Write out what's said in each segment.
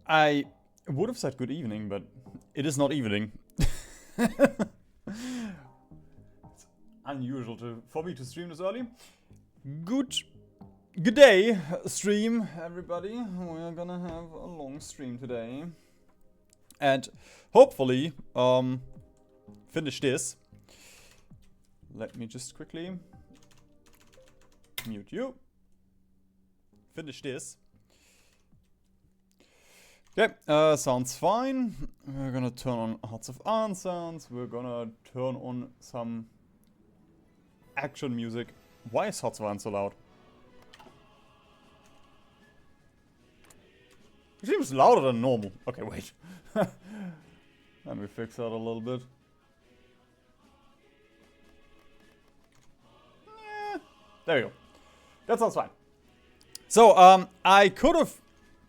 I would have said good evening, but it is not evening. It's unusual for me to stream this early. Good day, stream, everybody. We are gonna have a long stream today. And hopefully, finish this. Let me just quickly mute you. Finish this. Okay, sounds fine. We're gonna turn on Hearts of Iron sounds. We're gonna turn on some action music. Why is Hearts of Iron so loud? It seems louder than normal. Okay, wait. Let me fix that a little bit. Yeah, there we go. That sounds fine. So, I could have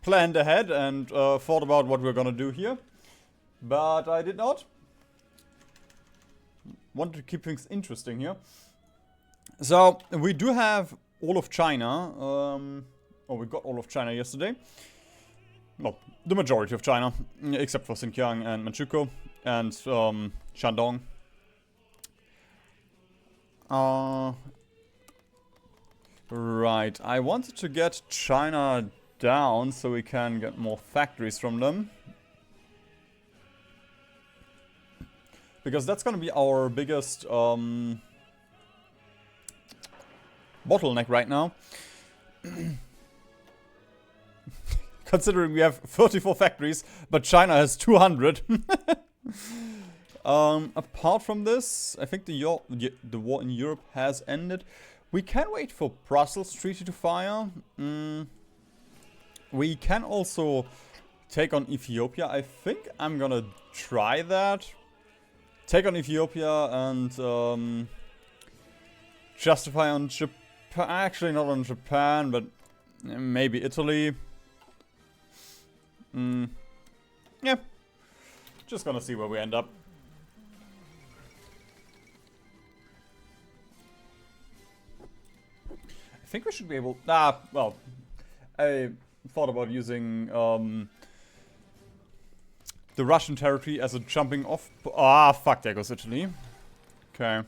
planned ahead and thought about what we're gonna do here, but I did not. Want to keep things interesting here. So, we do have all of China. We got all of China yesterday. Well, the majority of China, except for Xinjiang and Manchukuo and Shandong. Right, I wanted to get China down so we can get more factories from them. Because that's gonna be our biggest bottleneck right now. Considering we have 34 factories, but China has 200. Apart from this, I think the war in Europe has ended. We can wait for Brussels Treaty to fire. We can also take on Ethiopia. I think I'm gonna try that. Take on Ethiopia and justify on Japan. Actually, not on Japan, but maybe Italy. Yeah. Just gonna see where we end up. I think we should be able... well, I thought about using the Russian territory as a jumping off... fuck, there goes Italy. Okay.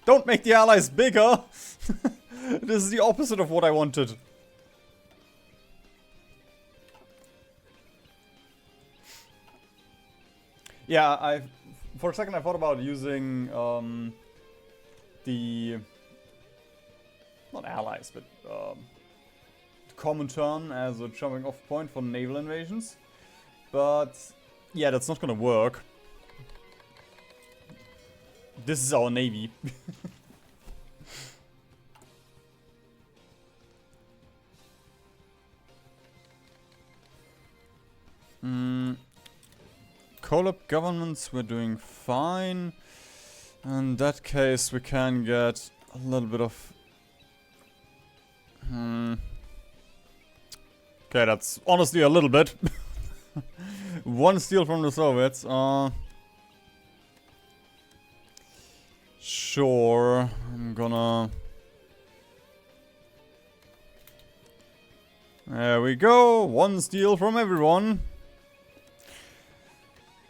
Don't make the allies bigger! This is the opposite of what I wanted. Yeah, for a second I thought about using the... not allies, but the Comintern as a jumping off point for naval invasions. But yeah, that's not gonna work. This is our navy. Collab governments, we're doing fine. In that case, we can get a little bit of... Okay, that's honestly a little bit. One steal from the Soviets. Sure, I'm gonna... There we go, one steal from everyone.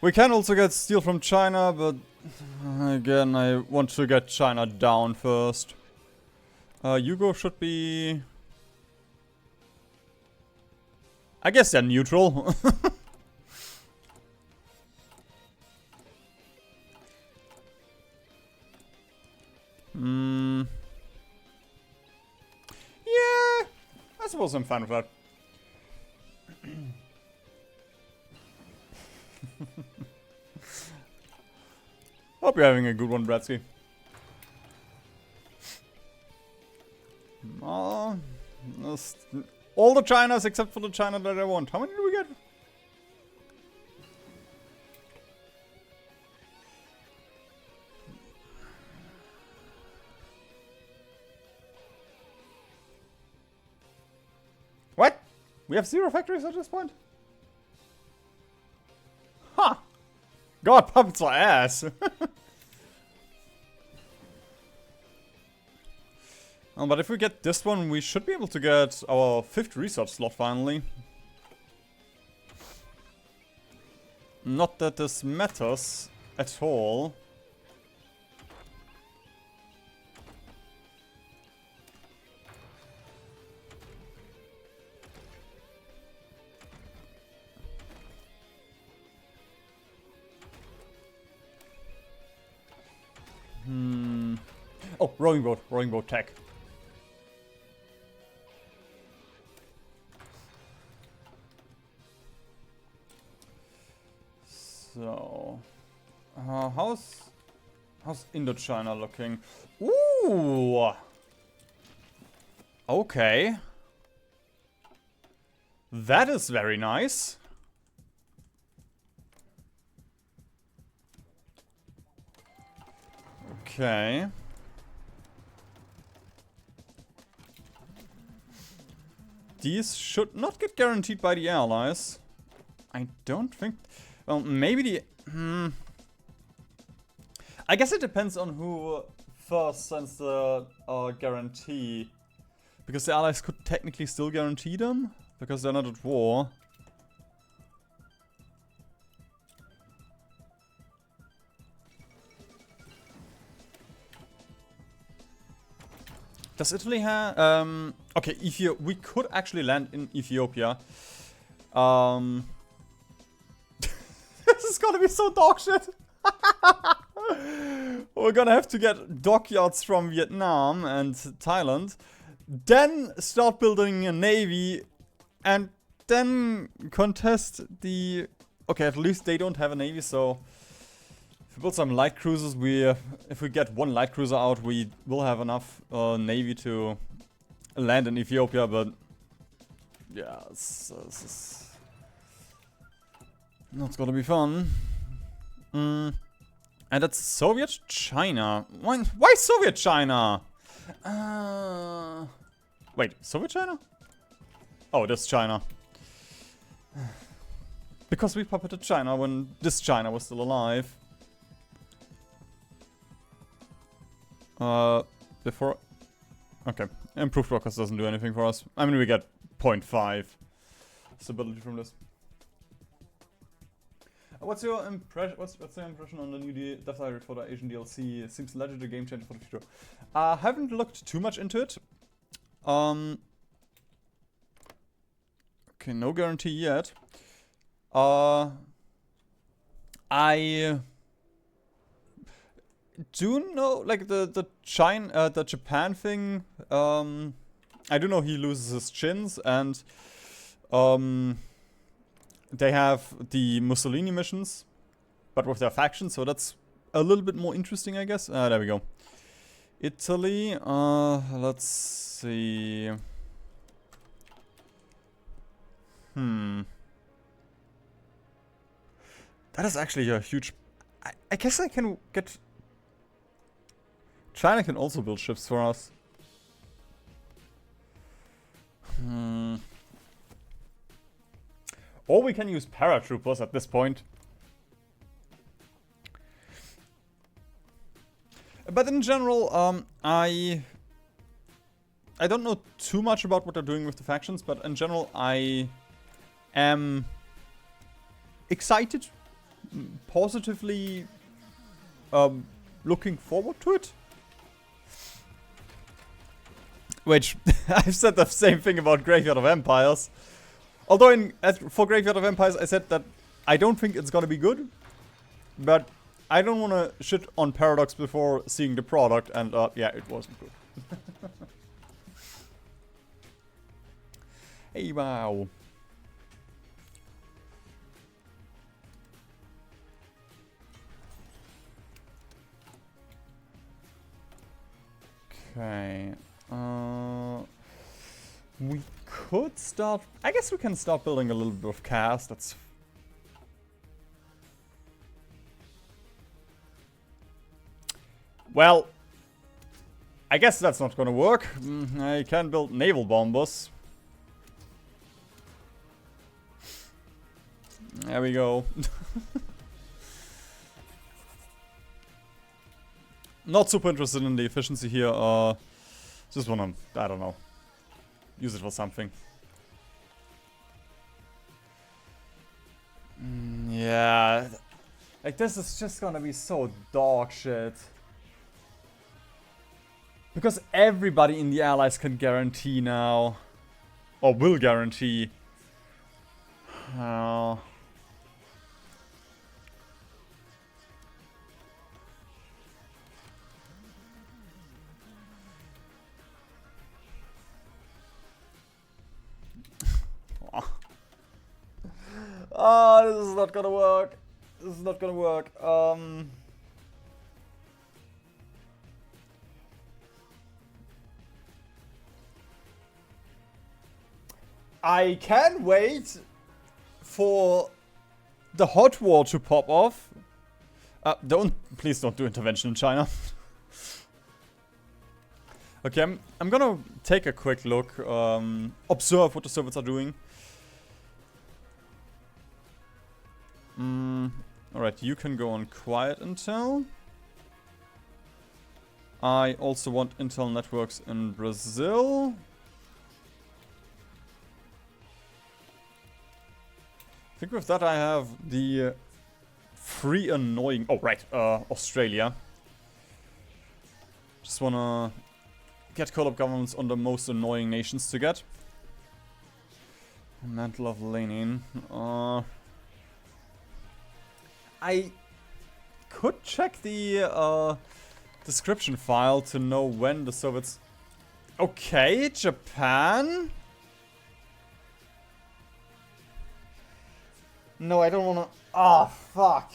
We can also get steel from China, but again, I want to get China down first. Yugo should be... I guess they're neutral. Yeah, I suppose I'm fine with that. Hope you're having a good one, Bratsky. All the Chinas except for the China that I want. How many do we get? What? We have 0 factories at this point? Huh. God, puppets are ass. But if we get this one, we should be able to get our 5th research slot finally. Not that this matters at all. Oh, rowing boat tech. So, how's Indochina looking? Ooh, okay, that is very nice. Okay. These should not get guaranteed by the allies. I don't think... Well, maybe the... I guess it depends on who first sends the guarantee. Because the allies could technically still guarantee them. Because they're not at war. Does Italy have... okay, we could actually land in Ethiopia. This is gonna be so dog shit. We're gonna have to get dockyards from Vietnam and Thailand. Then start building a navy. And then contest the... Okay, at least they don't have a navy, so... If we build some light cruisers, if we get one light cruiser out, we will have enough navy to land in Ethiopia, but yeah, this is not gonna be fun. And that's Soviet China. Why Soviet China? Wait, Soviet China? Oh, that's China. Because we puppeted China when this China was still alive. Before... Okay, improved rockets doesn't do anything for us. I mean, we get 0.5 stability from this. What's your impression? What's your impression on the new Death Diary for the Asian DLC? It seems legendary game changer for the future. Haven't looked too much into it. Okay, no guarantee yet. I do know, like, the Japan thing. I do know he loses his chins, and they have the Mussolini missions, but with their factions, so that's a little bit more interesting, I guess. There we go. Italy, let's see. That is actually a huge... I guess I can get... China can also build ships for us. Or we can use paratroopers at this point. But in general, I don't know too much about what they're doing with the factions, but in general, I am excited, positively looking forward to it. Which, I've said the same thing about Graveyard of Empires. Although for Graveyard of Empires I said that I don't think it's gonna be good. But I don't wanna shit on Paradox before seeing the product, and yeah, it wasn't good. Hey, wow. Okay. We could start... I guess we can start building a little bit of cast. That's... Well... I guess that's not gonna work. I can build naval bombers. There we go. Not super interested in the efficiency here. Just wanna, I don't know, use it for something. Yeah, like this is just gonna be so dog shit. Because everybody in the allies can guarantee now, or will guarantee. Oh, this is not gonna work. This is not gonna work. I can wait for the hot war to pop off. Please don't do intervention in China. Okay, I'm gonna take a quick look, observe what the Soviets are doing. Alright, you can go on quiet intel. I also want intel networks in Brazil. I think with that I have the free annoying... Oh, right, Australia. Just wanna get co-op governments on the most annoying nations to get. Mantle of Lenin. I could check the description file to know when the Soviets... Okay, Japan? No, I don't wanna... Ah, fuck.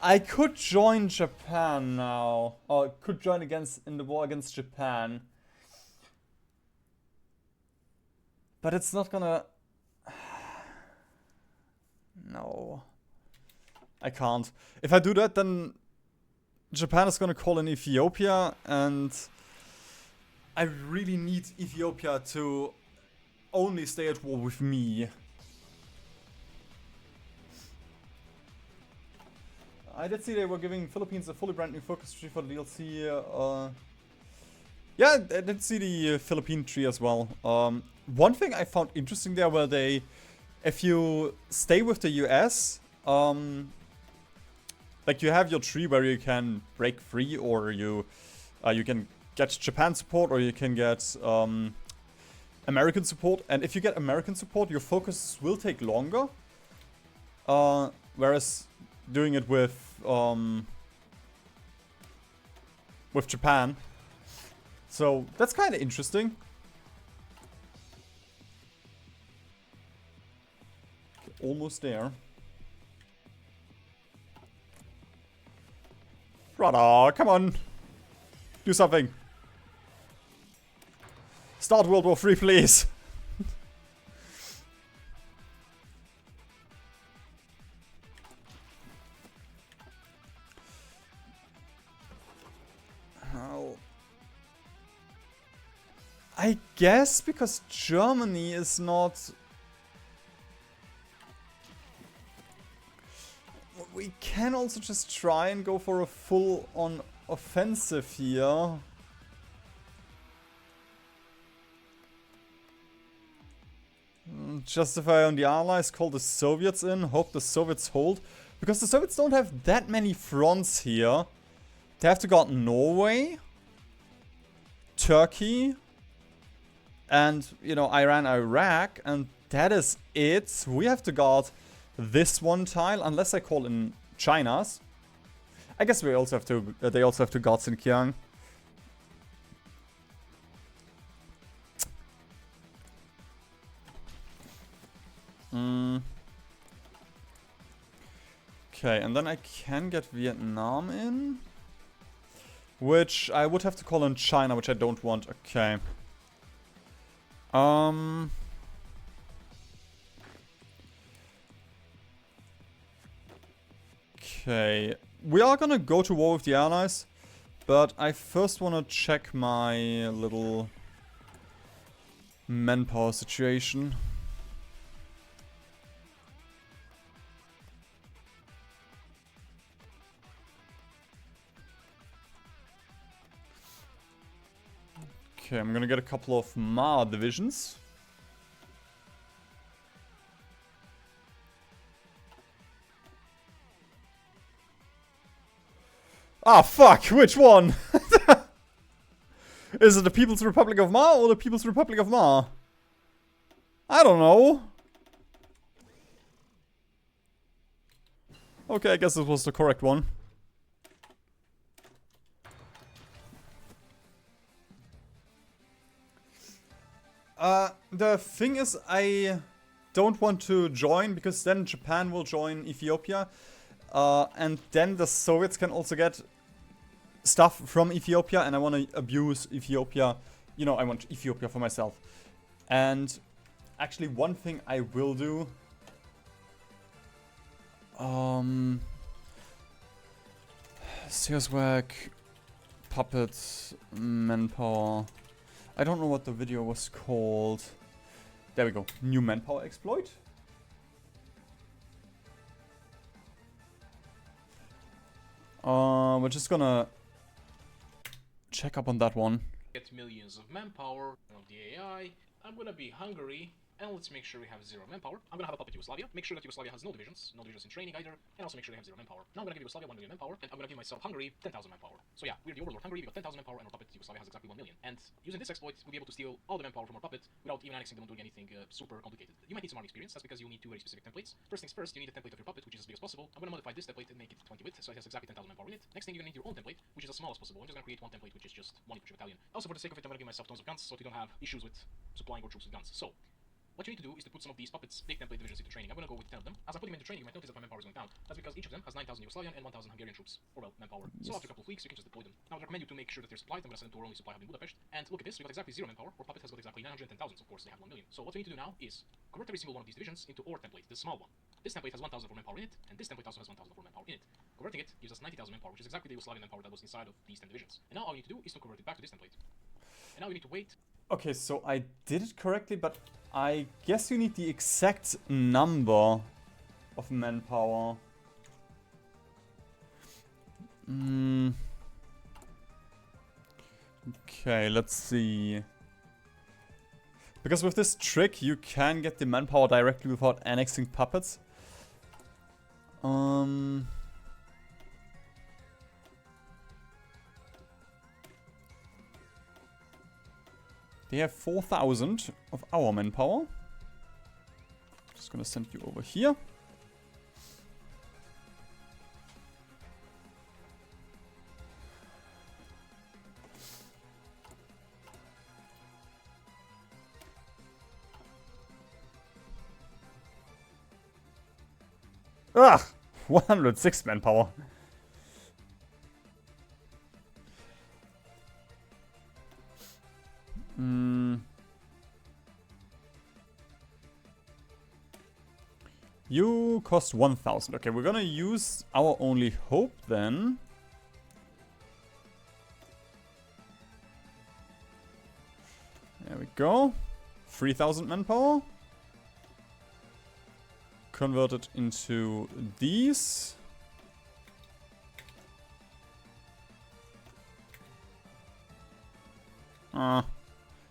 I could join Japan now. Or could join in the war against Japan. But it's not gonna... No. I can't. If I do that, then Japan is gonna call in Ethiopia, and I really need Ethiopia to only stay at war with me. I did see they were giving Philippines a fully brand new focus tree for the DLC. Yeah, I did see the Philippine tree as well. One thing I found interesting there where they, if you stay with the US, like you have your tree where you can break free, or you can get Japan support, or you can get American support. And if you get American support, your focus will take longer. Whereas doing it with Japan. So that's kind of interesting. Okay, almost there. Brother, come on. Do something. Start World War III, please. I guess because Germany is not... We can also just try and go for a full-on offensive here. Justify on the Allies, call the Soviets in, hope the Soviets hold. Because the Soviets don't have that many fronts here. They have to guard Norway, Turkey, and, you know, Iran, Iraq, and that is it. We have to guard this one tile, unless I call in China's. I guess we also have to. They also have to guard Xinjiang. Okay, and then I can get Vietnam in, which I would have to call in China, which I don't want. Okay. Okay, we are gonna go to war with the Allies, but I first wanna check my little manpower situation. Okay, I'm gonna get a couple of Ma divisions. Ah, fuck! Which one? Is it the People's Republic of Ma or the People's Republic of Ma? I don't know. Okay, I guess this was the correct one. The thing is, I don't want to join because then Japan will join Ethiopia. And then the Soviets can also get stuff from Ethiopia, and I want to abuse Ethiopia. You know, I want Ethiopia for myself. And actually, one thing I will do. Sales work, puppets, manpower. I don't know what the video was called. There we go. New manpower exploit. We're just gonna check up on that one. Get millions of manpower of the AI. I'm gonna be Hungary, and let's make sure we have 0 manpower. I'm gonna have a puppet Yugoslavia. Make sure that Yugoslavia has no divisions in training either, and also make sure they have 0 manpower. Now I'm gonna give Yugoslavia 1 million manpower, and I'm gonna give myself Hungary 10,000 manpower. So yeah, we're the overlord Hungary, we got 10,000 manpower, and our puppet Yugoslavia has exactly 1 million. And using this exploit, we'll be able to steal all the manpower from our puppet without even annexing them and doing anything super complicated. You might need some army experience, that's because you'll need 2 very specific templates. First things first, you need a template of your puppet, which is as big as possible. I'm gonna modify this template and make it 20 width, so it has exactly 10,000 manpower in it. Next thing, you're gonna need your own template, which is as small as possible. I'm just gonna create one template, which is just 1 infantry battalion. Also, for the sake of it, I'm gonna give myself tons of guns, so that you don't have issues with supplying your troops with guns. So, what you need to do is to put some of these puppets' big template divisions into training. I'm gonna go with 10 of them. As I put them into training, you might notice that my manpower is going down. That's because each of them has 9,000 Yugoslavian and 1,000 Hungarian troops, or well, manpower. Yes. So after a couple of weeks, you can just deploy them. Now I recommend you to make sure that they're supplied. I'm gonna send them to our only supply hub in Budapest. And look at this, we got exactly 0 manpower. Our puppet has got exactly 910,000. Of course, they have 1 million. So what we need to do now is convert every single one of these divisions into our template, the small one. This template has 1,000 for manpower in it, and this template also has 1,000 for manpower in it. Converting it gives us 90,000 manpower, which is exactly the Yugoslavian manpower that was inside of these 10 divisions. And now all you need to do is to convert it back to this template. And now you need to wait. Okay, so I did it correctly, but I guess you need the exact number of manpower. Okay, let's see. Because with this trick, you can get the manpower directly without annexing puppets. They have 4,000 of our manpower. Just gonna send you over here. Ah! 106 manpower. You cost 1,000. Okay, we're gonna use our only hope then. There we go. 3,000 manpower. Convert it into these.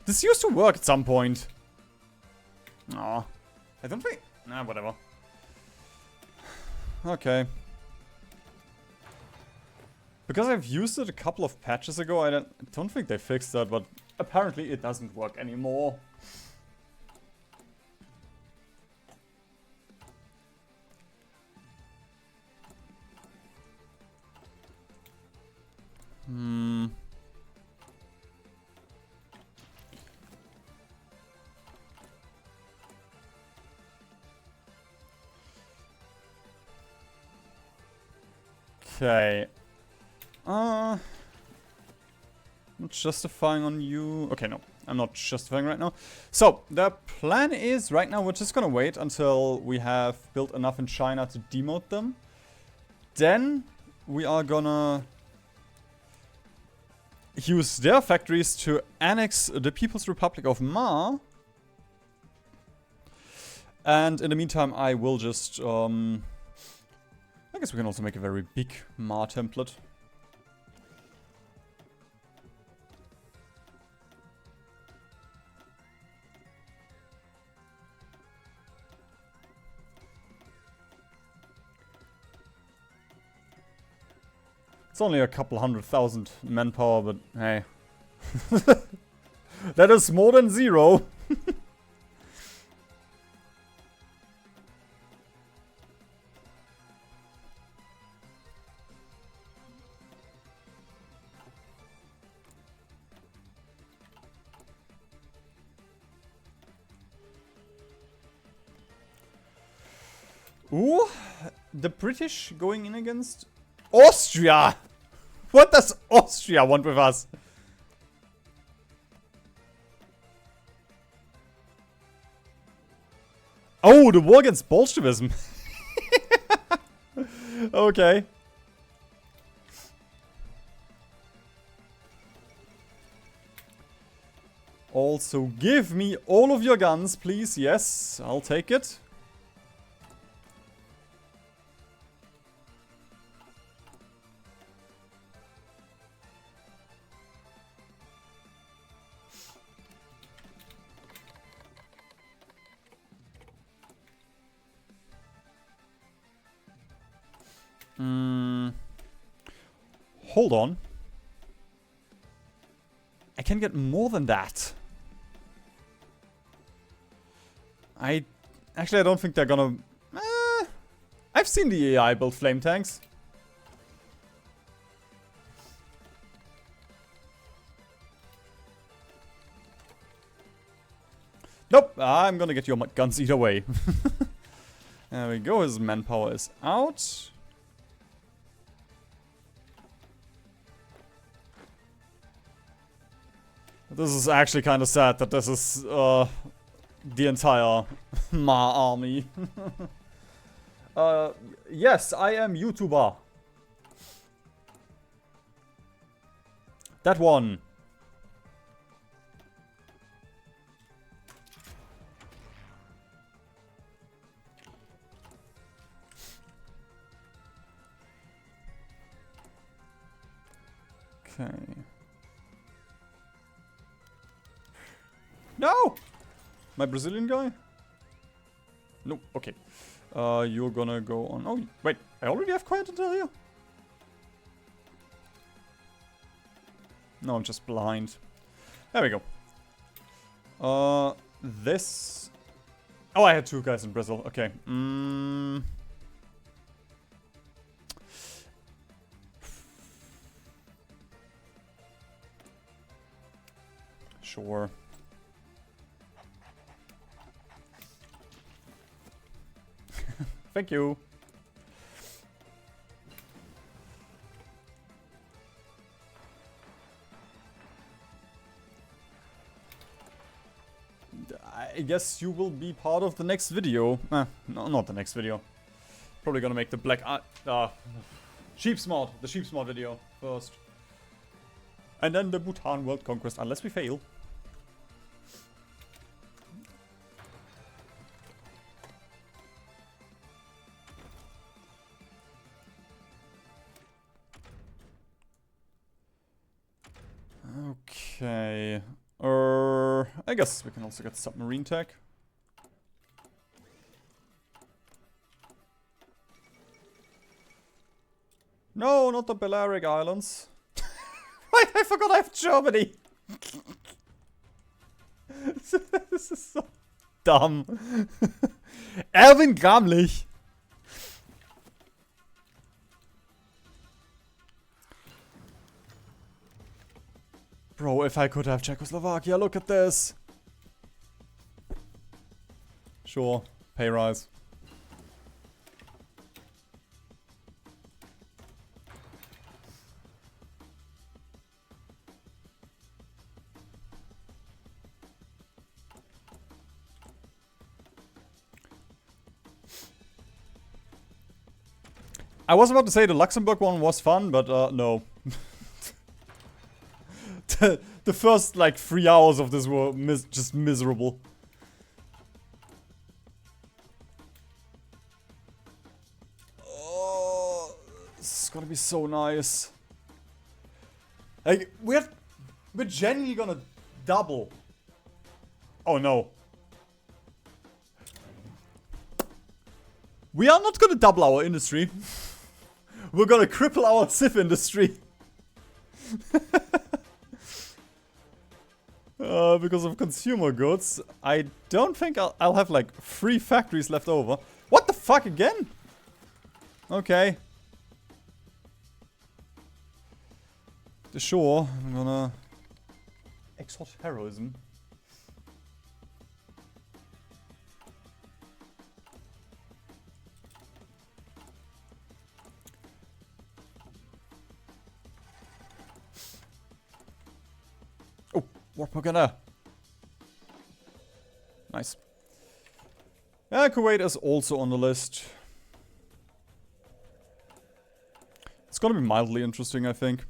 This used to work at some point. I don't think... Nah, whatever. Okay. Because I've used it a couple of patches ago, I don't think they fixed that, but apparently it doesn't work anymore. Okay. I'm not justifying on you. Okay, no. I'm not justifying right now. So, the plan is, right now, we're just gonna wait until we have built enough in China to demote them. Then, we are gonna use their factories to annex the People's Republic of Ma. And in the meantime, I will just, I guess we can also make a very big Ma template. It's only a couple 100,000 manpower, but hey. That is more than 0. Ooh, the British going in against Austria. What does Austria want with us? Oh, the war against Bolshevism. Okay. Also, give me all of your guns, please. Yes, I'll take it. Hold on. I can get more than that. Actually, I don't think they're gonna... I've seen the AI build flame tanks. Nope, I'm gonna get your guns either way. There we go, his manpower is out. This is actually kind of sad that this is the entire Ma army. Yes, I am YouTuber. That one. Okay. No! My Brazilian guy? No, okay. You're gonna go on... Oh, wait. I already have quiet until here? No, I'm just blind. There we go. This... Oh, I had 2 guys in Brazil. Okay. Sure. Thank you. I guess you will be part of the next video. No, not the next video. Probably gonna make the black... Sheep's mod. The Sheep's mod video first. And then the Bhutan World Conquest, unless we fail. Okay. I guess we can also get submarine tech. No, not the Balearic Islands. Wait, I forgot I have Germany. This is so dumb. Erwin Gramlich. Bro, if I could have Czechoslovakia, look at this. Sure, pay rise. I was about to say the Luxembourg one was fun, but no. The first, like, 3 hours of this were just miserable. Oh, this is gonna be so nice. Like, we're genuinely gonna double. Oh no. We are not gonna double our industry. We're gonna cripple our civ industry. Because of consumer goods. I don't think I'll have like 3 factories left over. What the fuck again? Okay. Sure, I'm gonna exhort heroism. Oh, war propaganda. Nice. Yeah, Kuwait is also on the list. It's gonna be mildly interesting, I think.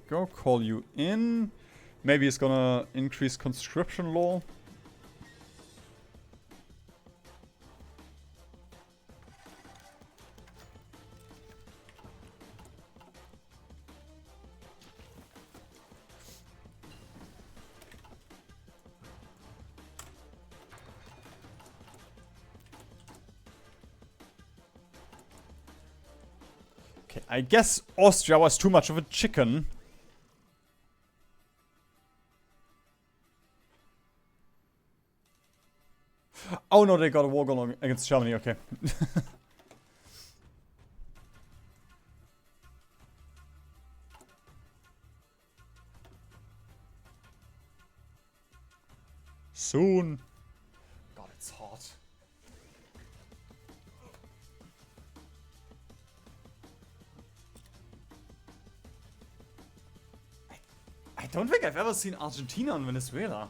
Go, call you in. Maybe it's gonna increase conscription law. Okay, I guess Austria was too much of a chicken. Oh no, they got a war going on against Germany, okay. Soon. God, it's hot. I don't think I've ever seen Argentina and Venezuela.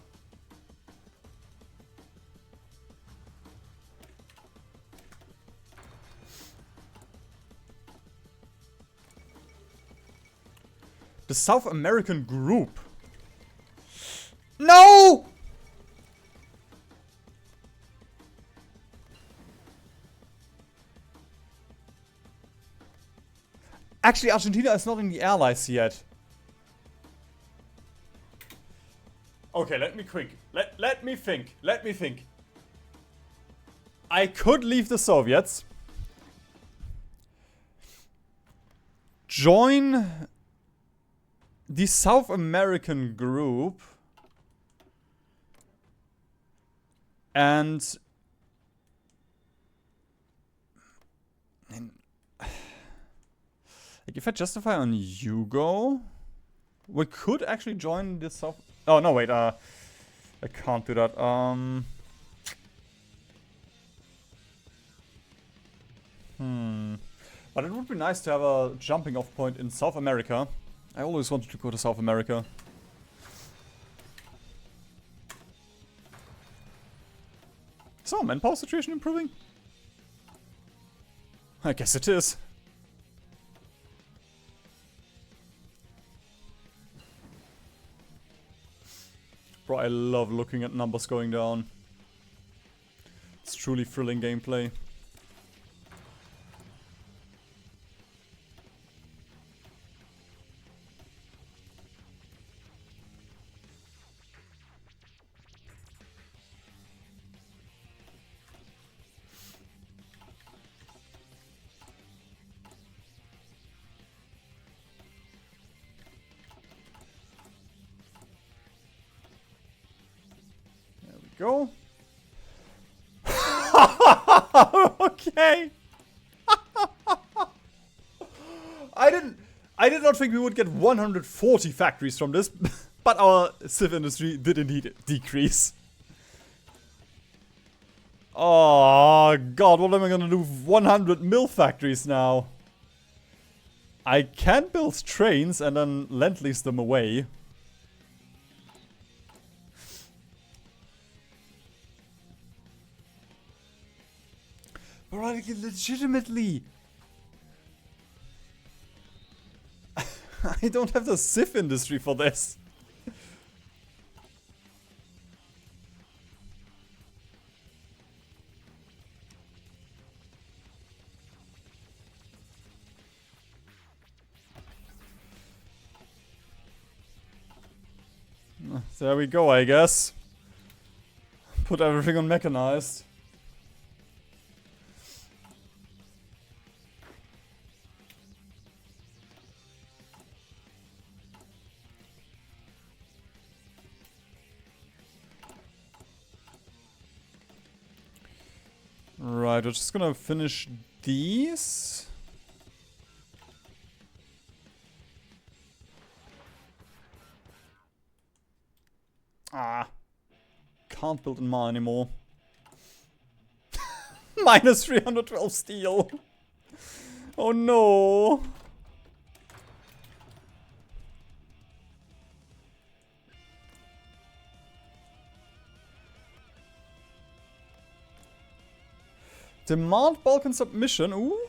The South American group. No! Actually, Argentina is not in the allies yet. Okay, let me think. Let me think. Let me think. I could leave the Soviets. Join the South American group. And like if I justify on Yugo, we could actually join the South. Oh no, wait. I can't do that. But it would be nice to have a jumping off point in South America. I always wanted to go to South America. Is our manpower situation improving? I guess it is. Bro, I love looking at numbers going down. It's truly thrilling gameplay. Go. Okay. I did not think we would get 140 factories from this, but our civ industry did indeed decrease. Oh god, what am I gonna do with 100 mill factories now? I can build trains and then lend lease them away. But like, legitimately, I don't have the civ industry for this. There we go, I guess. put everything on mechanized. Right, we're just gonna finish these. Ah. Can't build in Ma anymore. Minus 312 steel. Oh no. Demand Balkan submission. Ooh.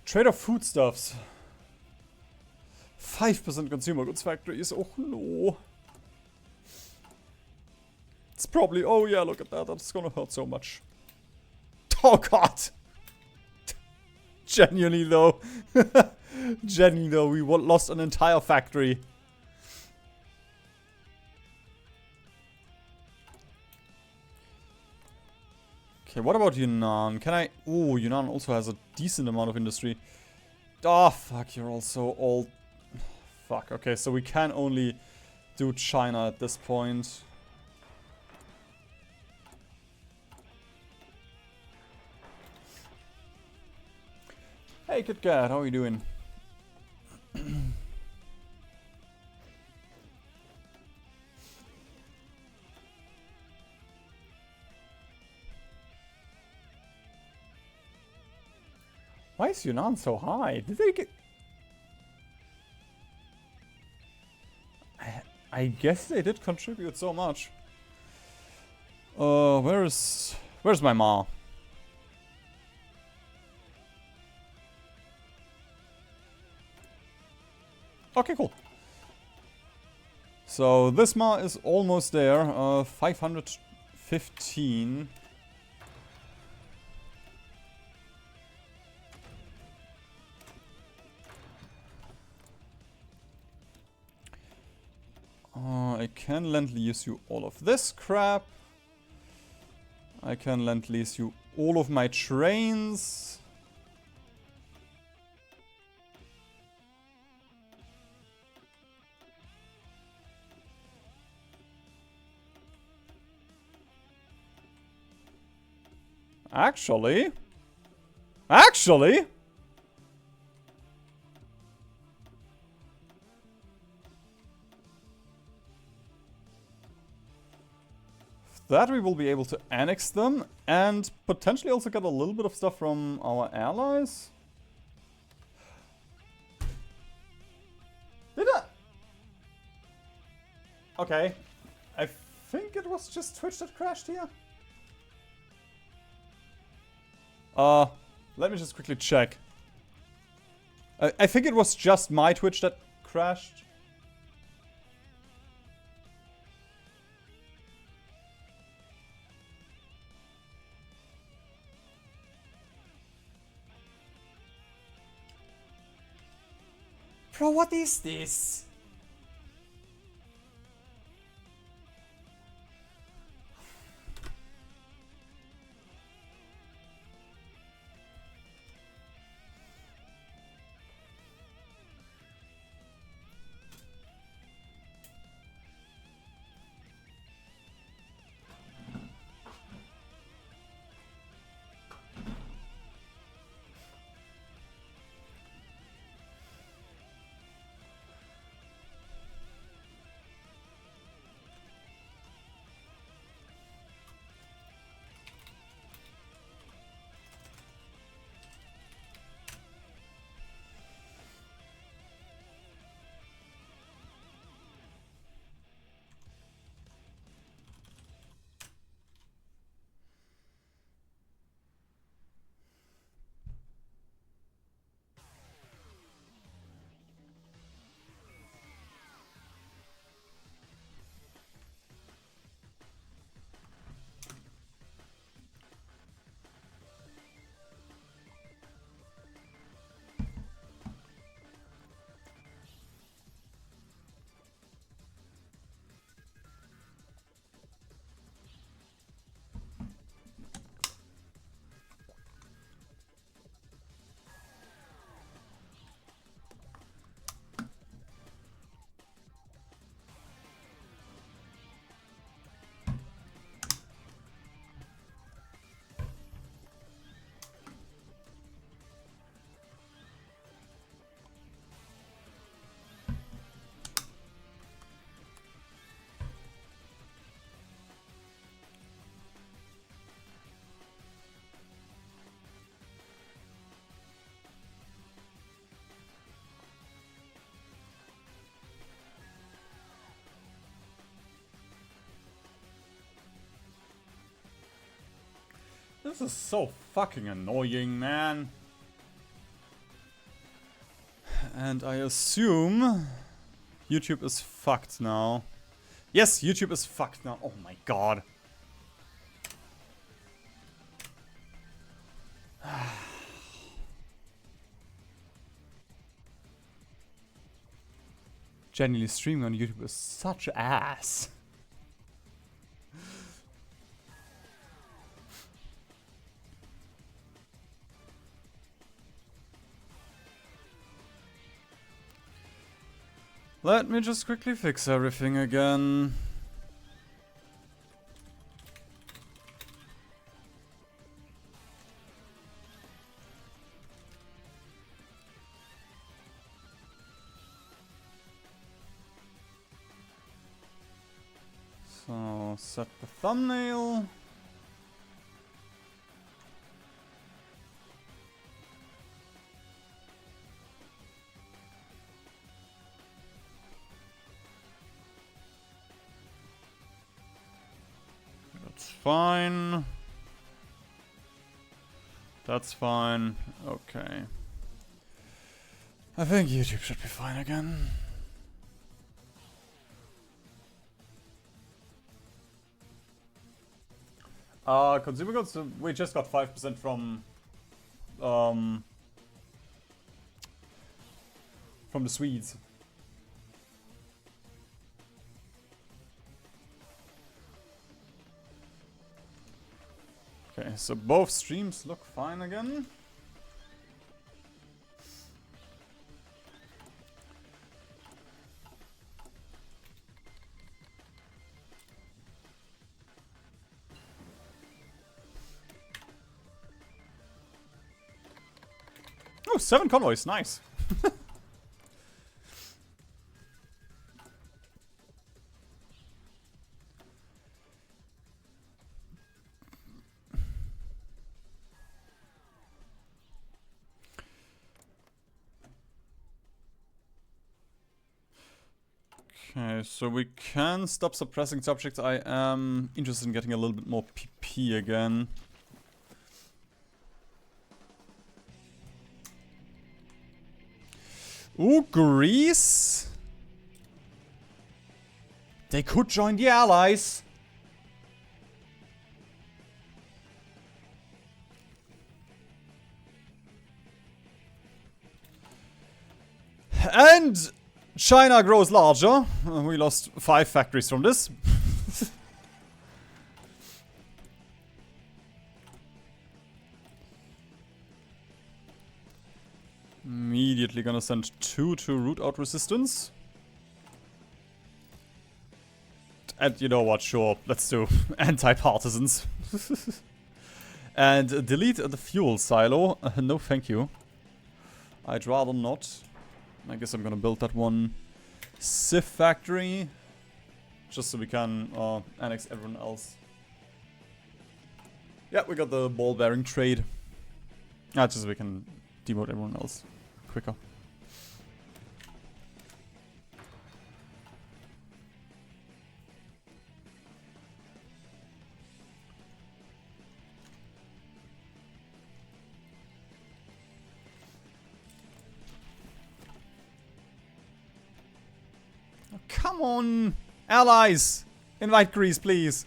Trade of foodstuffs. 5% consumer goods factories. Oh no. It's probably. Oh yeah, look at that. That's gonna hurt so much. Oh god. Genuinely though. Genuinely though, we lost an entire factory. Okay, what about Yunnan? Can I... Ooh, Yunnan also has a decent amount of industry. Oh, fuck, you're also all... Fuck, okay, so we can only do China at this point. Hey, Kit Kat, how are you doing? Why is Yunnan so high? Did they get... I guess they did contribute so much. Where's my Ma? Okay, cool. So this Ma is almost there. 515. I can lend-lease you all of this crap. I can lend-lease you all of my trains. Actually... that we will be able to annex them and potentially also get a little bit of stuff from our allies. Did I? Okay. I think it was just Twitch that crashed here. Let me just quickly check. I think it was just my Twitch that crashed. Bro, what is this? This is so fucking annoying, man. And I assume YouTube is fucked now. Yes, YouTube is fucked now. Oh my god. Genuinely streaming on YouTube is such ass. Let me just quickly fix everything again. So, set the thumbnail. That's fine. That's fine. Okay. I think YouTube should be fine again. Consumer goods, we just got 5% from the Swedes. Okay, so both streams look fine again. Oh, 7 convoys, nice. Okay, so we can stop suppressing subjects. I am interested in getting a little bit more PP again. Ooh, Greece? They could join the Allies. And China grows larger. We lost 5 factories from this. Immediately gonna send 2 to root out resistance. And you know what, sure, let's do anti-partisans. And delete the fuel silo. No thank you. I'd rather not. I guess I'm gonna build that one Civ factory. Just so we can annex everyone else. Yeah, we got the ball bearing trade. Just so we can demote everyone else quicker. Oh, come on! Allies! Invite Greece, please!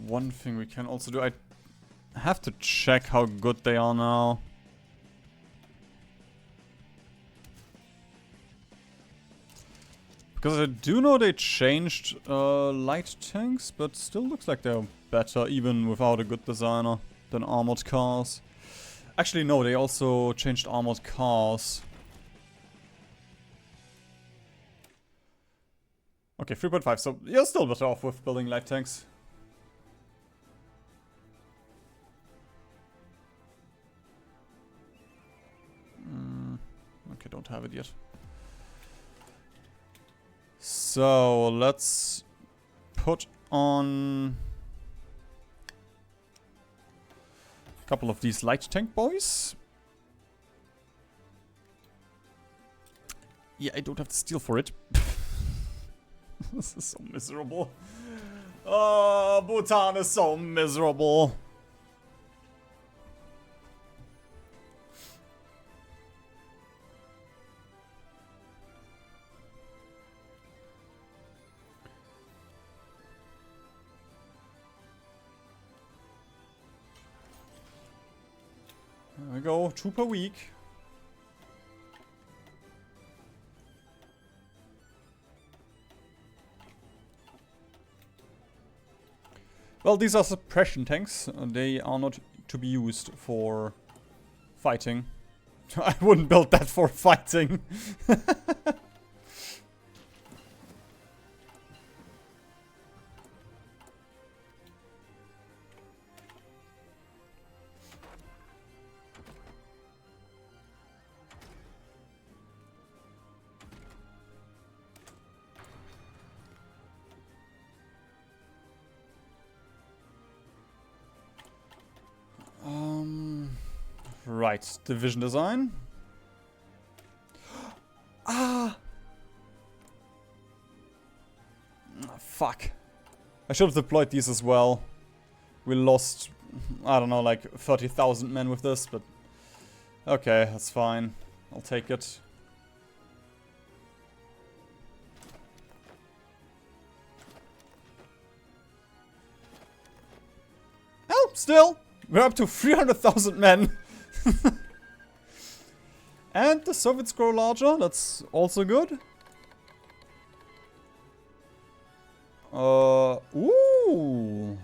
One thing we can also do, I have to check how good they are now. Because I do know they changed light tanks, but still looks like they're better even without a good designer than armored cars. Actually no, they also changed armored cars. Okay, 3.5, so you're still better off with building light tanks. don't have it yet. So, let's put on a couple of these light tank boys. Yeah, I don't have the steel for it. This is so miserable. Oh, Bhutan is so miserable. There we go, 2 per week. Well, these are suppression tanks. They are not to be used for fighting. I wouldn't build that for fighting. Right, division design. Ah! Fuck. I should have deployed these as well. We lost, I don't know, like 30,000 men with this, but... Okay, that's fine. I'll take it. Oh, still! We're up to 300,000 men! And the Soviets grow larger, that's also good. Ooh.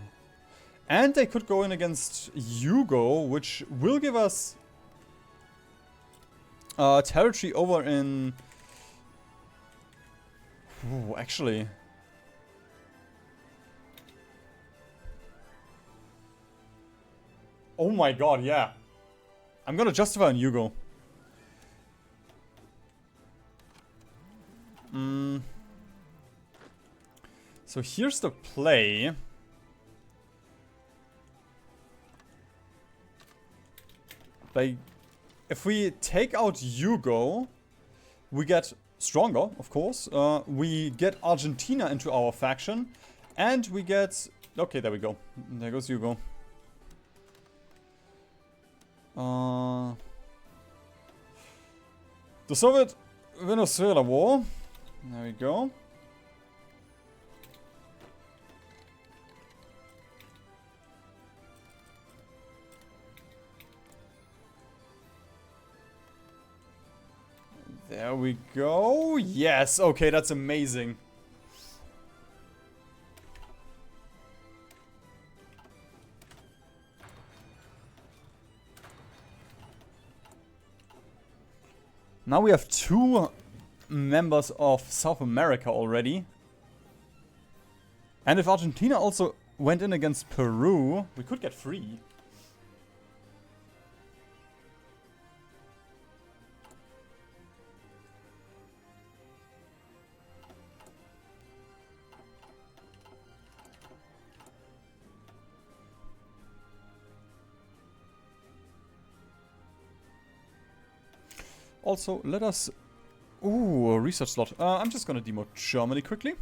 And they could go in against Yugo, which will give us territory over in... Ooh, actually... Oh my god, yeah. I'm gonna justify on Yugo. So here's the play. Like, if we take out Yugo, we get stronger, of course. We get Argentina into our faction. And we get... Okay, there we go. There goes Yugo. The Soviet-Venezuela War. There we go. There we go. Yes, okay, that's amazing. Now we have 2 members of South America already. And if Argentina also went in against Peru, we could get 3. Also, let us... Ooh, a research slot. I'm just gonna demote Germany quickly.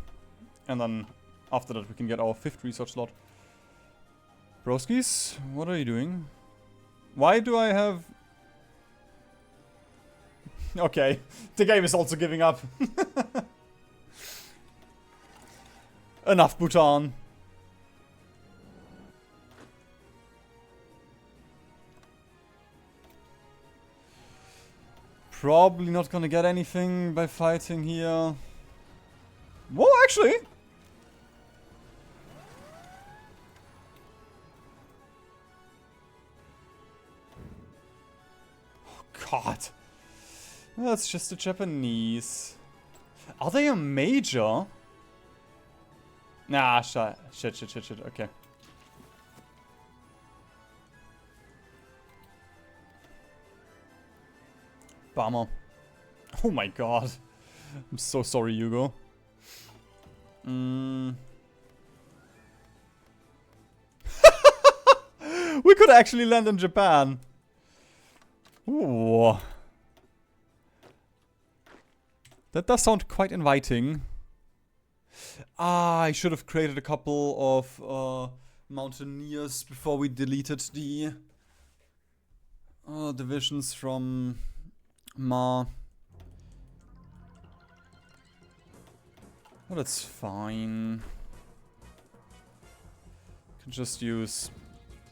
And then, after that, we can get our 5th research slot. Broskis, what are you doing? Why do I have... Okay, the game is also giving up. Enough, Bhutan. Probably not gonna get anything by fighting here. Whoa, actually! Oh, God. That's just the Japanese. Are they a major? Nah, shit. Okay. Bummer. Oh my god. I'm so sorry, Hugo. We could actually land in Japan. Ooh. That does sound quite inviting. Ah, I should have created a couple of mountaineers before we deleted the divisions from Ma. Well, that's fine. Can just use...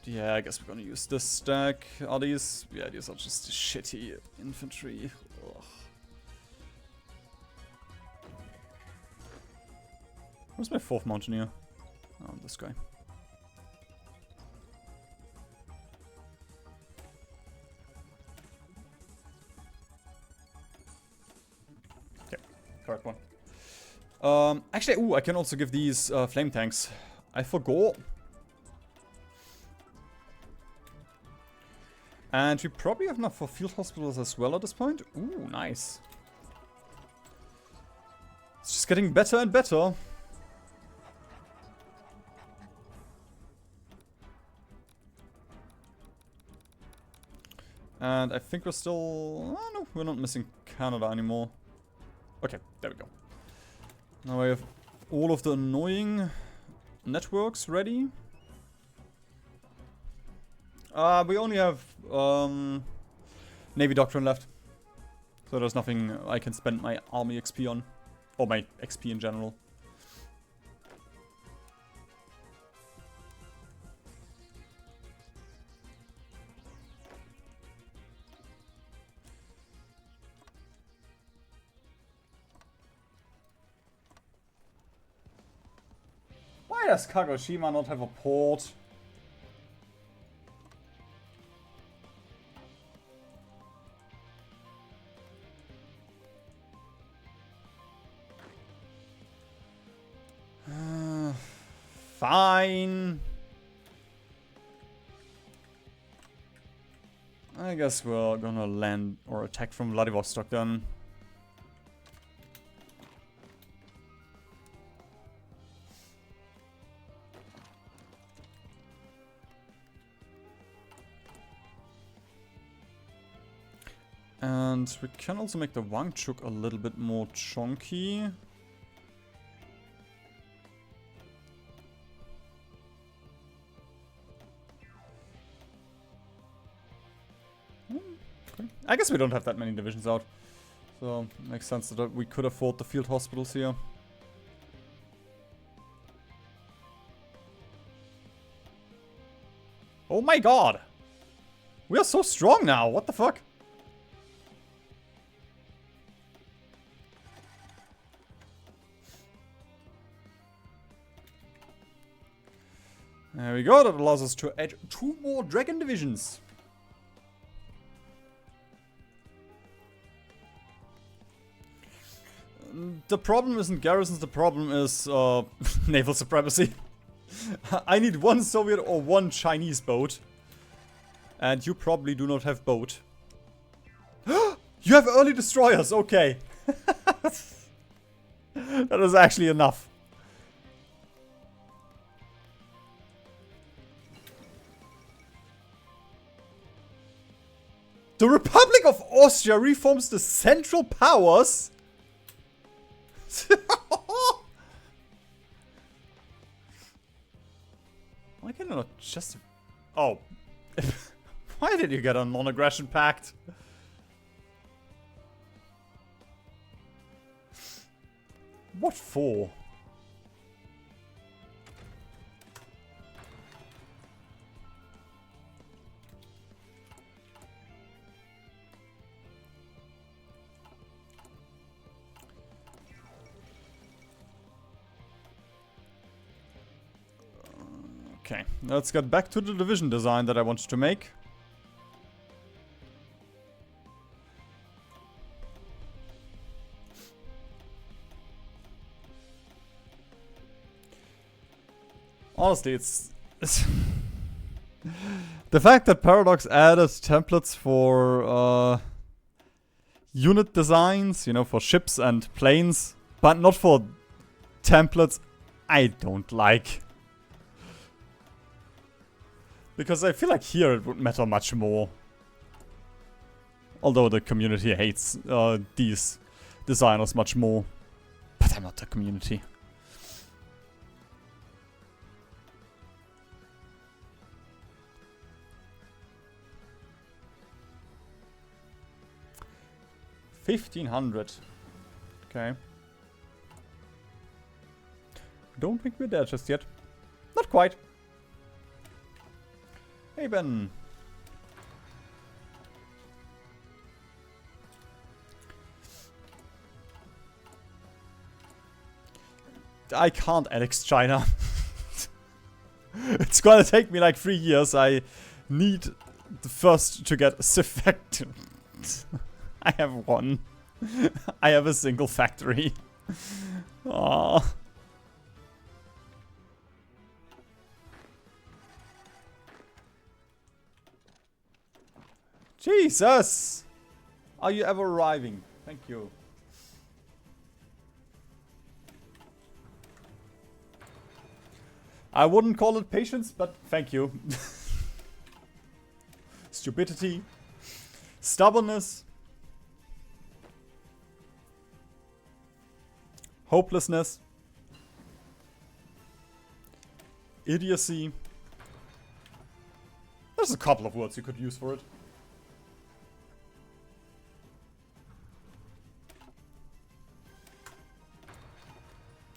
Yeah, I guess we're gonna use this stack. Are these... Yeah, these are just shitty infantry. Ugh. Where's my 4th mountaineer? Oh, this guy. Okay, correct one. Actually, ooh, I can also give these flame tanks. I forgot. And we probably have enough for field hospitals as well at this point. Ooh, nice. It's just getting better and better. And I think we're still... Oh, no, we're not missing Canada anymore. Okay, there we go. Now I have all of the annoying networks ready. We only have Navy Doctrine left. So there's nothing I can spend my army XP on. Or my XP in general. Why does Kagoshima not have a port? Fine. I guess we're gonna land or attack from Vladivostok then. And we can also make the Wangchuk a little bit more chunky. I guess we don't have that many divisions out. So, makes sense that we could afford the field hospitals here. Oh my god! We are so strong now, what the fuck? There we go, that allows us to add 2 more dragon divisions. The problem isn't garrisons, the problem is naval supremacy. I need 1 Soviet or 1 Chinese boat. And you probably do not have boat. You have early destroyers, okay. That is actually enough. The Republic of Austria reforms the Central Powers? Why can I not just... Oh. Why did you get a non-aggression pact? What for? Okay, let's get back to the division design that I wanted to make. Honestly, it's the fact that Paradox added templates for unit designs, you know, for ships and planes, but not for templates, I don't like. Because I feel like here it would matter much more. Although the community hates these designers much more. But I'm not the community. $1,500. Okay. Don't think we're there just yet. Not quite. Hey, Ben. I can't annex China. It's gonna take me like 3 years. I need the first to get civ-factory. I have one. I have a single factory. Aww. Jesus! Are you ever arriving? Thank you. I wouldn't call it patience, but thank you. Stupidity. Stubbornness. Hopelessness. Idiocy. There's a couple of words you could use for it.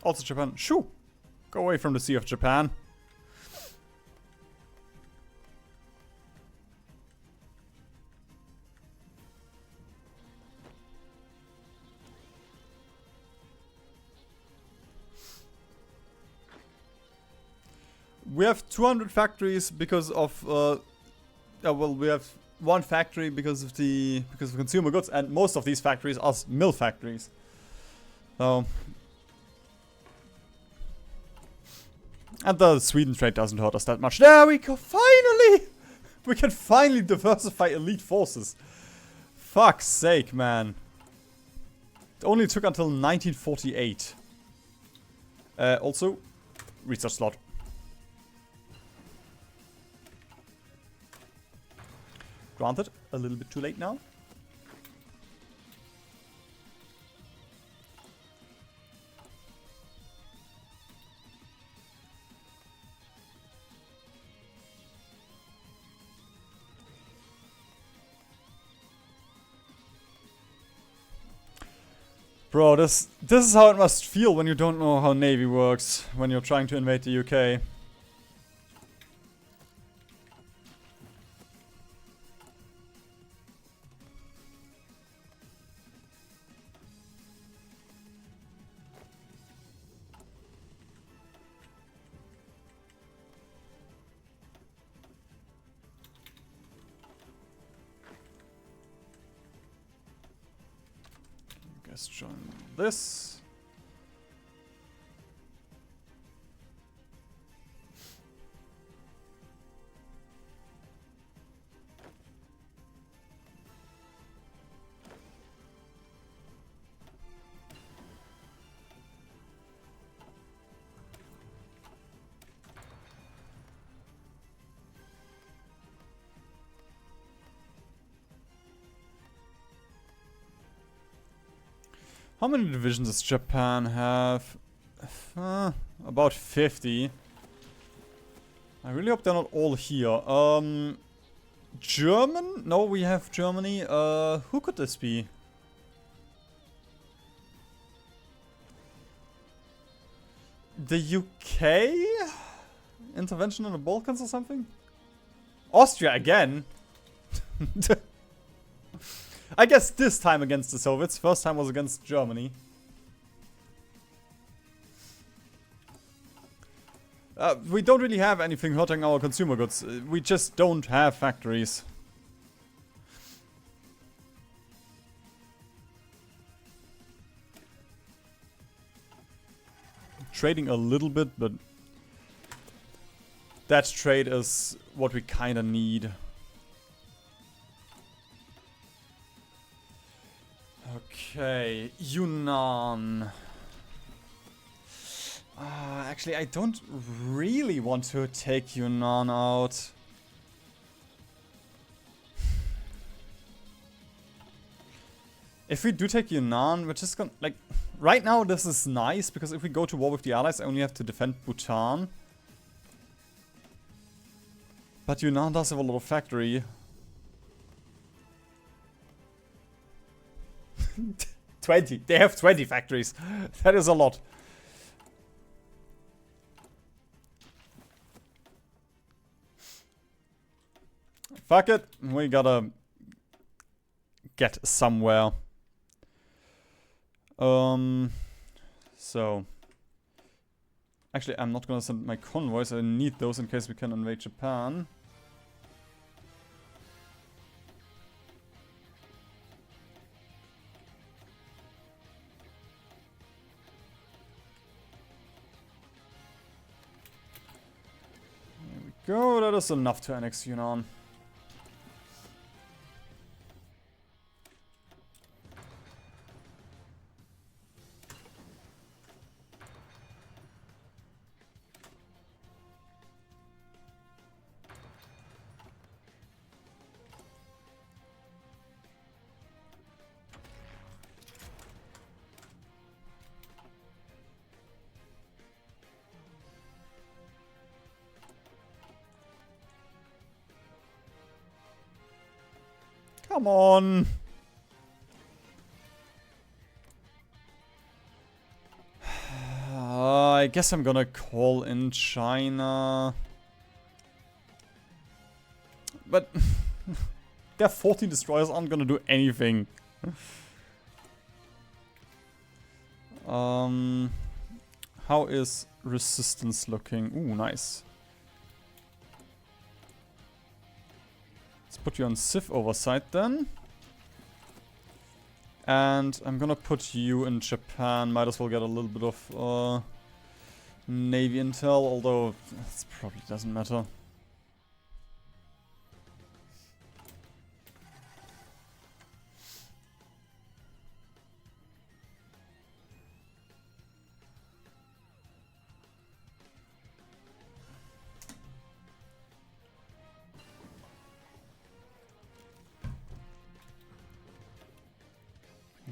Also Japan. Shoo! Go away from the Sea of Japan. We have 200 factories because of well, we have one factory because of consumer goods, and most of these factories are mill factories. So, and the Sweden trade doesn't hurt us that much. There we go, finally! We can finally diversify elite forces. Fuck's sake, man. It only took until 1948. Also, research slot. Granted, a little bit too late now. Bro, this is how it must feel when you don't know how Navy works, when you're trying to invade the UK. Let's join this. How many divisions does Japan have? About 50. I really hope they're not all here. German? No, we have Germany. Who could this be? The UK? Intervention in the Balkans or something? Austria again? I guess this time against the Soviets. First time was against Germany. We don't really have anything hurting our consumer goods. We just don't have factories. Trading a little bit, but that trade is what we kinda need. Okay, Yunnan. Actually, I don't really want to take Yunnan out. If we do take Yunnan, we're just gonna, like, right now this is nice, because if we go to war with the allies, I only have to defend Bhutan. But Yunnan does have a lot of factory. 20. They have 20 factories. That is a lot. Fuck it. We gotta get somewhere. So. Actually, I'm not gonna send my convoys. I need those in case we can invade Japan. There we go. That is enough to annex Yunnan. Come on. I guess I'm gonna call in China. But their 14 destroyers aren't gonna do anything. How is resistance looking? Ooh, nice. Let's put you on Civ oversight then. And I'm gonna put you in Japan. Might as well get a little bit of Navy intel, although it probably doesn't matter.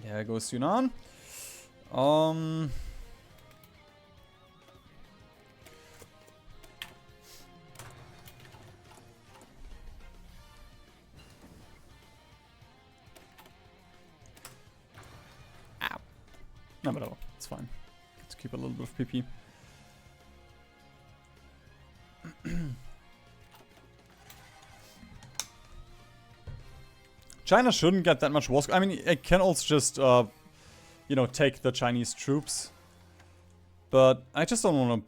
There goes Yunnan. Ow. No, whatever. It's fine. Let's keep a little bit of PP. China shouldn't get that much war score. I mean, it can also just, you know, take the Chinese troops. But I just don't want to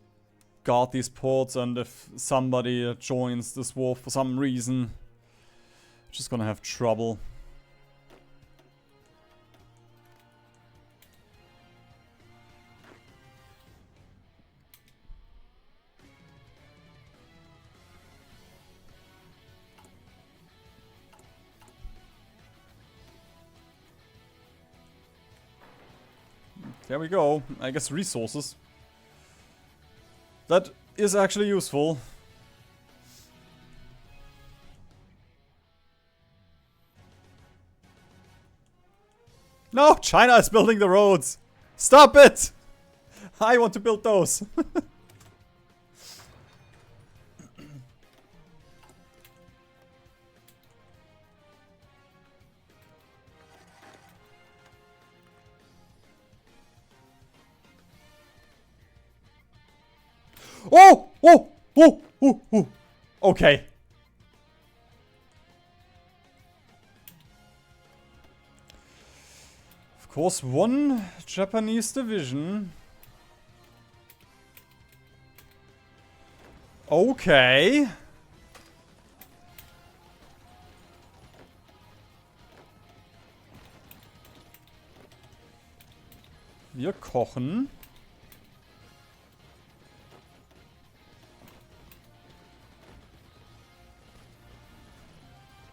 guard these ports, and if somebody joins this war for some reason, just gonna have trouble. There we go. I guess resources. That is actually useful. No! China is building the roads! Stop it! I want to build those. Oh! Oh! Oh! Oh! Oh! Okay. Of course, one Japanese division. Okay. Wir kochen.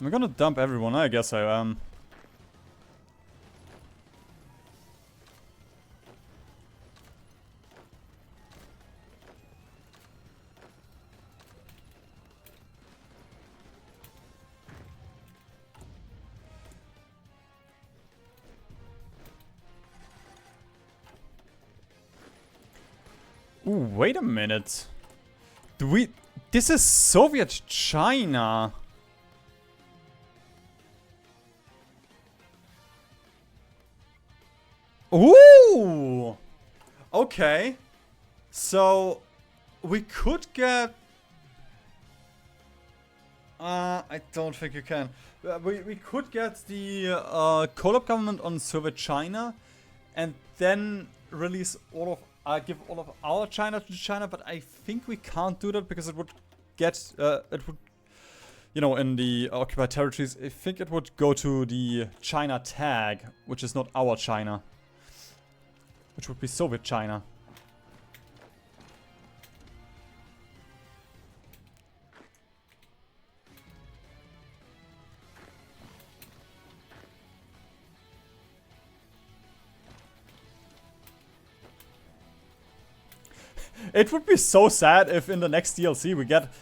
I'm gonna dump everyone, I guess I am. Ooh, wait a minute. This is Soviet China. Ooh! Okay. So, we could get... I don't think you can. We could get the collab government on Soviet China and then release all of... give all of our China to China, but I think we can't do that because it would get... it would... You know, in the occupied territories, I think it would go to the China tag, which is not our China. Which would be Soviet China. It would be so sad if in the next DLC we get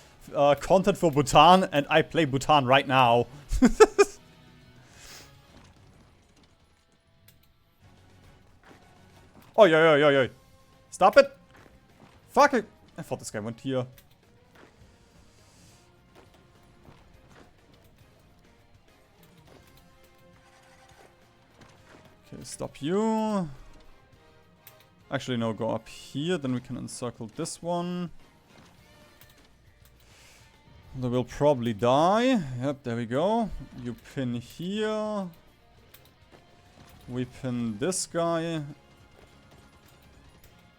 content for Bhutan and I play Bhutan right now. Oh, yo. Stop it! Fuck it! I thought this guy went here. Okay, stop you. Actually, no, go up here, then we can encircle this one. They will probably die. Yep, there we go. You pin here. We pin this guy.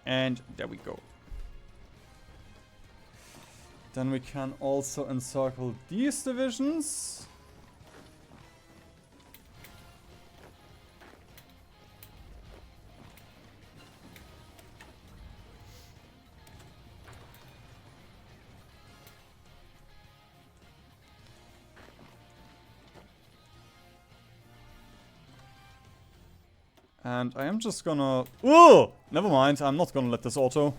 And there we go. Then we can also encircle these divisions. And I am just gonna... Ooh! Never mind, I'm not gonna let this auto.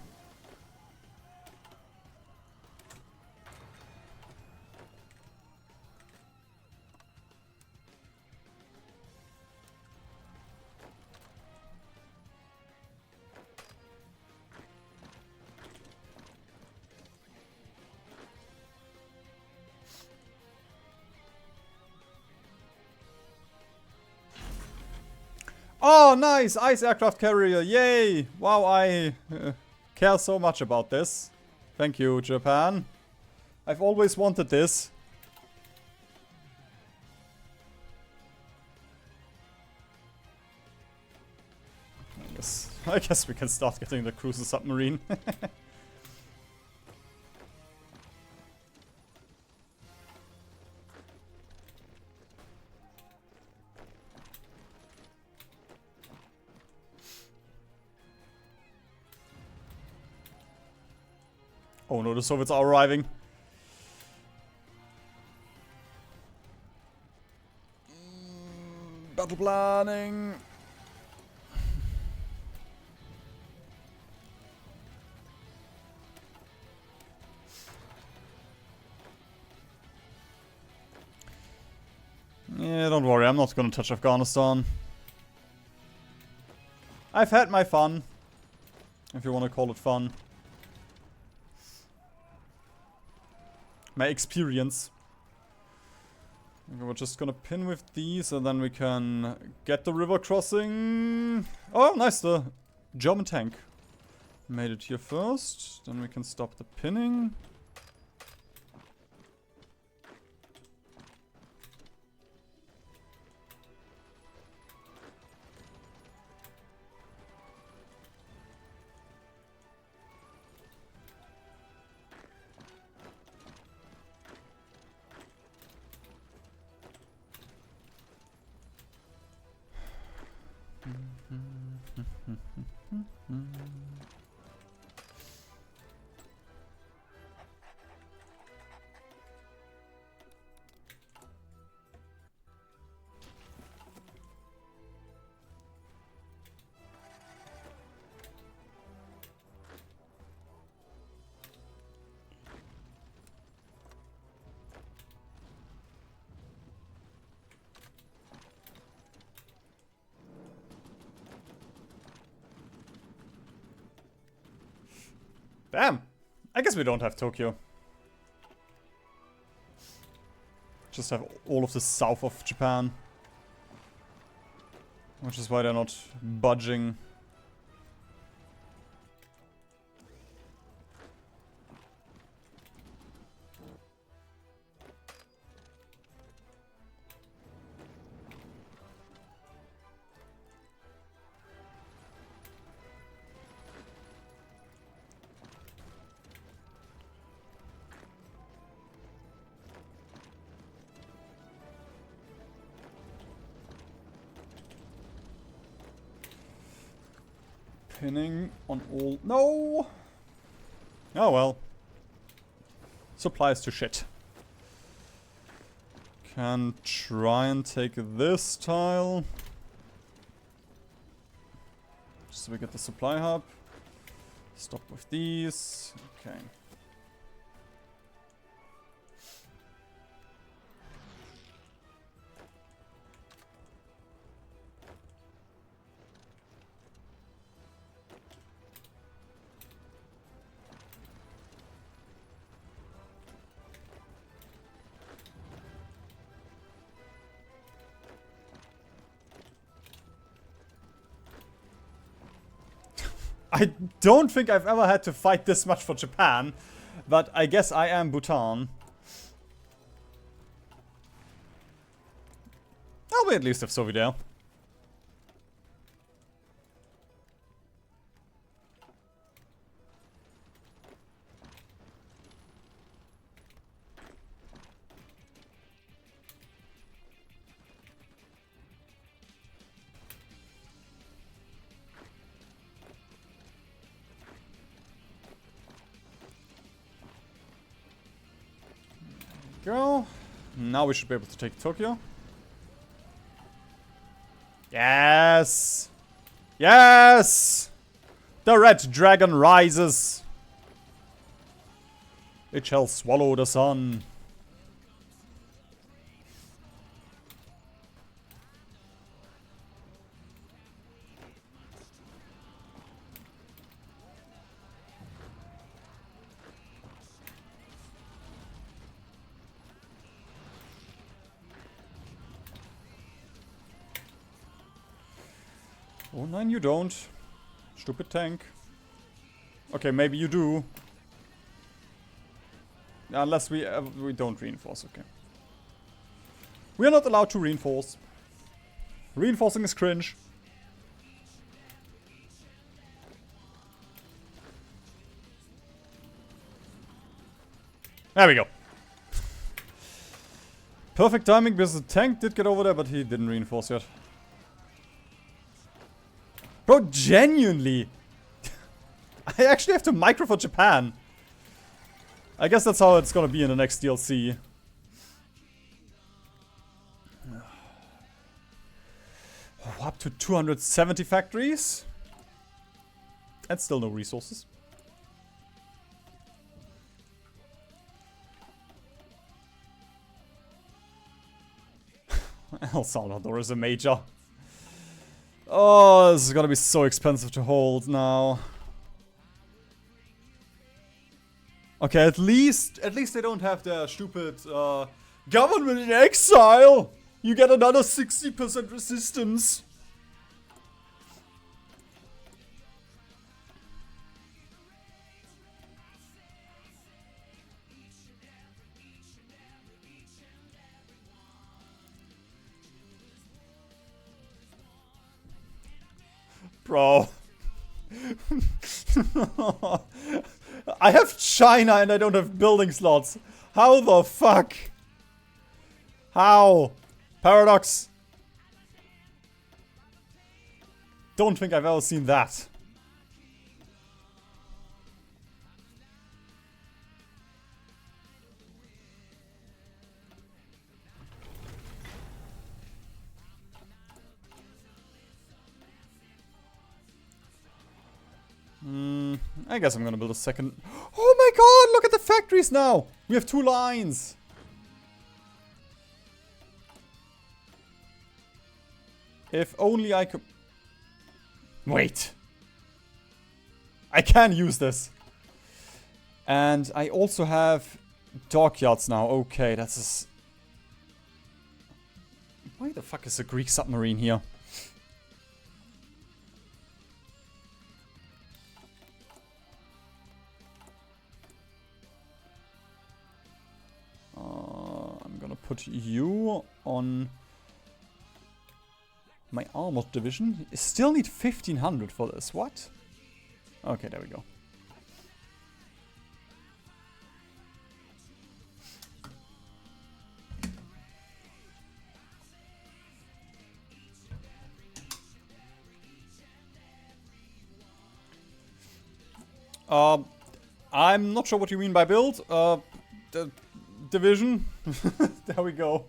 Oh, nice! Ice aircraft carrier, yay! Wow, I care so much about this. Thank you, Japan. I've always wanted this. I guess we can start getting the cruiser submarine. Oh no, the Soviets are arriving. Battle planning. Yeah, don't worry, I'm not gonna touch Afghanistan. I've had my fun. If you want to call it fun. My experience. Okay, we're just gonna pin with these and then we can get the river crossing. Oh, nice, the German tank made it here first. Then we can stop the pinning. Damn. I guess we don't have Tokyo. Just have all of the south of Japan. Which is why they're not budging. Pinning on all... No! Oh well. Supplies to shit. Can try and take this tile. Just so we get the supply hub. Stop with these. Okay. I don't think I've ever had to fight this much for Japan, but I guess I am Bhutan. I'll be at least have Soviet. Go. Now we should be able to take Tokyo. Yes! Yes! The red dragon rises. It shall swallow the sun. Oh, nine, you don't. Stupid tank. Okay, maybe you do. Unless we don't reinforce, okay. We are not allowed to reinforce. Reinforcing is cringe. There we go. Perfect timing because the tank did get over there, but he didn't reinforce yet. Bro, genuinely. I actually have to micro for Japan. I guess that's how it's gonna be in the next DLC. Oh, up to 270 factories? And still no resources. El Salvador is a major. Oh, this is gonna be so expensive to hold now. Okay, at least they don't have their stupid government in exile. You get another 60% resistance. Bro. I have China and I don't have building slots. How the fuck? How? Paradox. Don't think I've ever seen that. I guess I'm gonna build a second. Oh my god, look at the factories now! We have 2 lines! If only I could... Wait! I can use this! And I also have dockyards now. Okay, that's... Why the fuck is a Greek submarine here? I'm gonna put you on my armored division. I still need 1500 for this. What? Okay, there we go. I'm not sure what you mean by build. Division. There we go.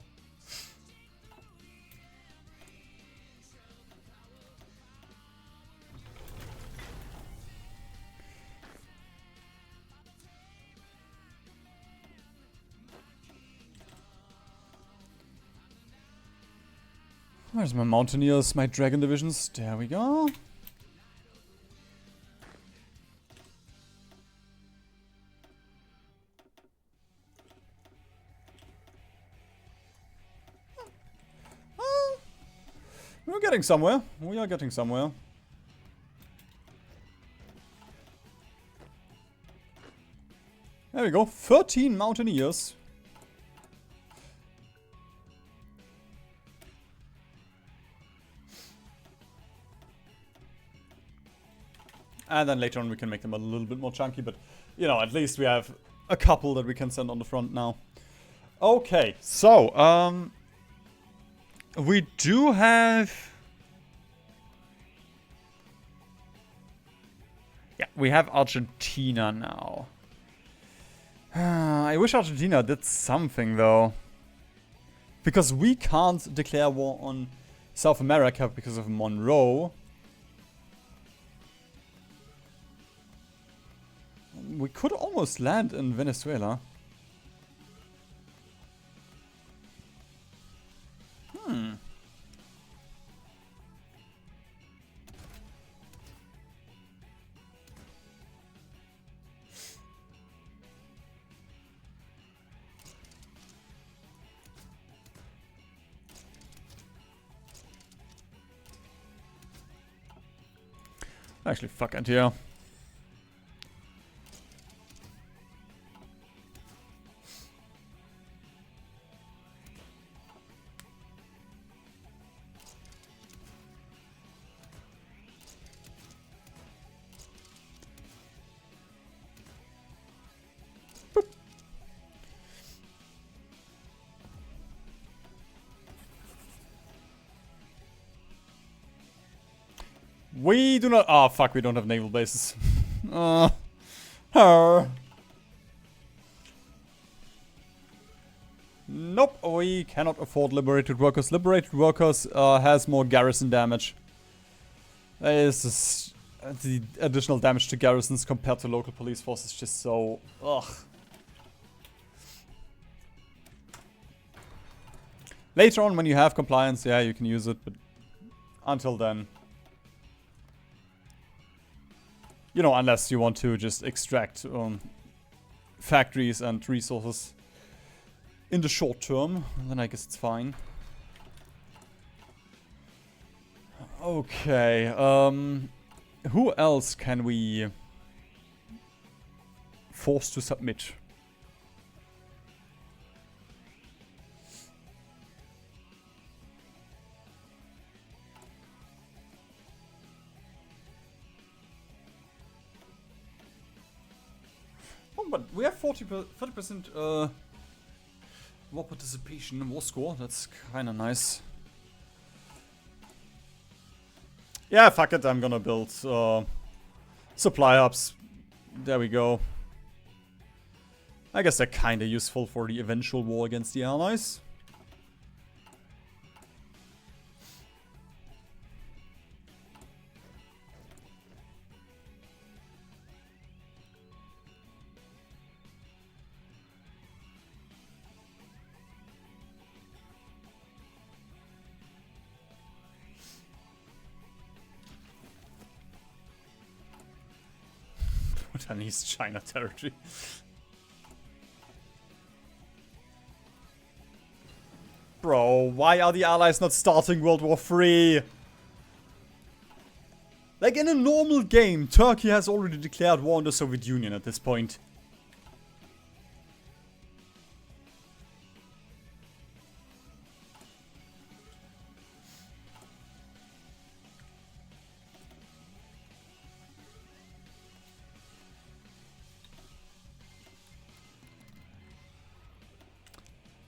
Where's my mountaineers, my dragon divisions? There we go. We're getting somewhere. We are getting somewhere. There we go. 13 mountaineers. And then later on we can make them a little bit more chunky, but, you know, at least we have a couple that we can send on the front now. Okay, so, we do have... Yeah, we have Argentina now. I wish Argentina did something, though. Because we can't declare war on South America because of Monroe. We could almost land in Venezuela. Actually, fuck it, yeah. We do not... Oh, fuck, we don't have naval bases. Nope, we cannot afford liberated workers. Liberated workers has more garrison damage. The additional damage to garrisons compared to local police forces is just so... Ugh. Later on, when you have compliance, yeah, you can use it, but until then... You know, unless you want to just extract factories and resources in the short term, then I guess it's fine. Okay, who else can we force to submit? But we have 30% war participation, war score. That's kind of nice. Yeah, fuck it. I'm gonna build supply hubs. There we go. I guess they're kind of useful for the eventual war against the Allies. Bhutanese China territory. Bro, why are the Allies not starting World War III? Like, in a normal game, Turkey has already declared war on the Soviet Union at this point.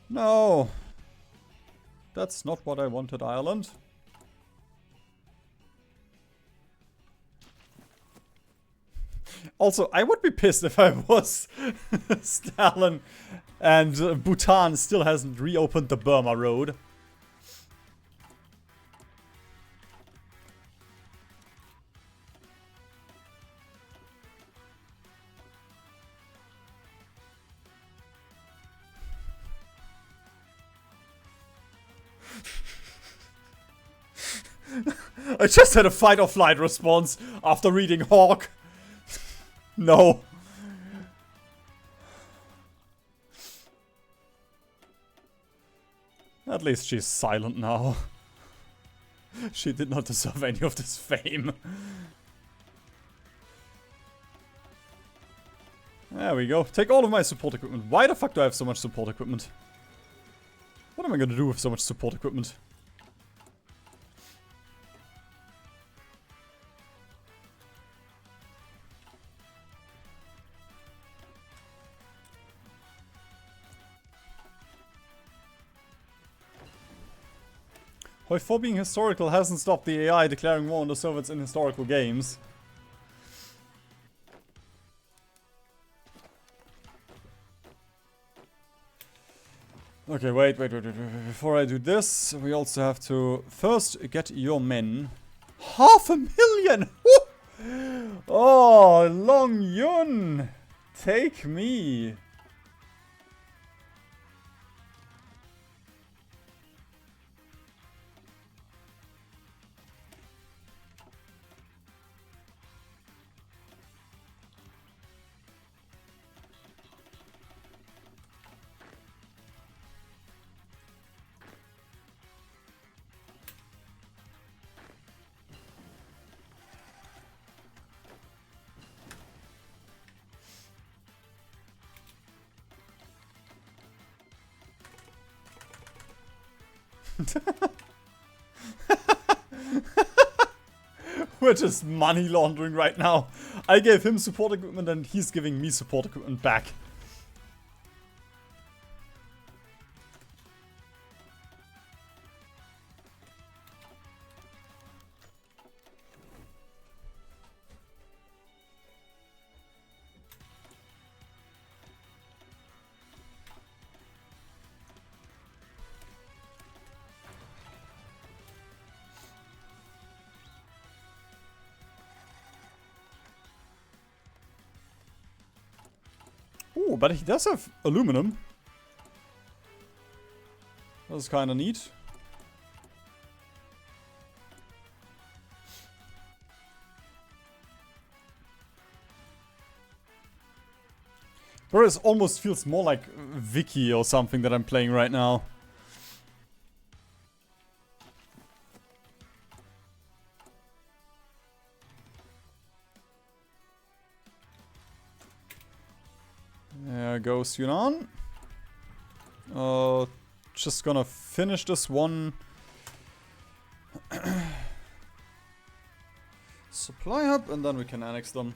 No. That's not what I wanted, Ireland. Also, I would be pissed if I was Stalin and Bhutan still hasn't reopened the Burma Road. I just had a fight or flight response after reading Hawk. No. At least she's silent now. She did not deserve any of this fame. There we go. Take all of my support equipment. Why the fuck do I have so much support equipment? What am I gonna do with so much support equipment? For being historical hasn't stopped the AI declaring war on the Soviets in historical games. Okay, wait. Before I do this, we also have to first get your men. 500,000! Oh, Long Yun! Take me! We're just money laundering right now. I gave him support equipment and he's giving me support equipment back. Ooh, but he does have aluminum. That's kind of neat. Whereas almost feels more like Vicky or something that I'm playing right now. There goes Yunnan. Just gonna finish this one. Supply hub, and then we can annex them.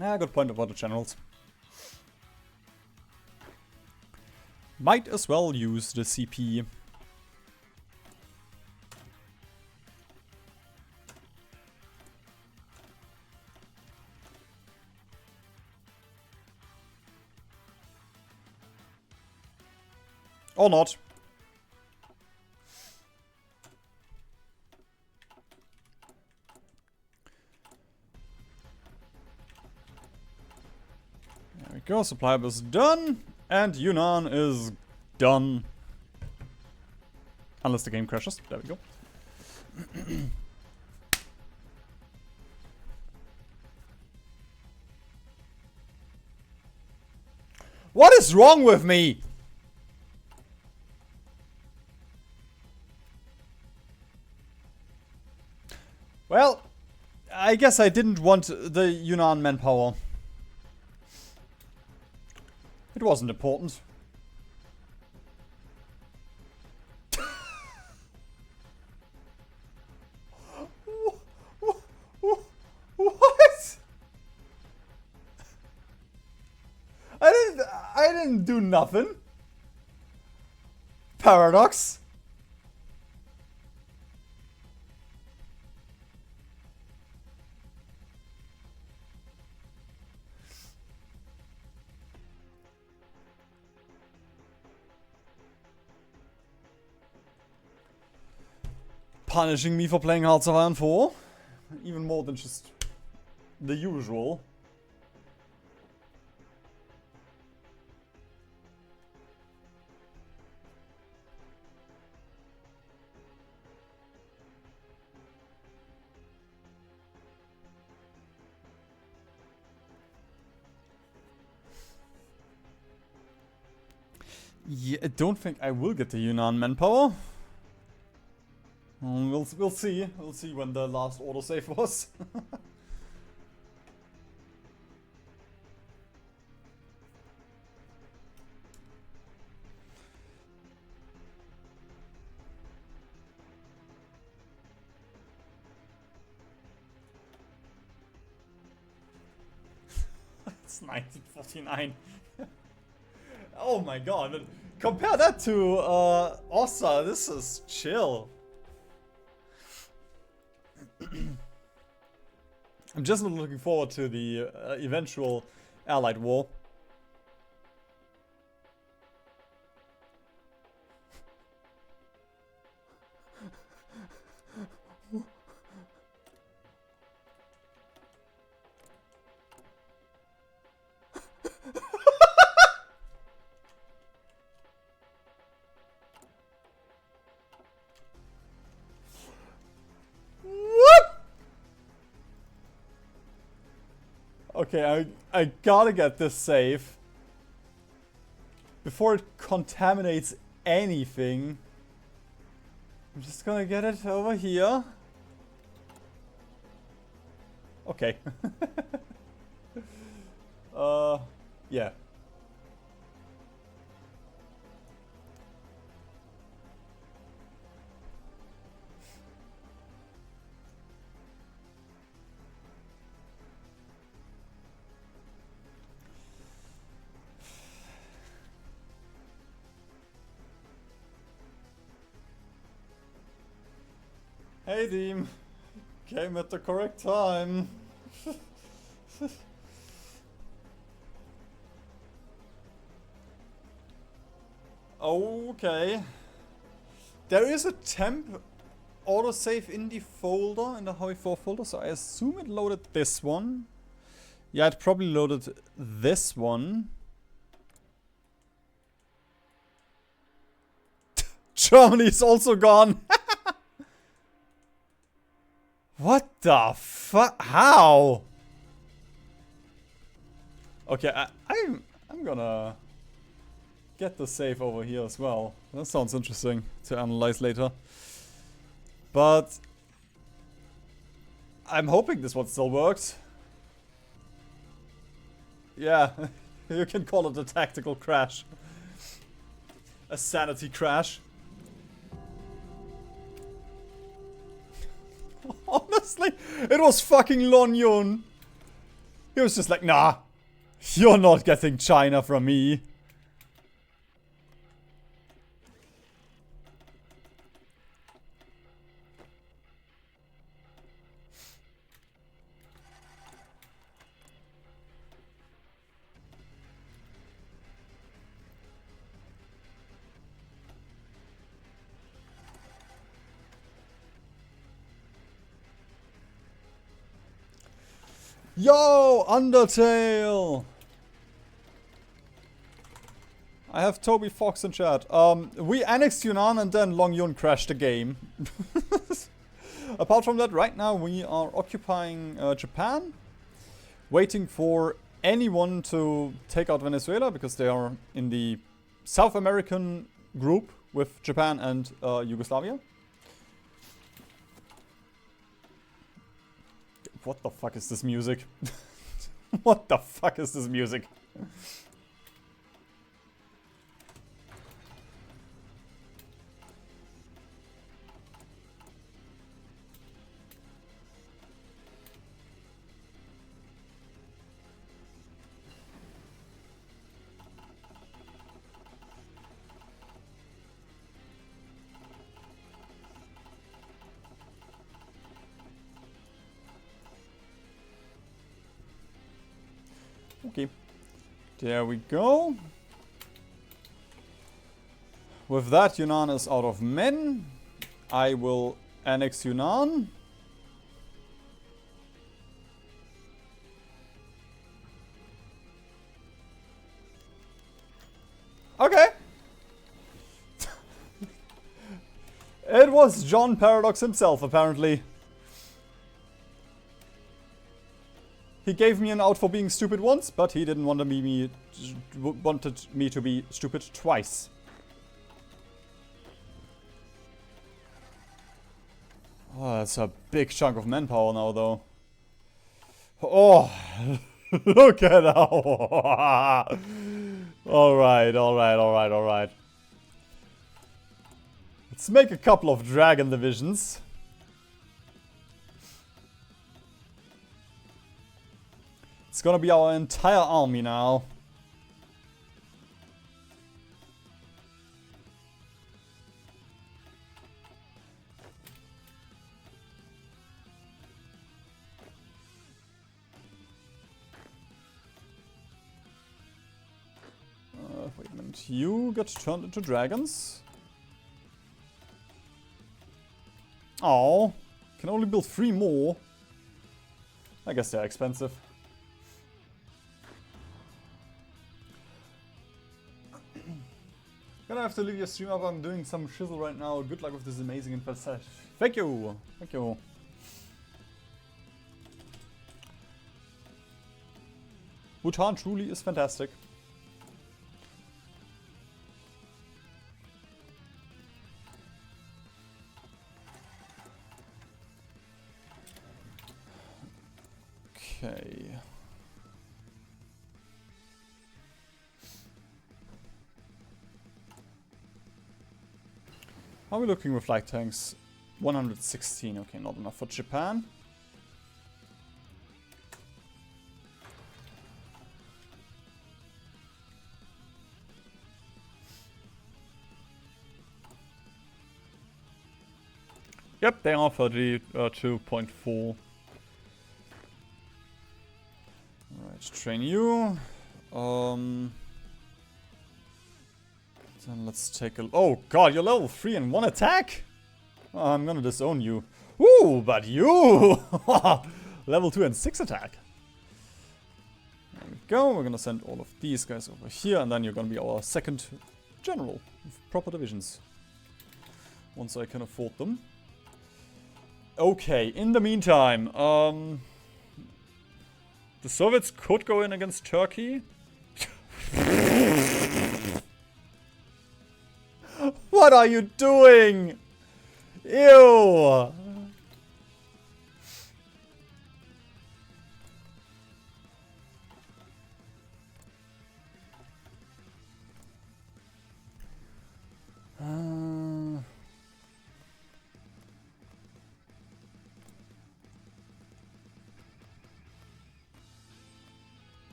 Ah, good point about the generals. Might as well use the CP. Or not. There we go, supply hub is done, and Yunnan is done. Unless the game crashes. There we go. What is wrong with me? Well, I guess I didn't want the Yunnan manpower. It wasn't important. What? I didn't do nothing. Paradox. Punishing me for playing Hearts of Iron 4. Even more than just the usual. Yeah, I don't think I will get the Yunnan manpower. We'll see. We'll see when the last autosave was. It's 1949. Oh my god. Compare that to Ossa. This is chill. I'm just not looking forward to the eventual Allied war. Okay, I gotta get this safe before it contaminates anything. I'm just gonna get it over here. Okay. Yeah. Hey team, came at the correct time. Okay. There is a temp autosave in the folder, in the Howie 4 folder, so I assume it loaded this one. Yeah, it probably loaded this one. Germany's also gone. What the fuck? How? Okay, I'm gonna get the save over here as well. That sounds interesting to analyze later. But I'm hoping this one still works. Yeah, you can call it a tactical crash. A sanity crash. Honestly, it was fucking Lon Yun. He was just like, nah, you're not getting China from me. Yo, Undertale! I have Toby Fox in chat. We annexed Yunnan and then Long Yun crashed the game. Apart from that, right now we are occupying Japan. Waiting for anyone to take out Venezuela because they are in the South American group with Japan and Yugoslavia. What the fuck is this music? What the fuck is this music? Okay, there we go. With that, Yunnan is out of men. I will annex Yunnan. Okay. It was John Paradox himself, apparently. He gave me an out for being stupid once, but he didn't wanted me to be stupid twice. Oh, that's a big chunk of manpower now, though. Oh, look at that. Alright. Let's make a couple of dragon divisions. It's gonna be our entire army now. Wait a minute. You get turned into dragons. Oh, can only build 3 more. I guess they're expensive. Gonna have to leave your stream up. I'm doing some shizzle right now. Good luck with this amazing infestation. Thank you. Thank you. Bhutan truly is fantastic. Okay. How are we looking with light tanks? 116. Okay, not enough for Japan. Yep, they are 32.4. Alright, train you. Then let's take a... Oh god, you're level 3 in 1 attack? Oh, I'm gonna disown you. Ooh, but you! Level 2 and 6 attack. There we go, we're gonna send all of these guys over here, and then you're gonna be our second general with proper divisions. Once I can afford them. Okay, in the meantime, the Soviets could go in against Turkey. What are you doing? Ew!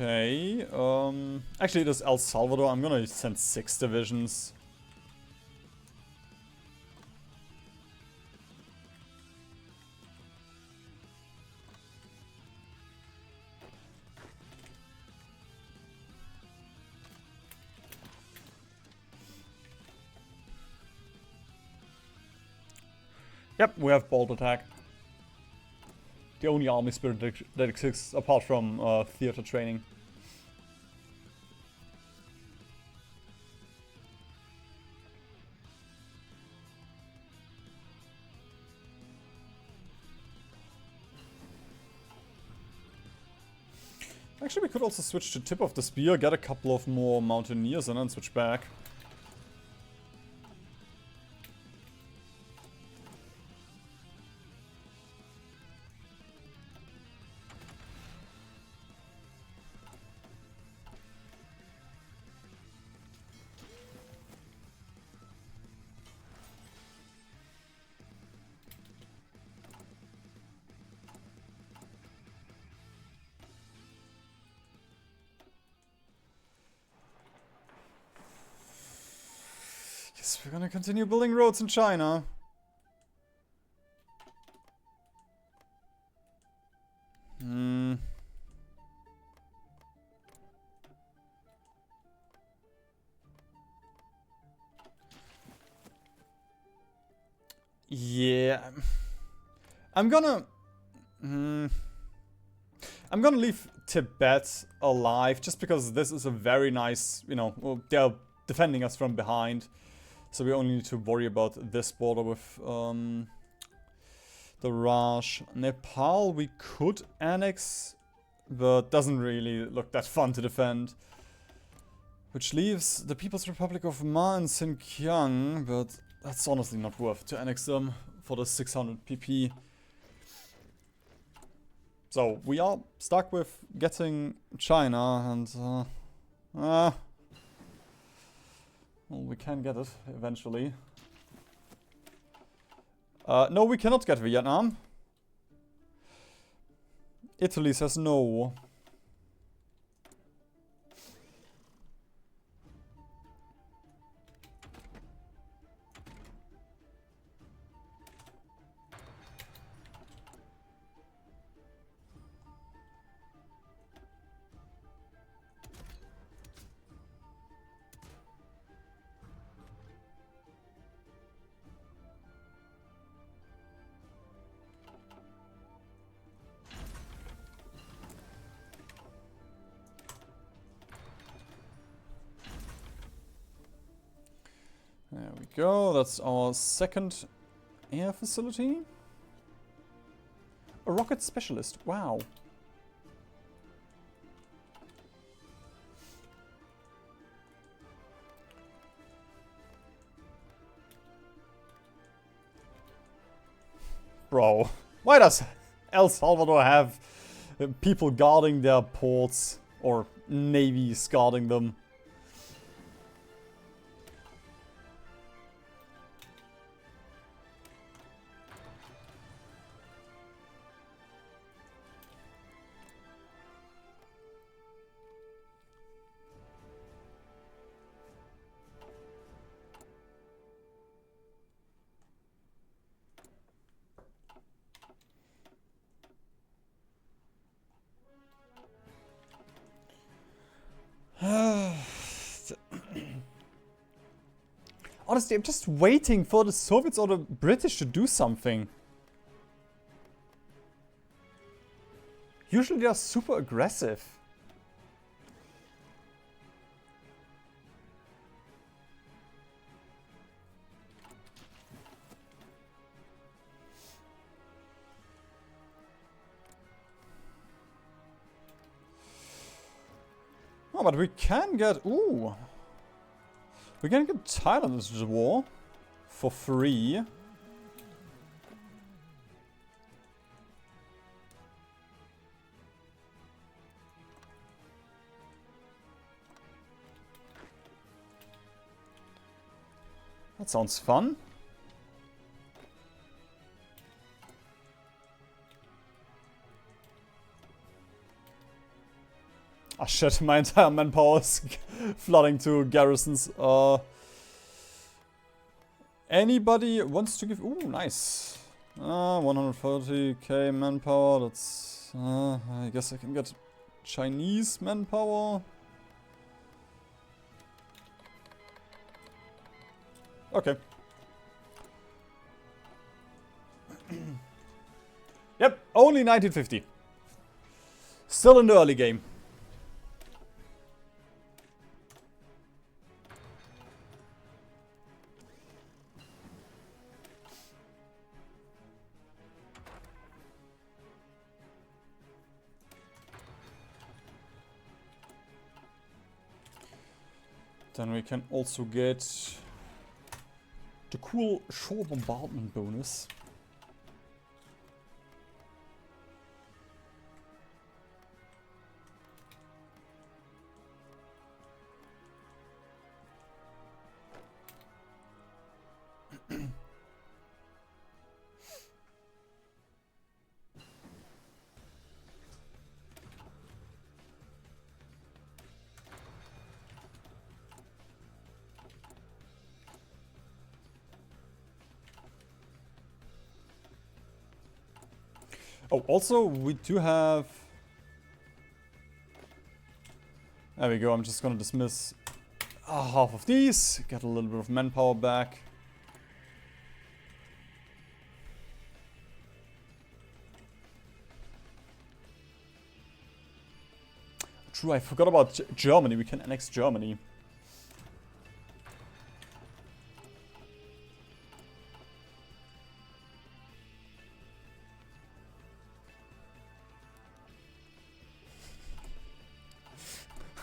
Okay, actually it is El Salvador. I'm gonna send 6 divisions. Yep, we have bolt attack. the only army spirit that exists apart from theater training. Actually, we could also switch to tip of the spear, get a couple of more mountaineers, and then switch back. Yes, we're gonna continue building roads in China. Yeah. I'm gonna leave Tibet alive just because this is a very nice, you know, well, they're defending us from behind. So we only need to worry about this border with the Raj. Nepal we could annex, but doesn't really look that fun to defend. Which leaves the People's Republic of Ma and Xinjiang, but that's honestly not worth to annex them for the 600 PP. So we are stuck with getting China and well, we can get it eventually. No, we cannot get Vietnam. Italy says no. There we go, that's our second air facility. A rocket specialist, wow. Bro, why does El Salvador have people guarding their ports or navies guarding them? Honestly, I'm just waiting for the Soviets or the British to do something. Usually they are super aggressive. Oh, but we can get... Ooh. We can get Thailand into the war. For free. That sounds fun. Ah shit, my entire manpower is flooding to garrisons. Anybody wants to give... Ooh, nice. 140k manpower, that's... I guess I can get Chinese manpower. Okay. Yep. Only 1950. Still in the early game. Then we can also get the cool shore bombardment bonus. Oh, also, we do have... There we go, I'm just gonna dismiss half of these, get a little bit of manpower back. True, I forgot about Germany, we can annex Germany.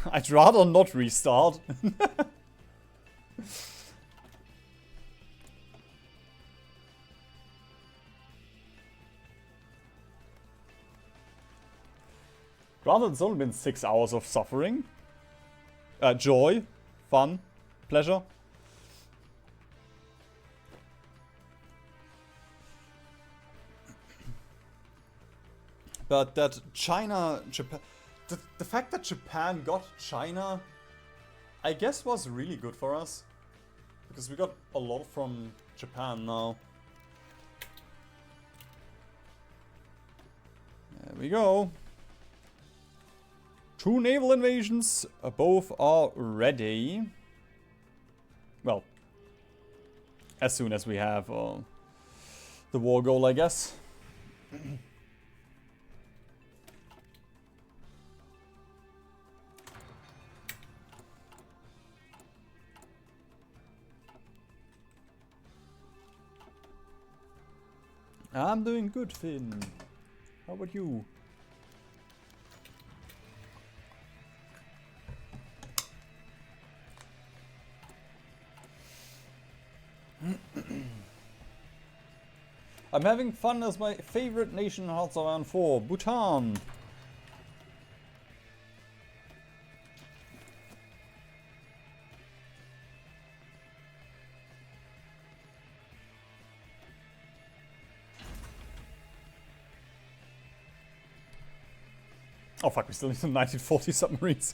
I'd rather not restart. Granted, it's only been 6 hours of suffering. Joy, fun, pleasure. But that China, Japan... The fact that Japan got China, I guess, was really good for us. Because we got a lot from Japan now. There we go. 2 naval invasions. Both are ready. Well, as soon as we have the war goal, I guess. I'm doing good, Finn. How about you? I'm having fun as my favorite nation in Hearts of Iron 4, Bhutan. Oh fuck, we still need some 1940 submarines.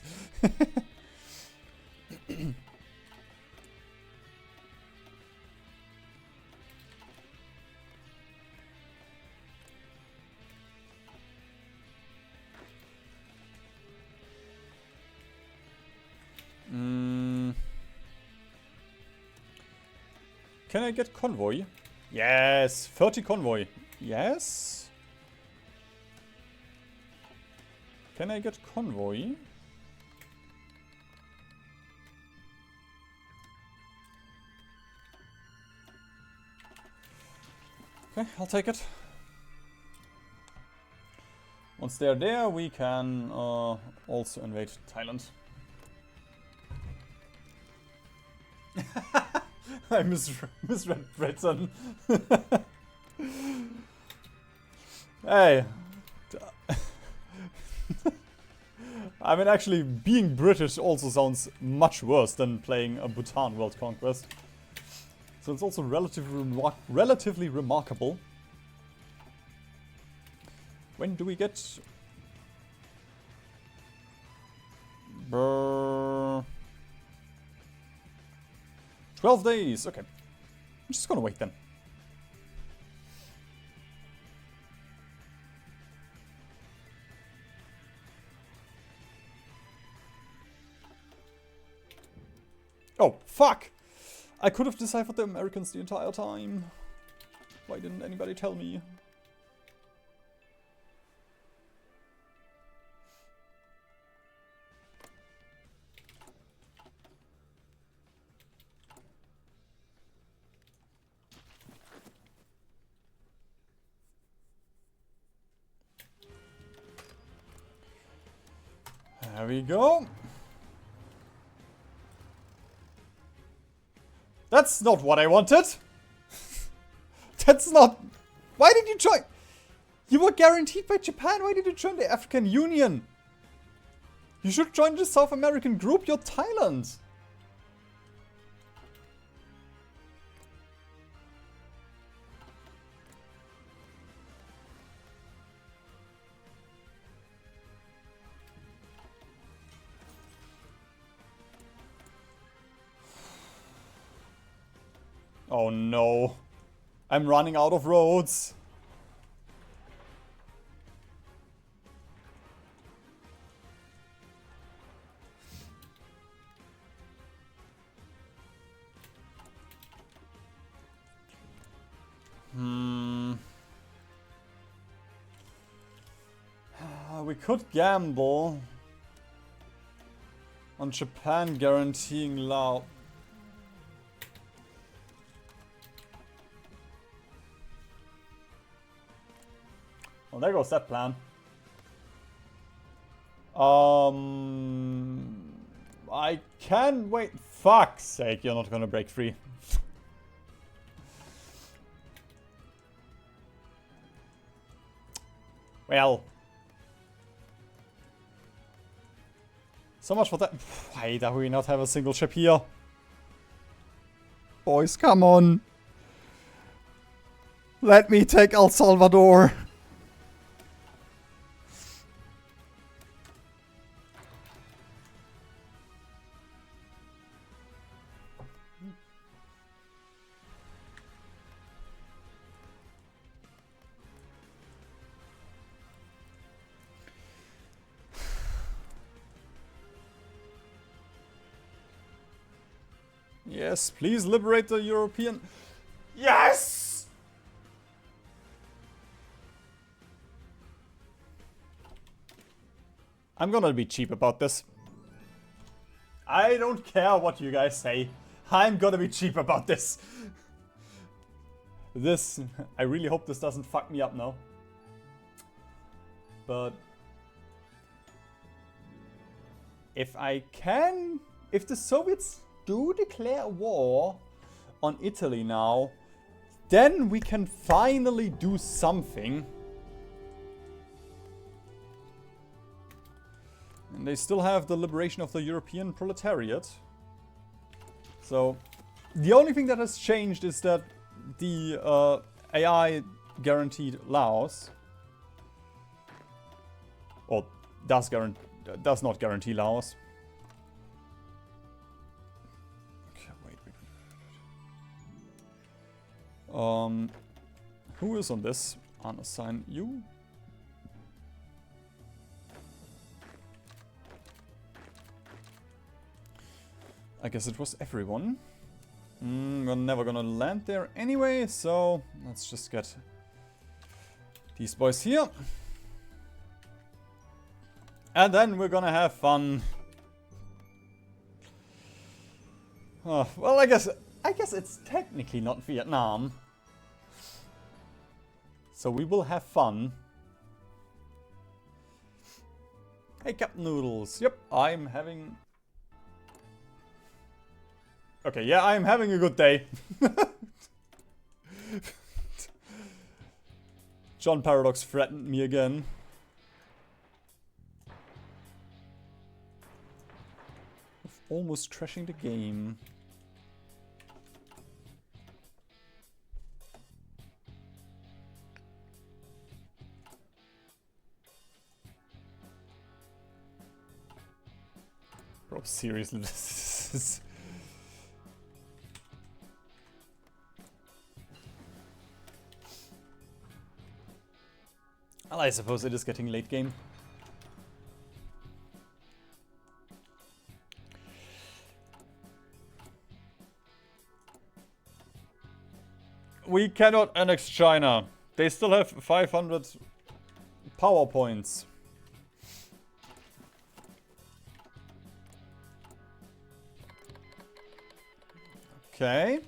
Can I get convoy? Yes, 30 convoy. Yes. Can I get convoy? Okay, I'll take it. Once they're there, we can also invade Thailand. I misread Britain. Hey. I mean, actually, being British also sounds much worse than playing a Bhutan World Conquest. So it's also relatively remarkable. When do we get... 12 days, okay. I'm just gonna wait then. Oh, fuck! I could have deciphered the Americans the entire time. Why didn't anybody tell me? There we go. That's not what I wanted. That's not... Why did you join? You were guaranteed by Japan. Why did you join the African Union? You should join the South American group. You're Thailand. Oh no. I'm running out of roads. We could gamble on Japan guaranteeing Laos. Well, there goes that plan. I can wait. Fuck's sake, you're not gonna break free. Well. So much for that. Why do we not have a single ship here? Boys, come on. Let me take El Salvador. Yes, please liberate the European... Yes! I'm gonna be cheap about this. I don't care what you guys say. I'm gonna be cheap about this. I really hope this doesn't fuck me up now. But... if the Soviets do declare war on Italy now, then we can finally do something. And they still have the liberation of the European proletariat. So, the only thing that has changed is that the AI guaranteed Laos, or does not guarantee Laos. Who is on this? Unassign you. I guess it was everyone. We're never gonna land there anyway, so let's just get these boys here. And then we're gonna have fun. Oh, well, I guess it's technically not Vietnam. So we will have fun. Hey, Cup Noodles. Yep, I'm having... Okay, yeah, I'm having a good day. John Paradox threatened me again. Almost crashing the game. Bro, seriously, this is... Well, I suppose it is getting late game. We cannot annex China. They still have 500 power points. Okay.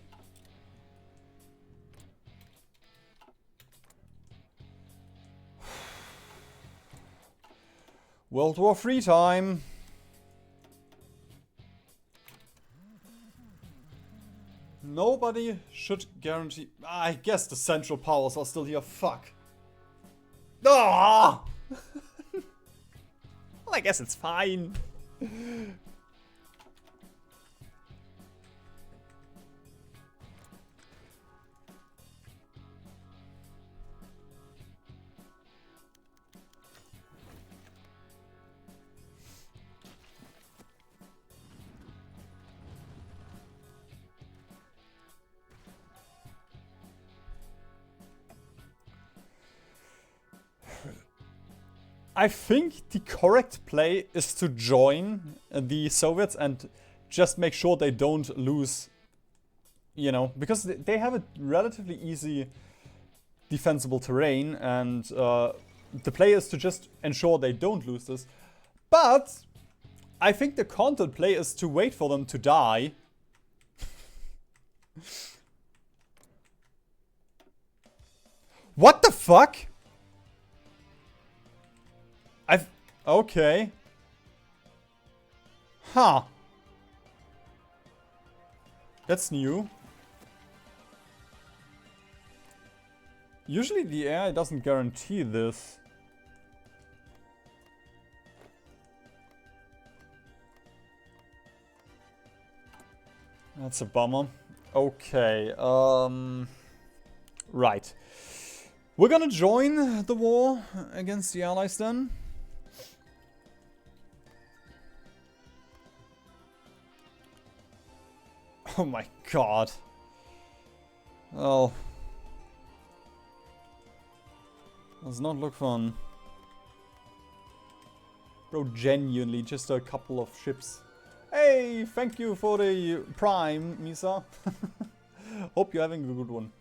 World War III time. nobody should guarantee... I guess the central powers are still here. Fuck. Ah! Well, I guess it's fine. I think the correct play is to join the Soviets and just make sure they don't lose, you know, because they have a relatively easy defensible terrain, and the play is to just ensure they don't lose this. But I think the content play is to wait for them to die. What the fuck? Okay. Huh. That's new. Usually the AI doesn't guarantee this. That's a bummer. Okay, right. We're gonna join the war against the Allies then. Oh my god. Oh. Does not look fun. Bro, genuinely, just a couple of ships. Hey, thank you for the Prime, Misa. Hope you're having a good one.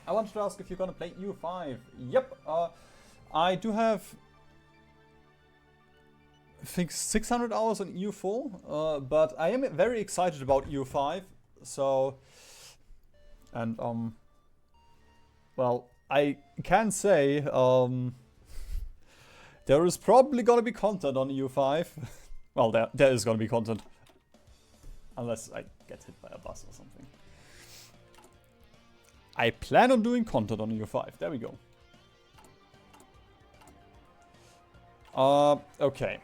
I wanted to ask if you're gonna play EU5. Yep, I do have... I think 600 hours on EU4, but I am very excited about EU5, so... And, well, I can say, there is probably gonna be content on EU5. Well, there is gonna be content. Unless I get hit by a bus or something. I plan on doing content on EU5. There we go. Okay.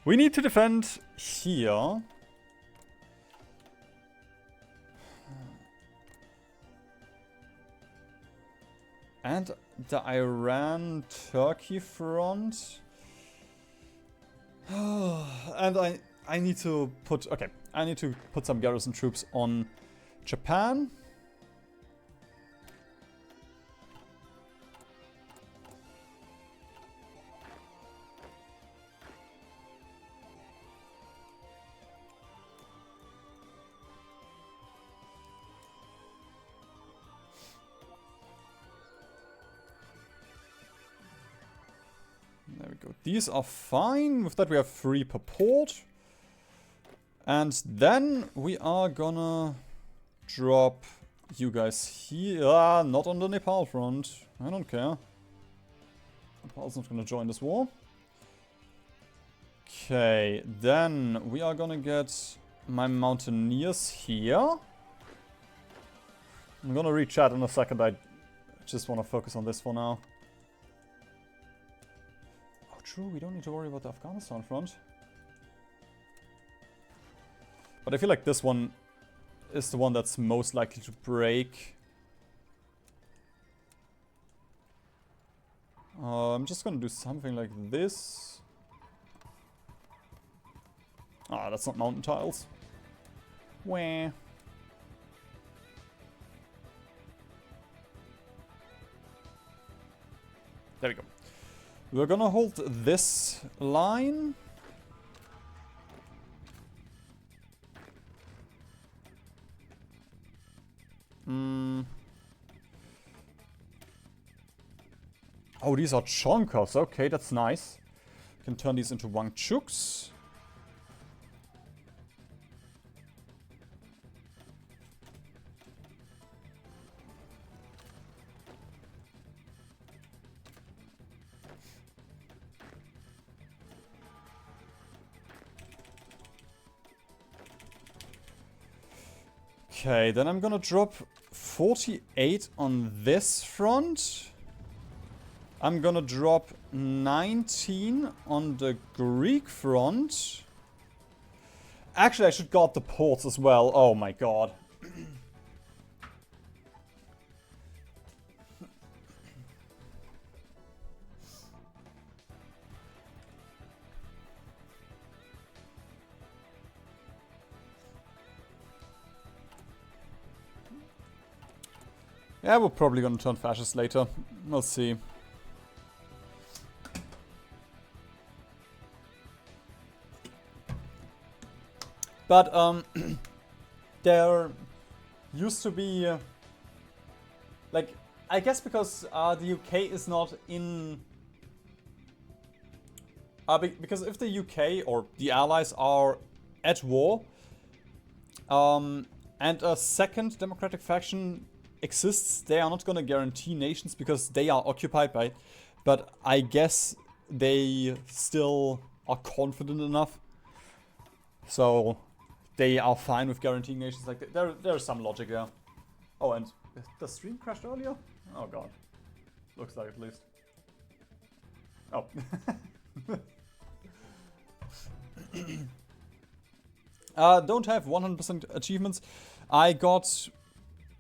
We need to defend here. And the Iran-Turkey front. And I need to put... Okay, I need to put some garrison troops on Japan. There we go. These are fine. With that we have 3 per port. And then we are gonna drop you guys here. Ah, not on the Nepal front. I don't care. Nepal's not gonna join this war. Okay, then we are gonna get my mountaineers here. I'm gonna read chat in a second. I just want to focus on this for now. Oh, true. We don't need to worry about the Afghanistan front. But I feel like this one is the one that's most likely to break. I'm just gonna do something like this. Ah, that's not mountain tiles. Wah. There we go. We're gonna hold this line. Oh, these are chonkers. Okay, that's nice. Can turn these into Wangchuks. Okay, then I'm gonna drop 48 on this front. I'm gonna drop 19 on the Greek front. Actually, I should guard the ports as well. Oh my god. Yeah, we're probably gonna turn fascist later. We'll see. But, there used to be, like, I guess because the UK is not in... because if the UK or the Allies are at war, and a second democratic faction exists, they are not gonna guarantee nations because they are occupied by it. But I guess they still are confident enough. So they are fine with guaranteeing nations. Like there's some logic there. Oh, and the stream crashed earlier? Oh god. Looks like at least. Oh. Don't have 100% achievements. I got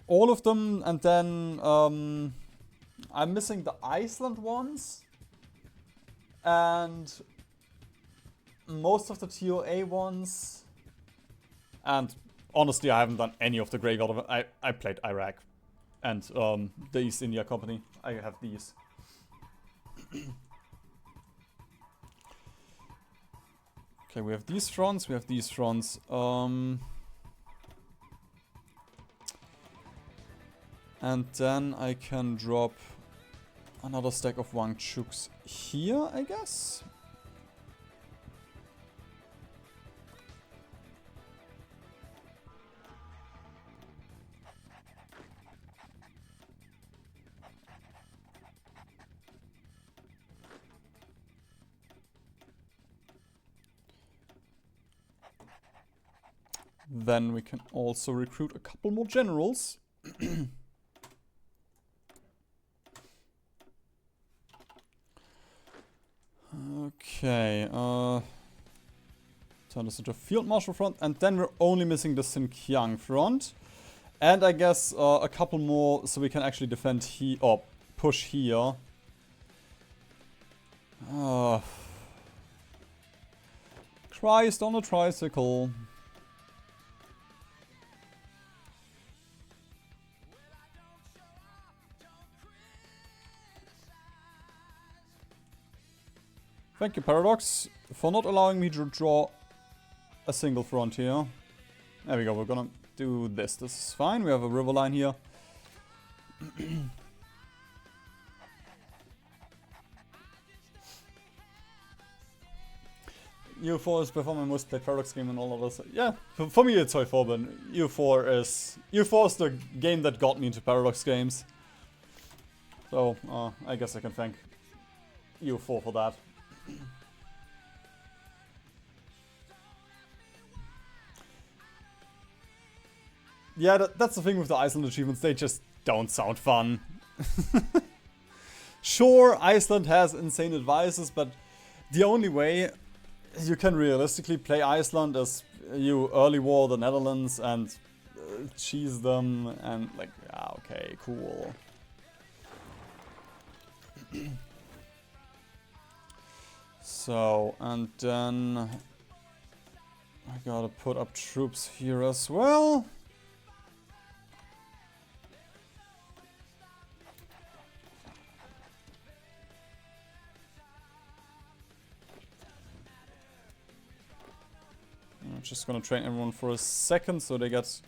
all of them, and then I'm missing the Iceland ones. And most of the TOA ones. And honestly, I haven't done any of the Grey God of... I played Iraq. And the East India Company. I have these. Okay, we have these fronts, we have these fronts. And then I can drop another stack of Wangchuks here, I guess. Then we can also recruit a couple more generals. Okay, turn this into a field marshal front, and then we're only missing the Xinjiang front. And I guess a couple more so we can actually defend here, or push here. Christ on a tricycle. Thank you, Paradox, for not allowing me to draw a single front here. There we go, we're gonna do this. This is fine, we have a river line here. EU4 is by far my most played Paradox game and all of this. Yeah, for me it's EU4, but EU4 is the game that got me into Paradox games. So, I guess I can thank EU4 for that. Yeah, that's the thing with the Iceland achievements, they just don't sound fun. Sure, Iceland has insane advices, but the only way you can realistically play Iceland is you early war the Netherlands and cheese them and like, yeah, okay, cool. So, and then I gotta put up troops here as well. I'm just gonna train everyone for a second so they get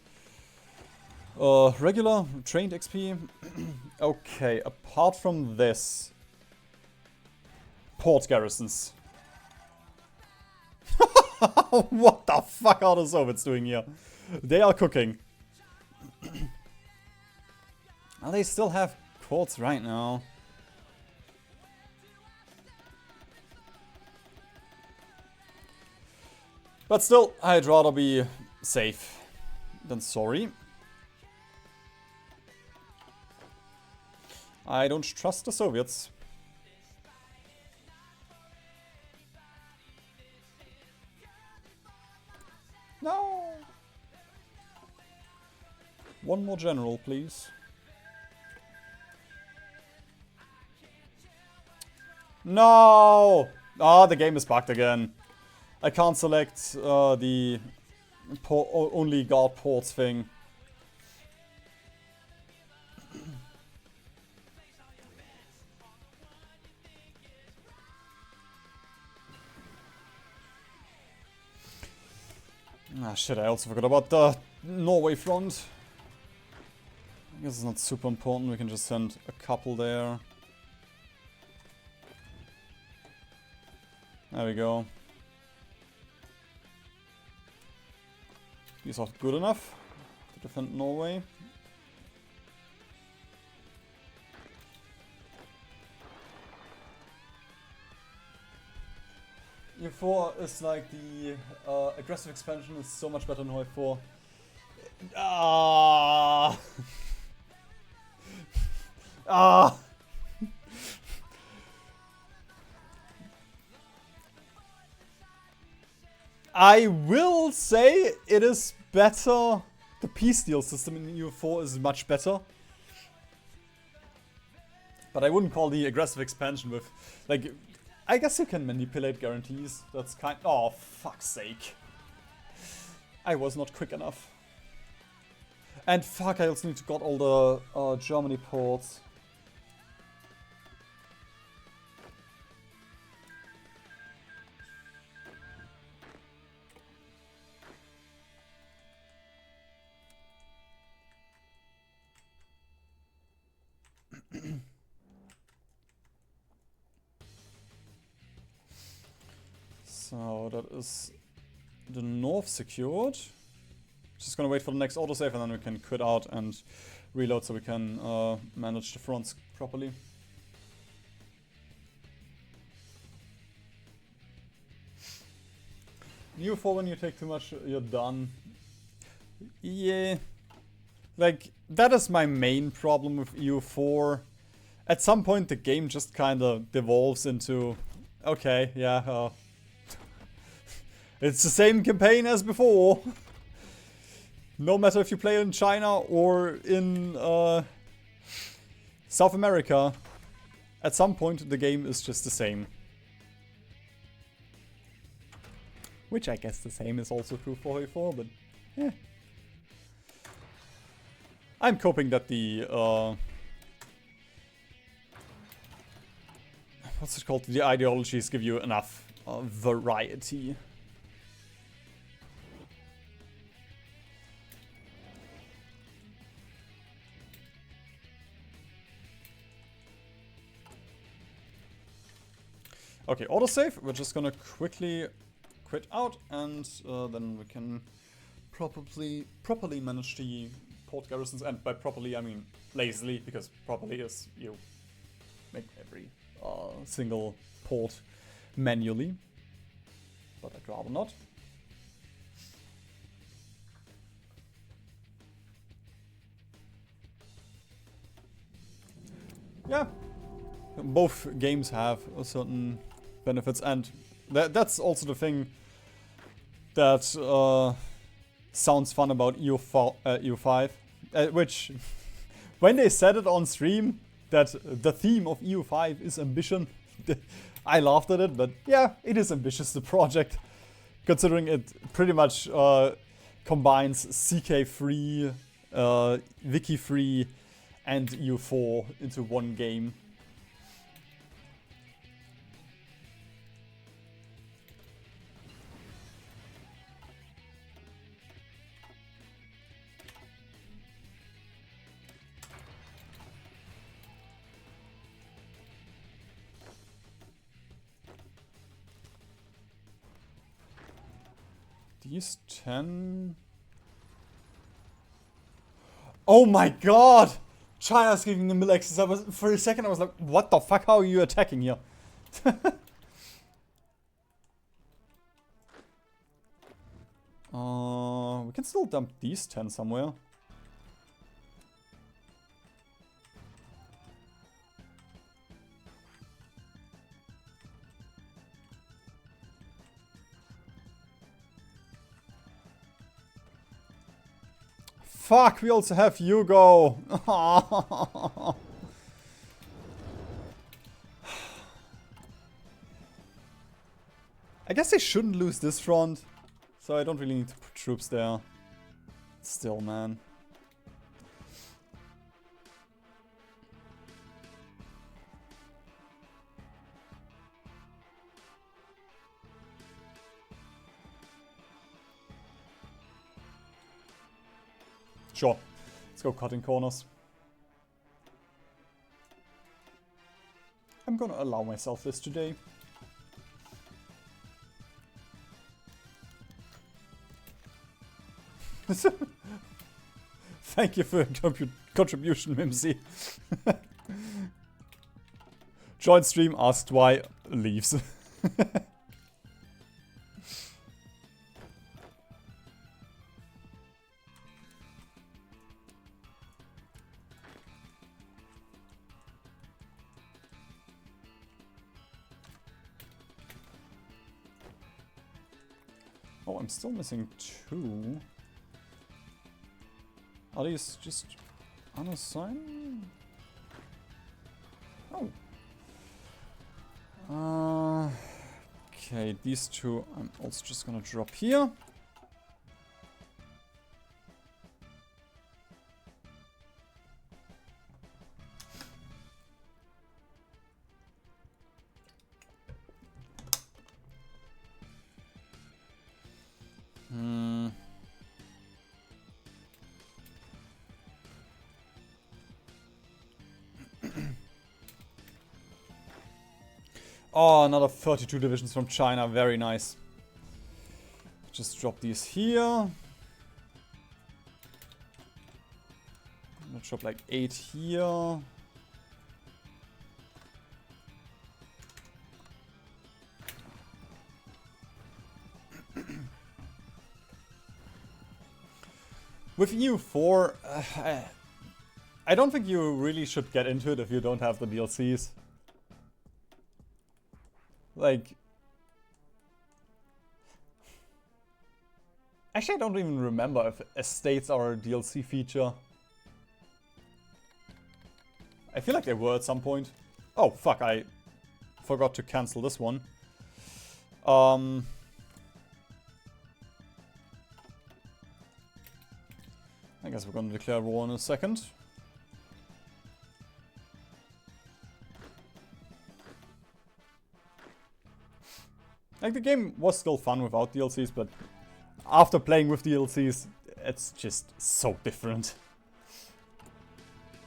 regular trained XP. Okay, apart from this, port garrisons. What the fuck are the Soviets doing here? They are cooking. Oh, they still have ports right now. But still, I'd rather be safe than sorry. I don't trust the Soviets. No! One more general, please. No! Ah, the game is bugged again. I can't select the only guard ports thing. Ah, shit, I also forgot about the Norway front. I guess it's not super important, we can just send a couple there. There we go. These are good enough to defend Norway. U4 is like the aggressive expansion is so much better than U4. Ah! Ah! I will say it is better. The peace deal system in EU4 is much better. But I wouldn't call the aggressive expansion with, like, I guess you can manipulate guarantees. That's kind. Oh, fuck's sake. I was not quick enough. And fuck, I also need to got all the Germany ports. So that is the north secured. Just gonna wait for the next autosave and then we can quit out and reload so we can manage the fronts properly. U4 when you take too much, you're done. Yeah. Like, that is my main problem with EU4. At some point the game just kinda devolves into, okay, yeah, it's the same campaign as before. No matter if you play in China or in South America, at some point the game is just the same. Which I guess the same is also true for EU4, but yeah. I'm hoping that the what's it called? The ideologies give you enough variety. Okay, autosave. We're just gonna quickly quit out and then we can properly manage the port garrisons. And by properly I mean lazily, because properly is you make every single port manually. But I'd rather not. Yeah. Both games have a certain benefits, and that's also the thing that sounds fun about EU5, which when they said it on stream that the theme of EU5 is ambition, I laughed at it, but yeah, it is ambitious, the project, considering it pretty much combines CK3, Wiki3 and EU4 into one game. These 10... Oh my god! China's giving the mill access. For a second I was like, what the fuck, how are you attacking here? We can still dump these 10 somewhere. Fuck, we also have Hugo. I guess they shouldn't lose this front, so I don't really need to put troops there. Still, man. Sure. Let's go cutting corners. I'm gonna allow myself this today. Thank you for your contribution, Mimsy. Join stream, asked why, leaves. Oh, I'm still missing 2. Are these just unassigned? Oh. Okay, these 2 I'm also just gonna drop here. Oh, another 32 divisions from China. Very nice. Just drop these here. I'm gonna drop like 8 here. With EU4, I don't think you really should get into it if you don't have the DLCs. Like, actually I don't even remember if estates are a DLC feature. I feel like they were at some point. Oh fuck, I forgot to cancel this one. I guess we're gonna declare war in a second. Like, the game was still fun without DLCs, but after playing with DLCs, it's just so different.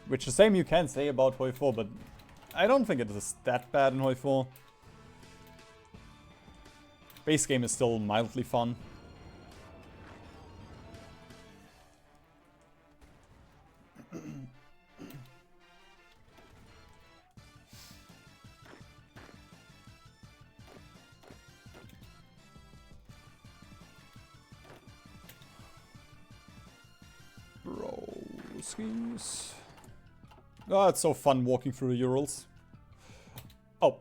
Which the same you can say about Hoi 4, but I don't think it is that bad in Hoi 4. Base game is still mildly fun. Skis. Oh, it's so fun walking through the Urals. Oh.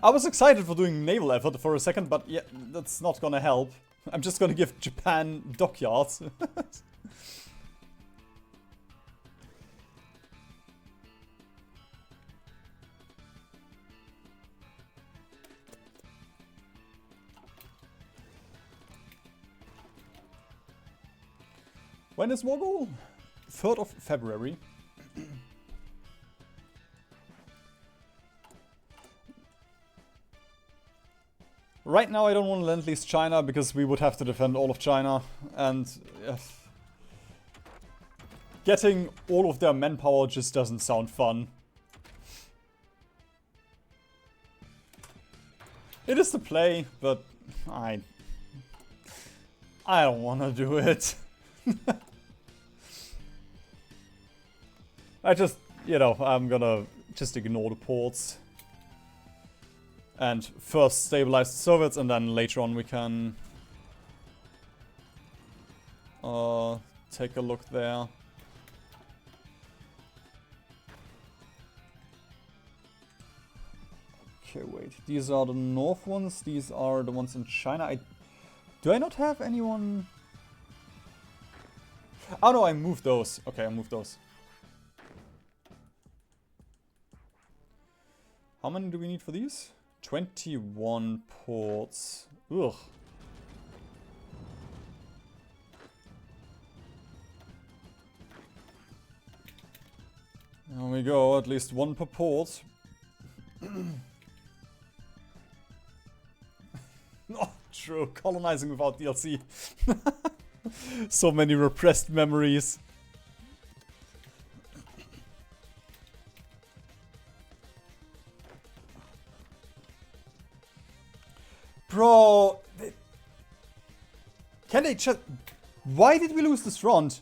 I was excited for doing naval effort for a second, but yeah, that's not gonna help. I'm just gonna give Japan dockyards. When is war goal? 3rd of February. Right now I don't want to lend-lease China because we would have to defend all of China, and getting all of their manpower just doesn't sound fun. It is the play, but I don't want to do it. I just, you know, I'm gonna just ignore the ports. And first stabilize the Soviets, and then later on we can take a look there. Okay, wait. These are the north ones. These are the ones in China. Do I not have anyone? Oh no, I moved those. Okay, I moved those. How many do we need for these? 21 ports. Ugh. There we go, at least one per port. Oh, true, colonizing without DLC. So many repressed memories. Bro, can they just... Why did we lose this front?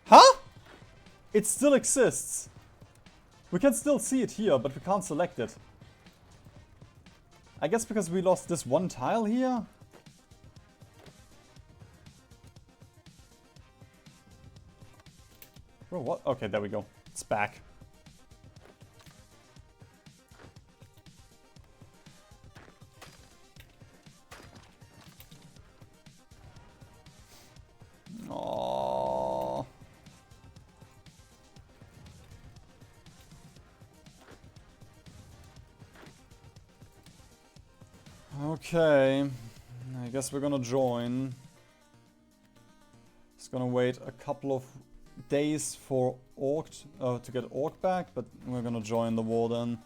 Huh? It still exists. We can still see it here, but we can't select it. I guess because we lost this one tile here? Bro, what? Okay, there we go. It's back. Aww. Okay. I guess we're gonna join. Just gonna wait a couple of days for Orc to get Orc back, but we're gonna join the war then.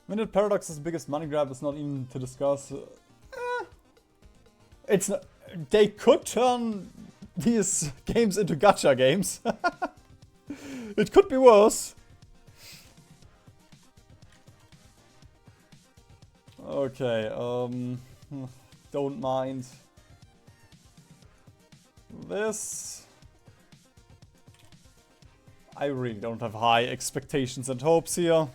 Minute Paradox's biggest money grab is not even to discuss. It's not, they could turn these games into gacha games. It could be worse. Okay, don't mind this. I really don't have high expectations and hopes here.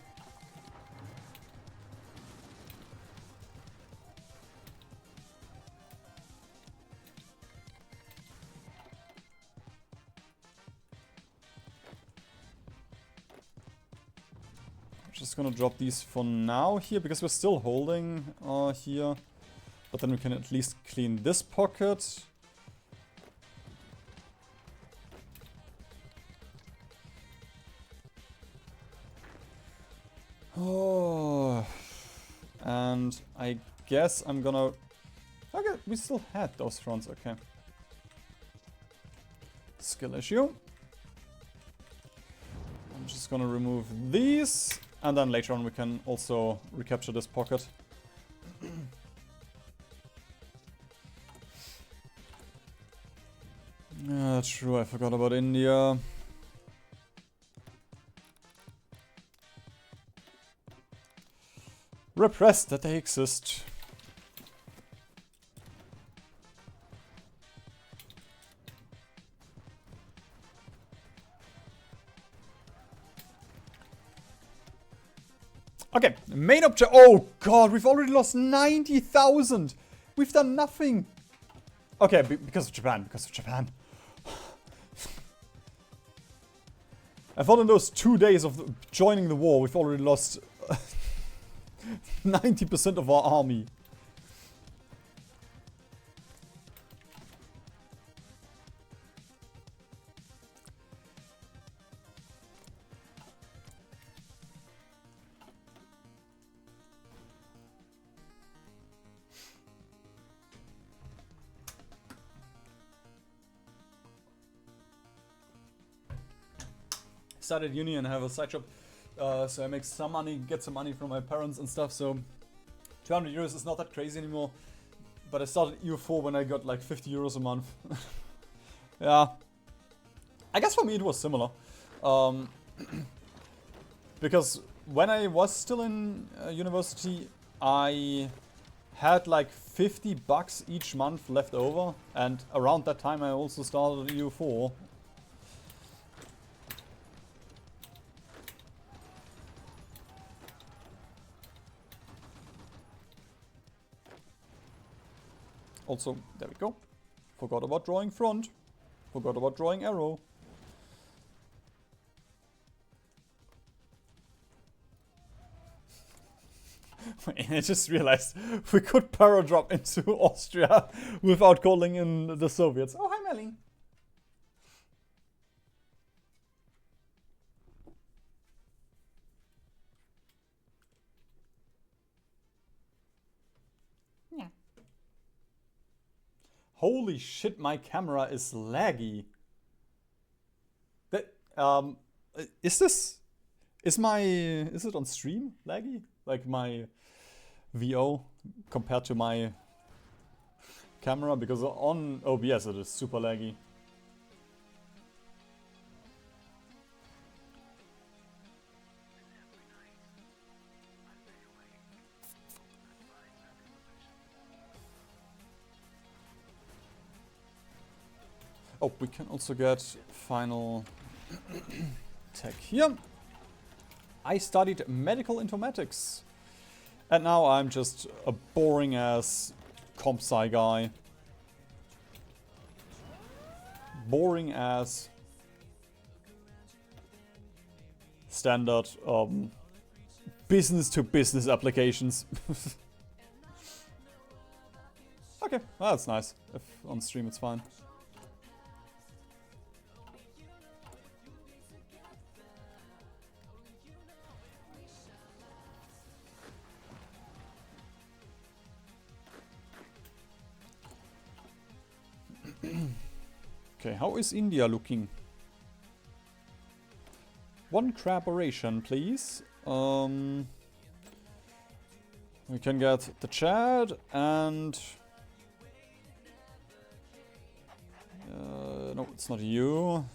Just gonna drop these for now here, because we're still holding here. But then we can at least clean this pocket. Oh, and I guess I'm gonna... Okay, we still had those fronts, okay. Skill issue. I'm just gonna remove these. And then later on we can also recapture this pocket. Yeah, true, I forgot about India. Repressed that they exist. Okay, main object. Oh god, we've already lost 90,000. We've done nothing. Okay, because of Japan, because of Japan. I thought in those 2 days of joining the war, we've already lost 90% of our army. Started uni and have a side job, so I make some money, get some money from my parents and stuff, so 200 euros is not that crazy anymore, but I started EU4 when I got like 50 euros a month. Yeah, I guess for me it was similar, because when I was still in university, I had like 50 bucks each month left over, and around that time I also started EU4. Also, there we go. Forgot about drawing front. Forgot about drawing arrow. I just realized we could paradrop into Austria without calling in the Soviets. Oh, hi, Melly. Yeah. Holy shit, my camera is laggy. That, is it on stream laggy? Like my VO compared to my camera? Because on OBS it is super laggy. Oh, we can also get final tech here. I studied medical informatics. And now I'm just a boring ass comp sci guy. Boring ass standard business to business applications. Okay, well, that's nice. If on stream it's fine. Okay, how is India looking? One collaboration, please. We can get the Chad and... no, it's not you.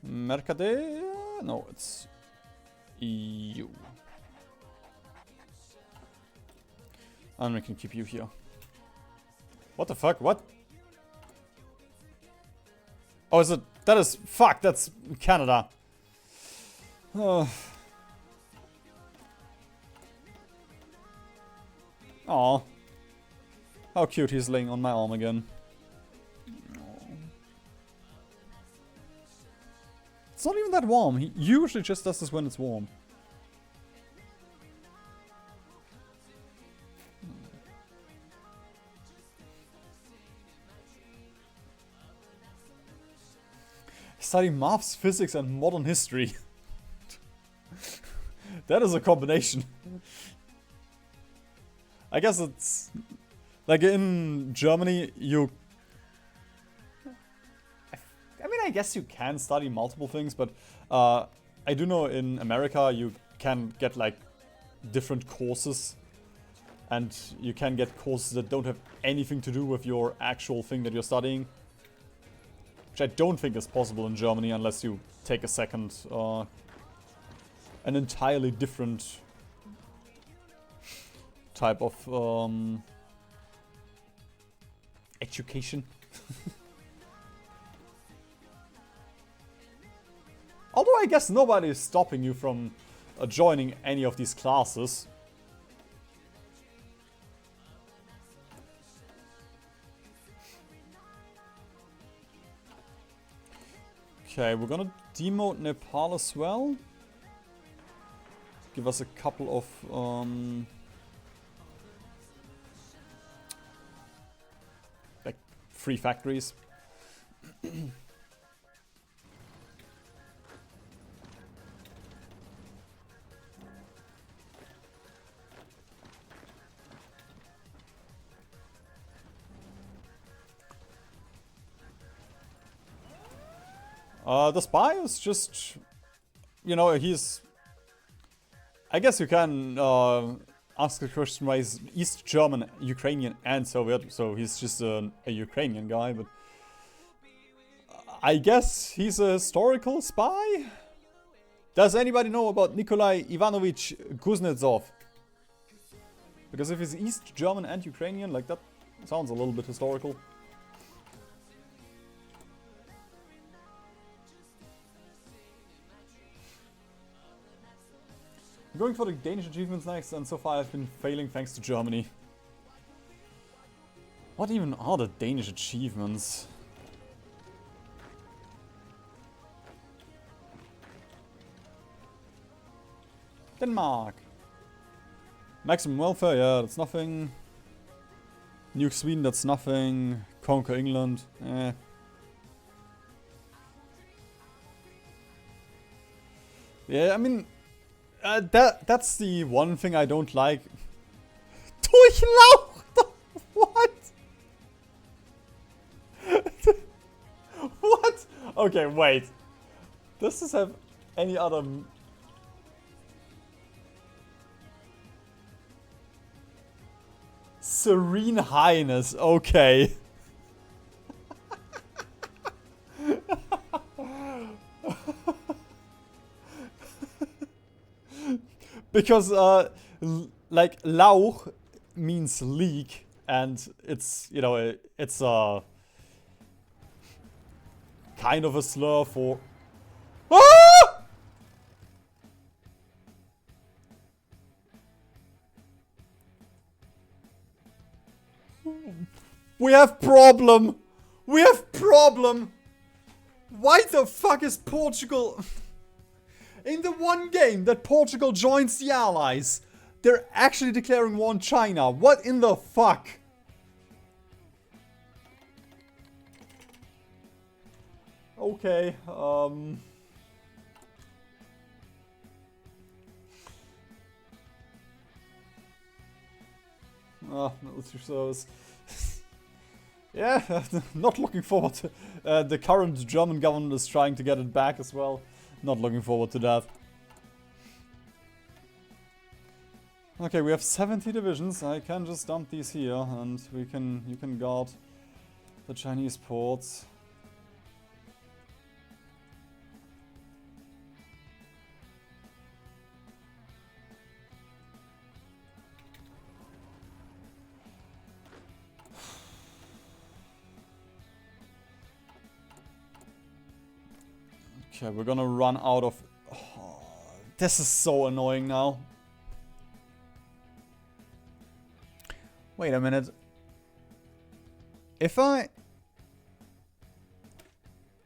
Mercade? No, it's EU. And we can keep you here. What the fuck? What? Oh, is it? That is... Fuck, that's Canada. Oh. Aw. How cute he's laying on my arm again. Aww. It's not even that warm. He usually just does this when it's warm. Study maths, physics, and modern history. That is a combination. I guess it's... Like in Germany, you... I mean, I guess you can study multiple things, but I do know in America you can get like different courses. And you can get courses that don't have anything to do with your actual thing that you're studying. Which I don't think is possible in Germany unless you take a second, an entirely different type of education. Although I guess nobody is stopping you from joining any of these classes. Okay, we're gonna demote Nepal as well. Give us a couple of like free factories. The spy is just, you know, he's... I guess you can ask the question why he's East German, Ukrainian, and Soviet, so he's just a Ukrainian guy, but... I guess he's a historical spy? Does anybody know about Nikolai Ivanovich Kuznetsov? Because if he's East German and Ukrainian, like that sounds a little bit historical. I'm going for the Danish achievements next, and so far I've been failing thanks to Germany. What even are the Danish achievements? Denmark. Maximum welfare, yeah, that's nothing. Nuke Sweden, that's nothing. Conquer England, eh. Yeah, I mean, that's the one thing I don't like. Durchlaucht! What? What? Okay, wait. Does this have any other... Serene Highness, okay. Because, like, Lauch means leak, and it's, you know, it's a kind of a slur for... Ah! We have problem! We have problem! Why the fuck is Portugal... In the one game that Portugal joins the Allies, they're actually declaring war on China. What in the fuck? Okay, military service. Yeah, not looking forward to... the current German government is trying to get it back as well. Not looking forward to that. Okay, we have 70 divisions. I can just dump these here, and you can guard the Chinese ports. Okay, we're gonna run out of... Oh, this is so annoying now. Wait a minute. If I'm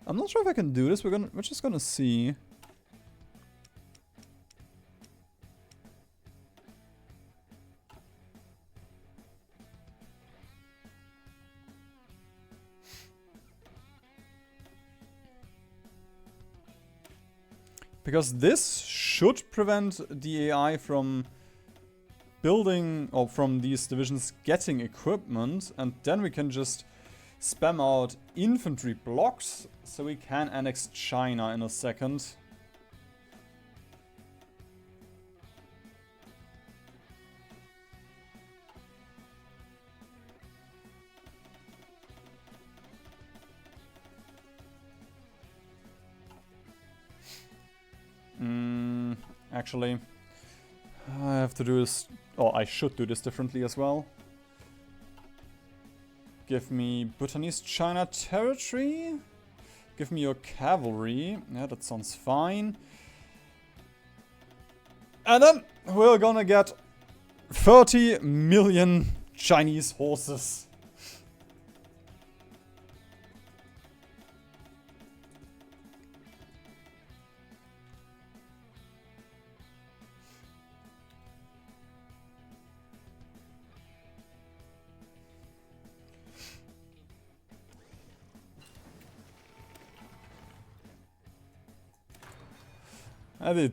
not sure if I can do this. We're just gonna see. Because this should prevent the AI from building, or from these divisions getting equipment, and then we can just spam out infantry blocks so we can annex China in a second. Actually, I have to do this, or I should do this differently as well. Give me Bhutanese China territory. Give me your cavalry. Yeah, that sounds fine. And then we're gonna get 30 million Chinese horses.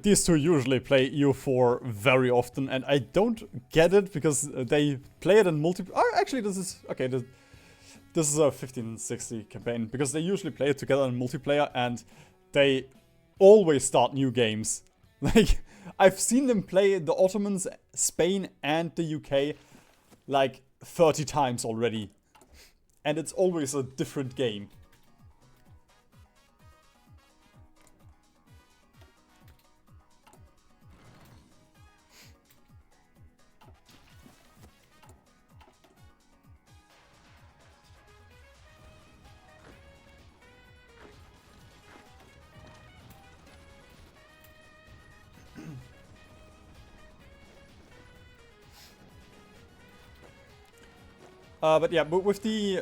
These two usually play EU4 very often, and I don't get it because they play it in multiplayer. Oh, actually, this is okay. This is a 1560 campaign because they usually play it together in multiplayer, and they always start new games. Like, I've seen them play the Ottomans, Spain, and the UK like 30 times already, and it's always a different game. But yeah, but with the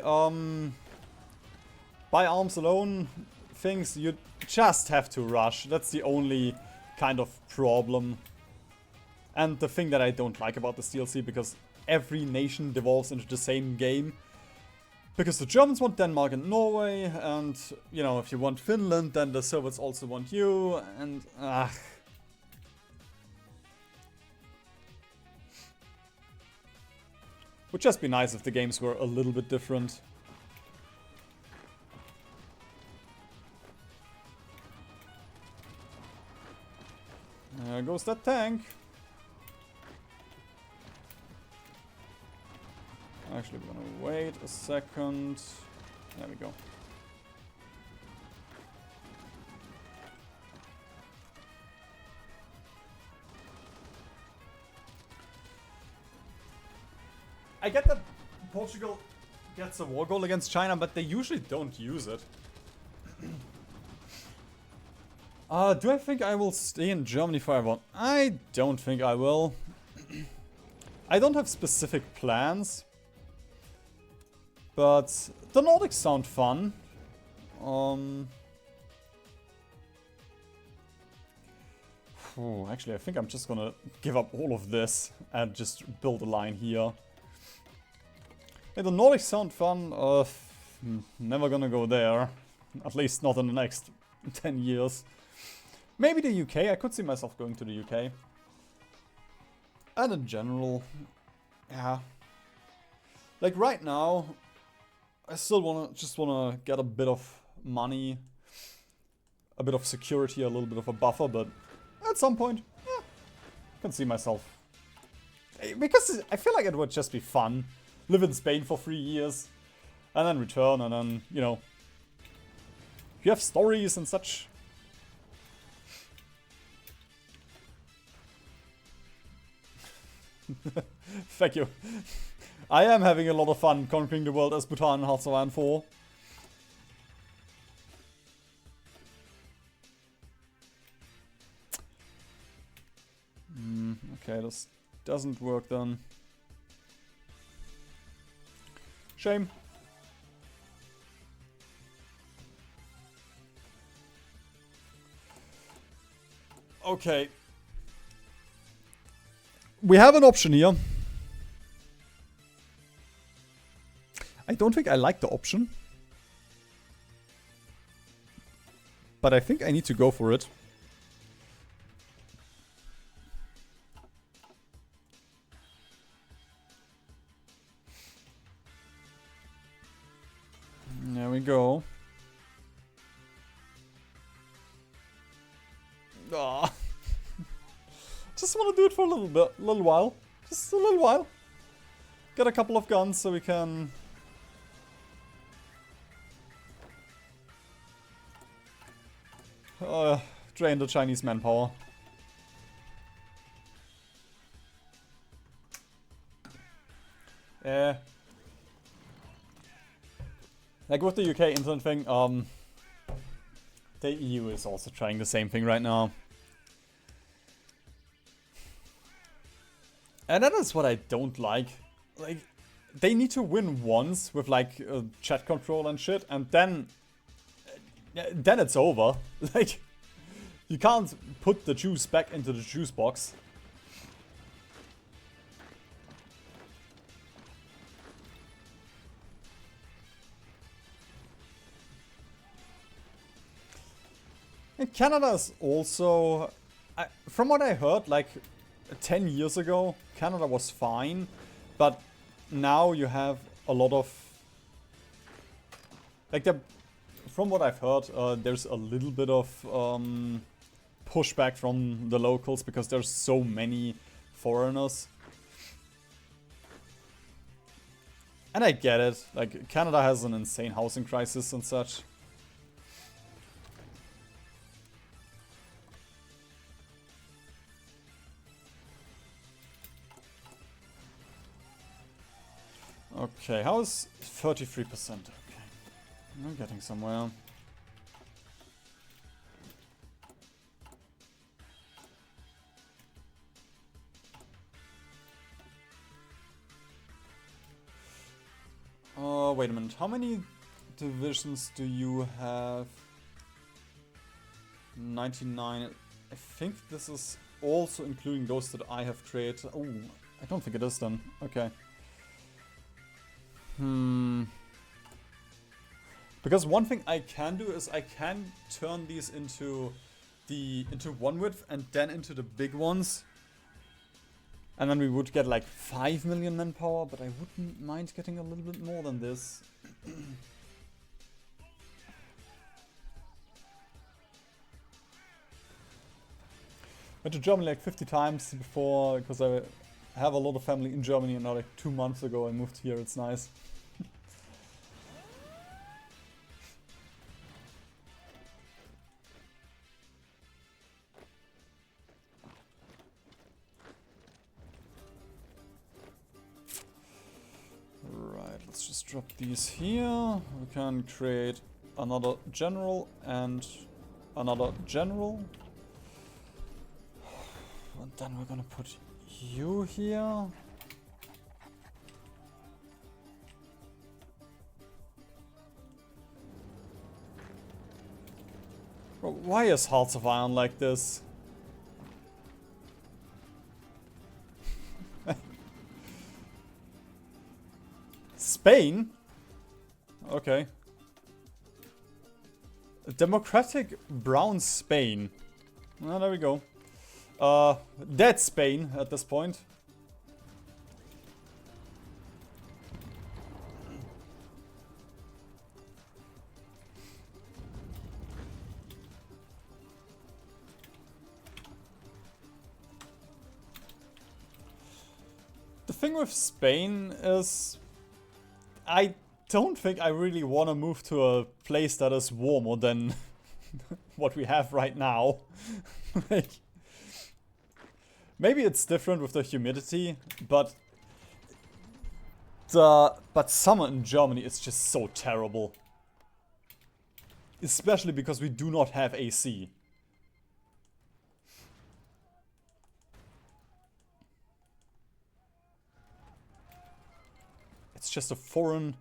buy arms alone things, you just have to rush. That's the only kind of problem. And the thing that I don't like about this DLC, because every nation devolves into the same game. Because the Germans want Denmark and Norway, and, you know, if you want Finland, then the Soviets also want you, and, would just be nice if the games were a little bit different. There goes that tank. Actually, we're gonna wait a second. There we go. I get that Portugal gets a war goal against China, but they usually don't use it. Do I think I will stay in Germany forever? I don't think I will. I don't have specific plans. But the Nordics sound fun. Actually, I think I'm just gonna give up all of this and just build a line here. Yeah, the Nordics sound fun. Never gonna go there. At least not in the next 10 years. Maybe the UK. I could see myself going to the UK. And in general, yeah. Like right now, I still just wanna get a bit of money, a bit of security, a little bit of a buffer, but at some point, yeah, I can see myself. Because I feel like it would just be fun. Live in Spain for 3 years, and then return, and then, you know, you have stories and such. Thank you. I am having a lot of fun conquering the world as Bhutan in Hearts of Iron 4. Okay, this doesn't work then. Shame. Okay. We have an option here. I don't think I like the option. But I think I need to go for it. There we go. Ah. Just want to do it for a little while. Just a little while. Get a couple of guns so we can... drain the Chinese manpower. Yeah. Like with the UK internet thing, the EU is also trying the same thing right now. And that is what I don't like. Like, they need to win once with like chat control and shit, and then it's over. Like, you can't put the juice back into the juice box. And Canada is also, from what I heard, like 10 years ago, Canada was fine, but now you have a lot of, like, from what I've heard, there's a little bit of pushback from the locals because there's so many foreigners. And I get it, like, Canada has an insane housing crisis and such. Okay, how's 33%? Okay, I'm getting somewhere. Wait a minute. How many divisions do you have? 99. I think this is also including those that I have created. Oh, I don't think it is then. Okay. Because one thing I can do is I can turn these into one width and then into the big ones. And then we would get like 5 million manpower, but I wouldn't mind getting a little bit more than this. Went to Germany like 50 times before, because I have a lot of family in Germany, and now like 2 months ago I moved here. It's nice. Right, let's just drop these here. We can create another general and another general. And then we're gonna put you here. Bro, why is Hearts of Iron like this? Spain? Okay. Democratic Brown Spain. Well, there we go. Dead Spain at this point. The thing with Spain is I don't think I really want to move to a place that is warmer than what we have right now. Like, maybe it's different with the humidity, but summer in Germany is just so terrible. Especially because we do not have AC. It's just a foreign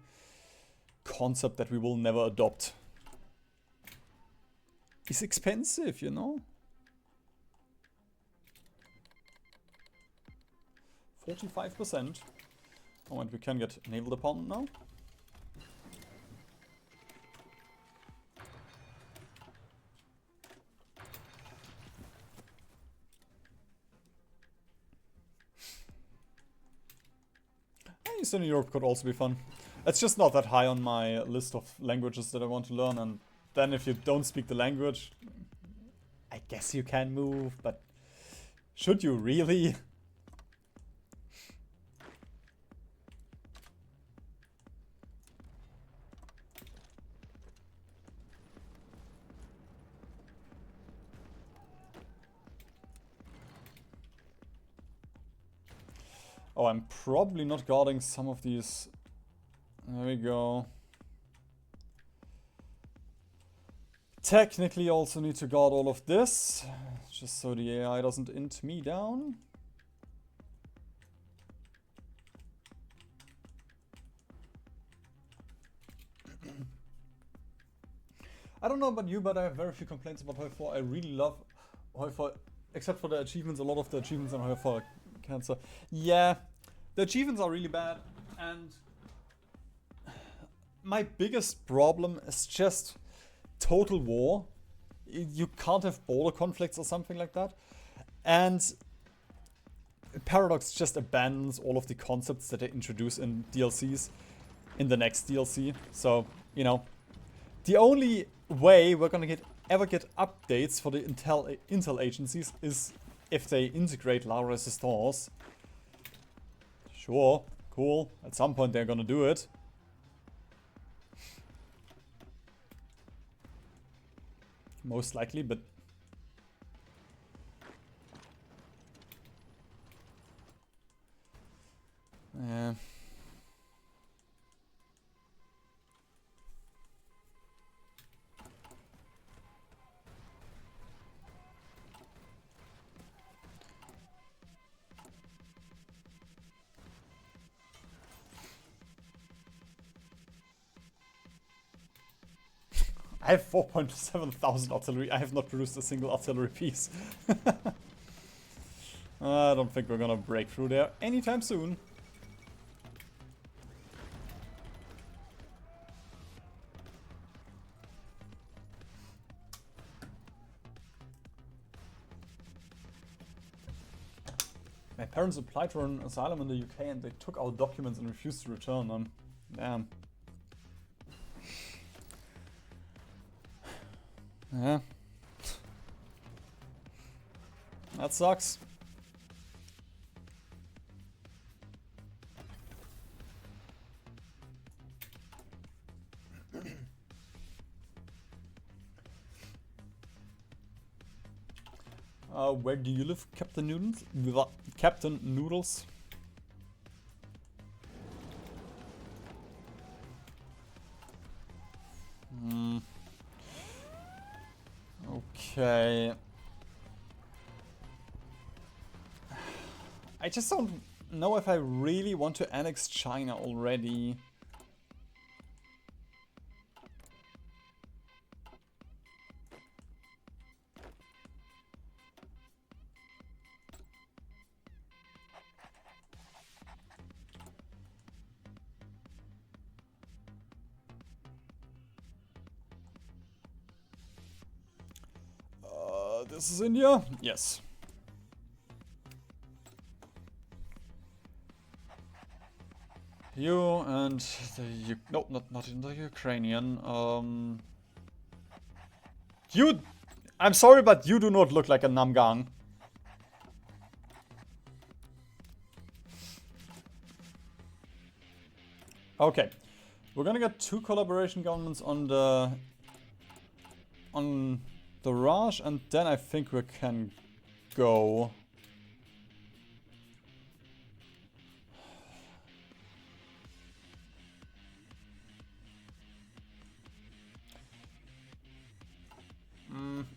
concept that we will never adopt. It's expensive, you know? 45%. Oh, and we can get Naval Department now. Eastern Europe could also be fun. It's just not that high on my list of languages that I want to learn, and then if you don't speak the language, I guess you can move, but should you really? Oh, I'm probably not guarding some of these. There we go. Technically also need to guard all of this, just so the AI doesn't int me down. I don't know about you, but I have very few complaints about Hoi 4. I really love Hoi 4, except for the achievements. A lot of the achievements in Hoi 4 cancer. Yeah, the achievements are really bad, and my biggest problem is just total war. You can't have border conflicts or something like that, and Paradox just abandons all of the concepts that they introduce in DLCs in the next DLC. So, you know, the only way we're gonna ever get updates for the intel agencies is if they integrate La Resistance. Sure, cool. At some point they're gonna do it. Most likely, but yeah. I have 4.7 thousand artillery. I have not produced a single artillery piece. I don't think we're gonna break through there anytime soon. My parents applied for an asylum in the UK and they took our documents and refused to return them. Damn. Yeah. That sucks. Where do you live, Captain Noodles? Captain Noodles? Okay. I just don't know if I really want to annex China already. This is India? Yes. You and the no, not in the Ukrainian. You, I'm sorry, but you do not look like a Namgang. Okay, we're gonna get 2 collaboration governments on the Raj, and then I think we can go.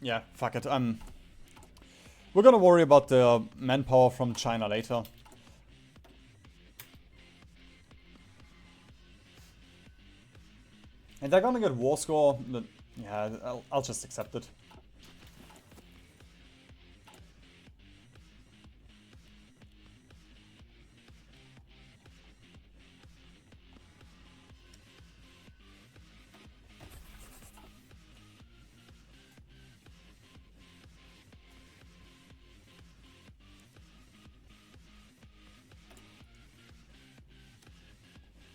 Yeah, fuck it. We're gonna worry about the manpower from China later. And they're gonna get war score, but yeah, I'll just accept it.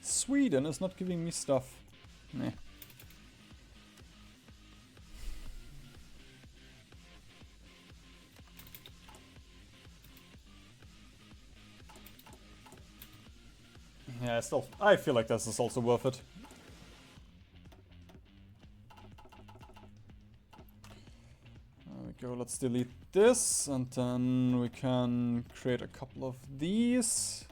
Sweden is not giving me stuff. Meh. Yeah, still, I feel like this is also worth it. There we go, let's delete this, and then we can create a couple of these.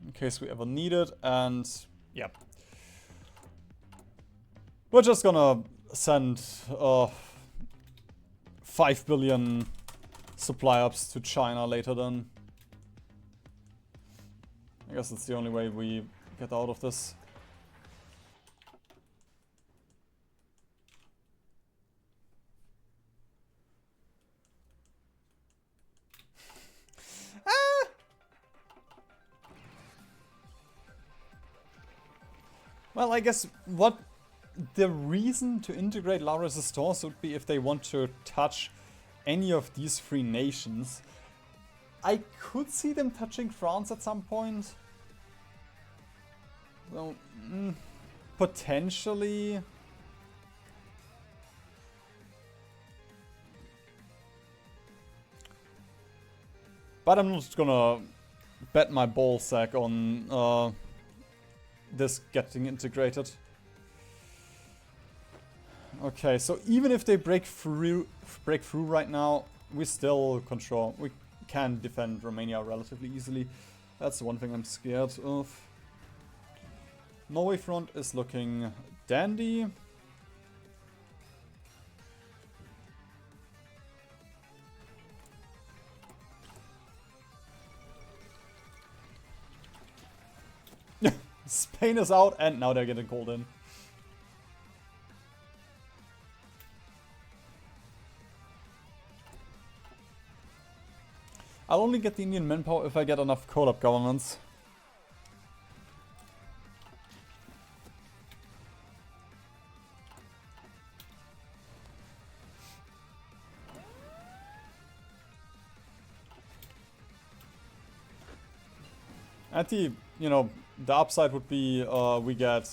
In case we ever need it, and yeah. We're just gonna send 5 billion supply ups to China later then. I guess that's the only way we get out of this. Well, I guess what the reason to integrate La Resistance would be if they want to touch any of these 3 nations. I could see them touching France at some point. Well, potentially. But I'm not gonna bet my ballsack on this getting integrated. Okay, so even if they break through right now, we still control. We can defend Romania relatively easily. That's the one thing I'm scared of. Norway front is looking dandy. Spain is out, and now they're getting called in. I'll only get the Indian manpower if I get enough collab governments. And the, you know, the upside would be we get...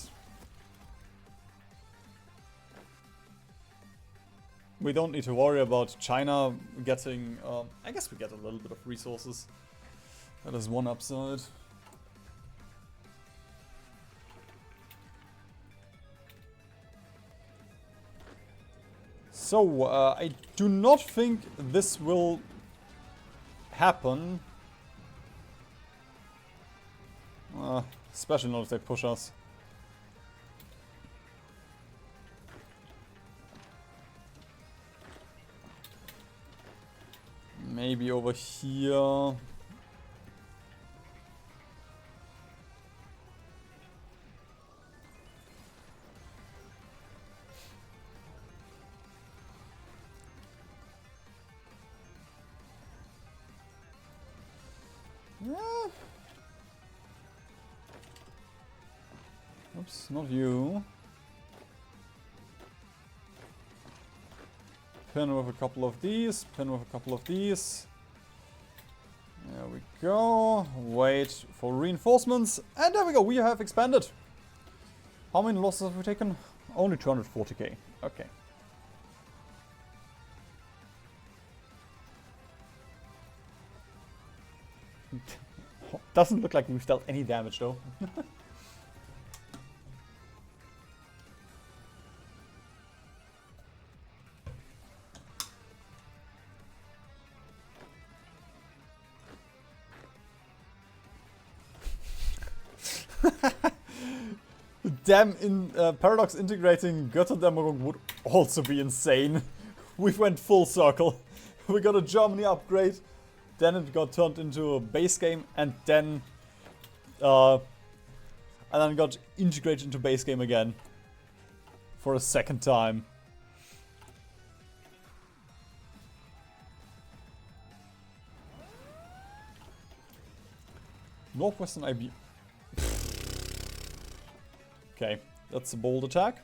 We don't need to worry about China getting... I guess we get a little bit of resources. That is one upside. So, I do not think this will happen. Especially not if they push us. Maybe over here. Yeah. Oops, not you. Pin with a couple of these, pin with a couple of these. There we go. Wait for reinforcements. And there we go, we have expanded. How many losses have we taken? Only 240k. Okay. Doesn't look like we've dealt any damage though. Damn, Paradox integrating Götterdämmerung would also be insane. We went full circle. We got a Germany upgrade, then it got turned into a base game, and then got integrated into base game again for a second time. Northwestern IB. Okay, that's a bold attack.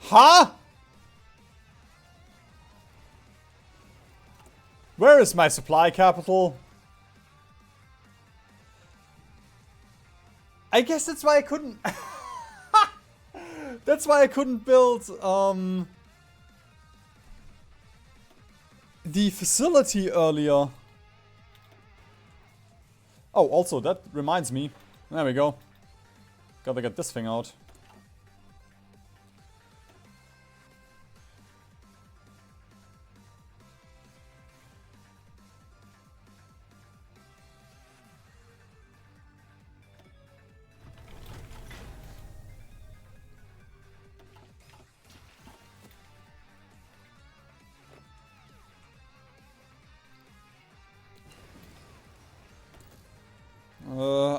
Huh? Where is my supply capital? I guess that's why I couldn't... That's why I couldn't build the facility earlier. Oh, also, that reminds me. There we go. Gotta get this thing out.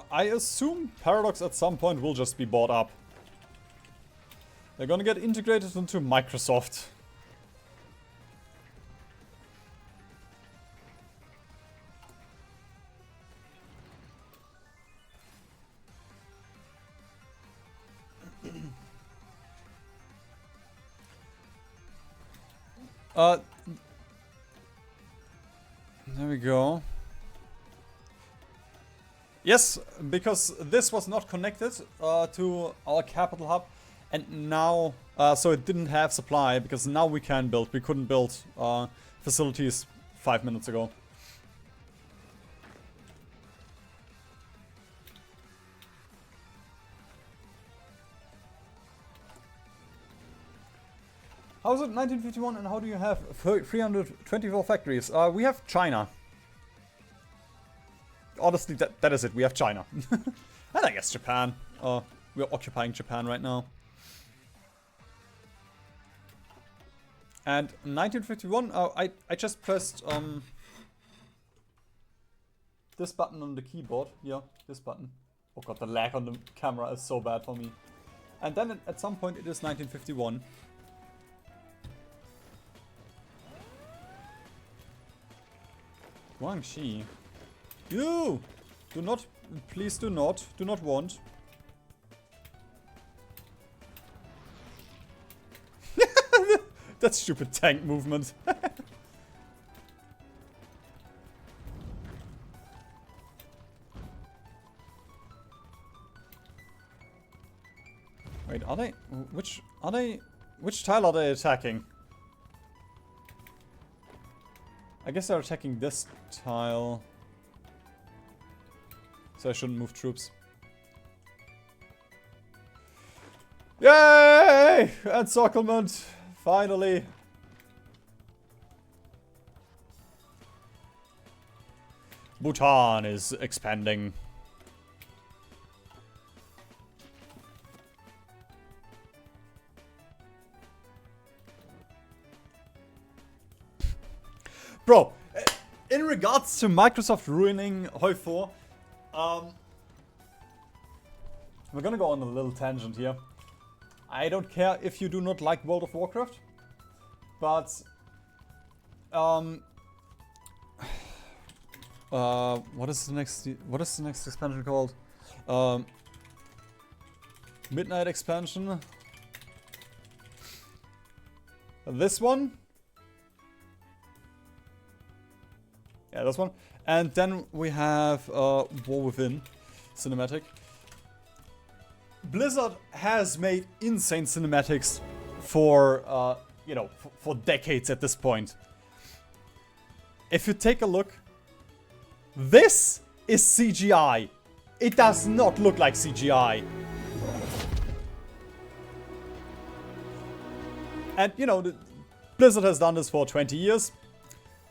I assume Paradox at some point will just be bought up. They're gonna get integrated into Microsoft. There we go. Yes, because this was not connected to our capital hub, and now, so it didn't have supply, because now we can build. We couldn't build facilities 5 minutes ago. How is it 1951 and how do you have 324 factories? We have China. Honestly, that is it. We have China. And I guess Japan. We're occupying Japan right now. And 1951, I just pressed this button on the keyboard. Yeah, this button. Oh god, the lag on the camera is so bad for me. And then at some point it is 1951. Guangxi. You! Do not, please do not want. That stupid tank movement. Wait, are they? Which tile are they attacking? I guess they're attacking this tile. So I shouldn't move troops. Yay! Encirclement! Finally! Bhutan is expanding. Bro, in regards to Microsoft ruining Hoi 4, we're gonna go on a little tangent here. I don't care if you do not like World of Warcraft, but what is the next expansion called? Midnight expansion. This one? Yeah, this one. And then we have War Within cinematic. Blizzard has made insane cinematics for, you know, for decades at this point. If you take a look, this is CGI. It does not look like CGI. And, you know, Blizzard has done this for 20 years.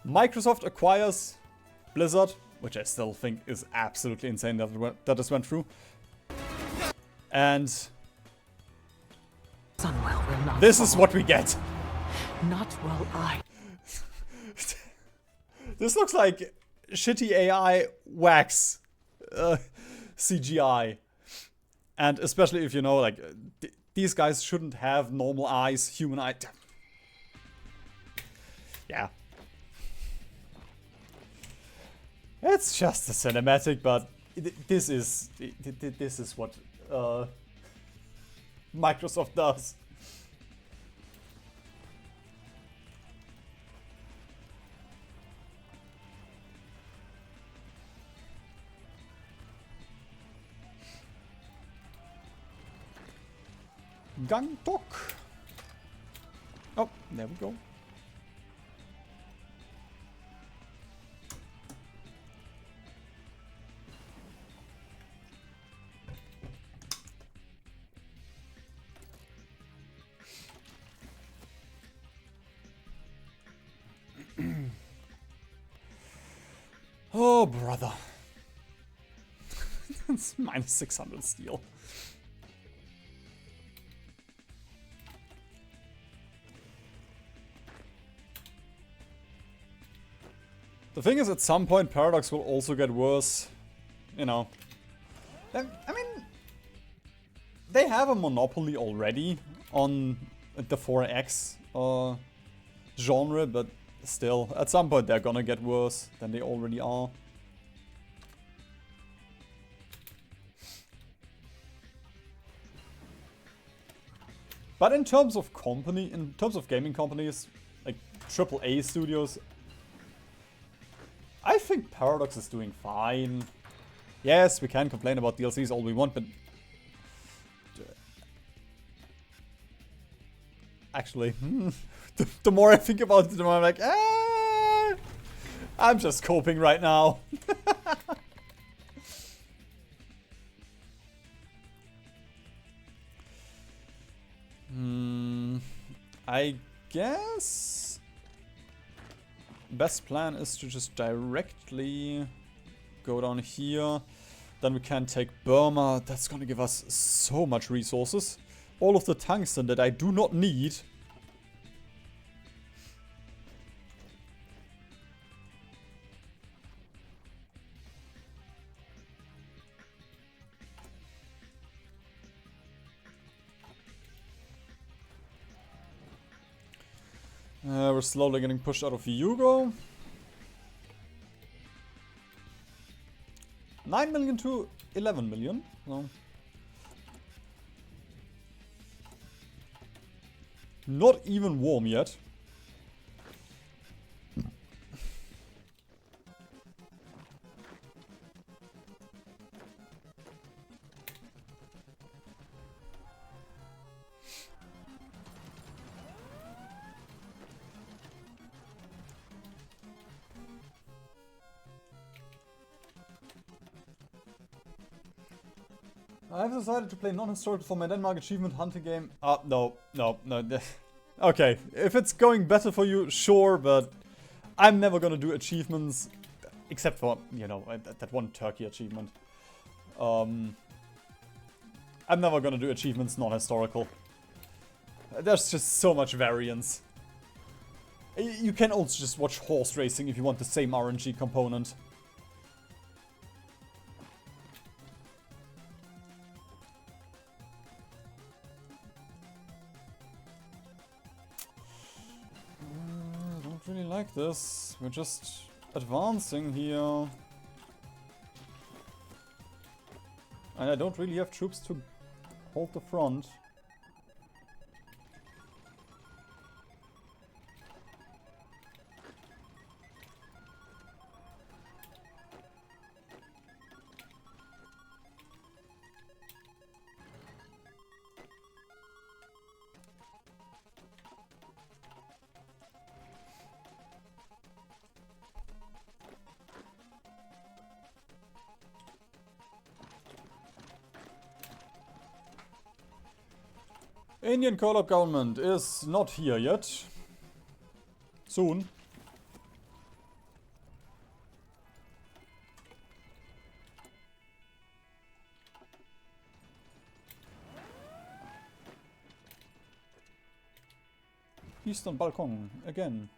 Microsoft acquires Blizzard, which I still think is absolutely insane that this went through. And Sunwell will not this is what we get. Not while I. This looks like shitty AI wax CGI. And especially if you know, like, these guys shouldn't have normal eyes, human eyes. Yeah. It's just a cinematic, but this is what Microsoft does. Gangtok. Oh, there we go. Oh, brother. That's minus 600 steel. The thing is, at some point, Paradox will also get worse. You know. I mean, they have a monopoly already on the 4X genre, but still, at some point they're gonna get worse than they already are. But in terms of gaming companies, like AAA studios, I think Paradox is doing fine. Yes, we can complain about DLCs all we want, but actually, the more I think about it, the more I'm like, I'm just coping right now. I guess best plan is to just directly go down here. Then we can take Burma. That's gonna give us so much resources. All of the tungsten that I do not need. We're slowly getting pushed out of Hugo. 9 million to 11 million. No. Not even warm yet. I've decided to play non-historical for my Denmark achievement hunting game. No. Okay, if it's going better for you, sure, but I'm never gonna do achievements, except for, you know, that one Turkey achievement. I'm never gonna do achievements non-historical. There's just so much variance. You can also just watch horse racing if you want the same RNG component. Really like this. We're just advancing here. And I don't really have troops to hold the front. Indian co-op government is not here yet. Soon. Eastern Balkon again.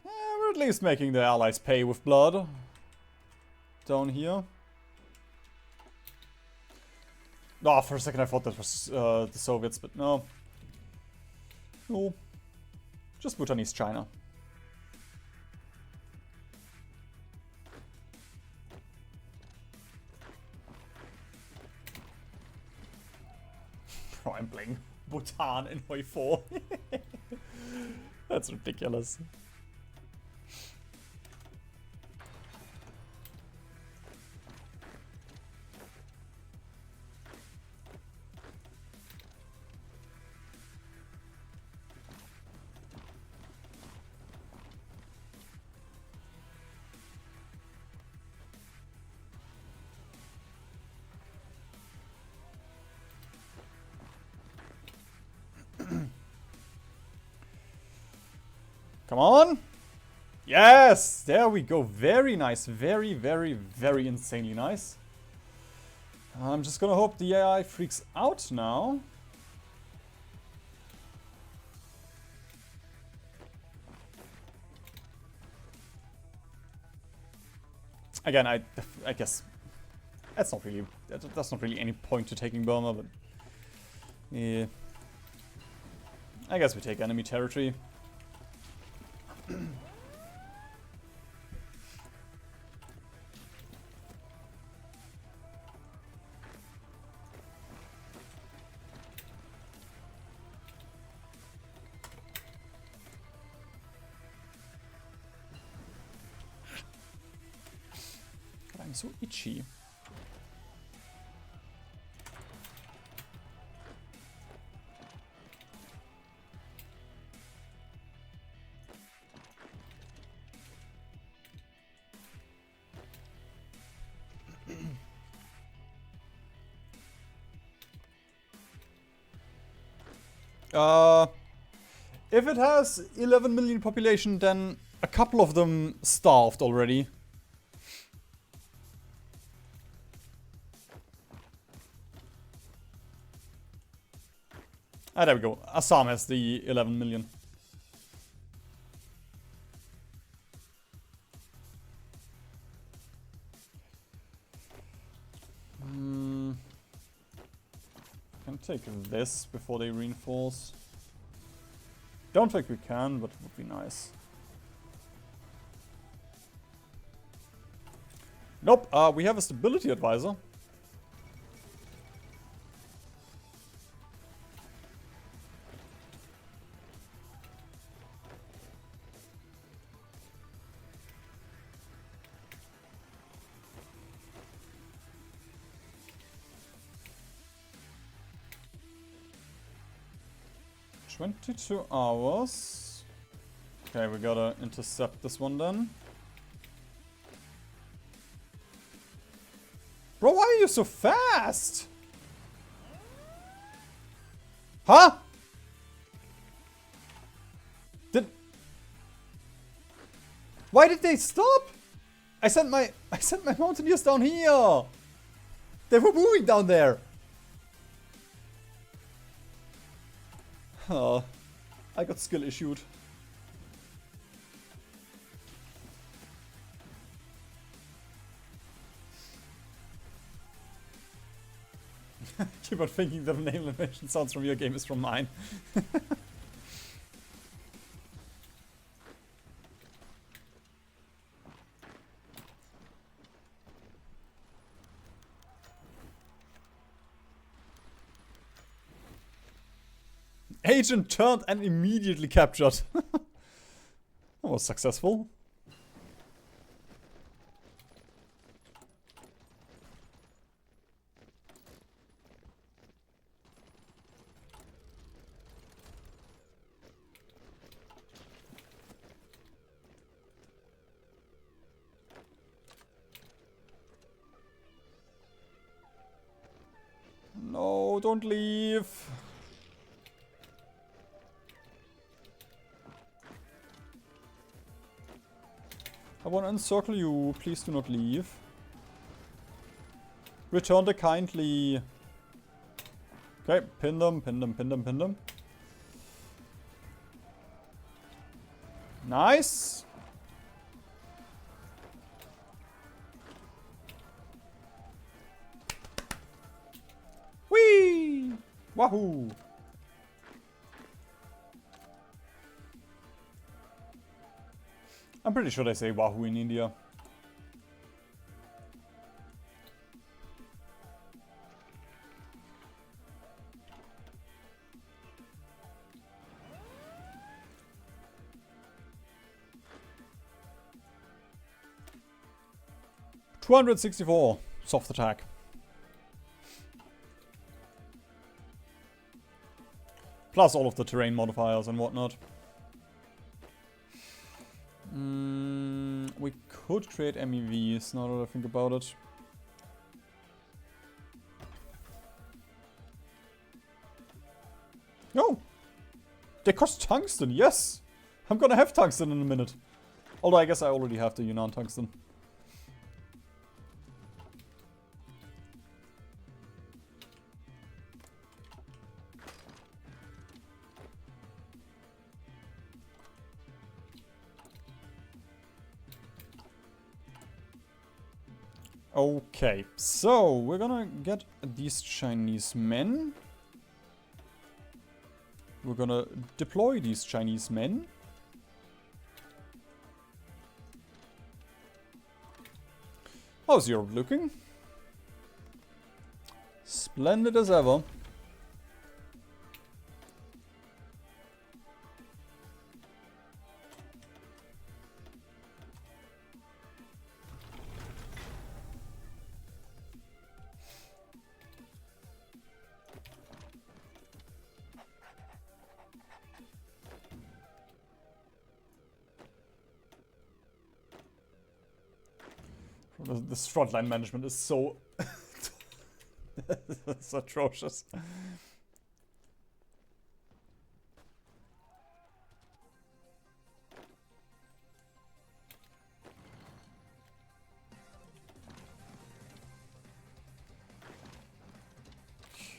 We're at least making the allies pay with blood. Down here. Oh, for a second I thought that was the Soviets, but no. No. Just Bhutanese China. Oh, I'm playing Bhutan in Hoi 4. That's ridiculous. Come on! Yes! There we go. Very nice. Very, very, very insanely nice. I'm just gonna hope the AI freaks out now. Again, I guess that's not really any point to taking Burma, but yeah. I guess we take enemy territory. I'm so itchy. If it has 11 million population, then a couple of them starved already. Ah, there we go. Assam has the 11 million. take this before they reinforce. Don't think we can, but it would be nice. Nope, we have a stability advisor. "22 hours. Okay, we gotta intercept this one then. Bro, why are you so fast? Huh? Why did they stop? I sent my mountaineers down here. They were moving down there. I got skill issued. Keep on thinking the name animation sounds from your game is from mine. Agent turned and immediately captured. That was successful. No, don't leave. I want to encircle you. Please do not leave. Return the kindly. Okay, pin them, pin them, pin them, pin them. Nice. Whee! Wahoo! I'm pretty sure they say Wahoo in India. $264 soft attack. Plus all of the terrain modifiers and whatnot. We could create MEVs now that I think about it. No! They cost tungsten, yes! I'm gonna have tungsten in a minute. Although I guess I already have the Yunnan tungsten. Okay, so we're gonna get these Chinese men. We're gonna deploy these Chinese men. How's Europe looking? Splendid as ever. This frontline management is so... it's atrocious.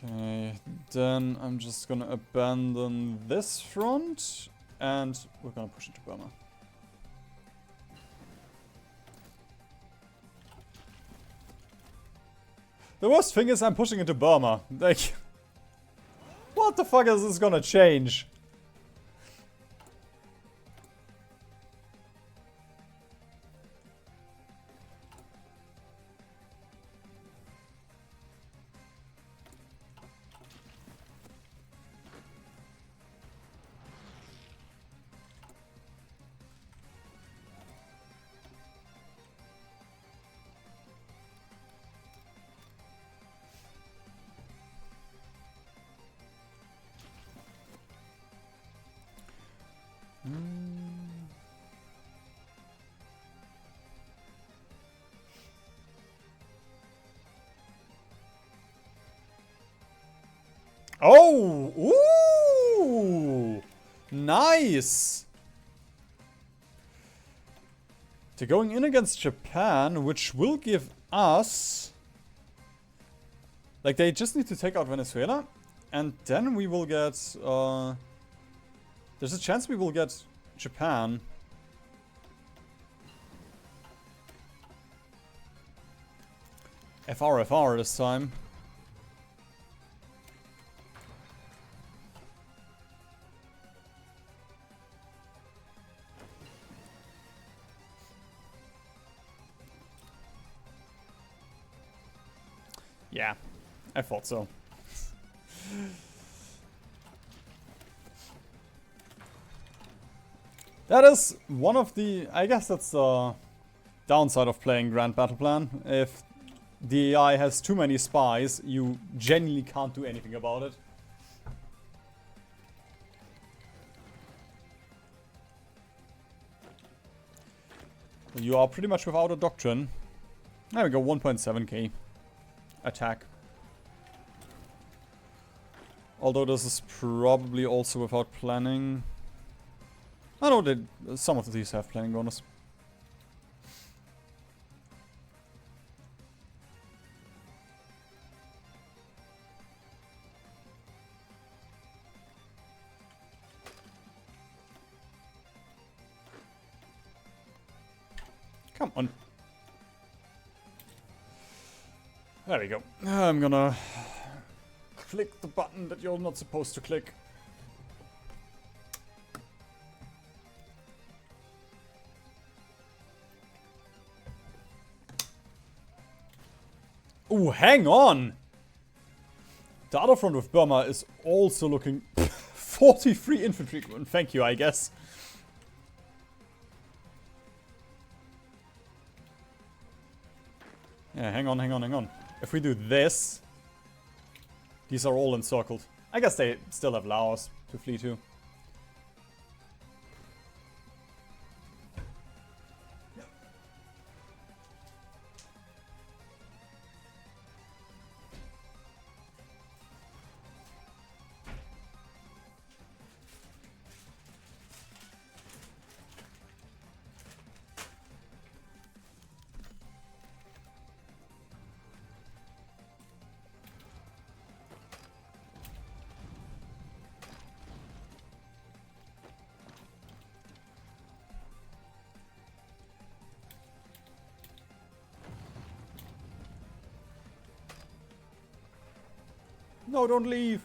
Okay, then I'm just gonna abandon this front and we're gonna push into Burma. The worst thing is I'm pushing into Burma. Like, the fuck is this gonna change? Oh! Ooh! Nice! They're going in against Japan, which will give us... Like, they just need to take out Venezuela. And then we will get... there's a chance we will get Japan. FR this time. Yeah, I thought so. That is one of the... I guess that's the downside of playing Grand Battle Plan. If the AI has too many spies, you genuinely can't do anything about it. You are pretty much without a doctrine. There we go, 1.7k attack. Although this is probably also without planning. I know that some of these have planning bonus. Come on. There we go. I'm gonna click the button that you're not supposed to click. Ooh, hang on! The other front with Burma is also looking 43 infantry. Thank you, I guess. Yeah, hang on. If we do this, these are all encircled. I guess they still have Laos to flee to. No, don't leave.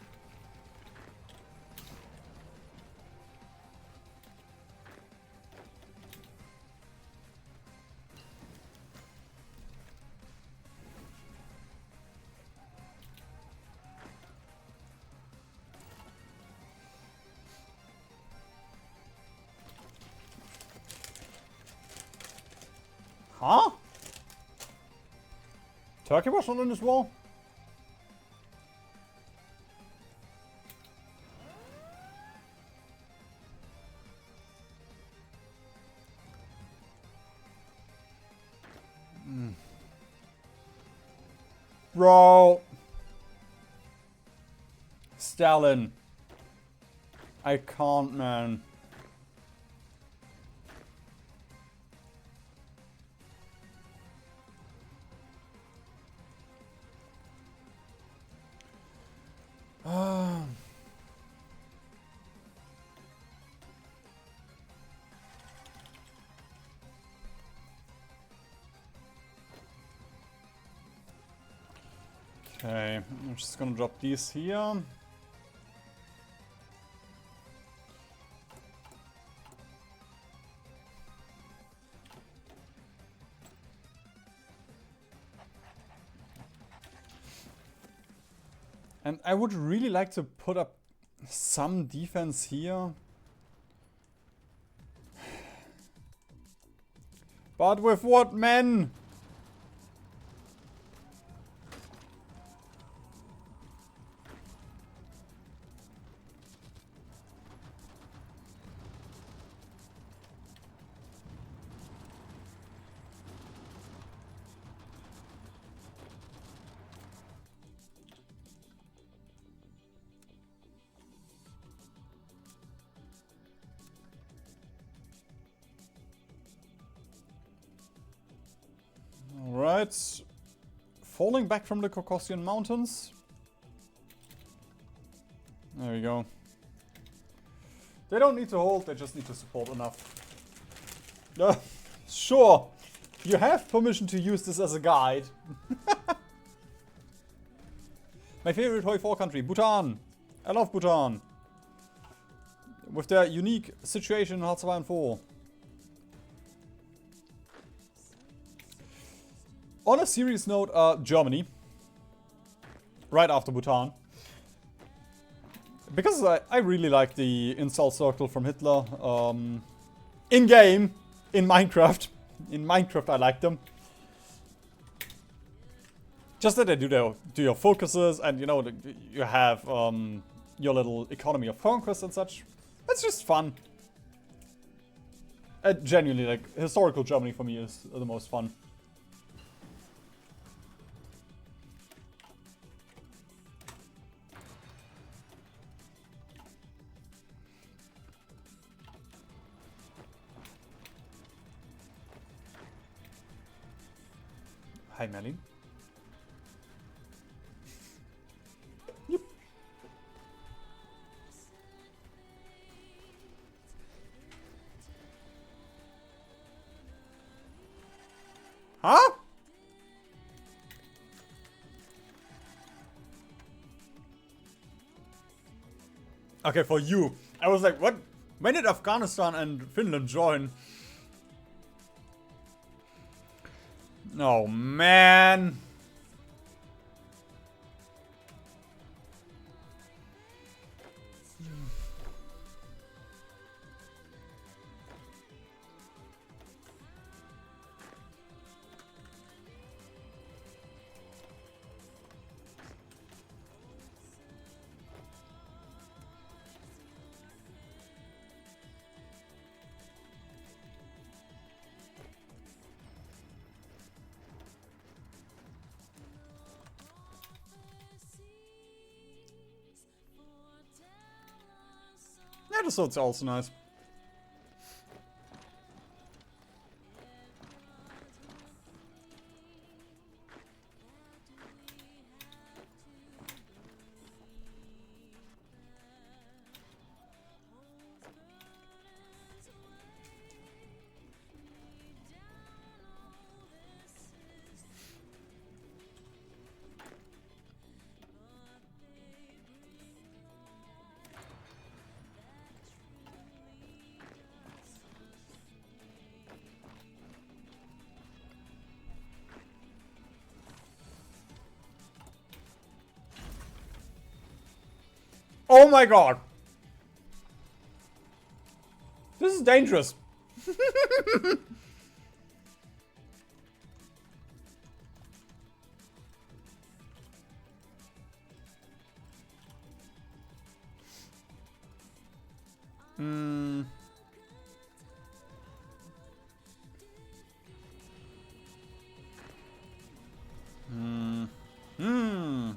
Huh? Turkey was not in this war? Bro. Stalin. I can't, man. Okay, I'm just gonna drop these here. And I would really like to put up some defense here. But with what men? Alright. Falling back from the Caucasian Mountains. There we go. They don't need to hold, they just need to support enough. Sure, you have permission to use this as a guide. My favorite Hoi 4 country, Bhutan. I love Bhutan. With their unique situation in Hearts 4. On a serious note, Germany. Right after Bhutan. Because I really like the insult circle from Hitler. In-game, in Minecraft. In Minecraft I like them. Just that they do your focuses and you know, you have your little economy of conquest and such. It's just fun. Genuinely, like, historical Germany for me is the most fun. Hi, Melly. Yep. Huh? Okay, for you. I was like, what? When did Afghanistan and Finland join? Oh, man. Yeah, the sword's also nice. Oh my god! This is dangerous. Hmm. Hmm. Hmm.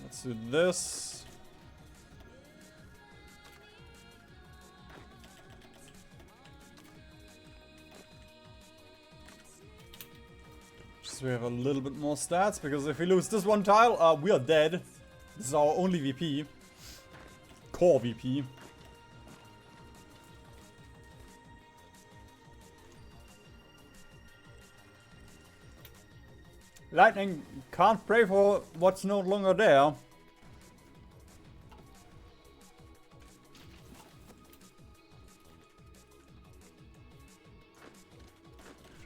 Let's do this. Just so we have a little bit more stats, because if we lose this one tile, we are dead. This is our only VP. Core VP. Lightning can't pray for what's no longer there.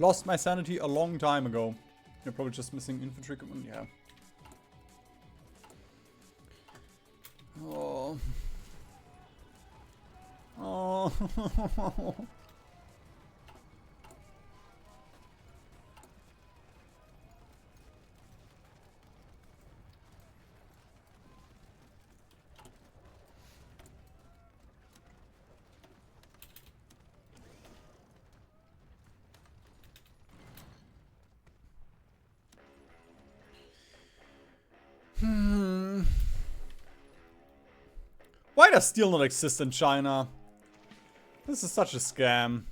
Lost my sanity a long time ago. You're probably just missing infantry command. Yeah. Oh. Oh. Why does steel not exist in China? This is such a scam.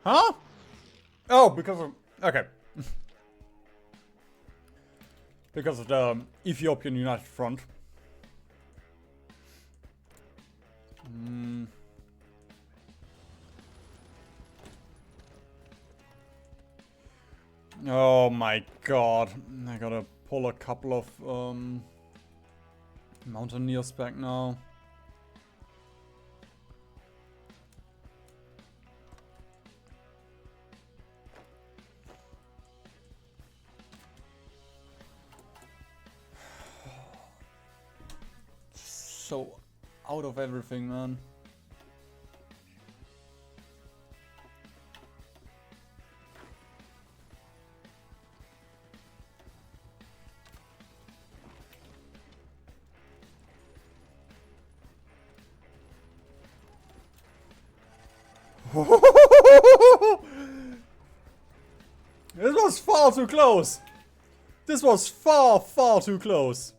Huh? Oh, because of... Okay. Because of the Ethiopian United Front. Oh my god. I gotta pull a couple of mountaineers back now. So out of everything, man. This was far too close. This was far, far too close.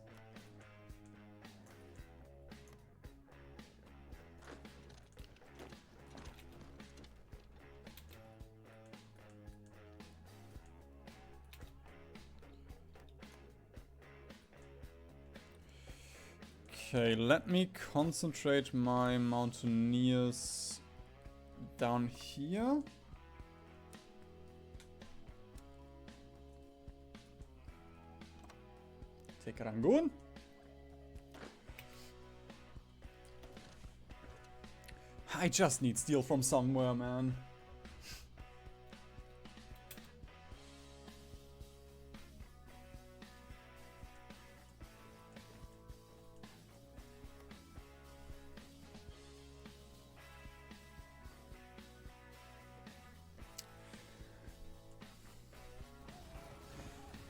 Okay, let me concentrate my mountaineers down here. Take Rangoon. I just need steel from somewhere, man.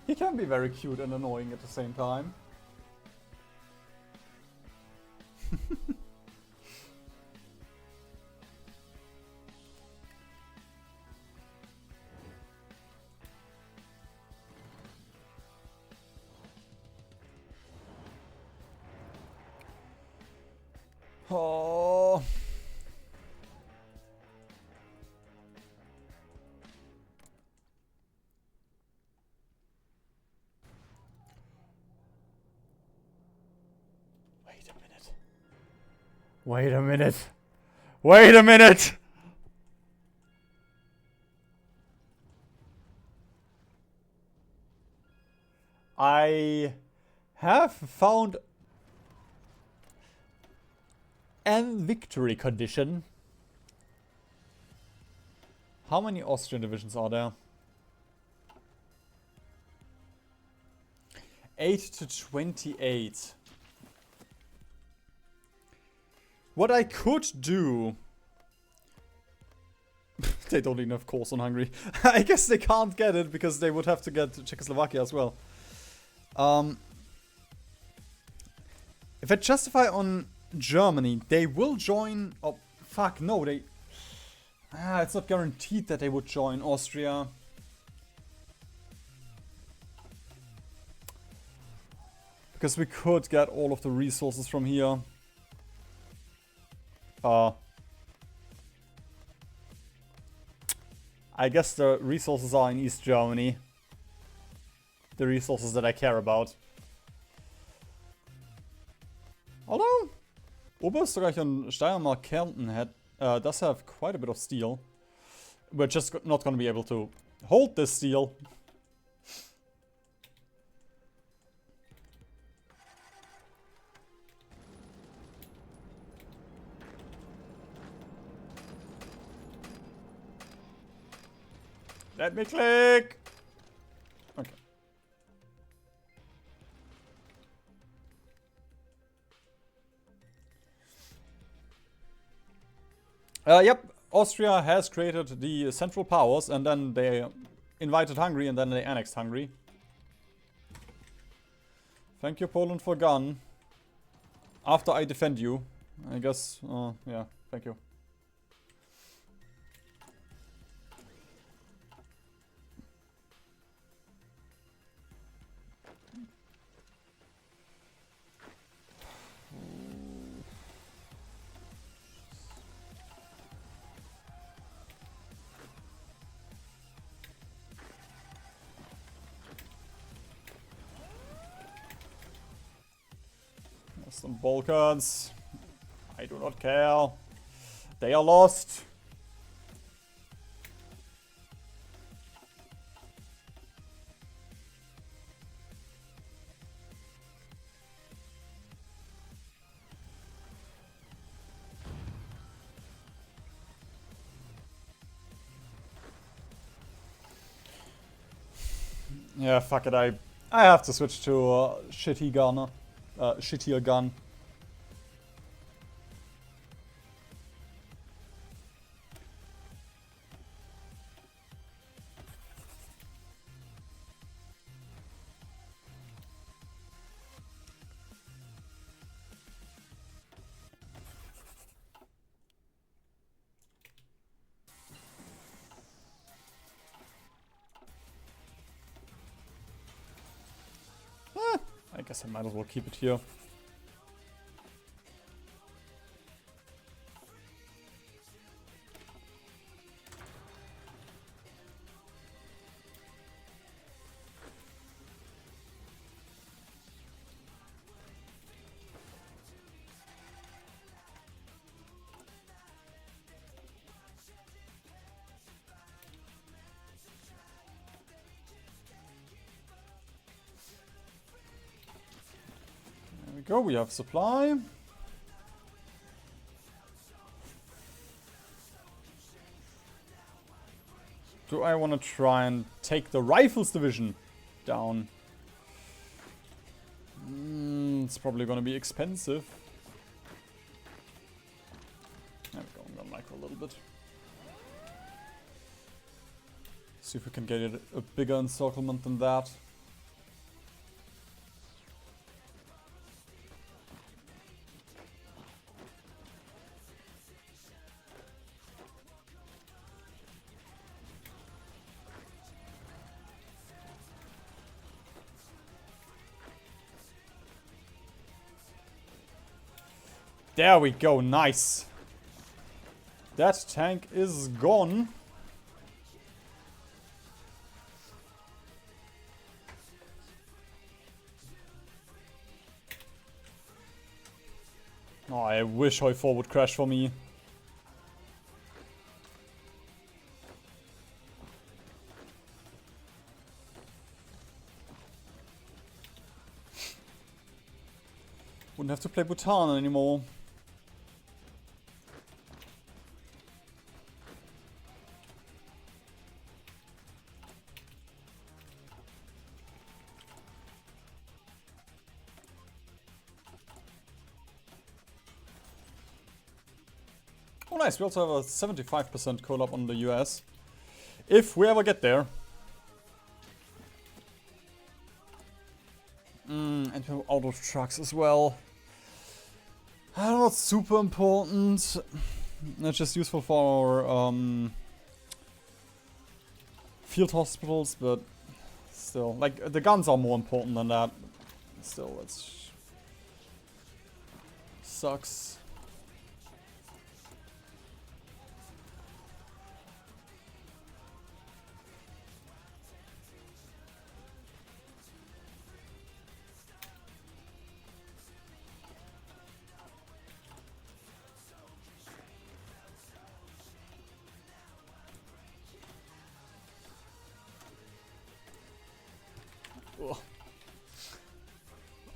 He can be very cute and annoying at the same time. Oh. Wait a minute. Wait a minute. Wait a minute. I have found an victory condition. How many Austrian divisions are there? 8 to 28. What I could do... They don't even have course on Hungary. I guess they can't get it because they would have to get Czechoslovakia as well. If I justify on Germany, they will join... Oh, fuck, no, they... it's not guaranteed that they would join Austria. Because we could get all of the resources from here. I guess the resources are in East Germany. the resources that I care about. Although, Oberösterreich and Steiermark Kärnten does have quite a bit of steel. We're just not going to be able to hold this steel. Let me click! Okay. Yep, Austria has created the Central Powers, and then they invited Hungary, and then they annexed Hungary. Thank you, Poland, for gun. After I defend you, I guess, yeah, thank you. Some Balkans. I do not care. They are lost. Yeah, fuck it. I have to switch to shitty gunner. Shittier gun. I guess I might as well keep it here. There we go, we have supply. Do I want to try and take the Rifles Division down? It's probably going to be expensive. There we go, I'm going to micro a little bit. See if we can get it a bigger encirclement than that. There we go, nice. That tank is gone. Oh, I wish Hoi4 would crash for me. Wouldn't have to play Bhutan anymore. Oh nice, we also have a 75% collab on the US. If we ever get there. And we're out of trucks as well. Not super important. It's just useful for our field hospitals, but still. Like, the guns are more important than that. Still, it's... sucks.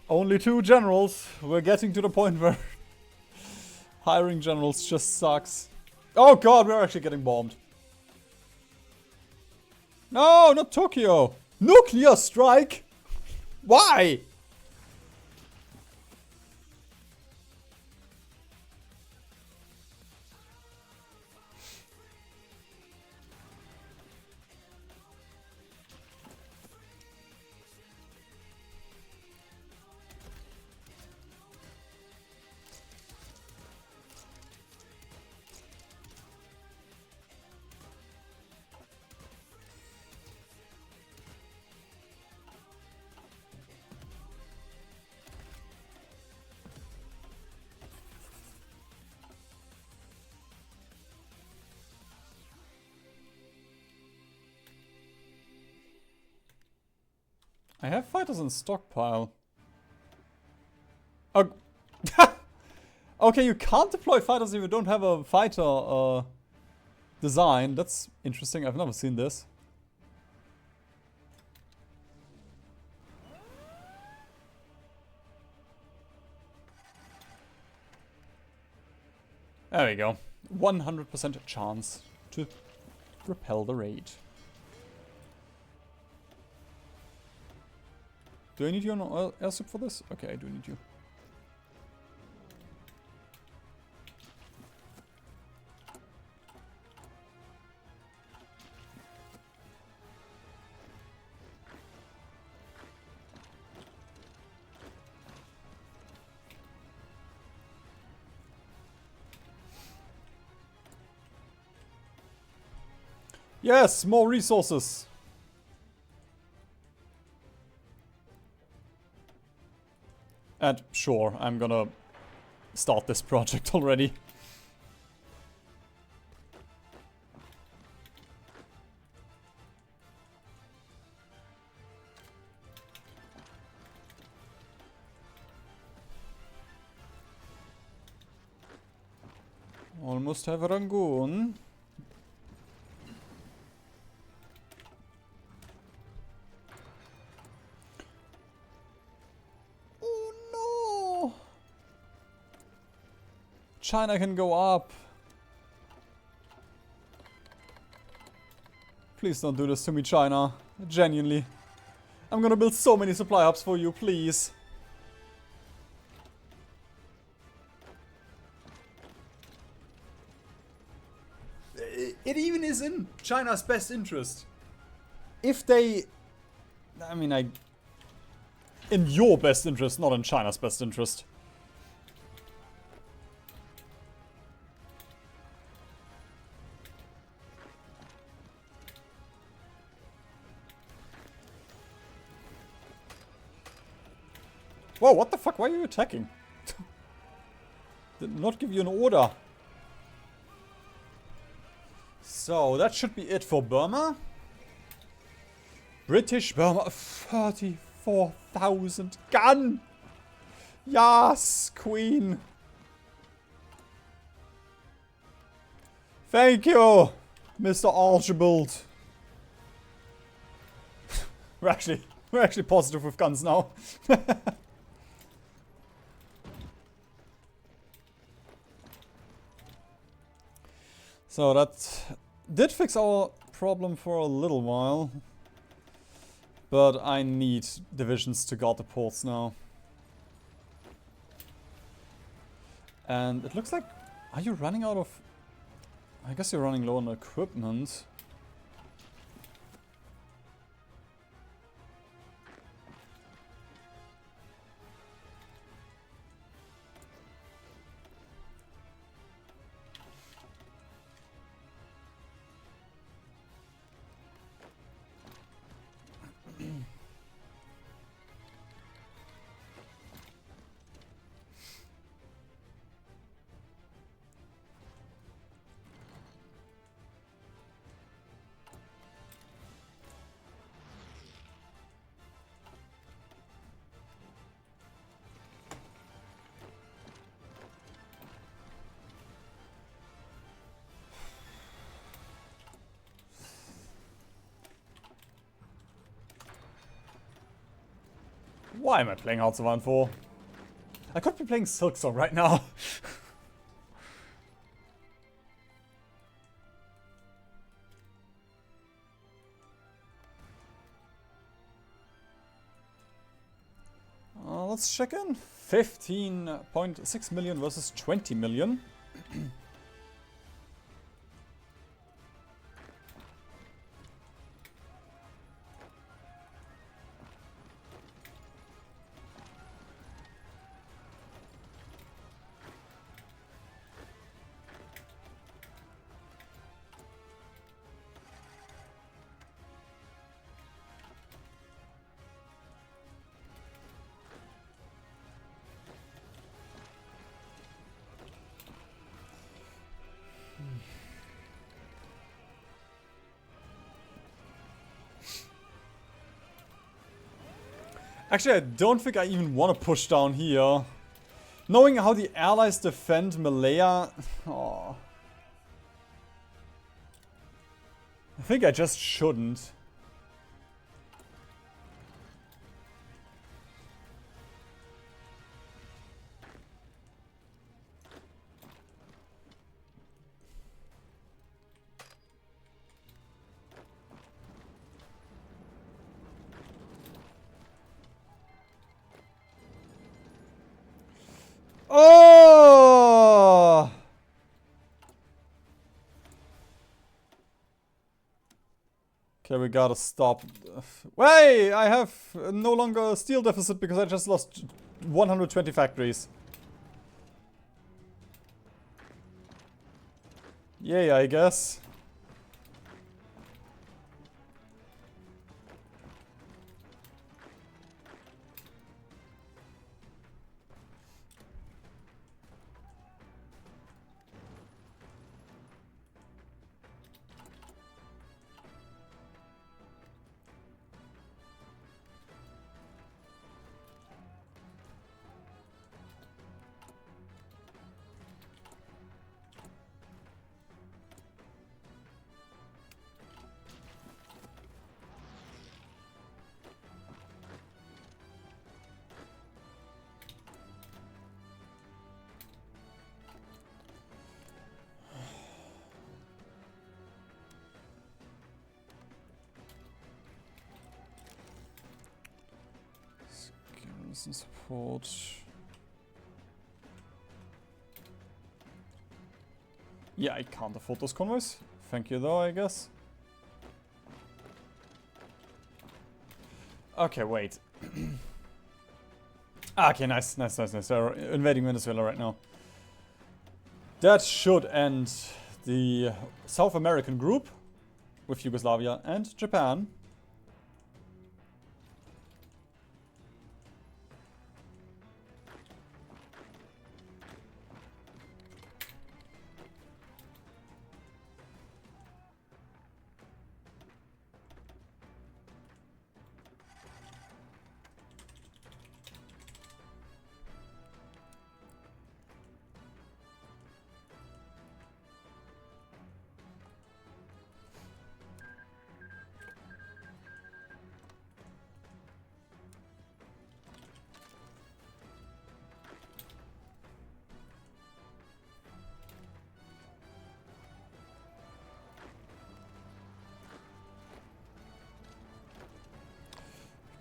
Only 2 generals. We're getting to the point where hiring generals just sucks. Oh god, we're actually getting bombed. No, not Tokyo. Nuclear strike? Why? I have fighters in stockpile. Oh. Okay, you can't deploy fighters if you don't have a fighter design. That's interesting. I've never seen this. There we go. 100% chance to repel the raid. Do I need you on airship for this? Okay, I do need you. Yes, more resources. And sure, I'm gonna start this project already. Almost have a Rangoon. China can go up. Please don't do this to me, China. Genuinely. I'm gonna build so many supply hubs for you, please. It even is in China's best interest. If they... I mean, in your best interest, not in China's best interest. Whoa, what the fuck? Why are you attacking? Did not give you an order. So, that should be it for Burma. British Burma, 34,000 gun! Yes, Queen! Thank you, Mr. Archibald. We're actually positive with guns now. So that did fix our problem for a little while. But I need divisions to guard the ports now. And it looks like... Are you running out of... I guess you're running low on equipment. Why am I playing Hearts of Iron 4? I could be playing Silksong right now. Let's check in. 15.6 million versus 20 million. Actually, I don't think I even want to push down here. Knowing how the allies defend Malaya... Oh. I think I just shouldn't. Oh! Okay, we gotta stop. Wait, I have no longer a steel deficit because I just lost 120 factories. Yay, I guess. Some support. Yeah, I can't afford those convoys. Thank you though, I guess. Okay, wait. Okay, nice. They're invading Venezuela right now. That should end the South American group with Yugoslavia and Japan.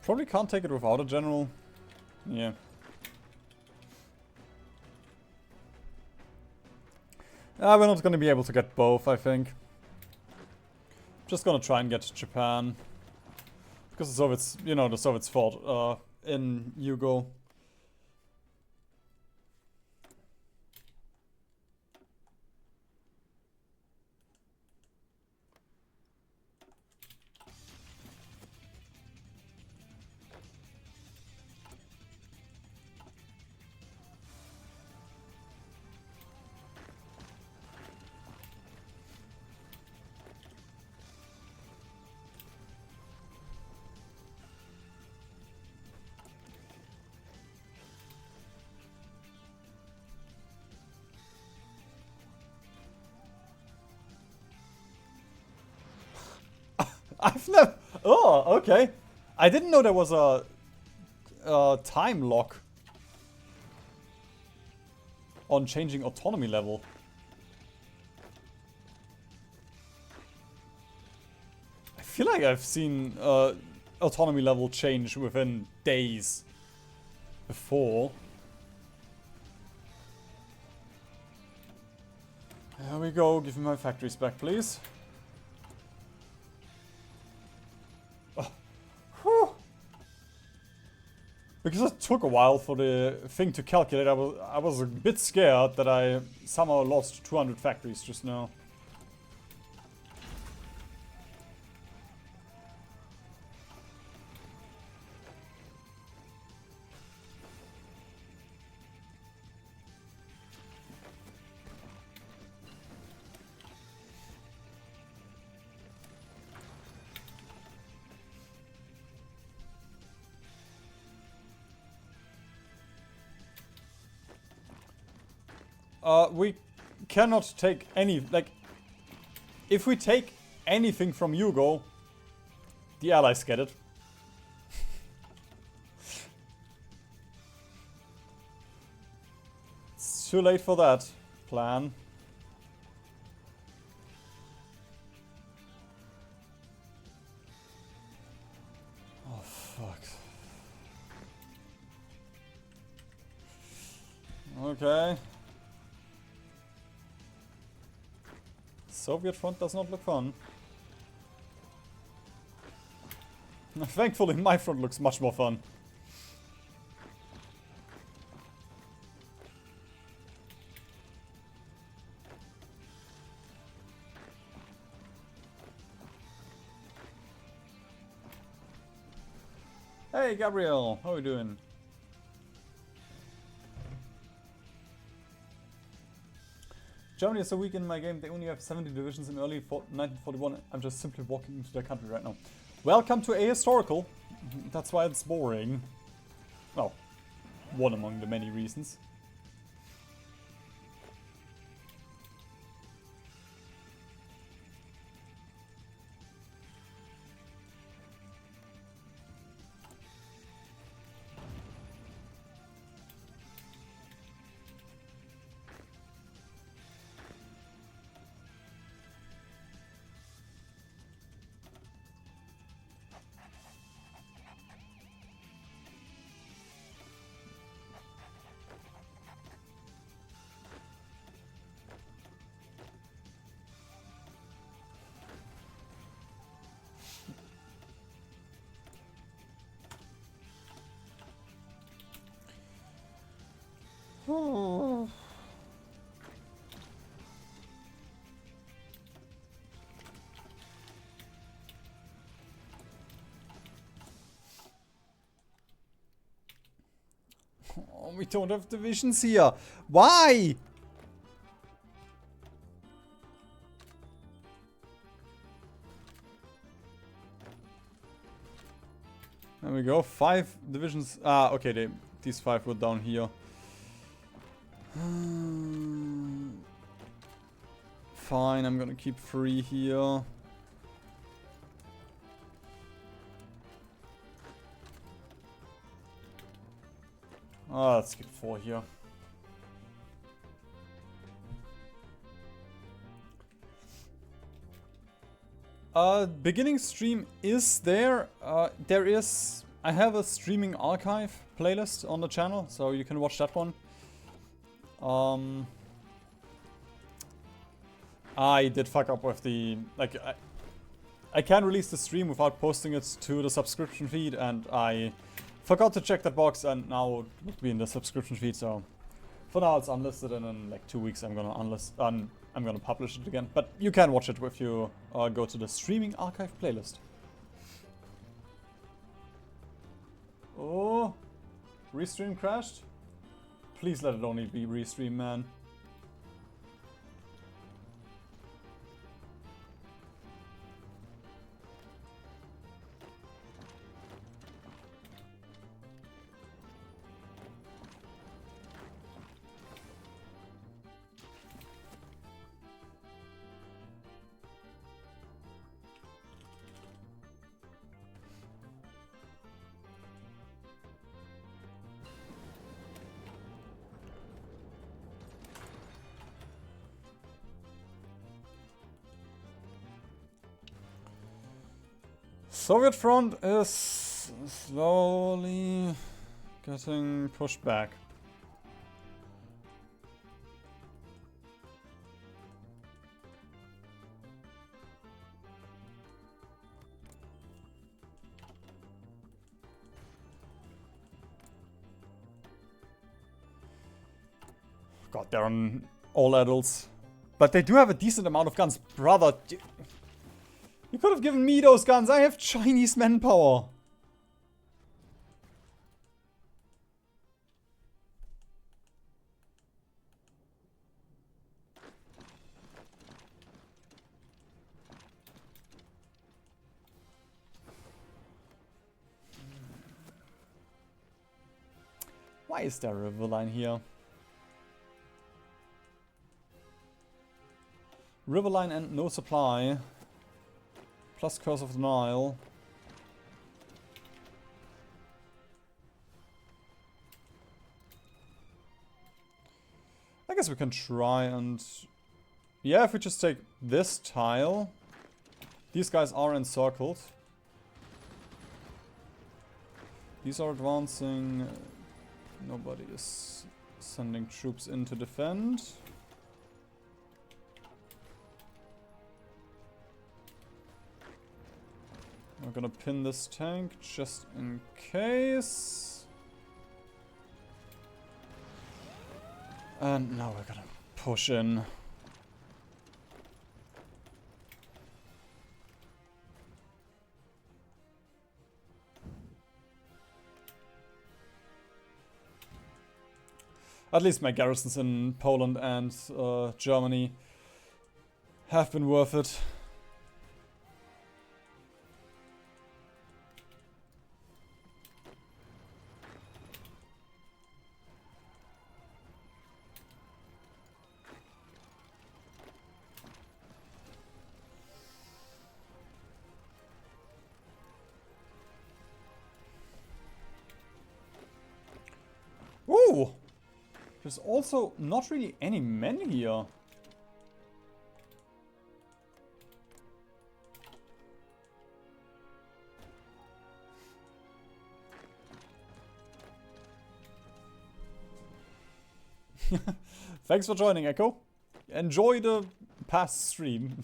Probably can't take it without a general. Yeah. We're not going to be able to get both, I think. Just gonna try and get Japan. Because the Soviets, you know, the Soviets fought in Yugo. I've never... Oh, okay. I didn't know there was a time lock on changing autonomy level. I feel like I've seen autonomy level change within days before. There we go, give me my factories back, please. Oh. Whew. Because it took a while for the thing to calculate, I was a bit scared that I somehow lost 200 factories just now. We cannot take any, like, if we take anything from Hugo, the allies get it. It's too late for that plan. Oh, fuck. Okay. Soviet front does not look fun. Thankfully, my front looks much more fun. Hey, Gabriel, how are you doing? Germany is so weak in my game, they only have 70 divisions in early 1941. I'm just simply walking into their country right now. Welcome to Ahistorical. That's why it's boring. Well, one among the many reasons. Oh. Oh, we don't have divisions here. Why? There we go. 5 divisions. Ah, okay. These 5 were down here. Fine, I'm gonna keep 3 here. Ah, let's keep 4 here. Beginning stream is there. I have a streaming archive playlist on the channel, so you can watch that one. I did fuck up with the, like, I can't release the stream without posting it to the subscription feed, and I forgot to check that box, and now it would be in the subscription feed, so for now it's unlisted, and in like 2 weeks I'm gonna publish it again. But you can watch it if you go to the streaming archive playlist. Oh, restream crashed? Please let it only be restream, man. Soviet front is slowly getting pushed back. God, they're on all adults. But they do have a decent amount of guns. Brother, you could have given me those guns. I have Chinese manpower. Why is there a river line here? Riverline and no supply. Plus Curse of the Nile. I guess we can try and... Yeah, if we just take this tile. These guys are encircled. These are advancing. Nobody is sending troops in to defend. We're gonna pin this tank just in case. And now we're gonna push in. At least my garrisons in Poland and Germany have been worth it. Ooh! There's also not really any men here. Thanks for joining, Echo. Enjoy the past stream.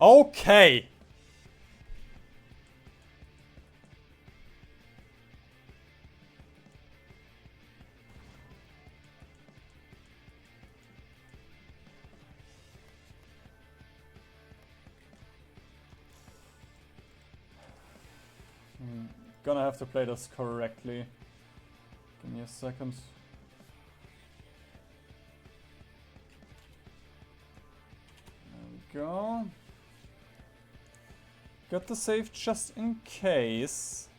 Okay. Gonna have to play this correctly. Give me a second. There we go. Got the save just in case.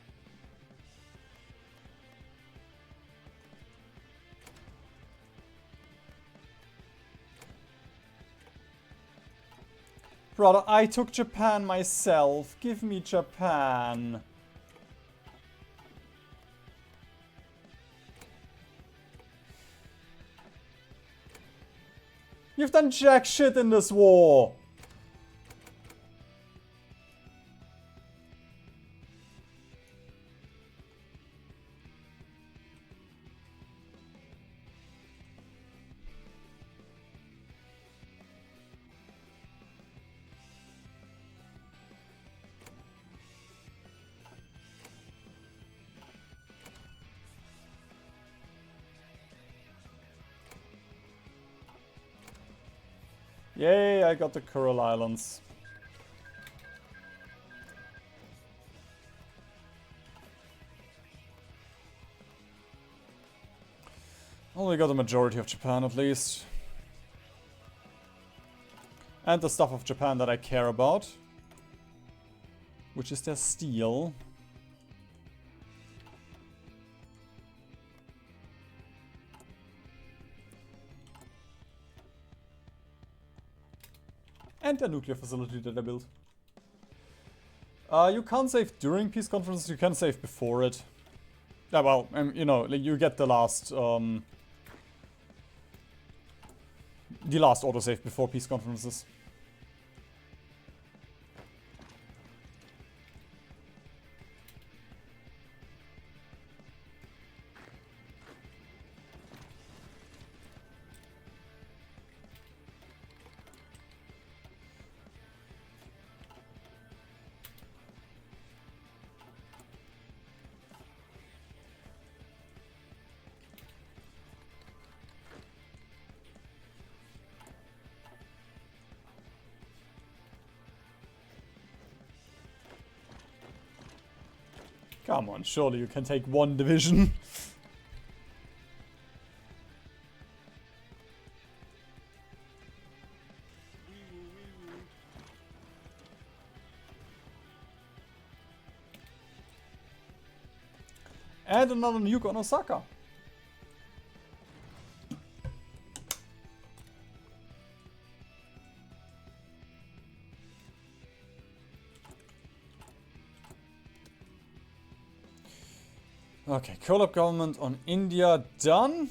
Brother, I took Japan myself. Give me Japan. You've done jack shit in this war. Yay, I got the Coral Islands. Only got the majority of Japan at least. And the stuff of Japan that I care about. Which is their steel. and the nuclear facility that I built. You can't save during peace conferences, you can save before it. Yeah, well, you know, like you get the last autosave before peace conferences. Come on, surely you can take one division. And another nuke on Osaka. Okay, collab government on India done.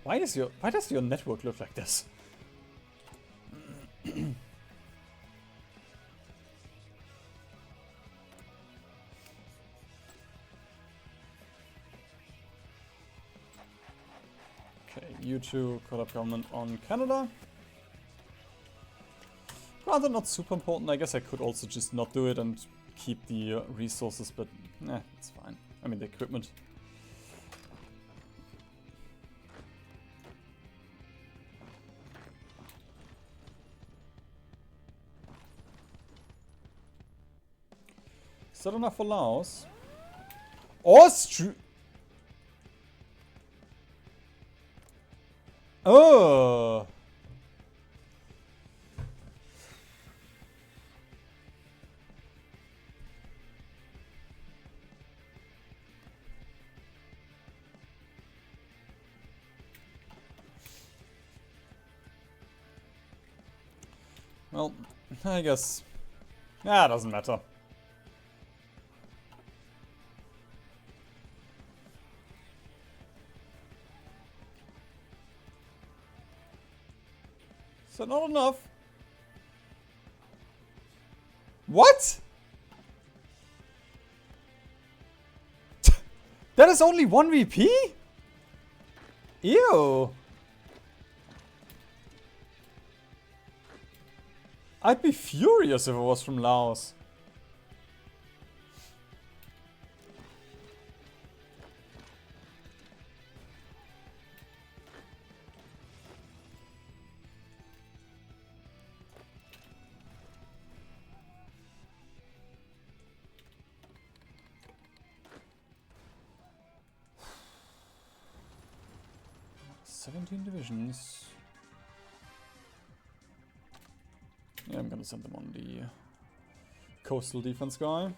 Why does your network look like this? Okay, you two collab government on Canada. Rather not super important. I guess I could also just not do it and keep the resources, but it's fine. I mean the equipment. Is that enough for Laos? Austria. Oh. Well, I guess. It doesn't matter. Is that not enough? What? That is only 1 VP? Ew. I'd be furious if it was from Laos. Divisions. Yeah, I'm gonna send them on the coastal defense guy.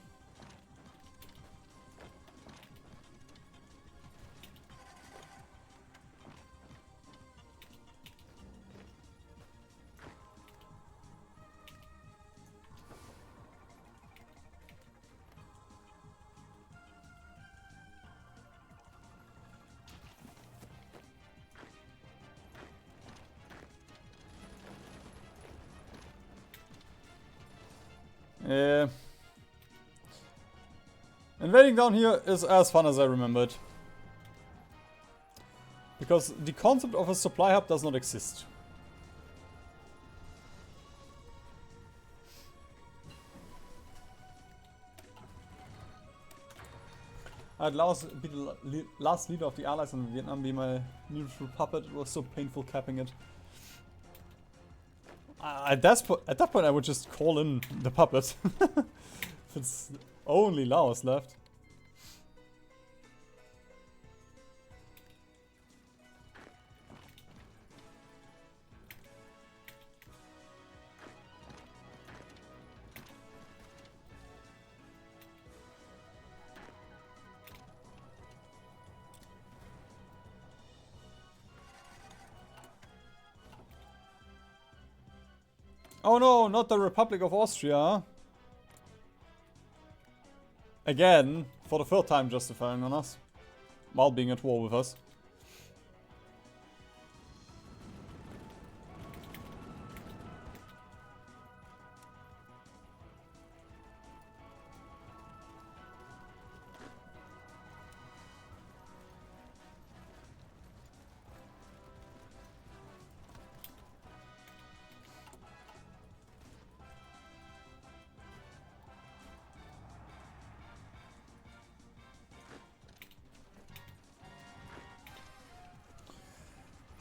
Invading down here is as fun as I remembered. Because the concept of a supply hub does not exist. I'd be the last leader of the Allies in Vietnam, be my neutral puppet. It was so painful capping it. At that point I would just call in the puppet. If it's only Laos left. Oh no, not the Republic of Austria. Again, for the third time justifying on us. While being at war with us.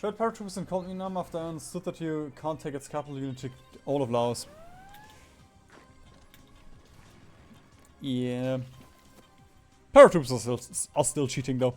Tried paratroopers in Vietnam after I understood that you can't take its capital unit to all of Laos. Yeah. Paratroopers are still cheating though.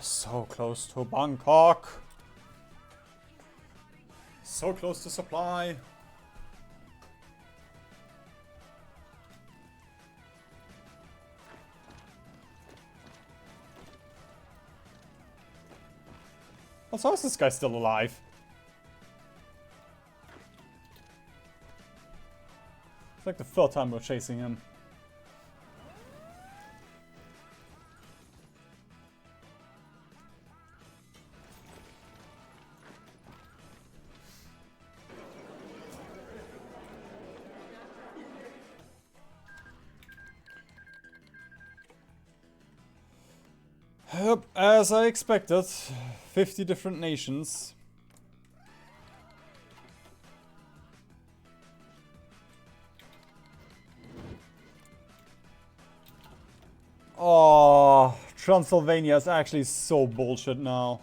So close to Bangkok. So close to supply. Also, how is this guy still alive? It's like the third time we're chasing him. Yep, as I expected, 50 different nations. Oh, Transylvania is actually so bullshit now.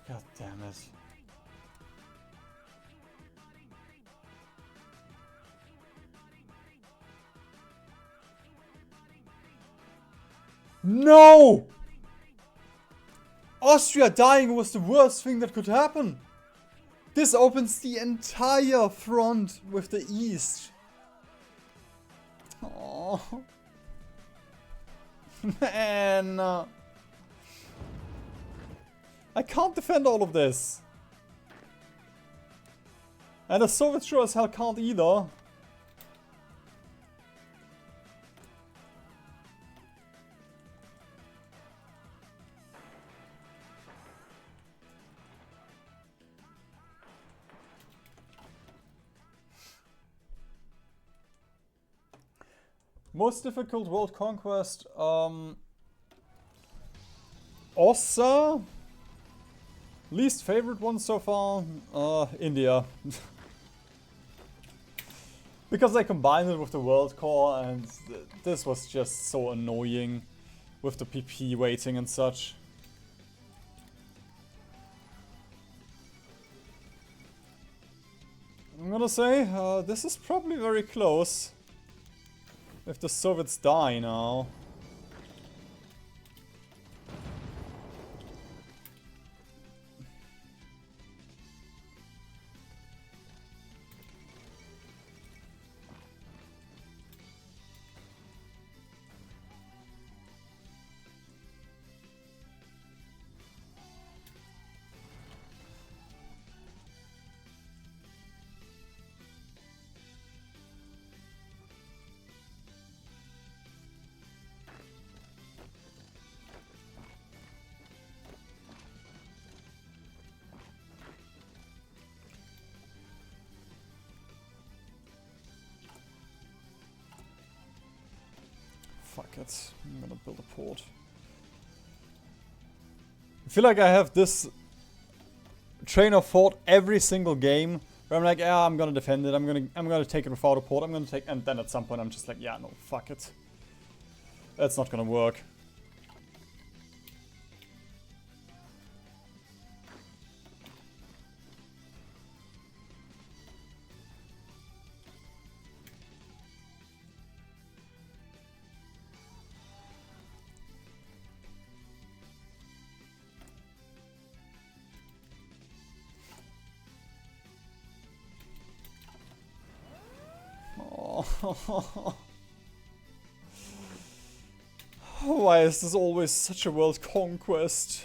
God damn it. No! Austria dying was the worst thing that could happen. This opens the entire front with the East. Oh. Man. I can't defend all of this. And the Soviets sure as hell can't either. Most difficult world conquest, Ossa? Least favorite one so far? India. Because they combined it with the world core and this was just so annoying with the PP waiting and such. I'm gonna say, this is probably very close. If the Soviets die now. it. I'm gonna build a port. I feel like I have this train of thought every single game where I'm like, yeah, I'm gonna defend it. I'm gonna take it without a port. I'm gonna take, and then at some point I'm just like, yeah, no, fuck it. That's not gonna work. Why is this always such a world conquest?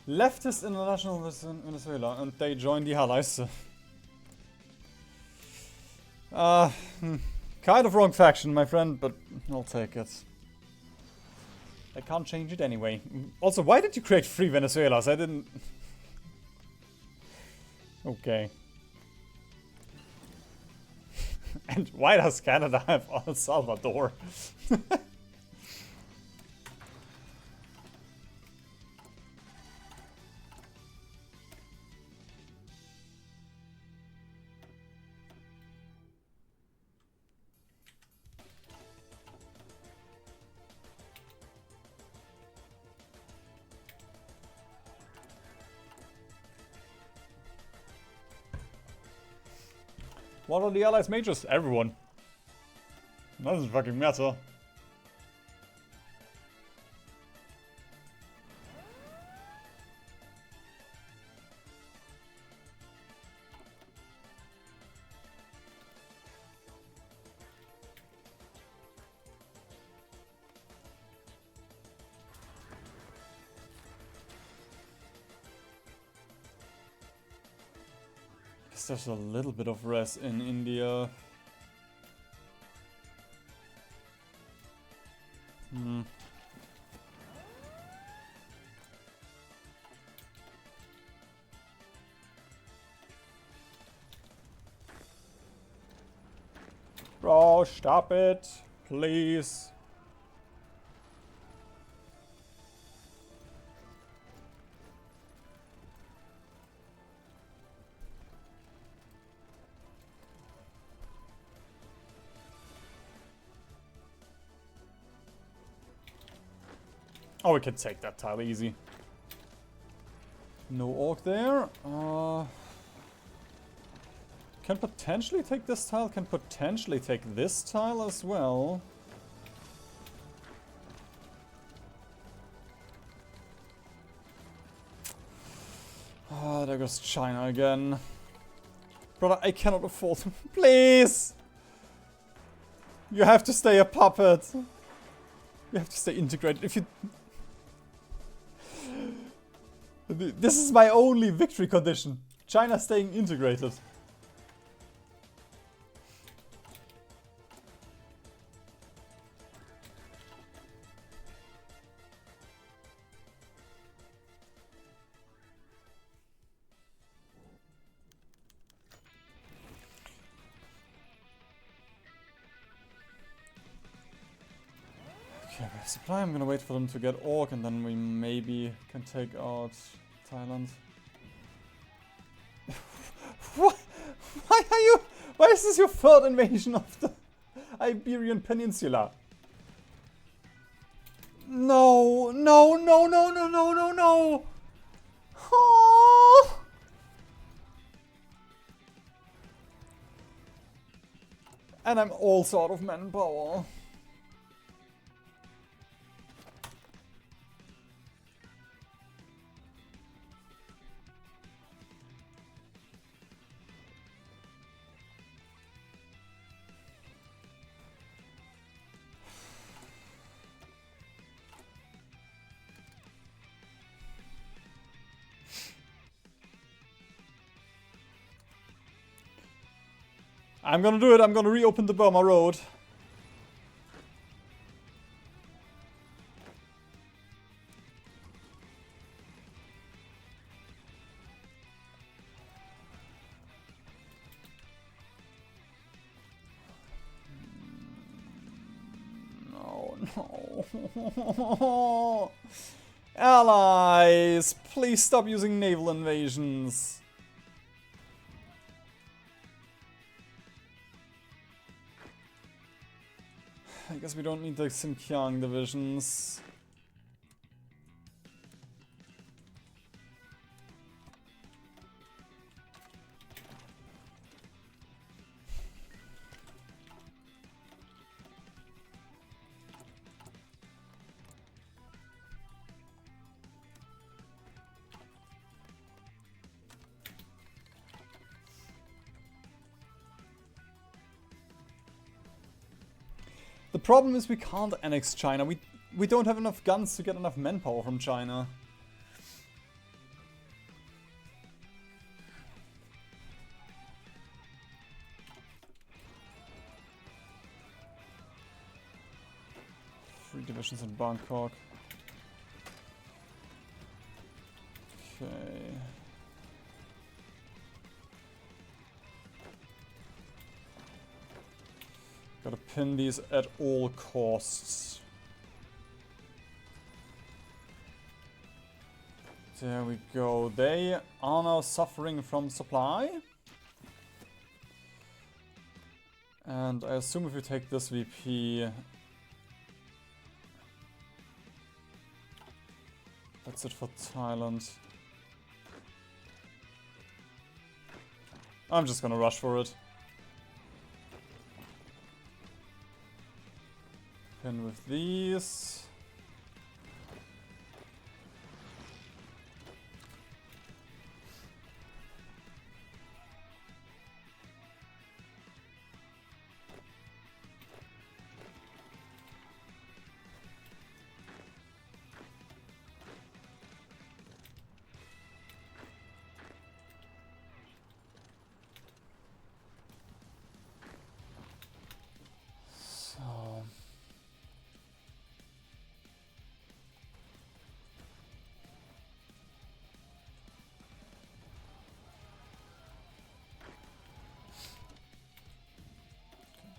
Leftist International Venezuela, and they joined the Allies. Kind of wrong faction, my friend, but I'll take it. I can't change it anyway. Also, why did you create 3 Venezuelas? I didn't... Okay. And why does Canada have El Salvador? What are the Allies majors? Everyone. Doesn't fucking matter. There's a little bit of res in India. Bro, stop it, please. Oh, we can take that tile easy. No orc there. Can potentially take this tile, can potentially take this tile as well. Ah, there goes China again. Brother, I cannot afford him. Please! You have to stay a puppet. You have to stay integrated. If you... This is my only victory condition. China staying integrated. Okay, we have supply. I'm gonna wait for them to get orc and then we maybe can take out Thailand. What? Why are you... Why is this your third invasion of the Iberian Peninsula? No, no, no, no, no, no, no, no. Oh. And I'm also out of manpower. I'm gonna do it. I'm gonna reopen the Burma Road. No. Allies, please stop using naval invasions. I guess we don't need the Xinjiang divisions. The problem is we can't annex China. We don't have enough guns to get enough manpower from China. Three divisions in Bangkok. Okay. Gotta pin these at all costs. There we go. They are now suffering from supply. And I assume if we take this VP... That's it for Thailand. I'm just gonna rush for it. Pin with these.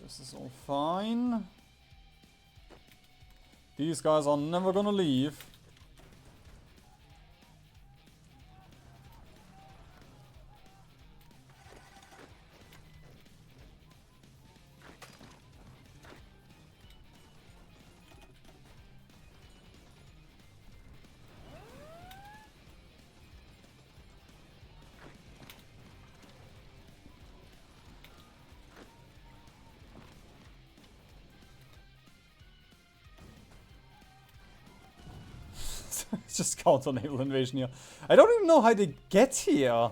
This is all fine. These guys are never gonna leave. It's just counter naval invasion here. I don't even know how they get here.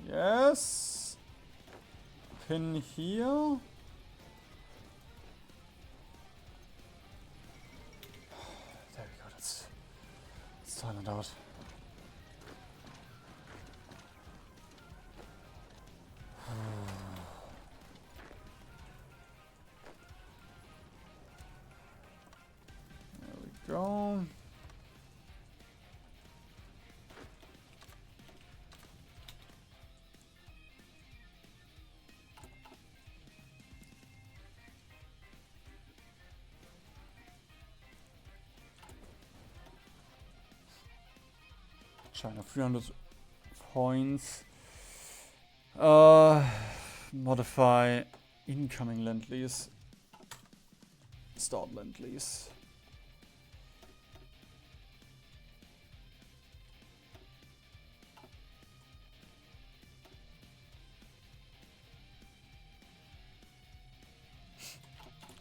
Yes. Pin here. There we go. Let's time it out. There we go. China 300 points. Modify incoming lend lease. Start lend lease.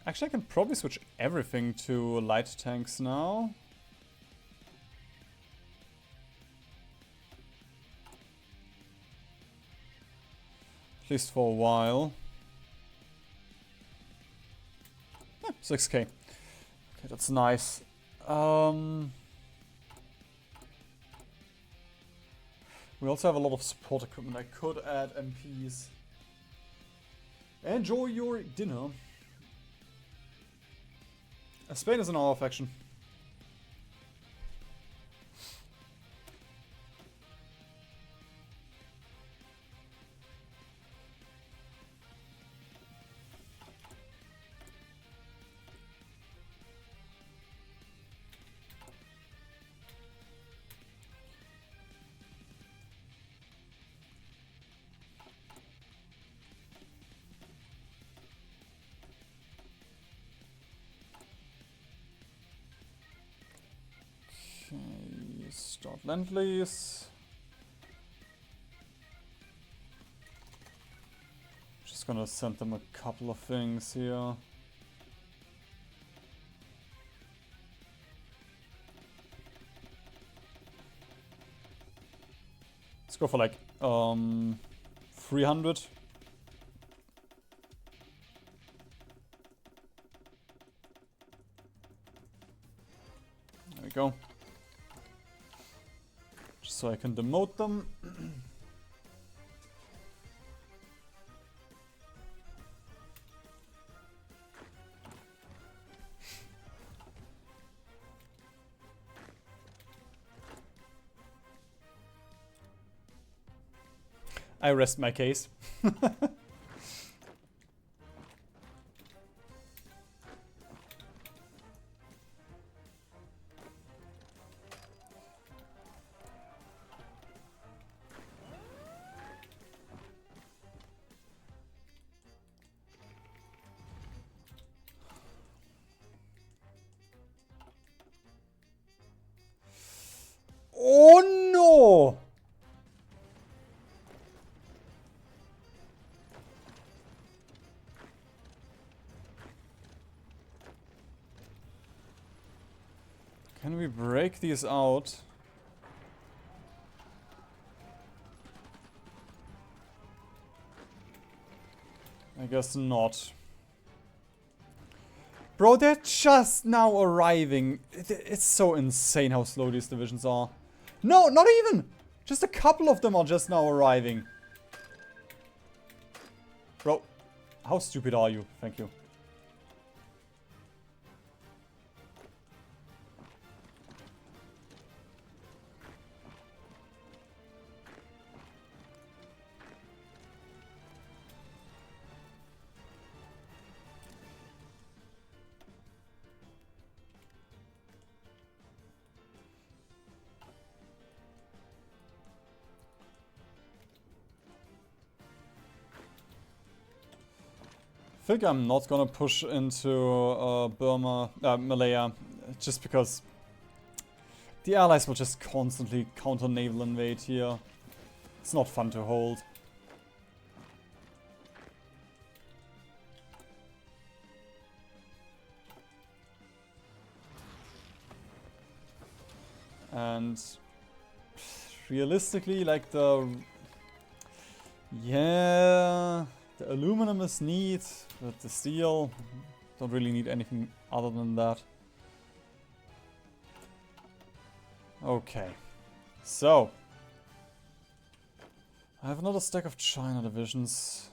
Actually, I can probably switch everything to light tanks now. At least for a while. 6k. Okay, that's nice. We also have a lot of support equipment. I could add MPs. Enjoy your dinner. Spain is in our faction. Okay, start Lend-Lease. Just gonna send them a couple of things here. Let's go for like 300. There we go. Just so I can demote them. I rest my case. Oh no! Can we break these out? I guess not. Bro, they're just now arriving. It's so insane how slow these divisions are. No, not even! Just a couple of them are just now arriving. Bro, how stupid are you? Thank you. I think I'm not gonna push into Malaya, just because the allies will just constantly counter naval invade here. It's not fun to hold. And realistically, like yeah, the aluminum is neat, but the steel, don't really need anything other than that. Okay, so I have another stack of China divisions.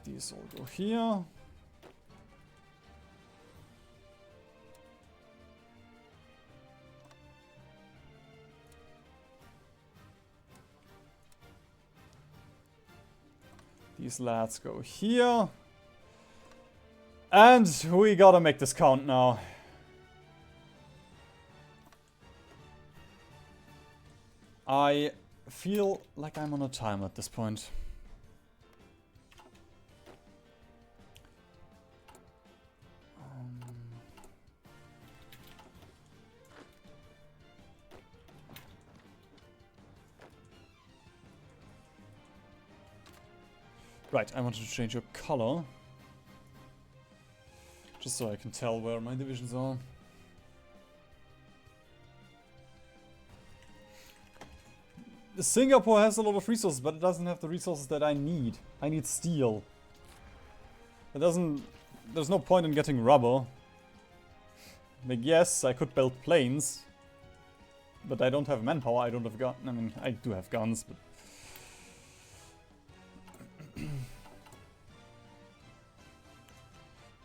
These all go here. These lads go here. And we gotta make this count now. I feel like I'm on a timer at this point. Right, I wanted to change your color. Just so I can tell where my divisions are. Singapore has a lot of resources, but it doesn't have the resources that I need. I need steel. It doesn't... There's no point in getting rubber. Like, yes, I could build planes. But I don't have manpower, I don't have guns. I mean, I do have guns, but...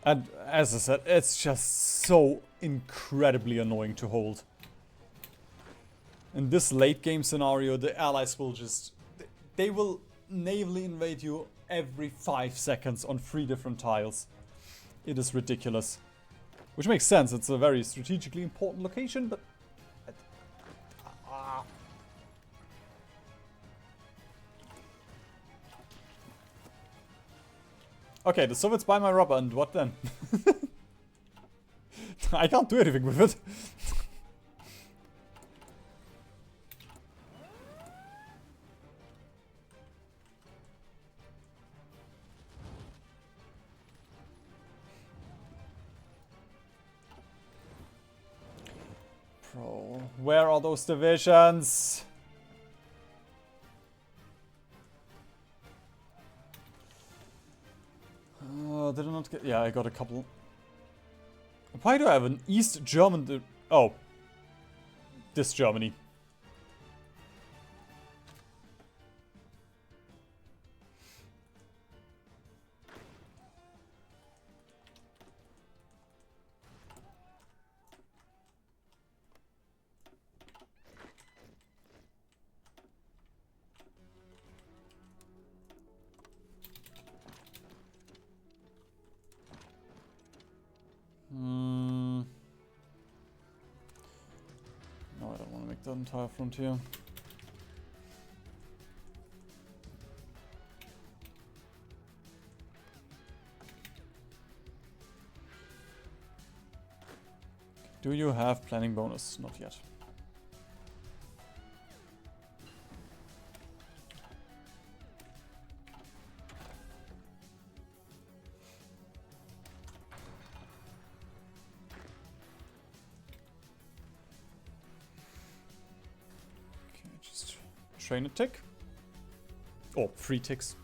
And as I said, it's just so incredibly annoying to hold. In this late game scenario, the allies will just... They will navally invade you every 5 seconds on 3 different tiles. It is ridiculous. Which makes sense, it's a very strategically important location, but... Okay, the Soviets buy my rubber, and what then? I can't do anything with it. Bro, where are those divisions? Did I not get... Yeah, I got a couple. Why do I have an East German... Oh. This Germany. No, I don't want to make the entire frontier. Do you have planning bonus? Not yet. Just train a tick. Oh, 3 ticks.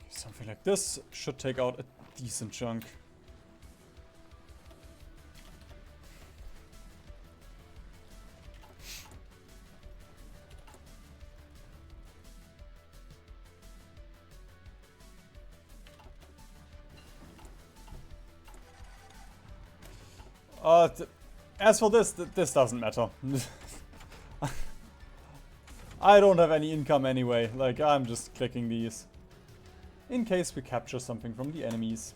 Something like this should take out a decent chunk. As for this, this doesn't matter. I don't have any income anyway, like I'm just clicking these. In case we capture something from the enemies.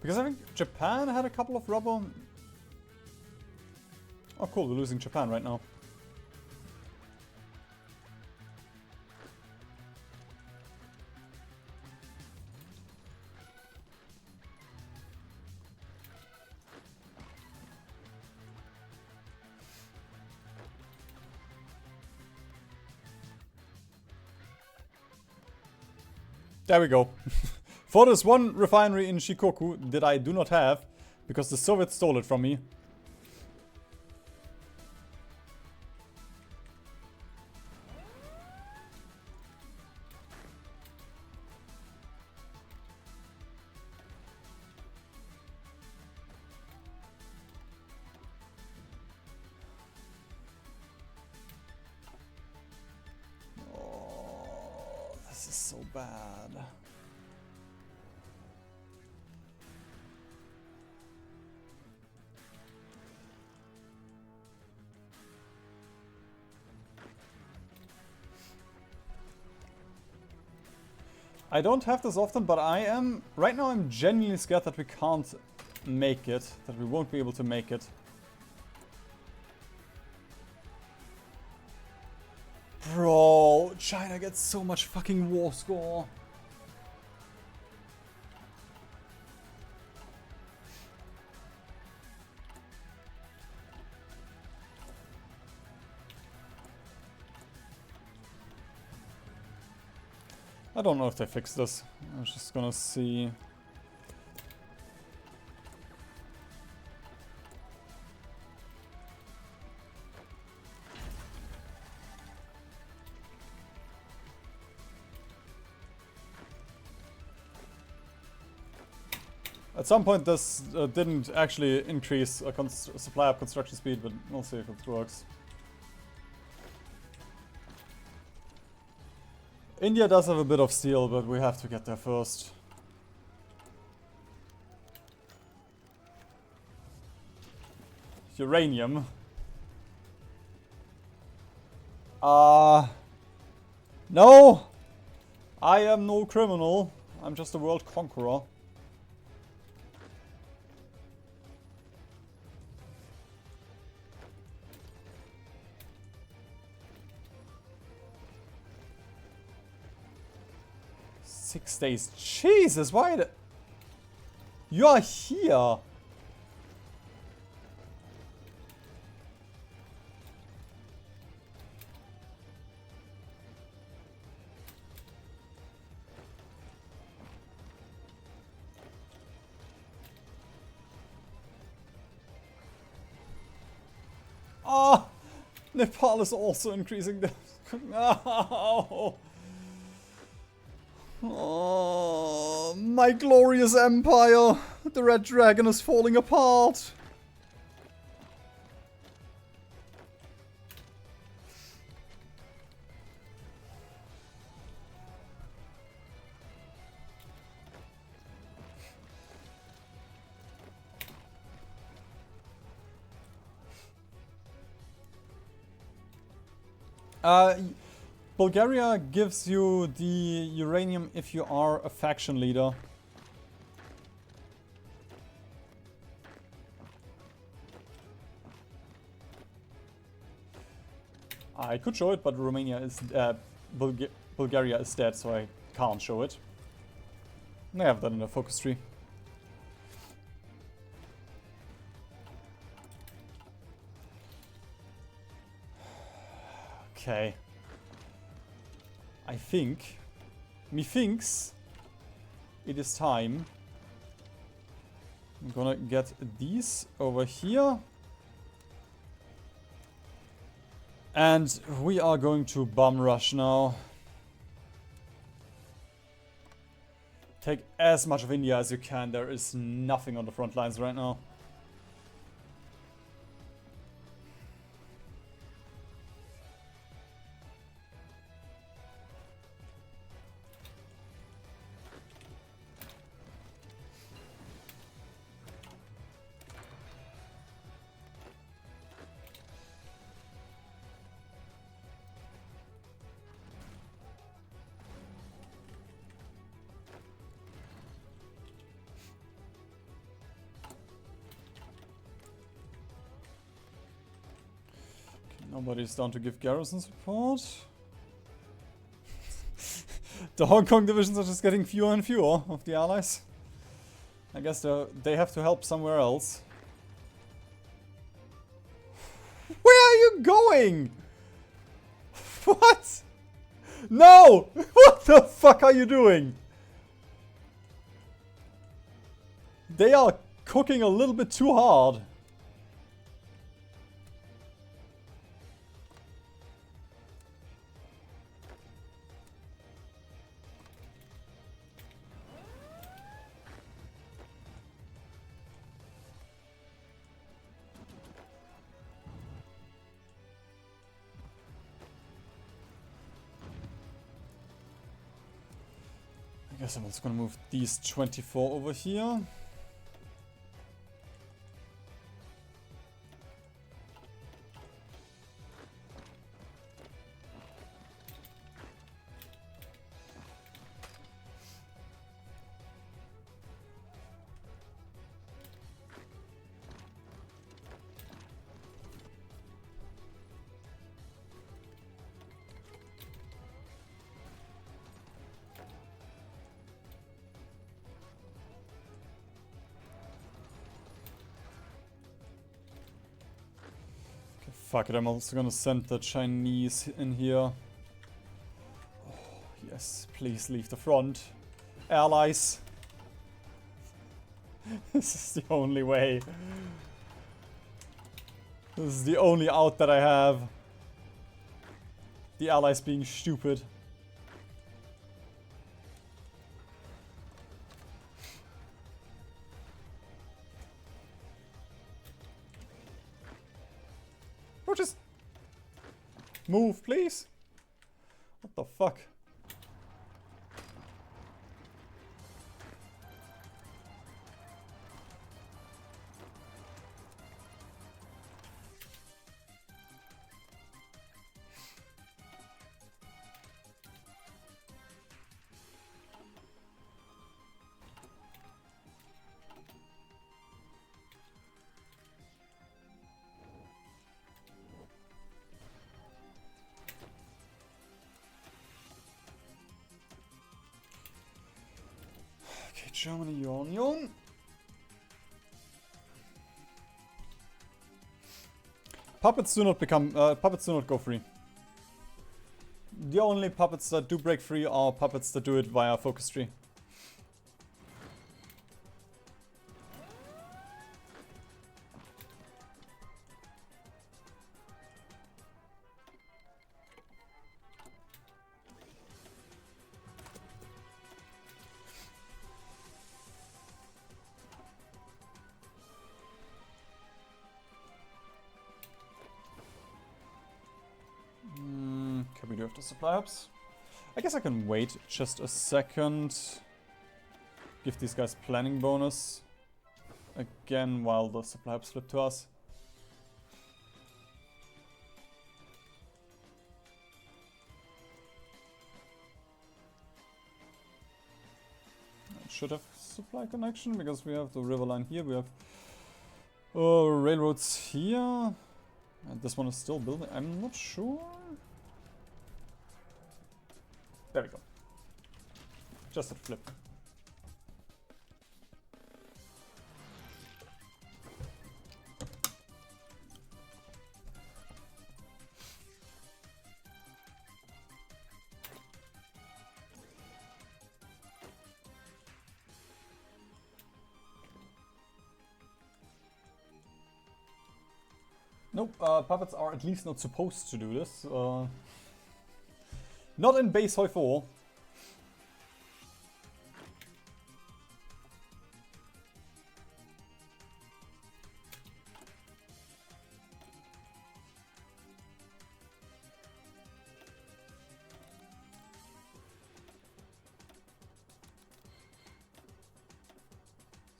Because I think Japan had a couple of rubber. Oh cool, we're losing Japan right now. There we go. For this one refinery in Shikoku that I do not have, because the Soviets stole it from me. Oh, this is so bad. I don't have this often, but I am... Right now I'm genuinely scared that we can't make it. That we won't be able to make it. Bro, China gets so much fucking war score. I don't know if they fixed this. I'm just gonna see. At some point this didn't actually increase supply of construction speed, but we'll see if it works. India does have a bit of steel, but we have to get there first. Uranium. No! I am no criminal. I'm just a world conqueror. Six days. Jesus, why the... You are here! Ah! Nepal is also increasing the... No! Oh, my glorious empire! The red dragon is falling apart! Bulgaria gives you the uranium if you are a faction leader. I could show it, but Romania is Bulgaria is dead, so I can't show it. I have that in the focus tree. Okay. I think, methinks, it is time. I'm gonna get these over here. And we are going to bum rush now. Take as much of India as you can. There is nothing on the front lines right now. Nobody's down to give garrison support. The Hong Kong divisions are just getting fewer and fewer of the allies. I guess they have to help somewhere else. Where are you going? What? No! What the fuck are you doing? They are cooking a little bit too hard. I guess I'm just gonna move these 24 over here. fuck it, I'm also gonna send the Chinese in here. Oh, yes, please leave the front. Allies. This is the only way. This is the only out that I have. The allies being stupid. Or just move, please. What the fuck? Okay, Germany, Union. Puppets do not become, puppets do not go free. The only puppets that do break free are puppets that do it via focus tree. Can we do have the supply hubs? I guess I can wait just a second. Give these guys planning bonus. Again, while the supply hubs flip to us. It should have supply connection because we have the river line here. We have railroads here. And this one is still building. I'm not sure. There we go. Just a flip. Nope, puppets are at least not supposed to do this. Not in base Hoi 4.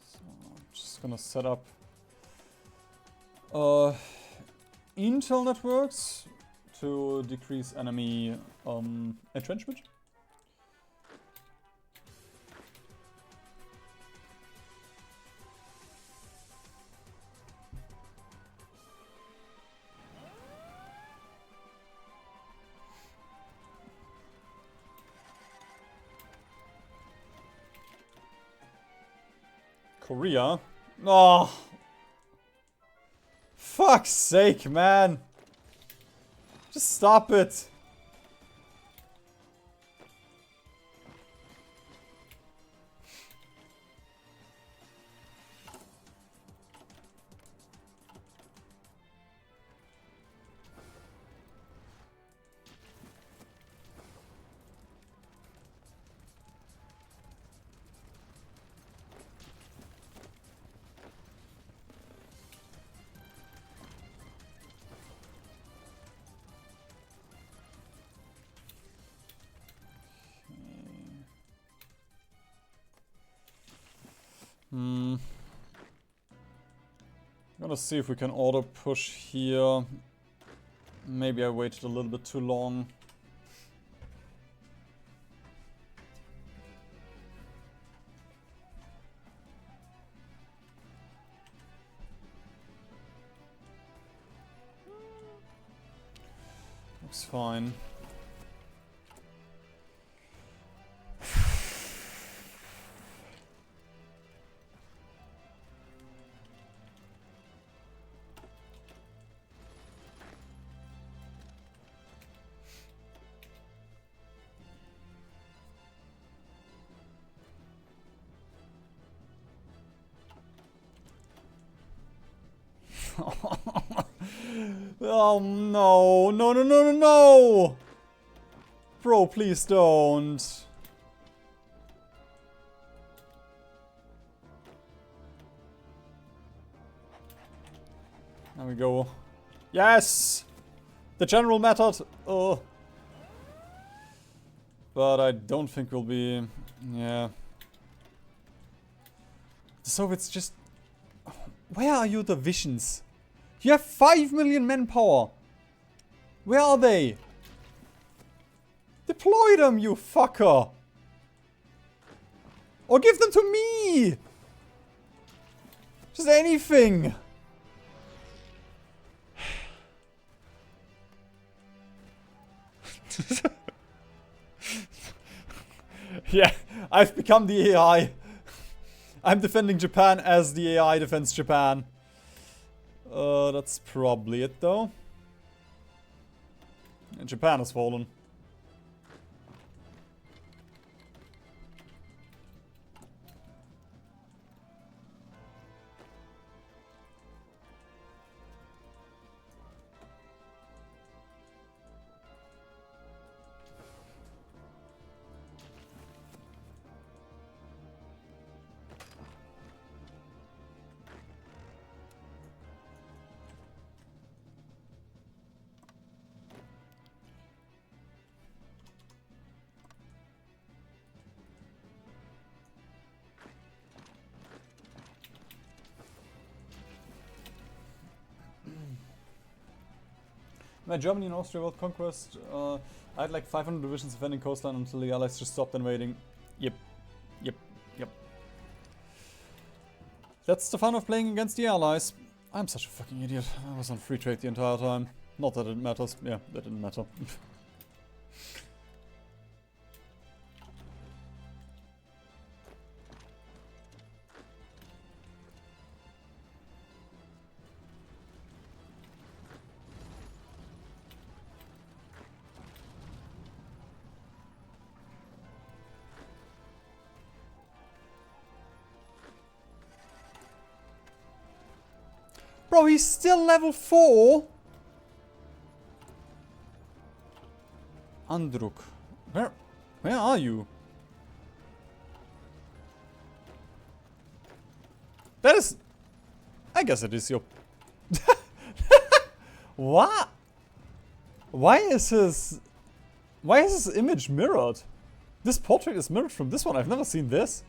So I'm just gonna set up intel networks to decrease enemy entrenchment. Korea? Oh! Fuck's sake, man! Just stop it! I'm gonna see if we can auto push here. Maybe I waited a little bit too long. Looks fine. Oh no, no, no, no, no, no! Bro, please don't. There we go. Yes! The general method! Oh. But I don't think we'll be... Yeah. The Soviets just... Where are your divisions? You have 5 million manpower! Where are they? Deploy them, you fucker! Or give them to me! Just anything! Yeah, I've become the AI. I'm defending Japan as the AI defends Japan. That's probably it though. And Japan has fallen. My Germany and Austria world conquest, I had like 500 divisions defending coastline until the Allies just stopped invading. Yep. Yep. Yep. That's the fun of playing against the Allies. I'm such a fucking idiot. I was on free trade the entire time. Not that it matters. Yeah, that didn't matter. Bro, he's still level 4? Andruk. Where are you? That is... I guess it is your... What? Why is his image mirrored? This portrait is mirrored from this one. I've never seen this.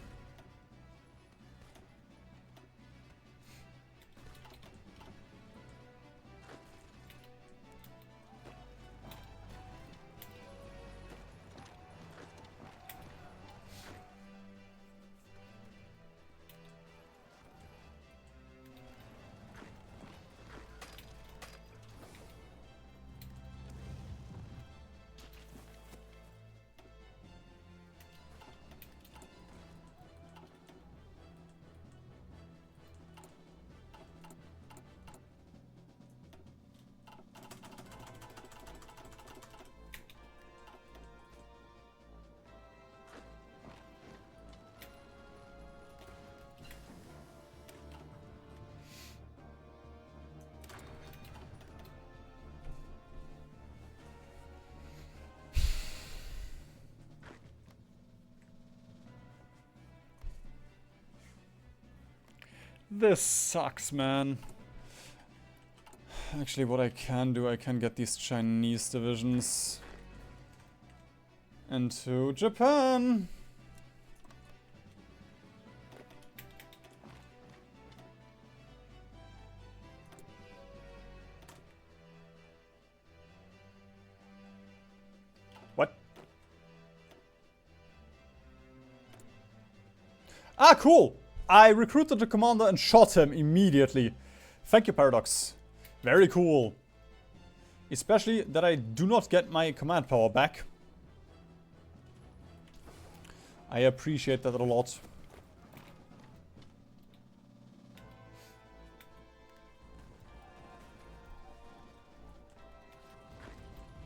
This sucks, man. Actually, what I can do, I can get these Chinese divisions into Japan. What? Ah, cool! I recruited the commander and shot him immediately. Thank you, Paradox. Very cool. Especially that I do not get my command power back. I appreciate that a lot.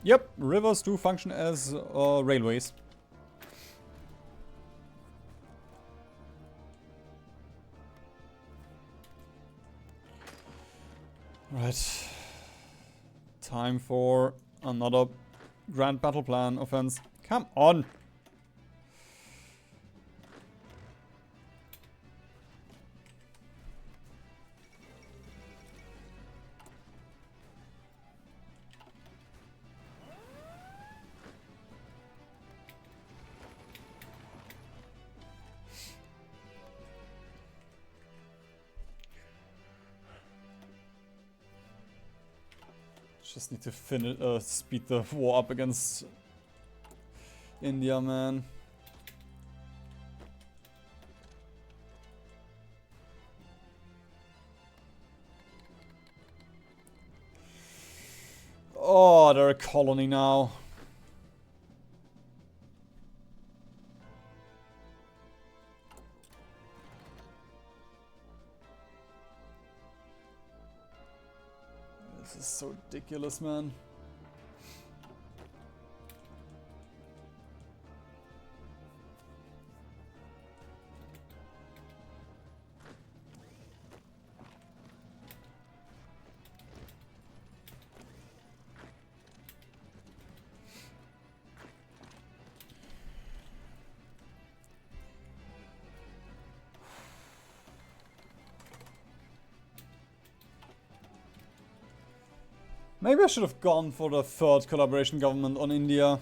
Yep, rivers do function as railways. Right. Time for another grand battle plan offense. Come on! Just need to finish, speed the war up against India, man. Oh, they're a colony now. This is so ridiculous, man. Maybe I should have gone for the third collaboration government on India.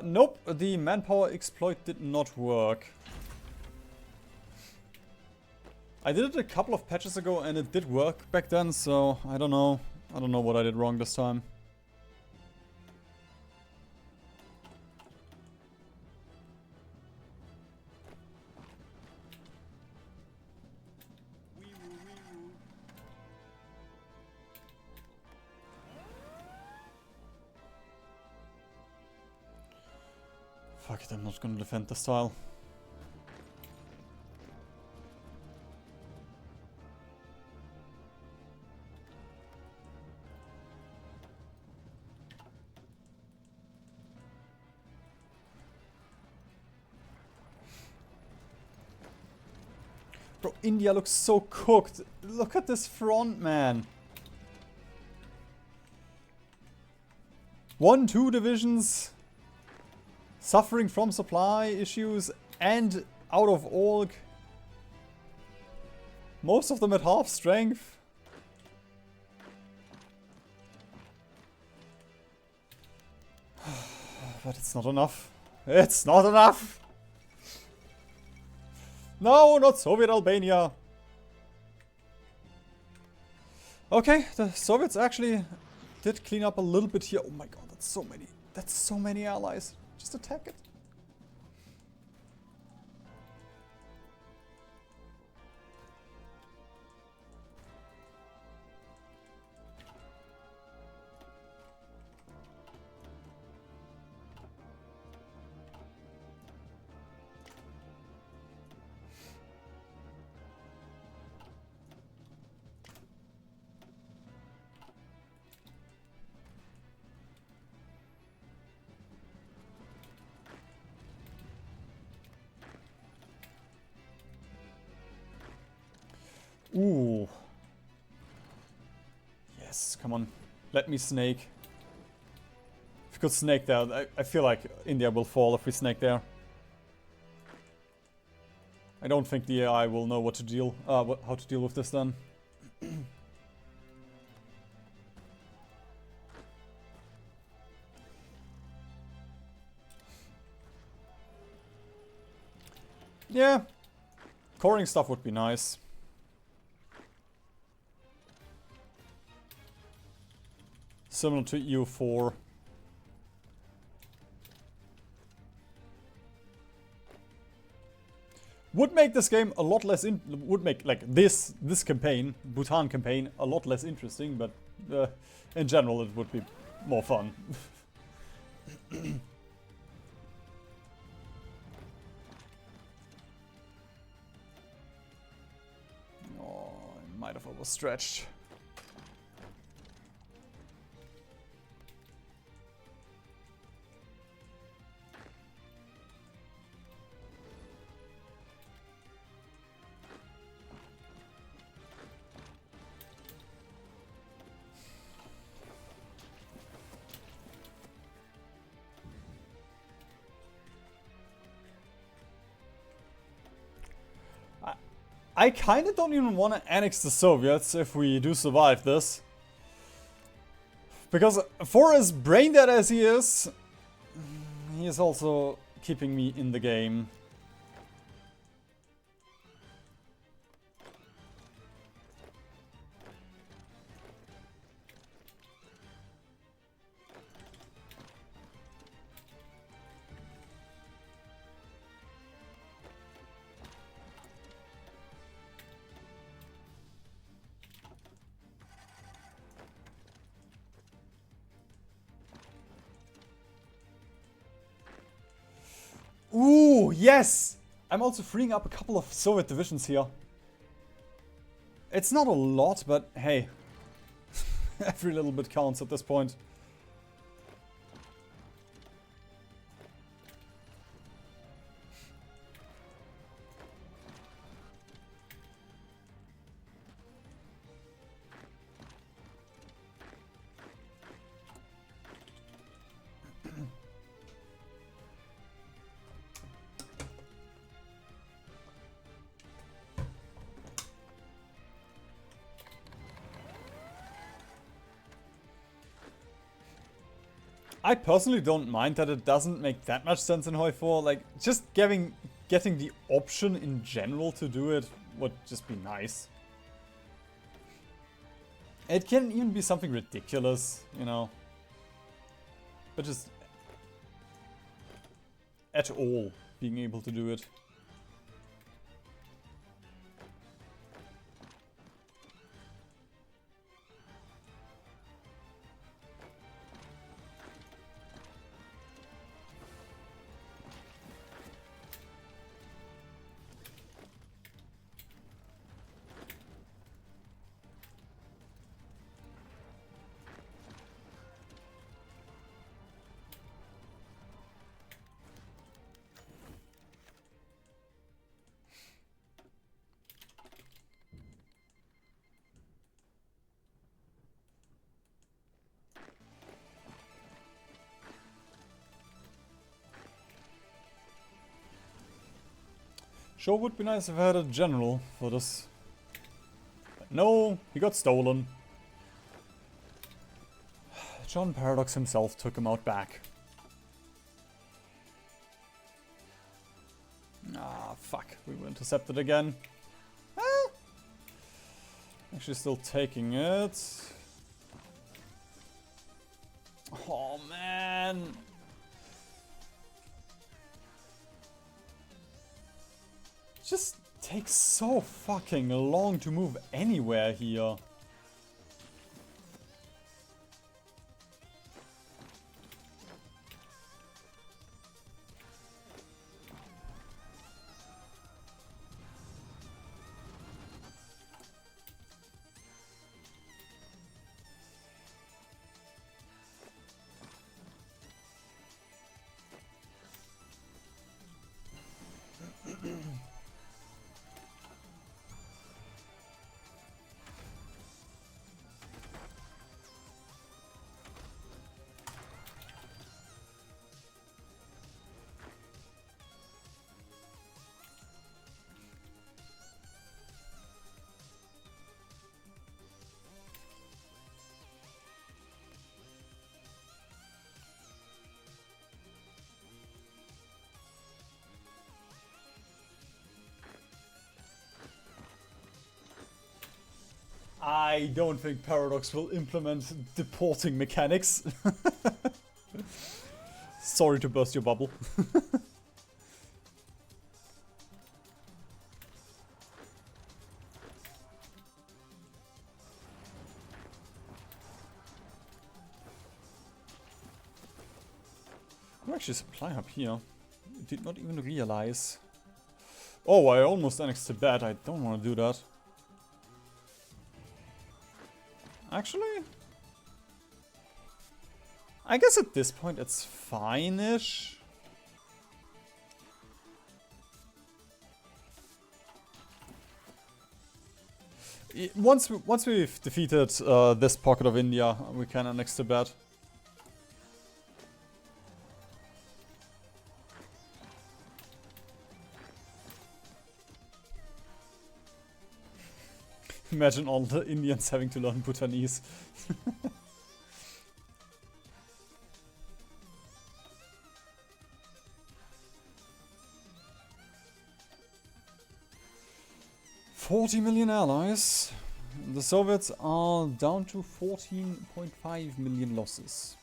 Nope, the manpower exploit did not work. I did it a couple of patches ago and it did work back then, so I don't know. I don't know what I did wrong this time. Fuck it, I'm not gonna defend this tile. Bro, India looks so cooked. Look at this front, man. 1-2 divisions. Suffering from supply issues and out of org. Most of them at half strength. But it's not enough. It's not enough! No, not Soviet Albania! Okay, the Soviets actually did clean up a little bit here. Oh my god, that's so many. That's so many allies. Just attack it. Ooh. Yes, come on. Let me snake. If we could snake there, I feel like India will fall if we snake there. I don't think the AI will know what to deal, how to deal with this then. Yeah. Coring stuff would be nice. Similar to EU4. Would make this game a lot less would make like this campaign, Bhutan campaign, a lot less interesting, but in general it would be more fun. Oh, I might have overstretched. I kinda don't even want to annex the Soviets if we do survive this. Because for as brain dead as he is also keeping me in the game. Ooh, yes! I'm also freeing up a couple of Soviet divisions here. It's not a lot, but hey. Every little bit counts at this point. I personally don't mind that it doesn't make that much sense in Hoi 4. Like, just getting the option in general to do it would just be nice. It can even be something ridiculous, you know. But just at all being able to do it. Sure would be nice if I had a general for this. But no, he got stolen. John Paradox himself took him out back. Ah, fuck. We were intercepted again. Ah. Actually still taking it. Oh, man. Just takes so fucking long to move anywhere here. I don't think Paradox will implement deporting mechanics. Sorry to burst your bubble. I'm actually supply up here. Did not even realize. Oh, I almost annexed Tibet. I don't want to do that. Actually, I guess at this point it's fine-ish. Once we've defeated this pocket of India, we can annex Tibet. Imagine all the Indians having to learn Bhutanese. $40 million allies. The Soviets are down to 14.5 million losses.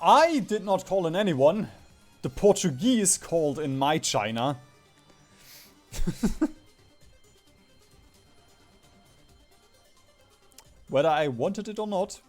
I did not call in anyone. The Portuguese called in my China. Whether I wanted it or not.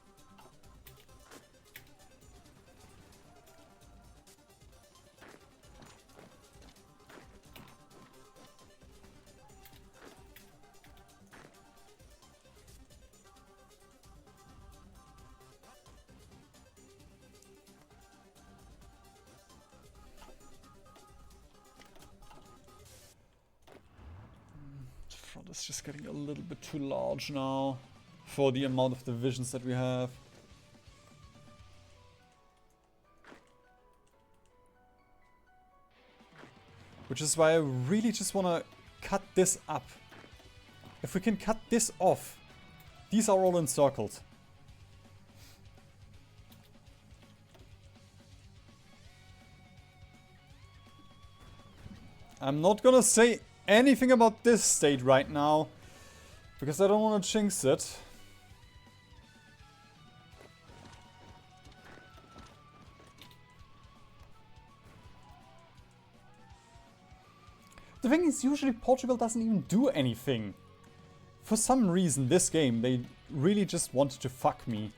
Front is just getting a little bit too large now for the amount of divisions that we have. Which is why I really just want to cut this up. If we can cut this off, these are all encircled. I'm not gonna say anything about this state right now, because I don't want to jinx it. The thing is, usually Portugal doesn't even do anything. For some reason, this game, they really just wanted to fuck me.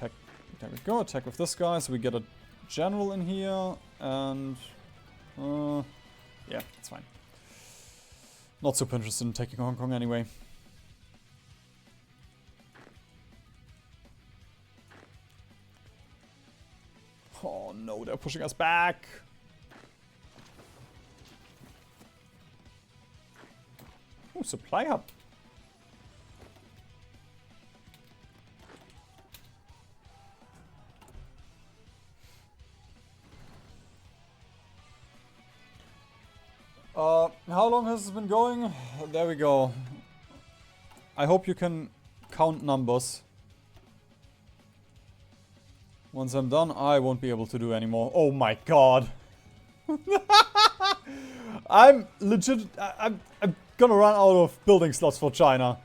There we go, attack with this guy, so we get a general in here, and... yeah, it's fine. Not super interested in taking Hong Kong anyway. Oh no, they're pushing us back! Oh, supply hub. How long has this been going? There we go. I hope you can count numbers. Once I'm done, I won't be able to do anymore. Oh my god. I'm legit... I'm gonna run out of building slots for China.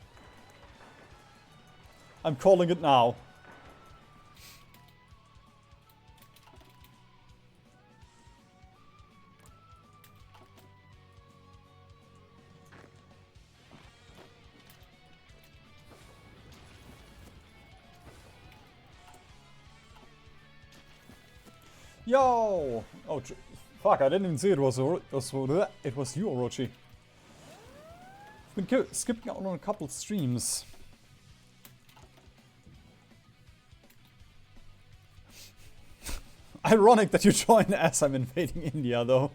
I'm calling it now. Yo! Oh, fuck, I didn't even see it was you, Orochi. I've been skipping out on a couple streams. Ironic that you join as I'm invading India, though.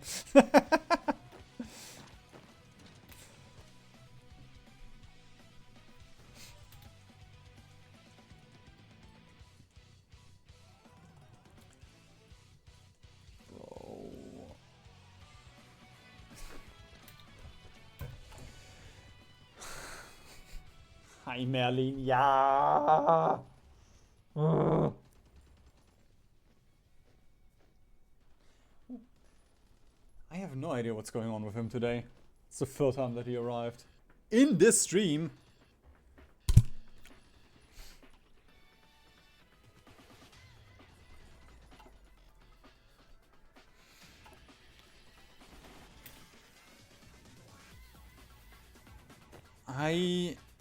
Hi, Merlin. Yeah. I have no idea what's going on with him today. It's the third time that he arrived. In this stream.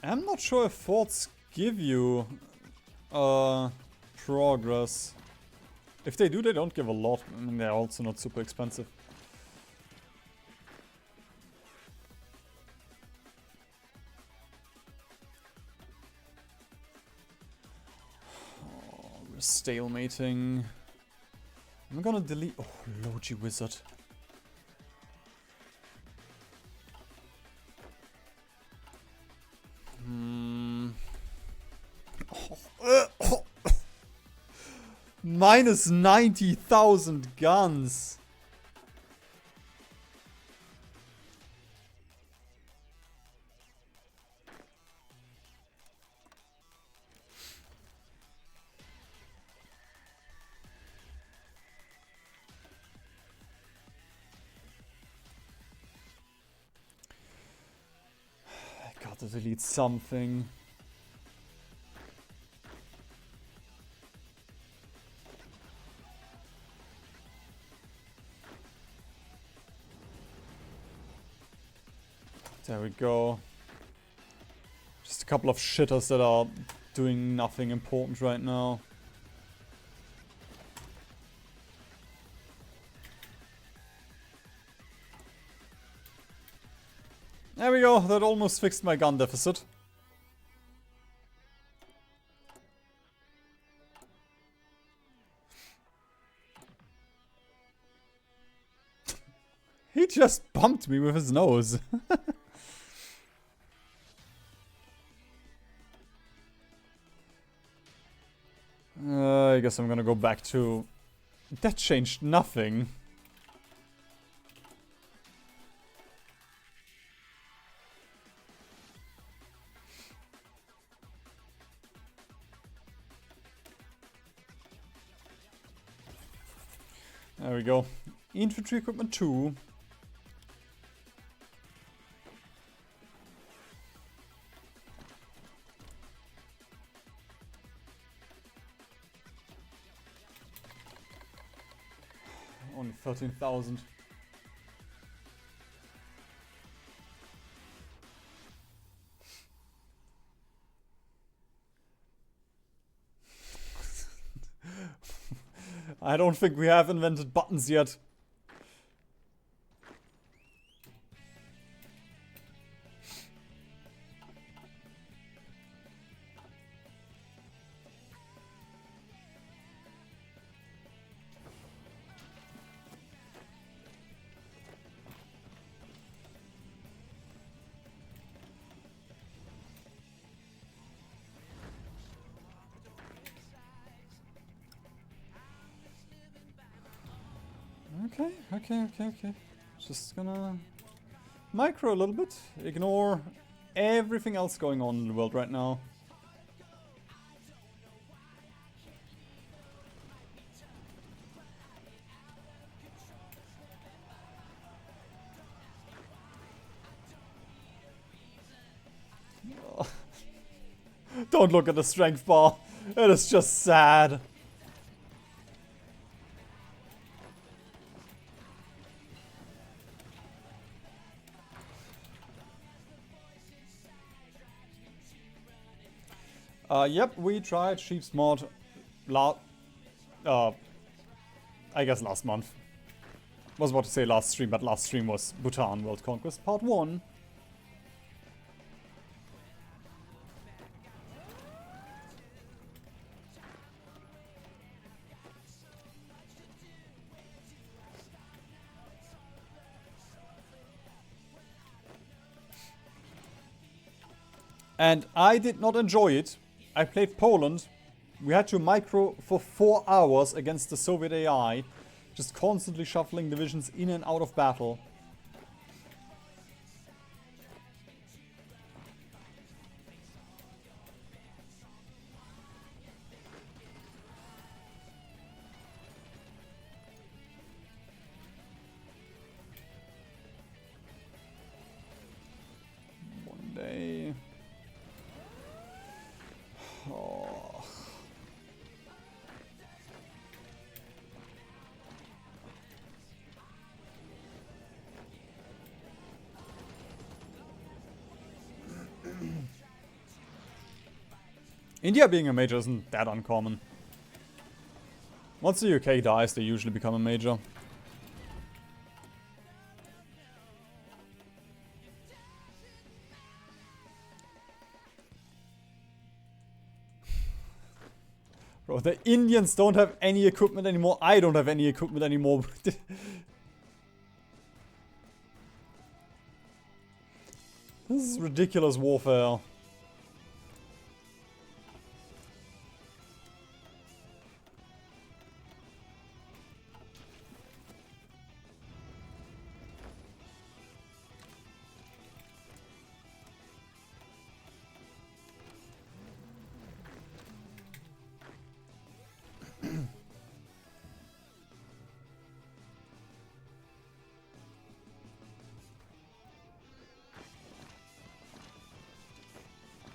I'm not sure if forts give you progress. If they do, they don't give a lot. I mean, they're also not super expensive. stalemating. I'm gonna delete... Oh, Logi Wizard. Minus 90,000 guns. I gotta delete something. There we go. Just a couple of shitters that are doing nothing important right now. There we go, that almost fixed my gun deficit. He just bumped me with his nose. I guess I'm gonna go back to... That changed nothing. There we go. Infantry equipment 2. Only 13,000. I don't think we have invented buttons yet. Okay. Just gonna micro a little bit. Ignore everything else going on in the world right now. Don't look at the strength bar. It is just sad. Yep, we tried Sheep's mod I guess last month. Was about to say last stream, but last stream was Bhutan World Conquest Part 1. And I did not enjoy it. I played Poland. We had to micro for 4 hours against the Soviet AI. Just constantly shuffling divisions in and out of battle. One day... Oh. India being a major isn't that uncommon. Once the UK dies, they usually become a major. Bro, the Indians don't have any equipment anymore. I don't have any equipment anymore. This is ridiculous warfare.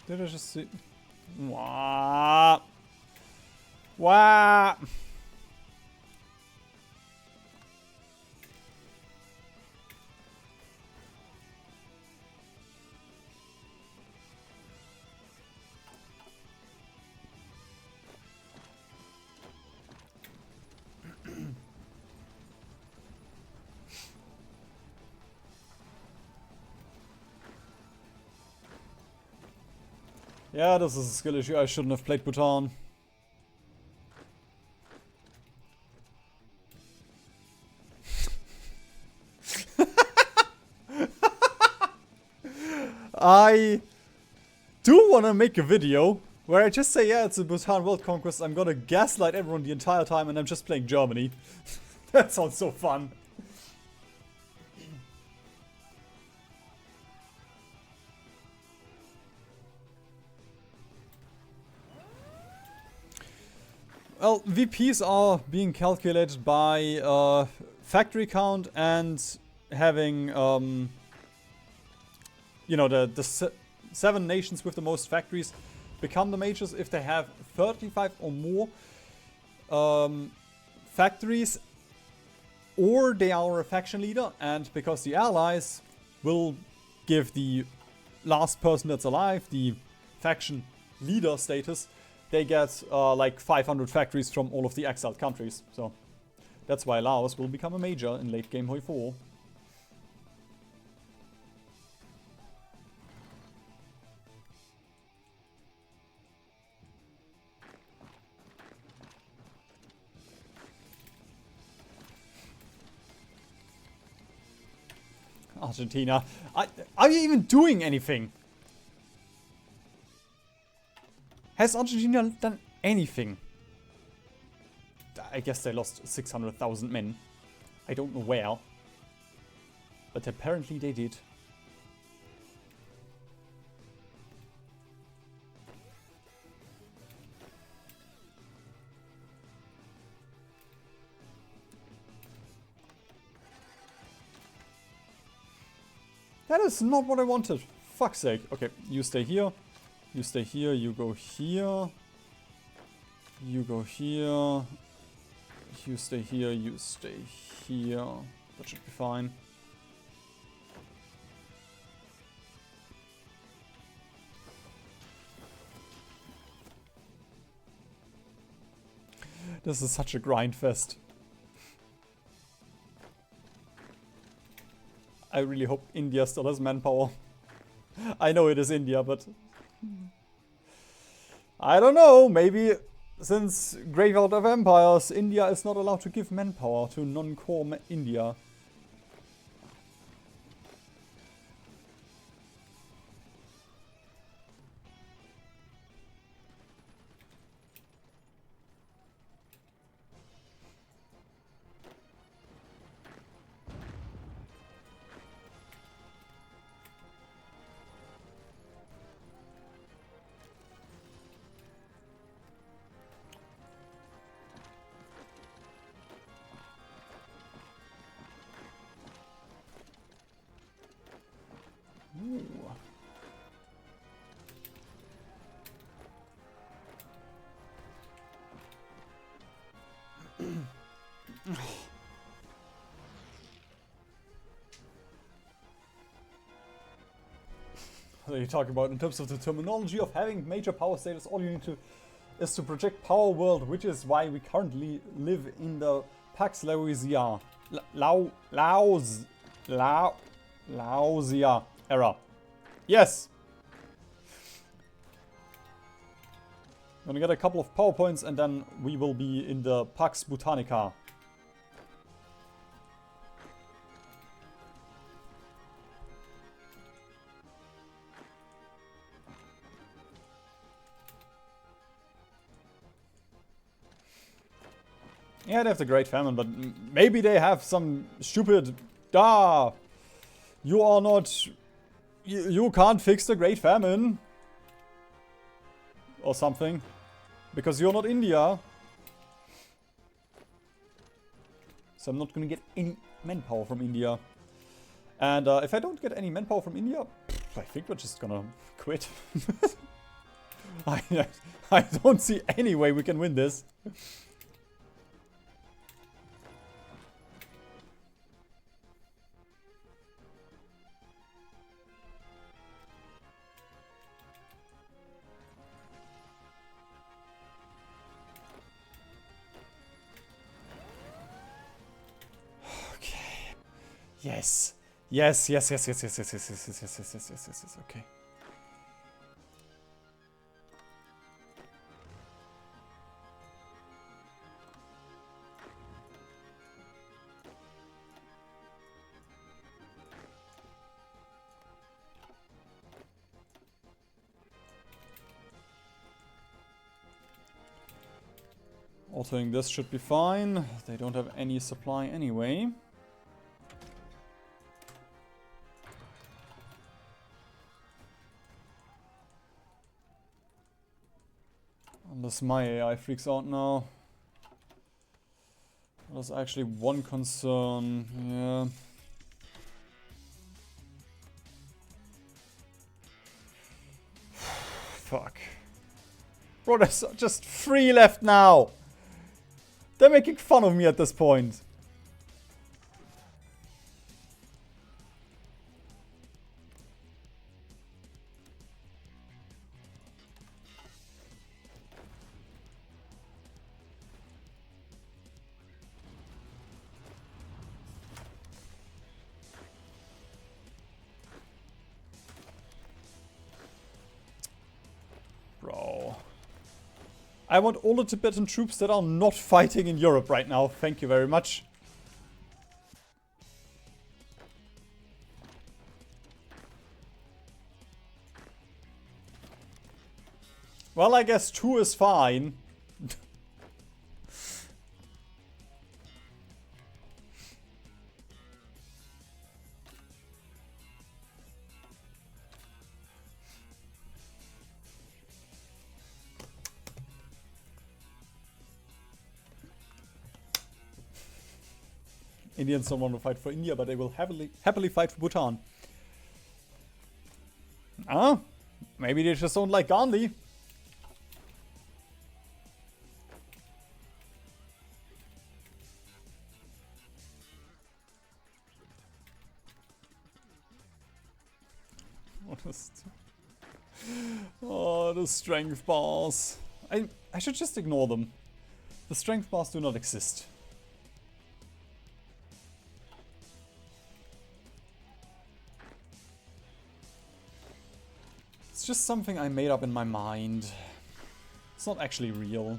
Did I just see? Wah. Wah. Yeah, this is a skill issue. I shouldn't have played Bhutan. I do want to make a video where I just say, yeah, it's a Bhutan World Conquest. I'm gonna gaslight everyone the entire time and I'm just playing Germany. That sounds so fun. Well, VPs are being calculated by factory count and having, you know, the 7 nations with the most factories become the majors if they have 35 or more factories, or they are a faction leader, and because the allies will give the last person that's alive the faction leader status, they get like 500 factories from all of the exiled countries. So that's why Laos will become a major in late game Hoi 4. Argentina. Are you even doing anything? Has Argentina done anything? I guess they lost 600,000 men. I don't know where. But apparently they did. That is not what I wanted. Fuck's sake. Okay, you stay here. You stay here, you go here. You go here. You stay here, you stay here. That should be fine. This is such a grind fest. I really hope India still has manpower. I know it is India, but I don't know, maybe since Graveyard of Empires, India is not allowed to give manpower to non-core India. You talk about in terms of the terminology of having major power status, all you need to is to project power world, which is why we currently live in the Pax Laosia Laosia era. Yes. Gonna get a couple of power points and then we will be in the Pax Botanica. Yeah, they have the Great Famine, but maybe they have some stupid... You are not... You can't fix the Great Famine. Or something. Because you're not India. So I'm not gonna get any manpower from India. And if I don't get any manpower from India, I think we're just gonna quit. I don't see any way we can win this. Yes. Yes, yes, yes, yes, yes, yes, yes, yes, yes, yes, yes, yes, yes, yes, yes, okay. Altering this should be fine. They don't have any supply anyway. Unless my AI freaks out now. That's actually one concern. Yeah. Fuck. Bro, there's just 3 left now. They're making fun of me at this point. Bro. I want all the Tibetan troops that are not fighting in Europe right now. Thank you very much. Well, I guess 2 is fine. Indians don't want to fight for India, but they will happily fight for Bhutan. Ah, maybe they just don't like Gandhi. Oh, the strength bars. I should just ignore them. The strength bars do not exist. It's just something I made up in my mind. It's not actually real.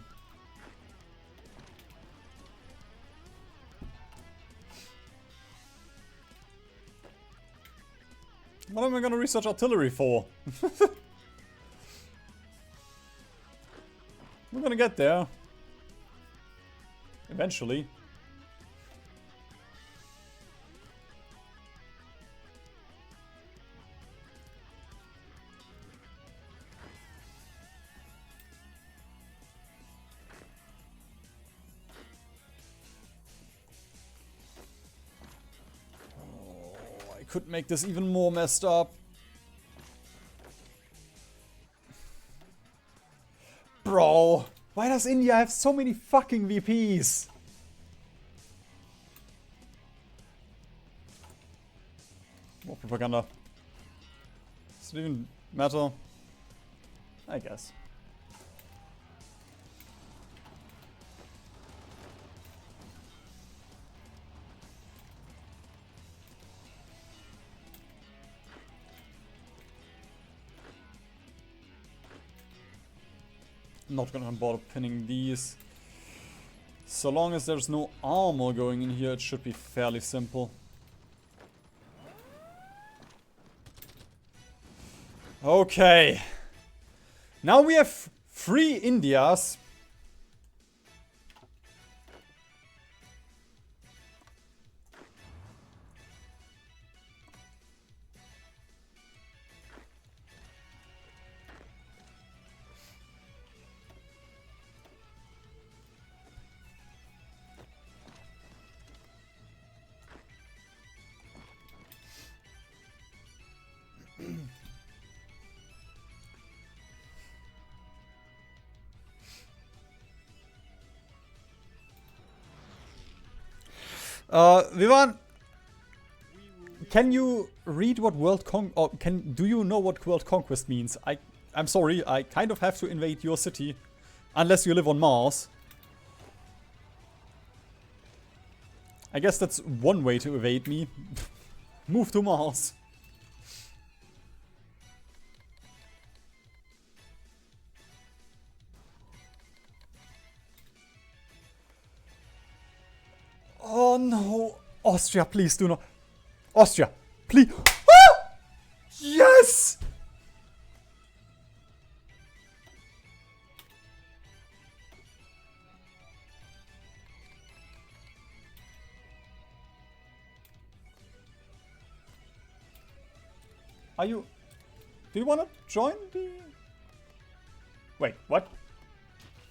What am I gonna research artillery for? We're gonna get there. Eventually. Could make this even more messed up. Bro, why does India have so many fucking VPs? More propaganda. Does it even matter? I guess. not gonna bother pinning these. So long as there's no armor going in here, it should be fairly simple. Okay. Now we have 3 Indias. Vivan, can you read what do you know what World Conquest means? I'm sorry, I kind of have to invade your city. Unless you live on Mars. I guess that's one way to evade me. Move to Mars. Oh no! Austria, please do not. Austria, please. Ah! Yes! Are you... Do you want to join the... Wait, what?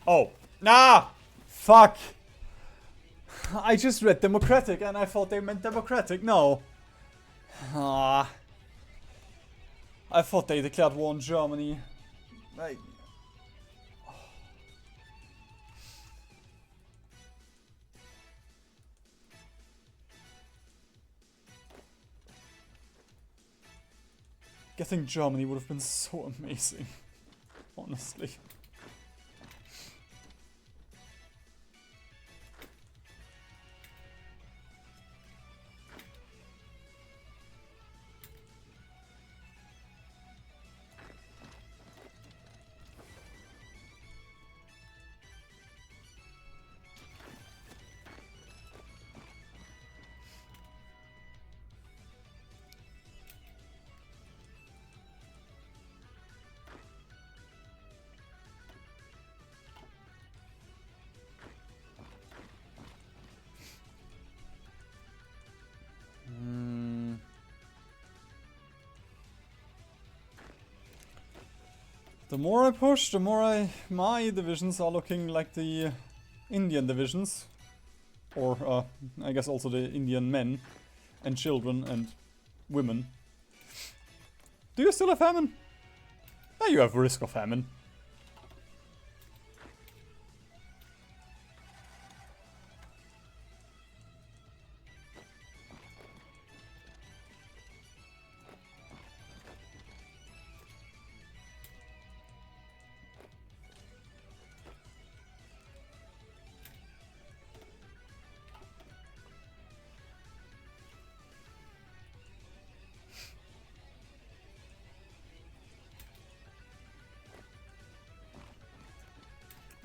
Oh. Nah! Fuck! I just read democratic and I thought they meant democratic. No. Ah. I thought they declared war on Germany. Like... Getting Germany would have been so amazing. Honestly. The more I push, the more my divisions are looking like the Indian divisions. Or, I guess also the Indian men and children and women. Do you still have famine? Now you have risk of famine.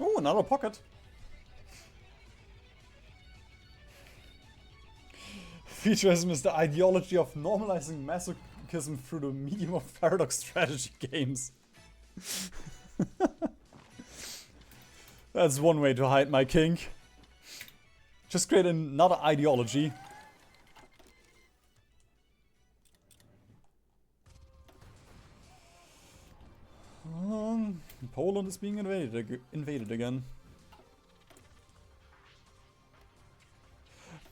Oh, another pocket. Featureism is the ideology of normalizing masochism through the medium of paradox strategy games. That's one way to hide my kink. Just create another ideology. Poland is being invaded again.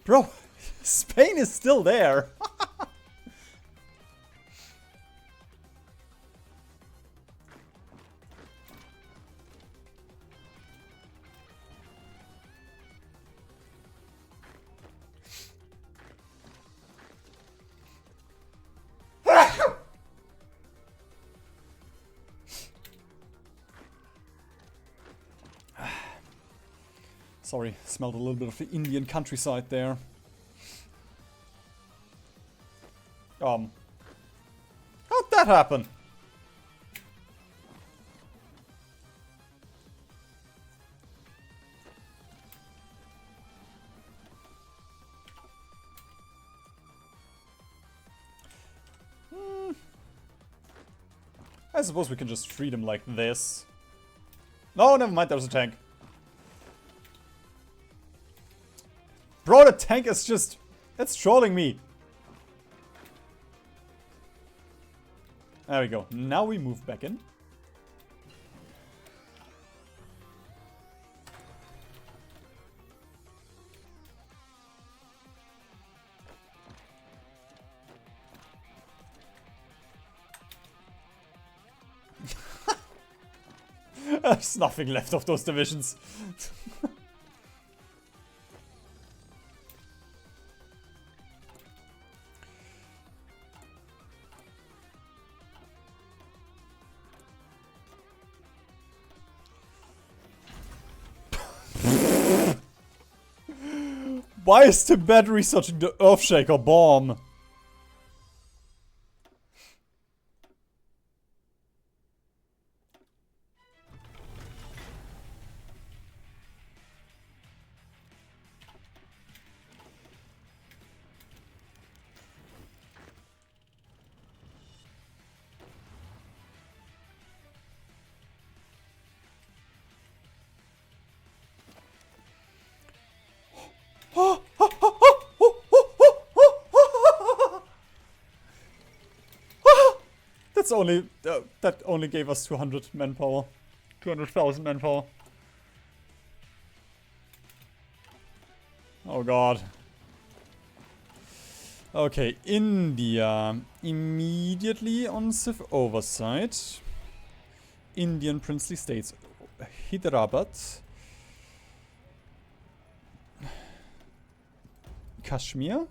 Bro, Spain is still there. Sorry, smelled a little bit of the Indian countryside there. How'd that happen? I suppose we can just treat him like this. No, never mind, there's a tank. Bro, the tank is just... It's trolling me. There we go. Now we move back in. There's nothing left of those divisions. Why is Tibet researching the Earthshaker bomb? That's only that only gave us 200 manpower, 200,000 manpower. Oh god. Okay, India immediately on Civ oversight. Indian princely states, Hyderabad, Kashmir.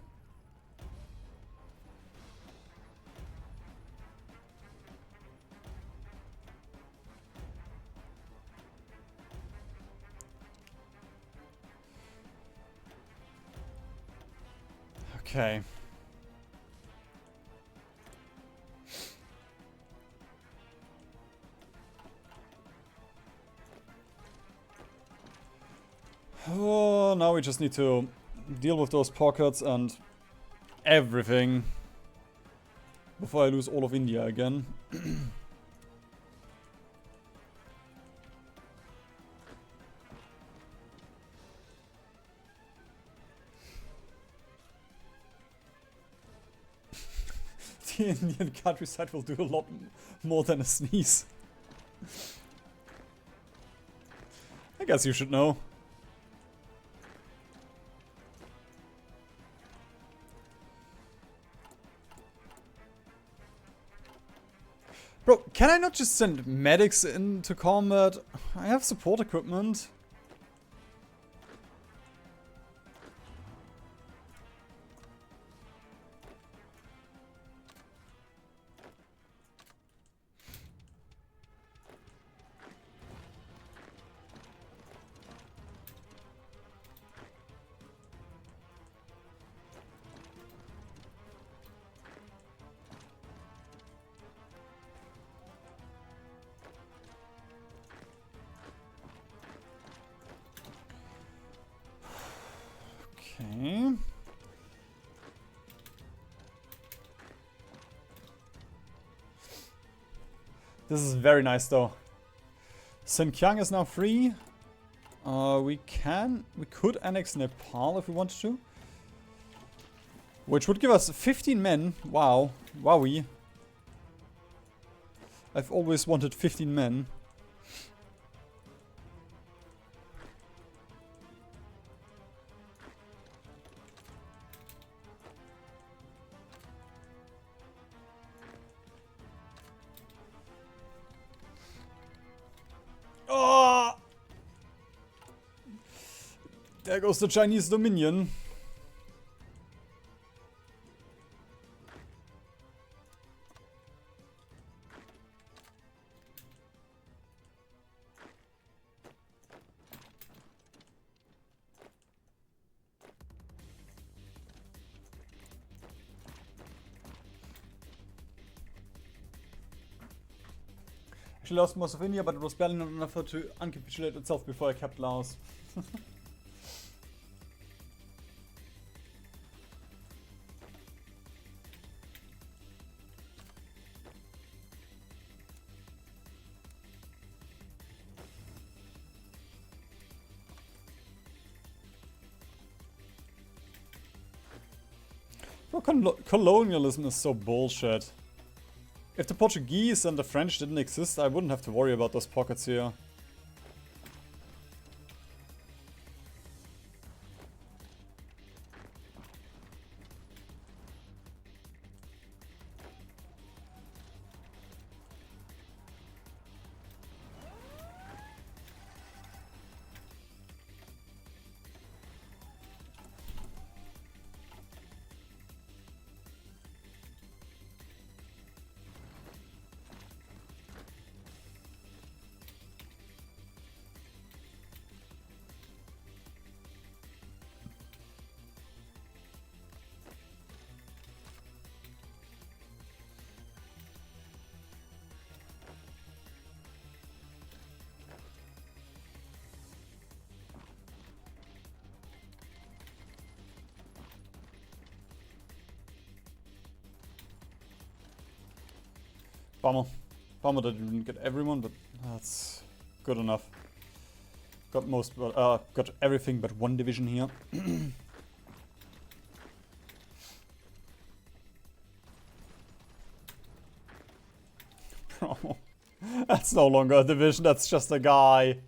Okay. Oh, now we just need to deal with those pockets and everything before I lose all of India again. The Indian countryside will do a lot more than a sneeze. I guess you should know. Bro, can I not just send medics into combat? I have support equipment. Okay. This is very nice though. Xinjiang is now free. We could annex Nepal if we wanted to. Which would give us 15 men. Wow. Wowie. I've always wanted 15 men. Oh! There goes the Chinese Dominion. She lost most of India, but it was barely enough to uncapitulate itself before I kept Laos. Bro, colonialism is so bullshit. If the Portuguese and the French didn't exist, I wouldn't have to worry about those pockets here. Bummer. Bummer that you didn't get everyone, but that's good enough. Got everything but one division here. Bro, that's no longer a division, that's just a guy.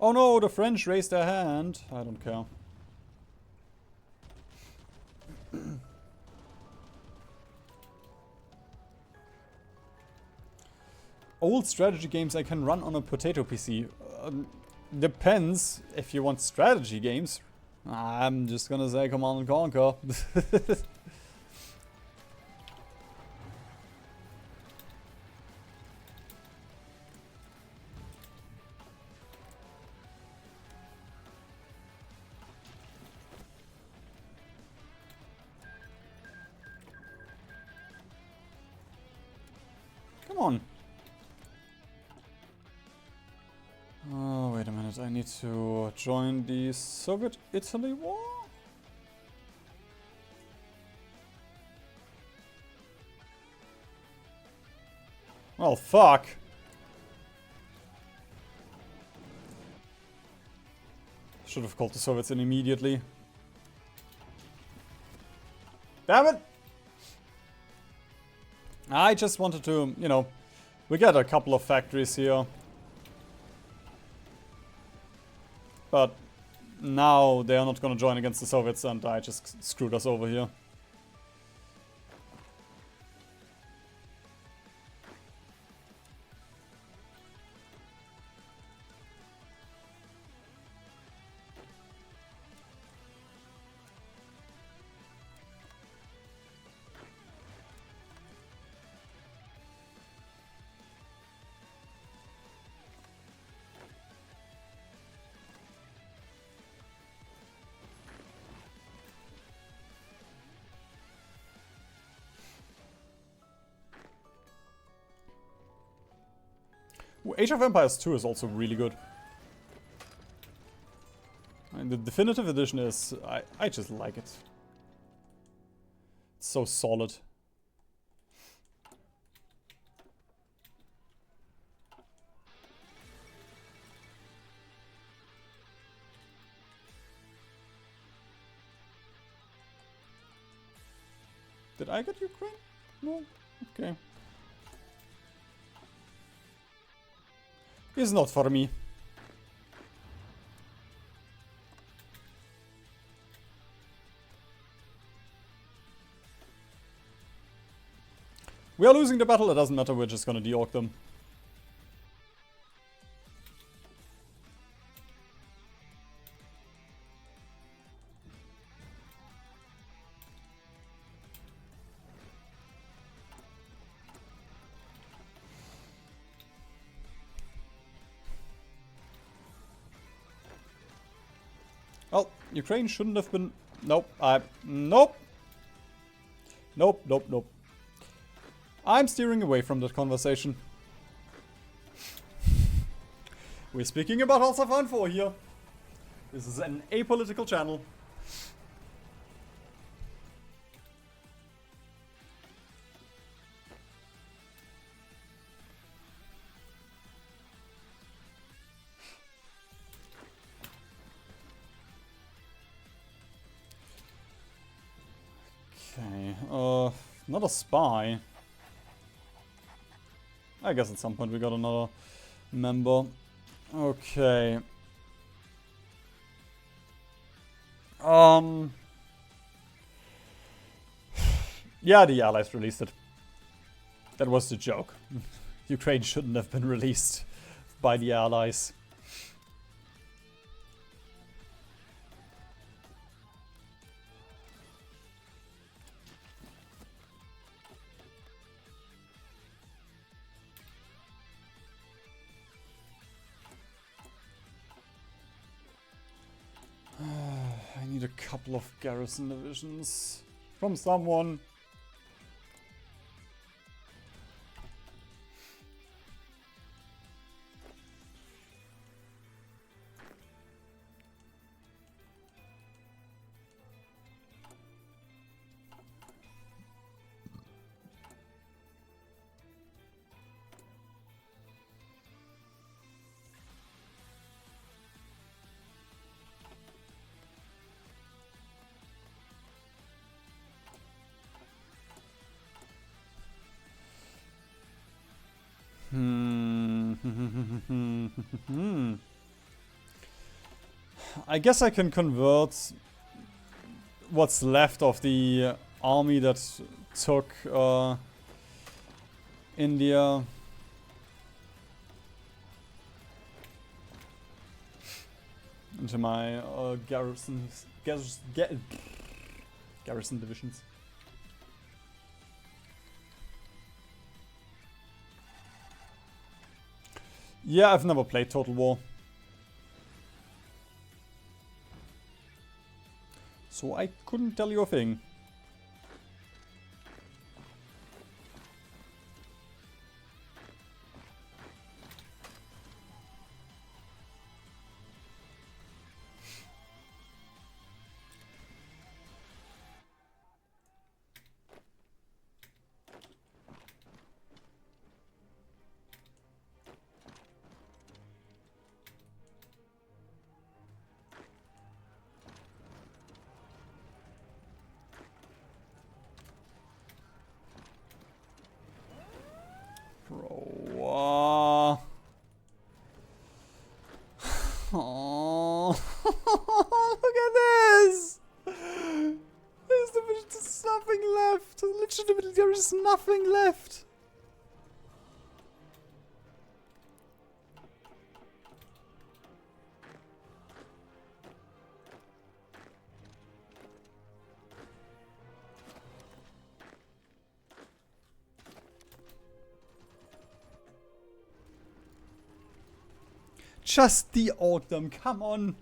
Oh no, the French raised their hand. I don't care. Old strategy games I can run on a potato PC. Depends if you want strategy games. I'm just gonna say Command and Conquer. Come on. Oh, wait a minute. I need to join the Soviet-Italy war? Well, fuck. Should have called the Soviets in immediately. Damn it! I just wanted to, you know, we got a couple of factories here. But now they are not gonna join against the Soviets and I just screwed us over here. Age of Empires 2 is also really good. And the definitive edition is... I just like it. It's so solid. Did I get Ukraine? No? Okay. It's not for me. We are losing the battle, it doesn't matter, we're just gonna de-orc them. Well, Ukraine shouldn't have been... Nope, nope! Nope, nope, nope. I'm steering away from that conversation. We're speaking about House of 4 here. This is an apolitical channel. Not a spy. I guess at some point we got another member. Okay. Yeah, the Allies released it. That was the joke. Ukraine shouldn't have been released by the Allies. I need a couple of garrison divisions from someone. I guess I can convert what's left of the army that took India. Into my garrison divisions. Yeah, I've never played Total War. So I couldn't tell you a thing. Bro, oh, look at this! There's nothing left. Legitimately, there is nothing left. Just de-org them, come on!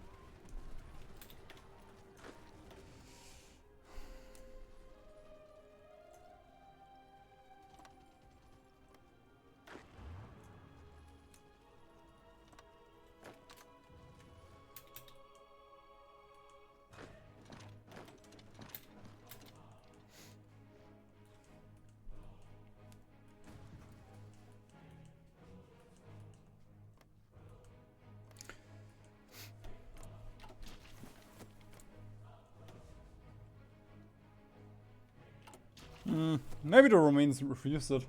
Maybe the Romanians refused it.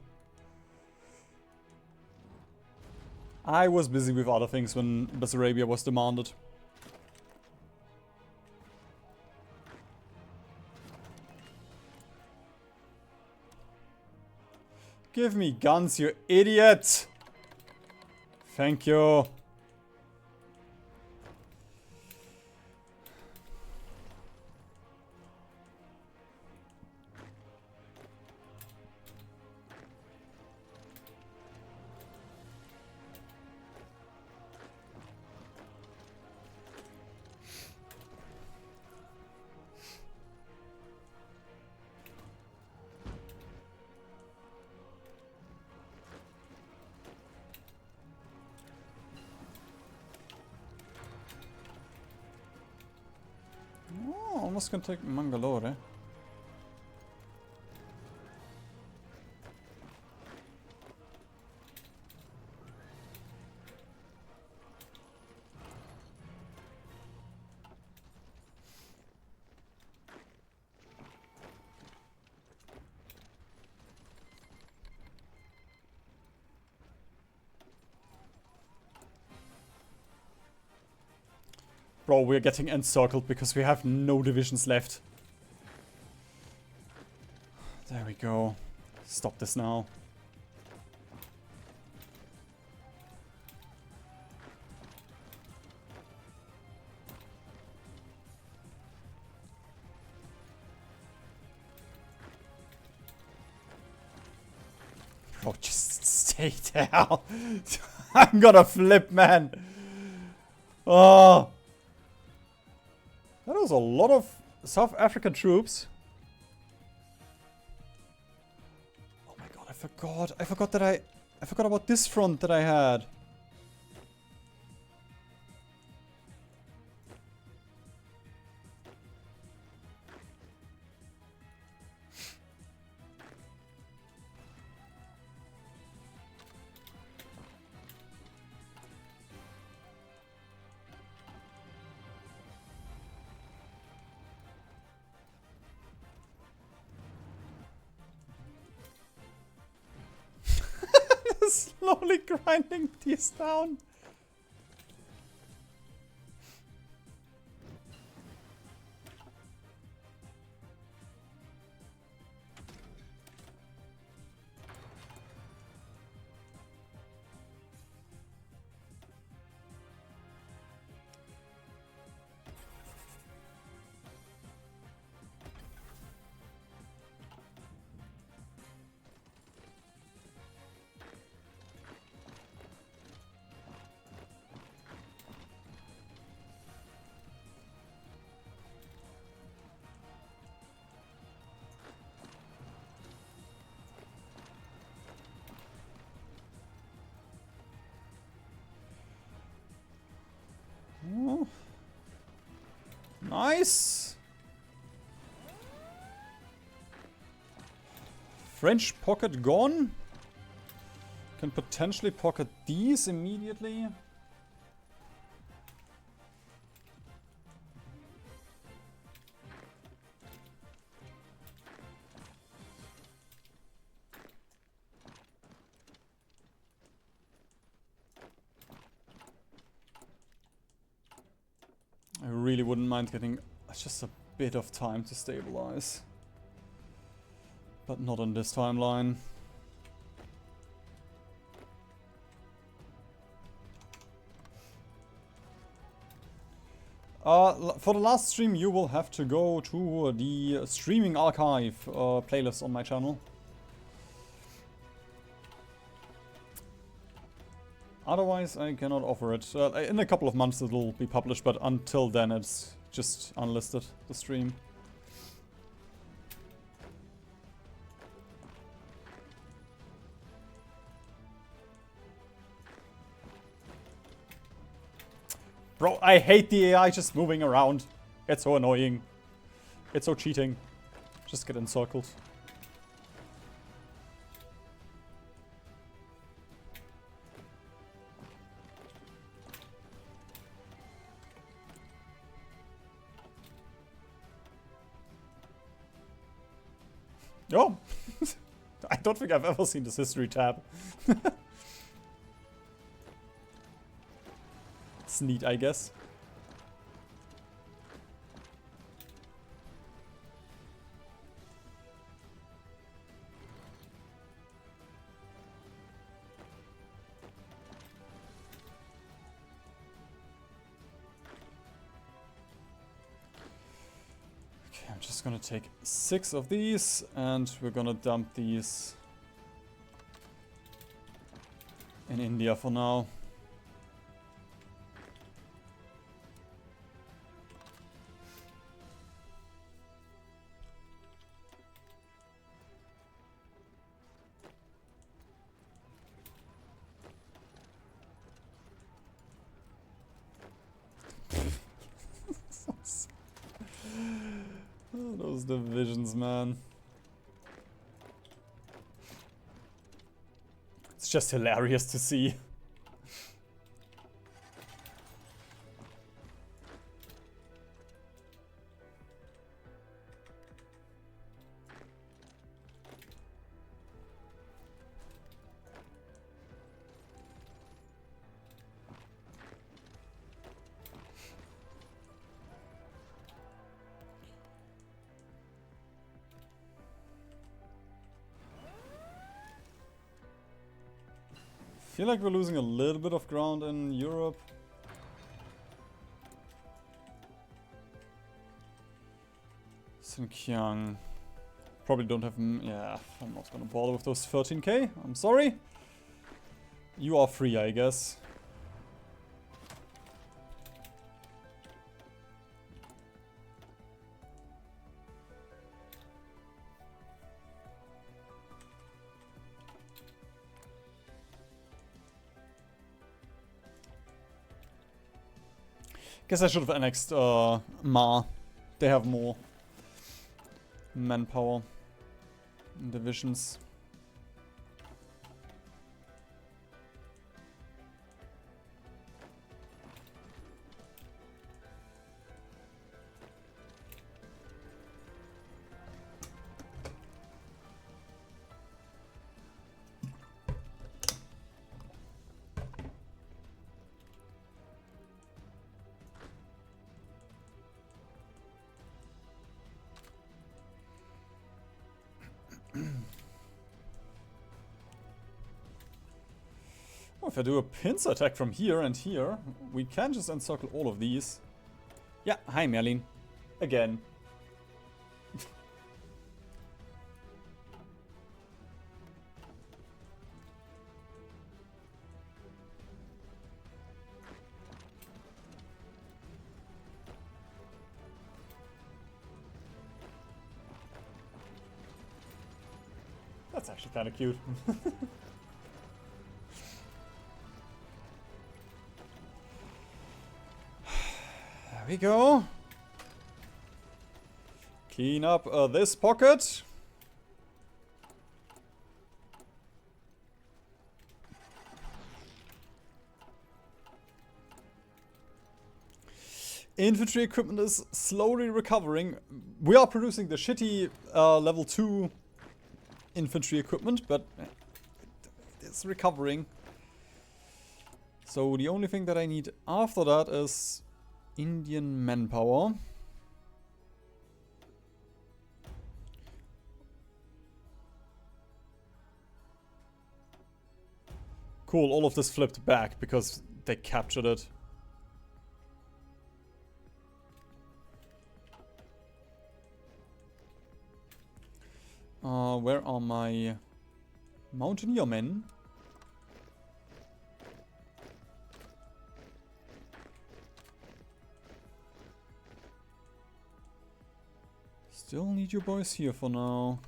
I was busy with other things when Bessarabia was demanded. Give me guns, you idiot! Thank you. Almost gonna take Mangalore. Bro, we're getting encircled because we have no divisions left. There we go. Stop this now. Bro, just stay there. I'm gonna flip, man. Oh. That was a lot of South African troops. Oh my god, I forgot. I forgot that I forgot about this front that I had. Slowly grinding these down. Oh. Nice. French pocket gone. Can potentially pocket these immediately. I really wouldn't mind getting just a bit of time to stabilize. But not on this timeline. For the last stream you will have to go to the streaming archive playlist on my channel. Otherwise, I cannot offer it. In a couple of months it will be published, but until then it's just unlisted, the stream. Bro, I hate the AI just moving around. It's so annoying. It's so cheating. Just get encircled. Oh! I don't think I've ever seen this history tab. It's neat, I guess. Okay, I'm just gonna take 6 of these and we're gonna dump these in India for now. Oh, those divisions, man. It's just hilarious to see. feel like we're losing a little bit of ground in Europe. Xinjiang. Probably don't have... yeah, I'm not gonna bother with those 13k. I'm sorry. You are free, I guess. Guess I should have annexed Ma. They have more manpower and divisions. If I do a pincer attack from here and here, we can just encircle all of these. Yeah, hi Merlin. Again. That's actually kind of cute. There we go. Clean up this pocket. Infantry equipment is slowly recovering. We are producing the shitty level 2 infantry equipment, but it's recovering. So the only thing that I need after that is Indian manpower. Cool, all of this flipped back because they captured it. Where are my mountaineer men? Still need you boys here for now.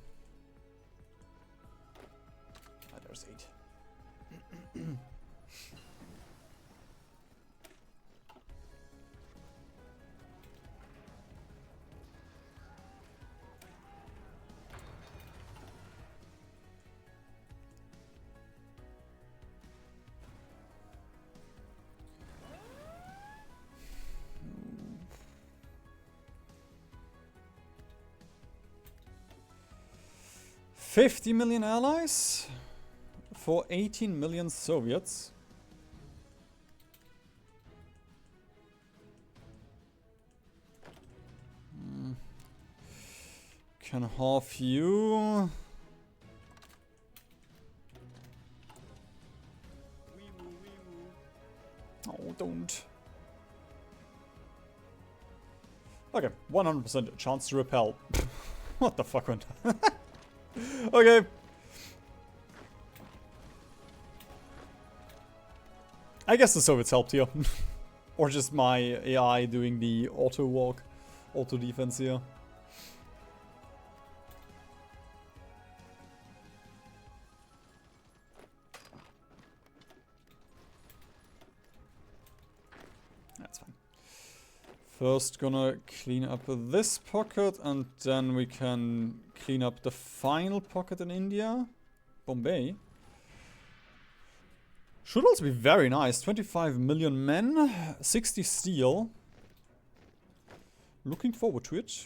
Ah, there's 8. 50 million allies for 18 million Soviets. Can half you. Oh, don't. Okay, 100% chance to repel. What the fuck went on? Okay. I guess the Soviets helped here. Or just my AI doing the auto walk, auto defense here. That's fine. First gonna clean up this pocket and then we can clean up the final pocket in India. Bombay. Should also be very nice. 25 million men, 60 steel. Looking forward to it.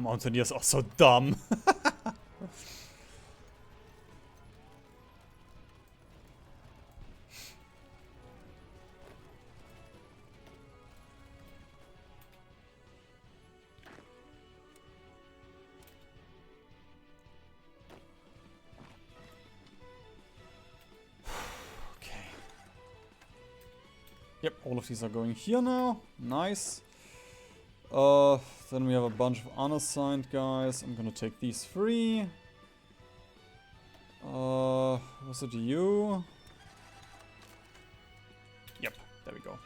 Mountaineers are so dumb. Yep, all of these are going here now. Nice. Then we have a bunch of unassigned guys. I'm gonna take these 3. Was it you? Yep, there we go.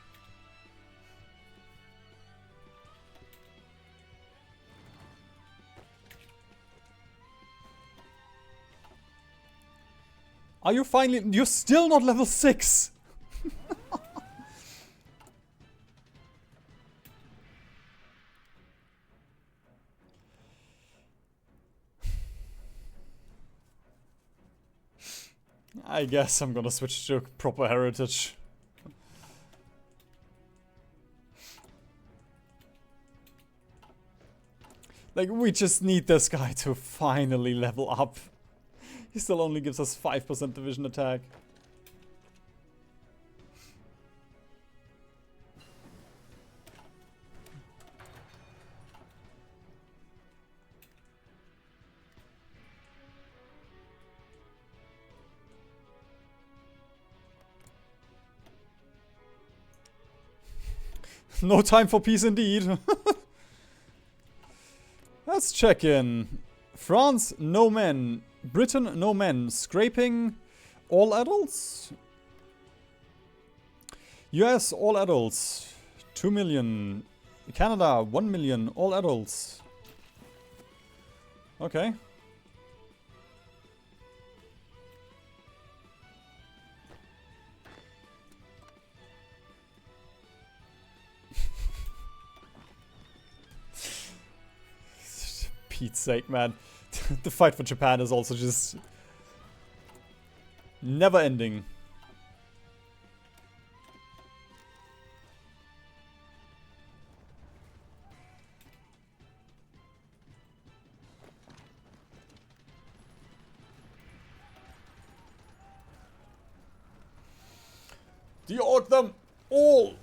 Are you finally... You're still not level 6! I guess I'm gonna switch to proper heritage. Like, we just need this guy to finally level up. He still only gives us 5% division attack. No time for peace indeed. Let's check in. France, no men. Britain, no men. Scraping, all adults. US, all adults. 2 million. Canada, 1 million. All adults. Okay. Pete's sake, man. The fight for Japan is also just never ending. Deorg them all!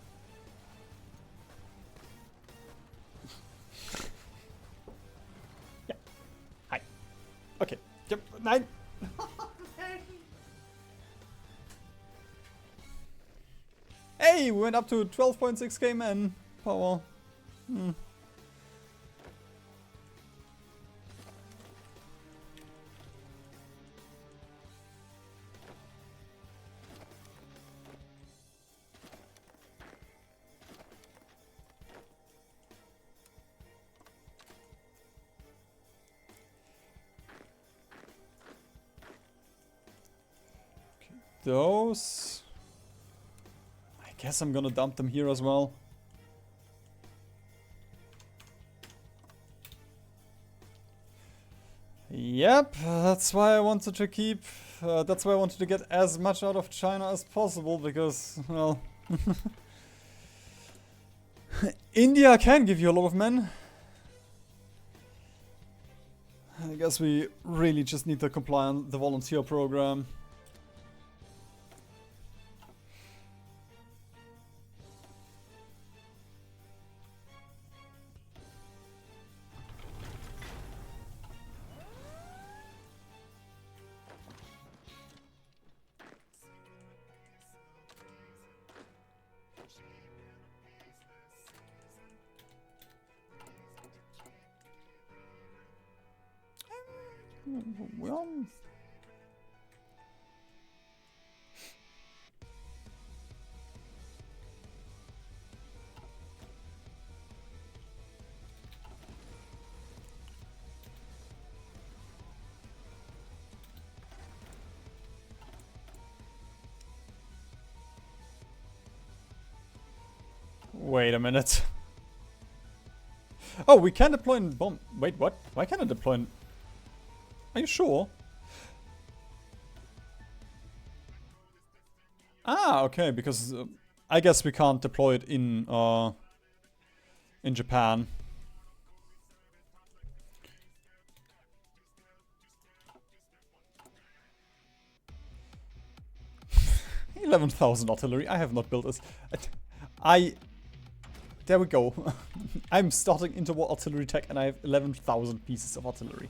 Okay. Yep. 9. Hey, we went up to 12.6k man power. Those. I guess I'm gonna dump them here as well. Yep, that's why I wanted to keep... that's why I wanted to get as much out of China as possible, because, well... India can give you a lot of men. I guess we really just need to comply on the volunteer program. Well... Wait a minute. Oh, we can deploy in bomb... Wait, what? Why can't I deploy in... Are you sure? Ah, okay, because I guess we can't deploy it in Japan. 11,000 artillery. I have not built this. There we go. I'm starting interwar artillery tech and I have 11,000 pieces of artillery.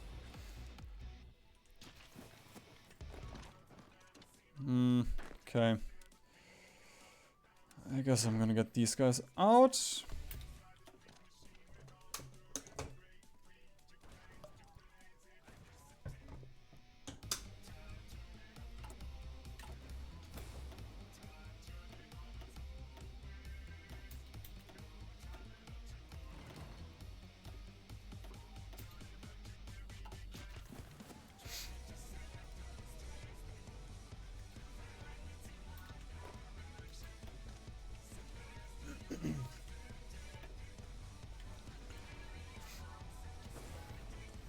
Okay. I guess I'm gonna get these guys out.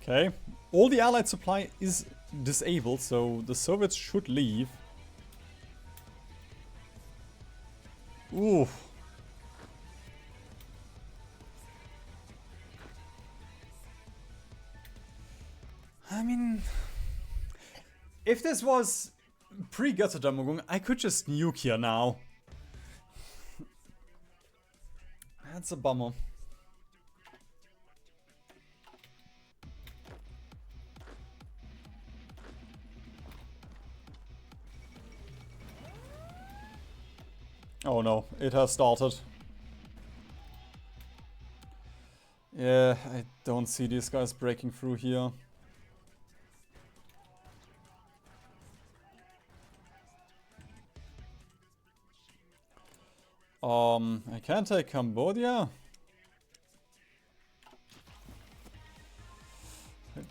Okay, all the allied supply is disabled, so the Soviets should leave. Ooh. I mean, if this was pre-Götterdämmerung, I could just nuke here now. That's a bummer. Oh no, it has started. Yeah, I don't see these guys breaking through here. I can take Cambodia.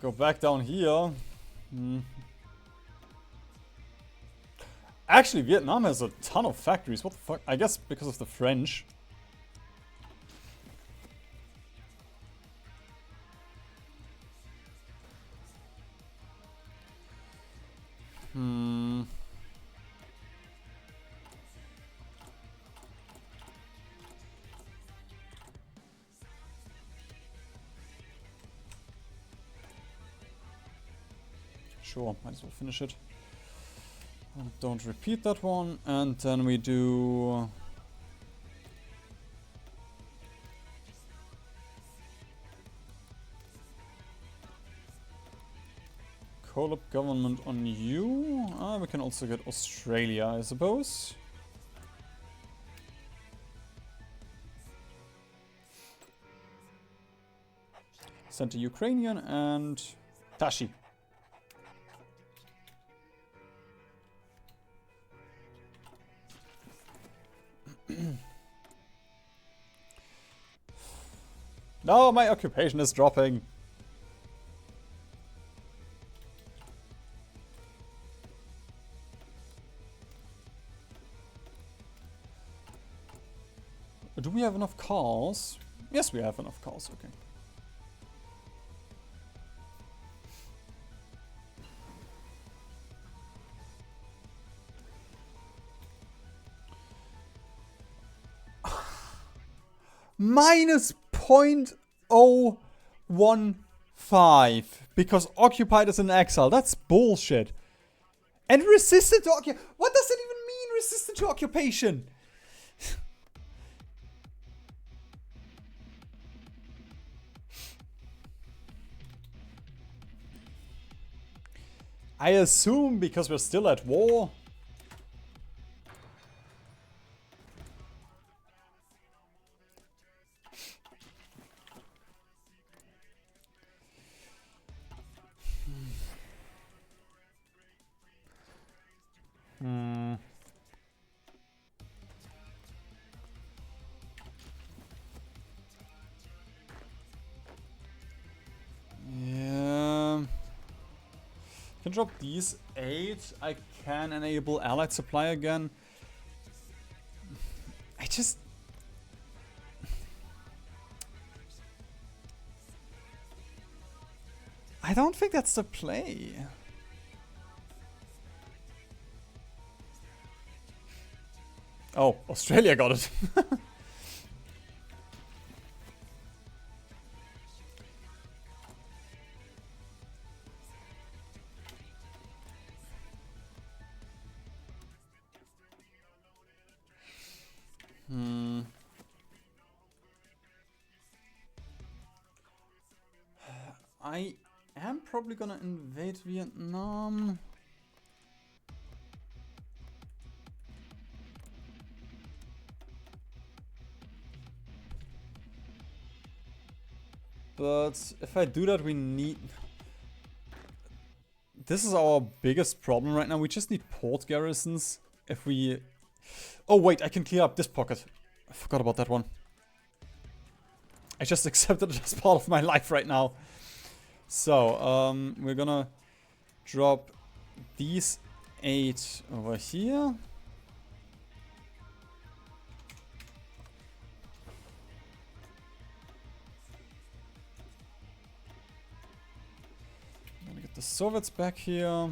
Go back down here. Actually, Vietnam has a ton of factories. What the fuck? I guess because of the French. Sure, might as well finish it. Don't repeat that one. And then we do... call up government on you. We can also get Australia, I suppose. Send to Ukrainian and Tashi. No, my occupation is dropping. Do we have enough cars? Yes, we have enough cars, okay. Minus 0.015 because occupied is an exile. That's bullshit. And resistant to occupation. What does it even mean, resistant to occupation? I assume because we're still at war. Yeah. Can drop these 8. I can enable allied supply again. I don't think that's the play. Oh, Australia got it. I am probably gonna invade Vietnam. But if I do that, we need... This is our biggest problem right now. We just need port garrisons. If we... Oh wait, I can clear up this pocket. I forgot about that one. I just accepted it as part of my life right now. So, we're gonna drop these 8 over here. Gonna get the Soviets back here.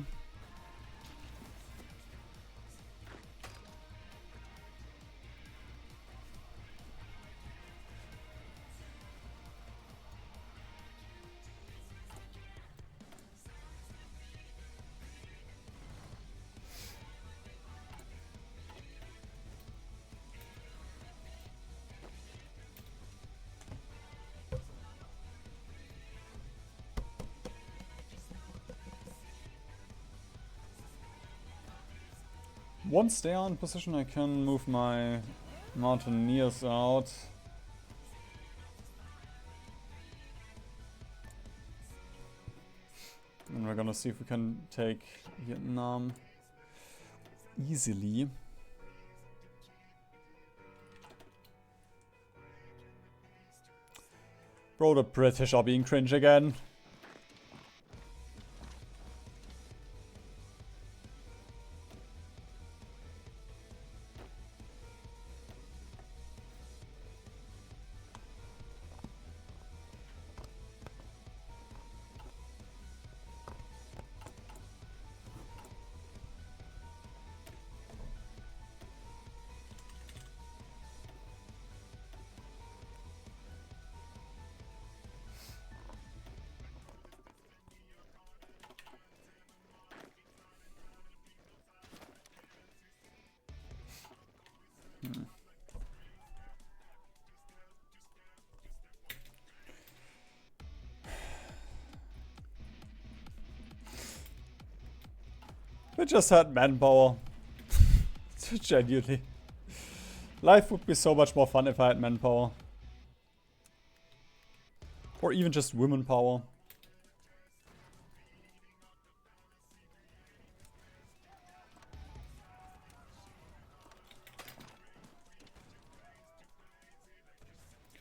Once they are in position, I can move my mountaineers out. And we're gonna see if we can take Vietnam easily. Bro, the British are being cringe again. We just had manpower. Genuinely. Life would be so much more fun if I had manpower. Or even just women power.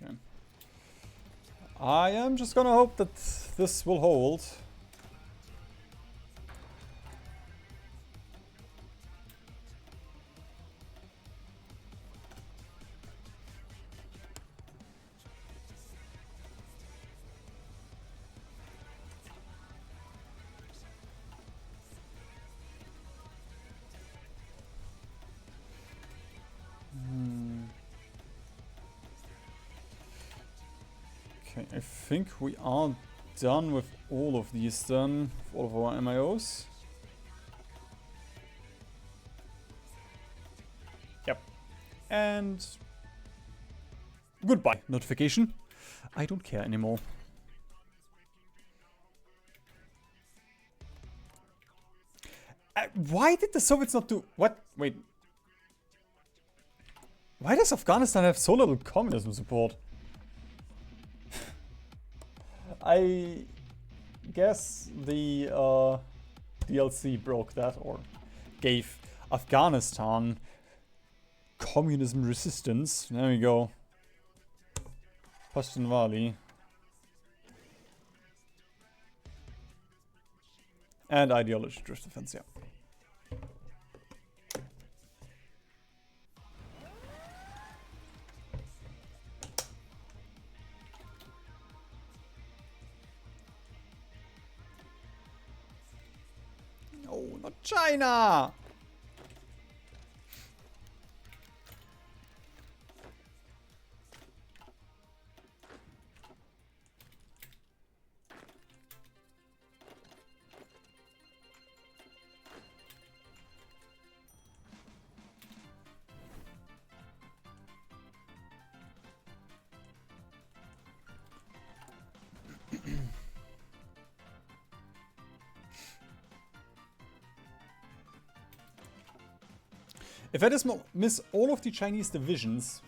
Okay. I am just gonna hope that this will hold. Okay, I think we are done with all of these then, with all of our MIOs. Yep. And goodbye, notification. I don't care anymore. Why did the Soviets not do... What? Wait. Why does Afghanistan have so little communism support? I guess the DLC broke that, or gave Afghanistan communism resistance. There we go. Pashtun Valley. And ideology drift defense, yeah. No, not China! If I dismiss all of the Chinese divisions,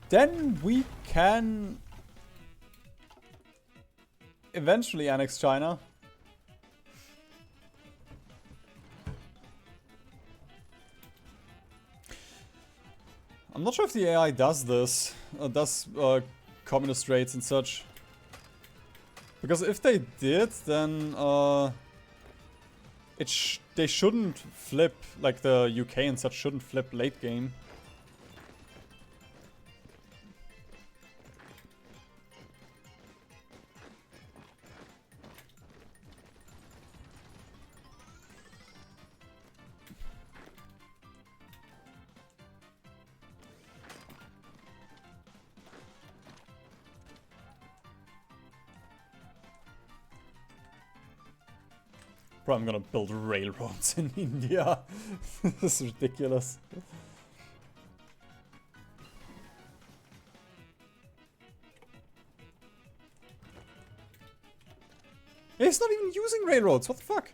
then we can eventually annex China. I'm not sure if the AI does this, does communist rates and such. Because if they did, then they shouldn't flip, like the UK and such shouldn't flip late game. Bro, I'm gonna build railroads in India. This is ridiculous. He's not even using railroads, what the fuck?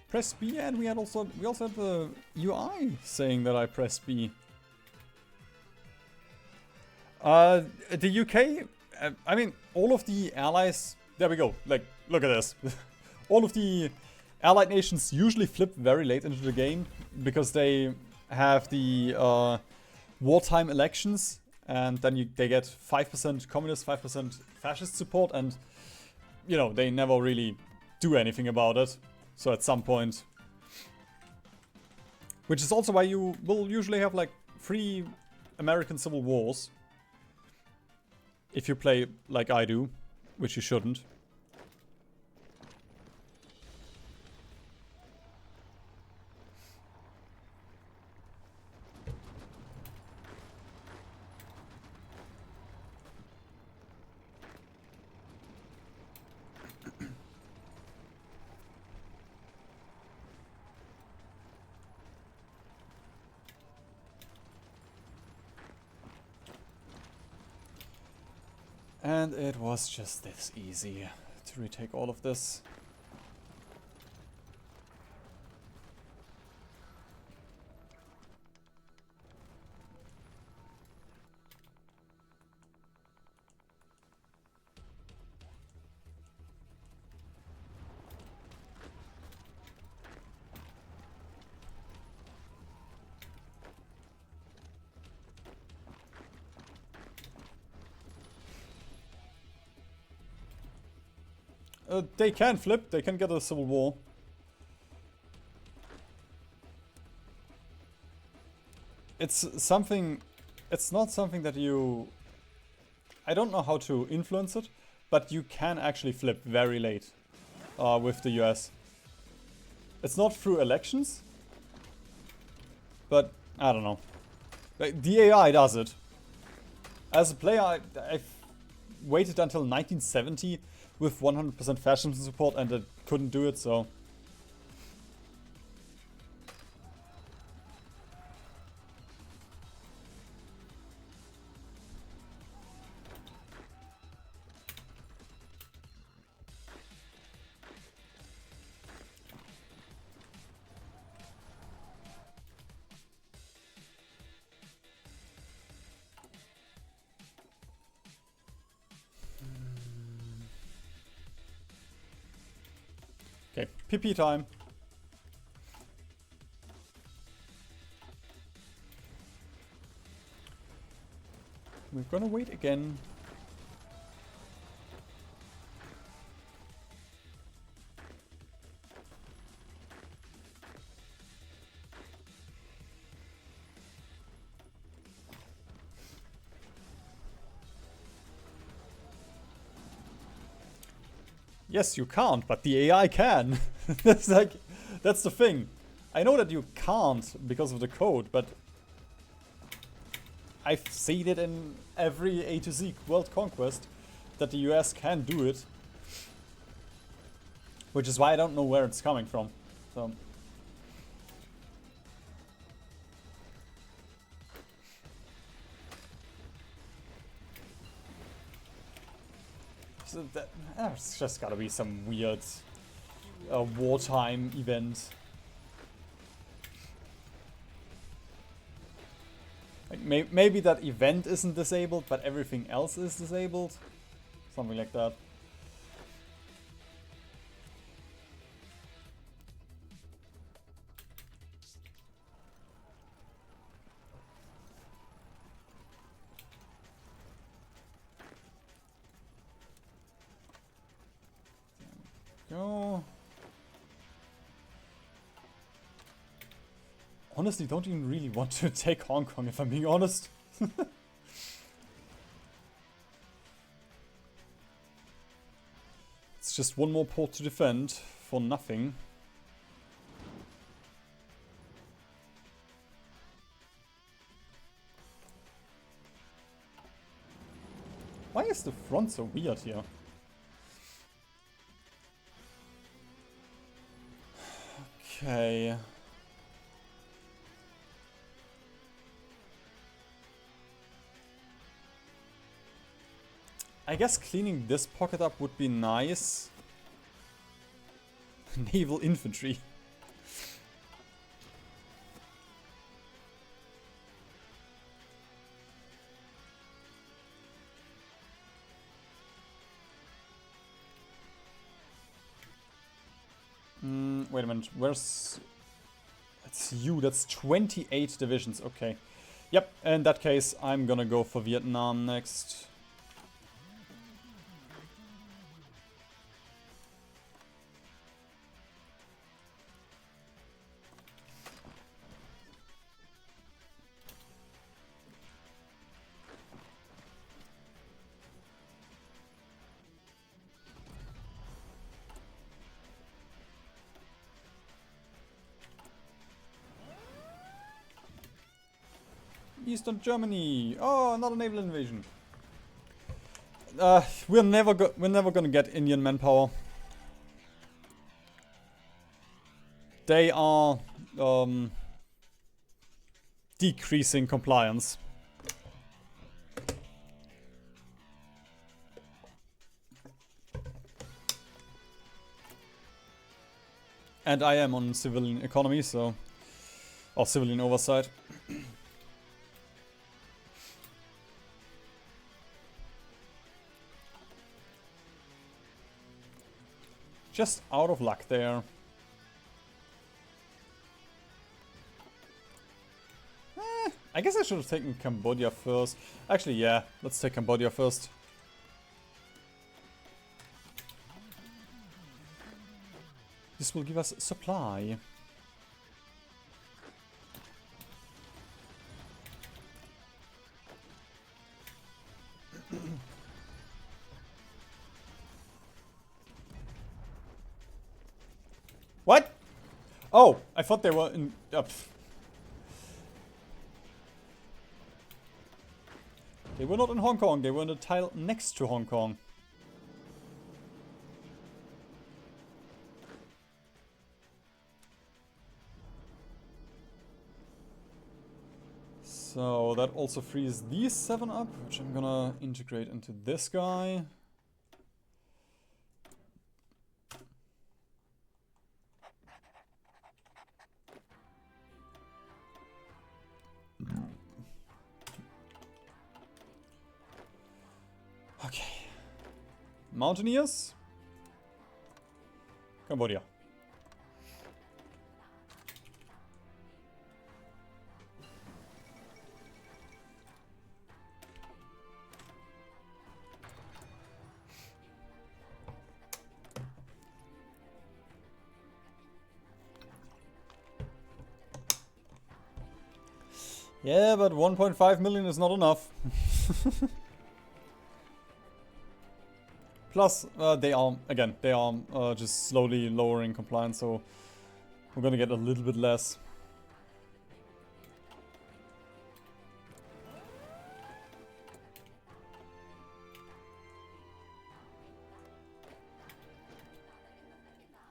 Press B, and we also had the UI saying that I press B. The UK, I mean, all of the allies, there we go, like, look at this. All of the allied nations usually flip very late into the game because they have the wartime elections, and then they get 5% communist, 5% fascist support, and, you know, they never really do anything about it. So at some point, which is also why you will usually have like 3 American civil wars. If you play like I do, which you shouldn't. And it was just this easy to retake all of this. They can flip, they can get a civil war. It's something, it's not something that you, I don't know how to influence it, but you can actually flip very late with the US. It's not through elections, but I don't know. Like, the AI does it. As a player, I've waited until 1970 with 100% fascism support and it couldn't do it, so... Okay, PP time. We're gonna wait again. Yes, you can't, but the AI can. That's like, that's the thing. I know that you can't because of the code, but I've seen it in every A to Z World Conquest that the US can do it. Which is why I don't know where it's coming from. So that, there's just gotta be some weird a wartime event. Like maybe that event isn't disabled, but everything else is disabled. Something like that. Go. Honestly, don't even really want to take Hong Kong, if I'm being honest. It's just one more port to defend for nothing. Why is the front so weird here? Okay. I guess cleaning this pocket up would be nice. Naval infantry. Wait a minute, where's... That's you, that's 28 divisions, okay. Yep, in that case, I'm gonna go for Vietnam next. Eastern Germany. Oh, not a naval invasion. We're never gonna get Indian manpower. They are decreasing compliance. And I am on civilian economy, so... Or civilian oversight. Just out of luck there. I guess I should have taken Cambodia first. Actually, yeah, let's take Cambodia first. This will give us supply. What? Oh, I thought they were in... They were not in Hong Kong, they were in the tile next to Hong Kong. So that also frees these 7 up, which I'm gonna integrate into this guy. Okay. Mountaineers. Cambodia. Yeah, but 1.5 million is not enough. Plus, they are just slowly lowering compliance, so we're gonna get a little bit less.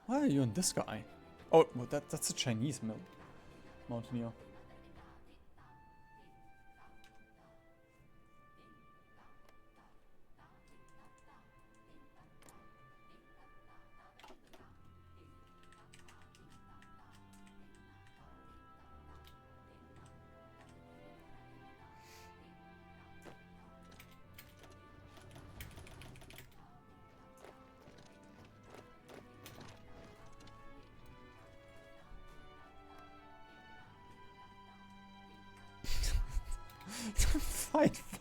Why are you in this guy? Oh, well, that's a Chinese mountaineer.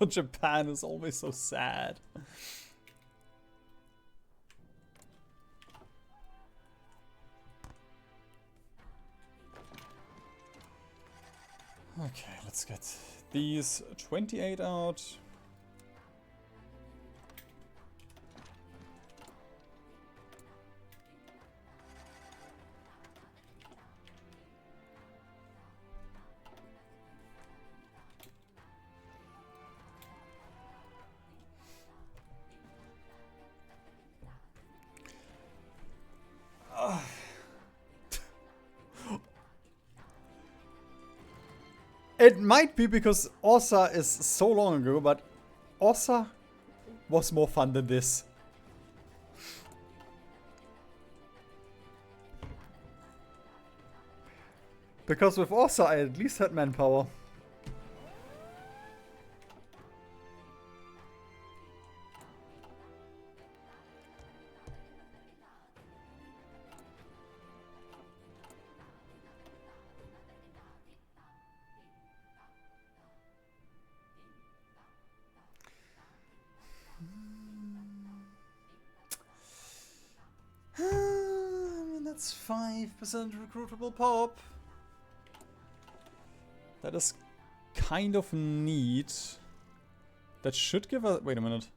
for Japan is always so sad. Okay, let's get these 28 out. It might be because Ossa is so long ago, but Ossa was more fun than this. Because with Ossa I at least had manpower. I mean, that's 5% recruitable pop. That is kind of neat. That should give us... Wait a minute.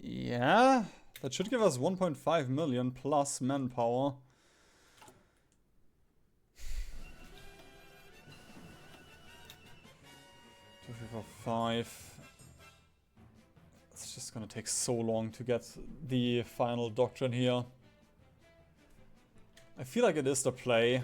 Yeah, that should give us 1.5 million plus manpower. For 5. It's just gonna take so long to get the final doctrine here. I feel like it is the play.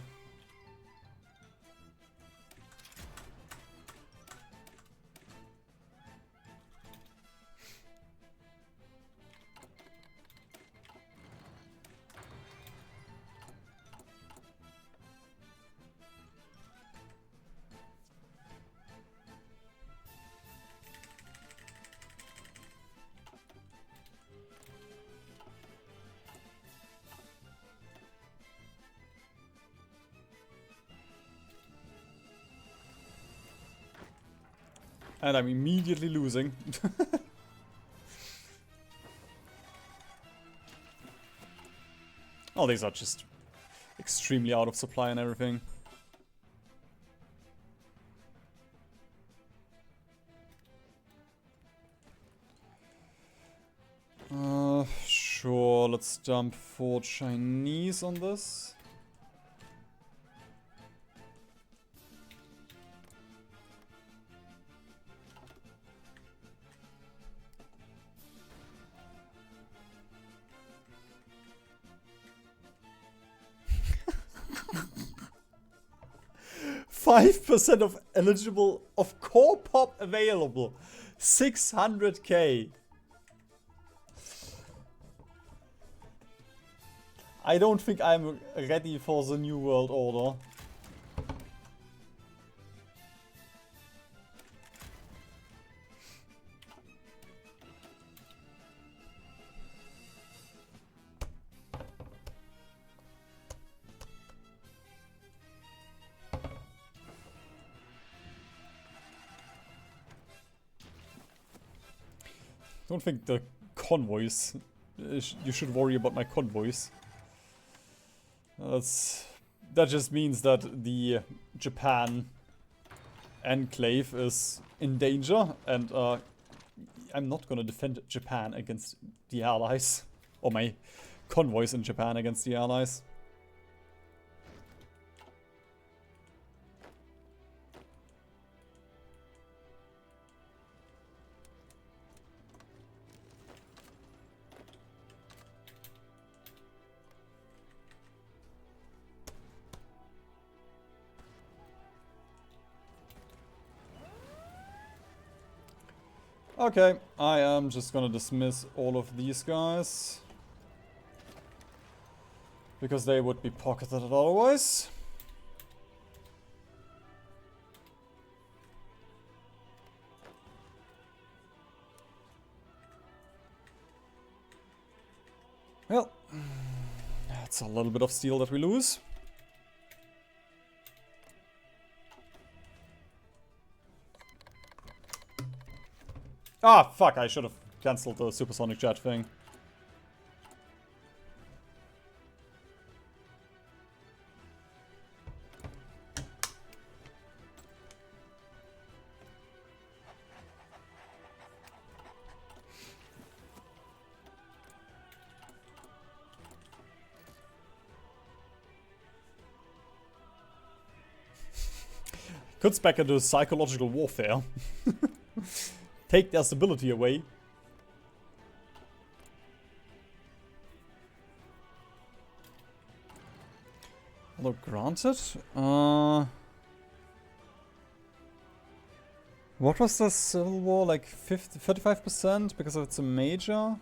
And I'm immediately losing. Oh, these are just extremely out of supply and everything. Sure, let's dump 4 Chinese on this. 5% of eligible of core pop available. 600k. I don't think I'm ready for the new world order. I don't think the convoys... You should worry about my convoys. That just means that the Japan enclave is in danger, and I'm not gonna defend Japan against the Allies. Or my convoys in Japan against the Allies. Okay, I am just gonna dismiss all of these guys. Because they would be pocketed otherwise. Well, that's a little bit of steel that we lose. Ah, fuck, I should have cancelled the supersonic jet thing. Could spec into psychological warfare. Take their stability away. Although granted, what was the Civil War, like 35% because it's a major?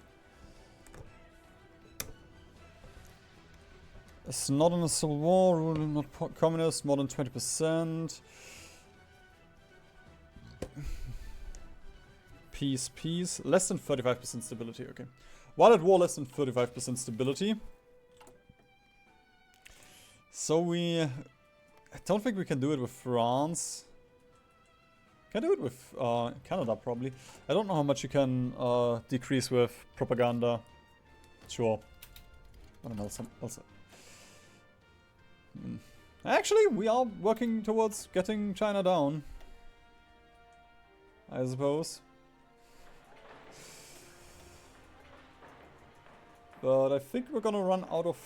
It's not in a Civil War, ruling not communist, more than 20%. Peace. Less than 35% stability, okay. While at war, less than 35% stability. So I don't think we can do it with France. Can do it with Canada, probably. I don't know how much you can decrease with propaganda. Sure. What else? Actually, we are working towards getting China down, I suppose. But I think we're gonna run out of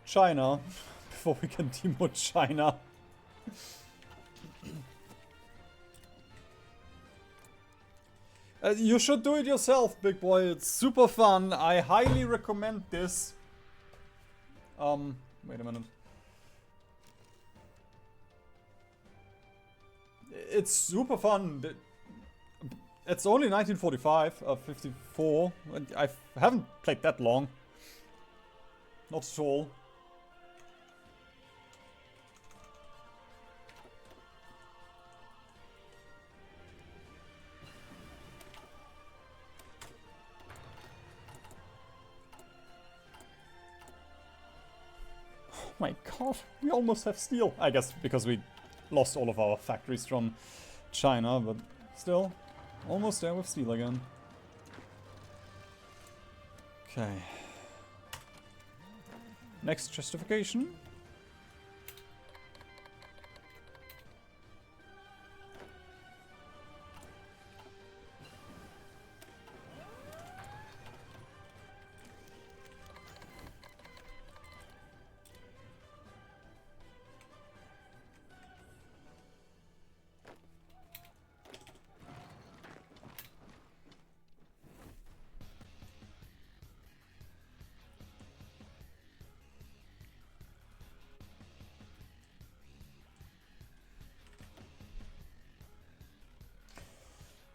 China before we can demote China. You should do it yourself, big boy. It's super fun. I highly recommend this. Wait a minute. It's super fun. It's only 1945, 54. I haven't played that long. Not at all. Oh my god, we almost have steel. I guess because we lost all of our factories from China, but still, almost there with steel again. Okay. Next justification.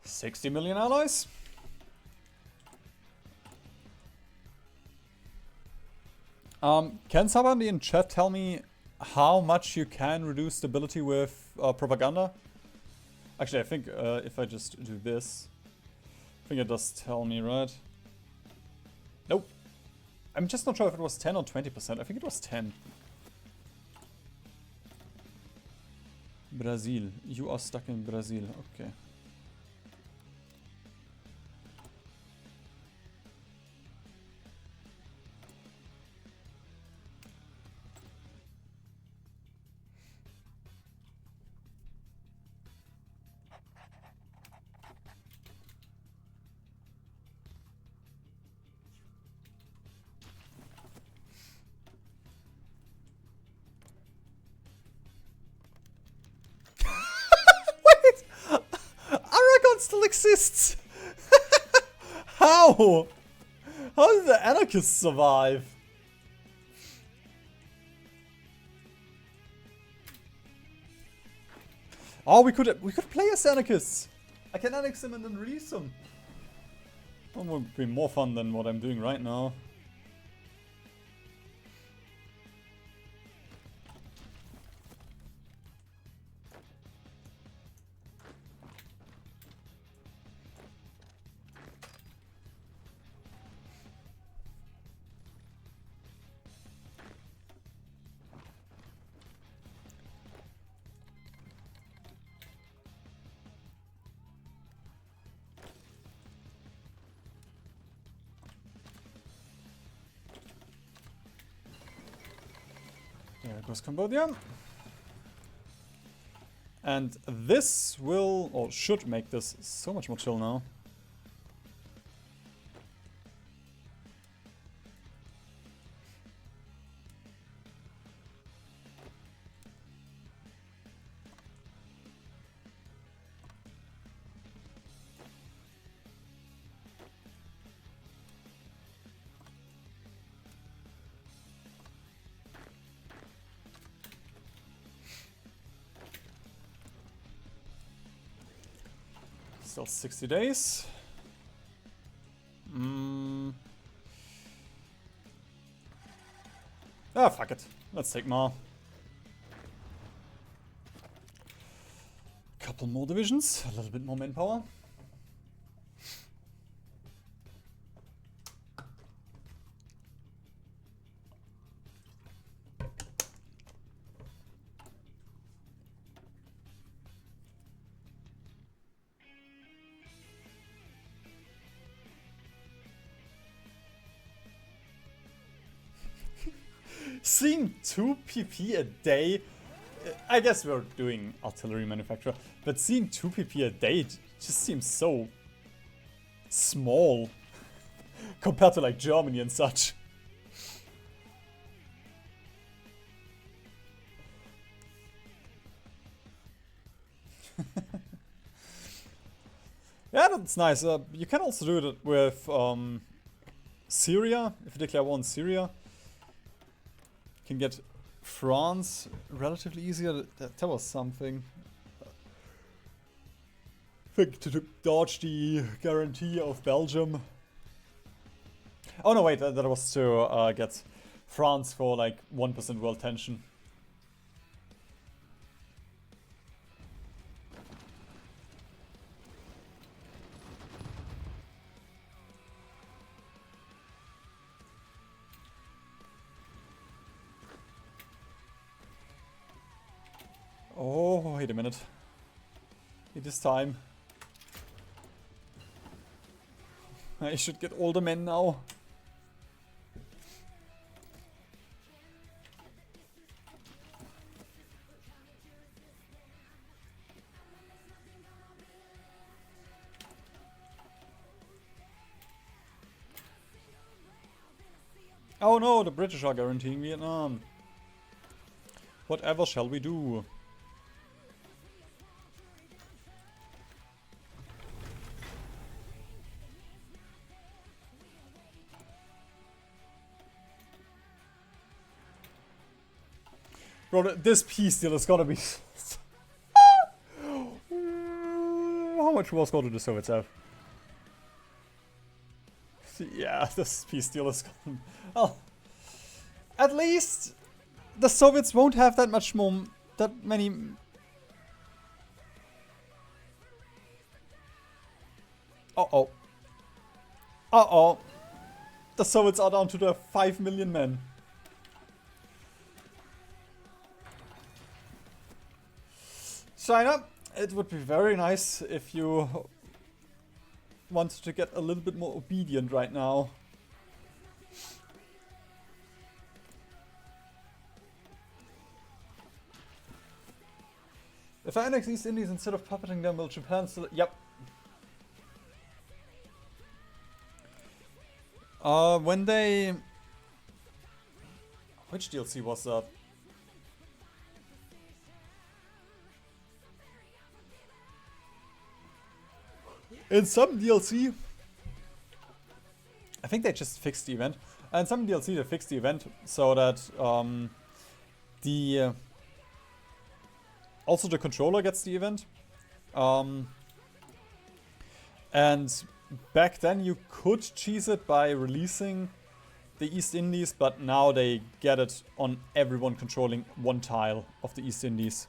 $60 million allies. Can somebody in chat tell me how much you can reduce stability with propaganda? Actually, I think if I just do this, I think it does tell me, right? Nope. I'm just not sure if it was 10 or 20%. I think it was 10. Brazil. You are stuck in Brazil. Okay. Still exists. How? How did the anarchists survive? Oh, we could play as anarchists. I can annex them and then release them. That would be more fun than what I'm doing right now. There goes Cambodia. And this will, or should make this so much more chill now. Still 60 days. Ah, fuck it. Let's take more. Couple more divisions, a little bit more manpower. Seeing 2 PP a day, I guess we're doing artillery manufacturer, but seeing 2 PP a day just seems so small compared to like Germany and such. Yeah, that's nice. You can also do it with Syria, if you declare war in Syria. You can get France relatively easier. That was something. I think to dodge the guarantee of Belgium. Oh no, wait, that was to get France for like 1% world tension. Oh, wait a minute. It is time. I should get older men now. Oh no, the British are guaranteeing Vietnam. Whatever shall we do? Bro, this peace deal is gonna be... How much war score do the Soviets have? Yeah, this peace deal is gonna... Well, at least the Soviets won't have that much more... that many... Uh-oh. Uh-oh. The Soviets are down to the 5 million men. China, it would be very nice if you wanted to get a little bit more obedient right now. If I annex East Indies instead of puppeting them, will Japan still... Yep. When they... Which DLC was that? In some DLC, I think they just fixed the event. And some DLC they fixed the event so that also the controller gets the event. And back then you could cheese it by releasing the East Indies, but now they get it on everyone controlling one tile of the East Indies.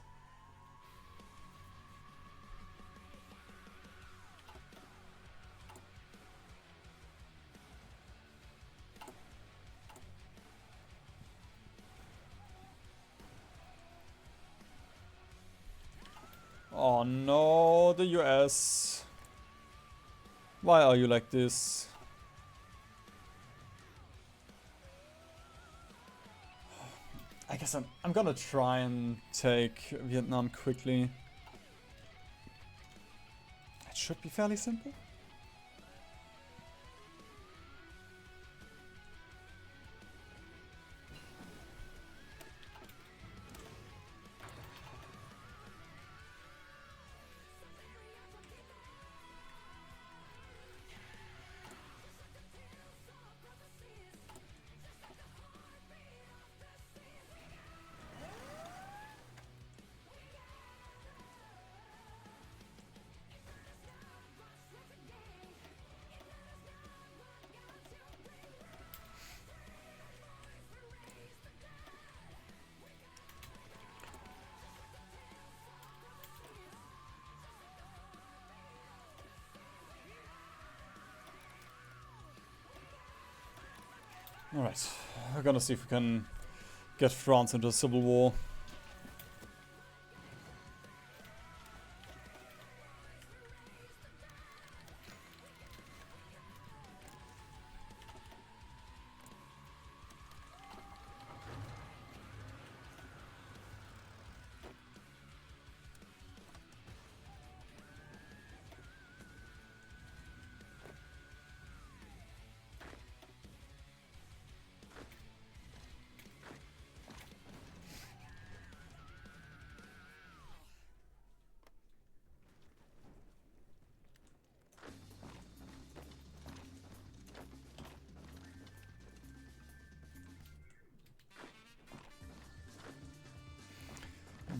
Oh no, the US. Why are you like this? I guess I'm gonna try and take Vietnam quickly. It should be fairly simple. Alright, we're gonna see if we can get France into a civil war.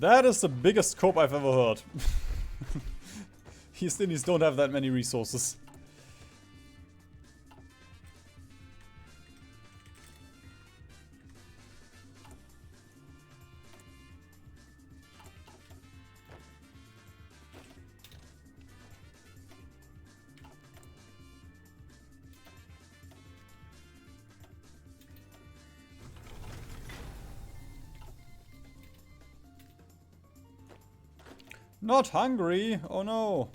That is the biggest cope I've ever heard. East Indies don't have that many resources. Not Hungary! Oh no!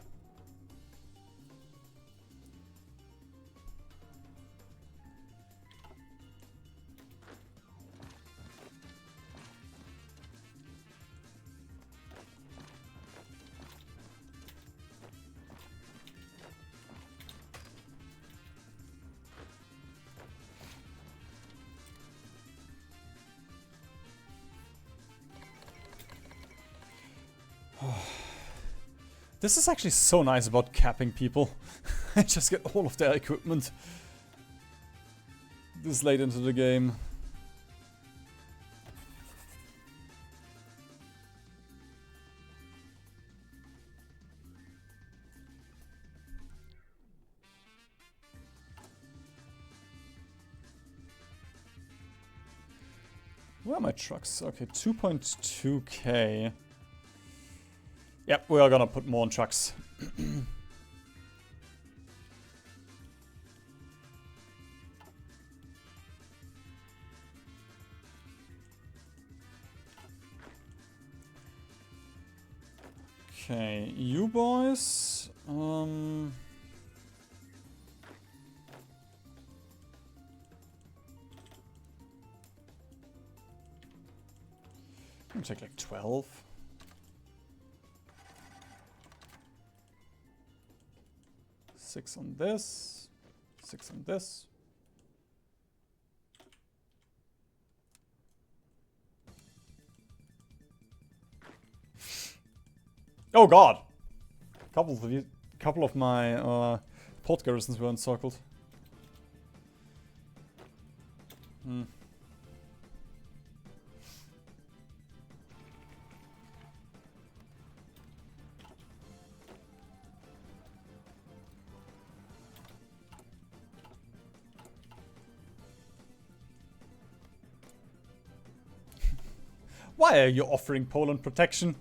This is actually so nice about capping people. I just get all of their equipment this late into the game. Where are my trucks? Okay, 2.2k. Yep, we are gonna put more on trucks. Okay, you boys. I'm gonna take like 12. 6 on this, 6 on this. Oh god! Couple of my port garrisons were encircled. Why are you offering Poland protection?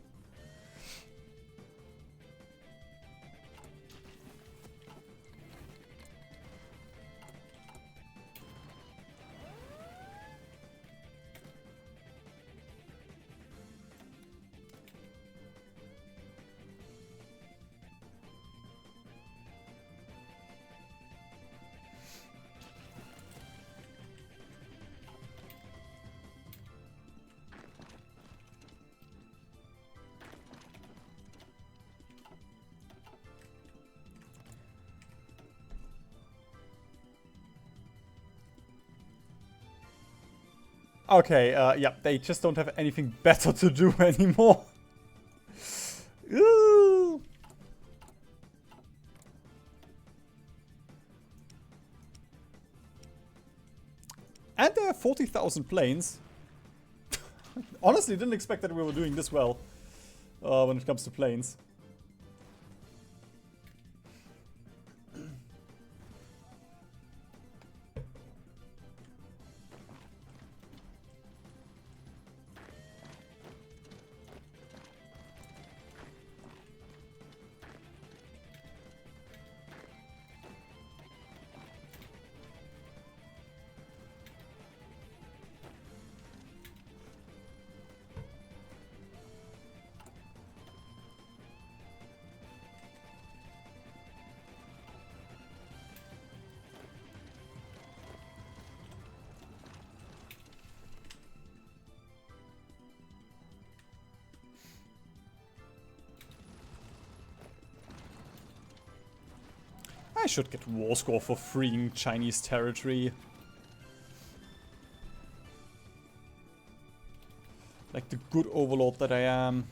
Okay, yeah, they just don't have anything better to do anymore. Ooh. And there are 40,000 planes. Honestly, didn't expect that we were doing this well when it comes to planes. I should get war score for freeing Chinese territory. Like the good overlord that I am.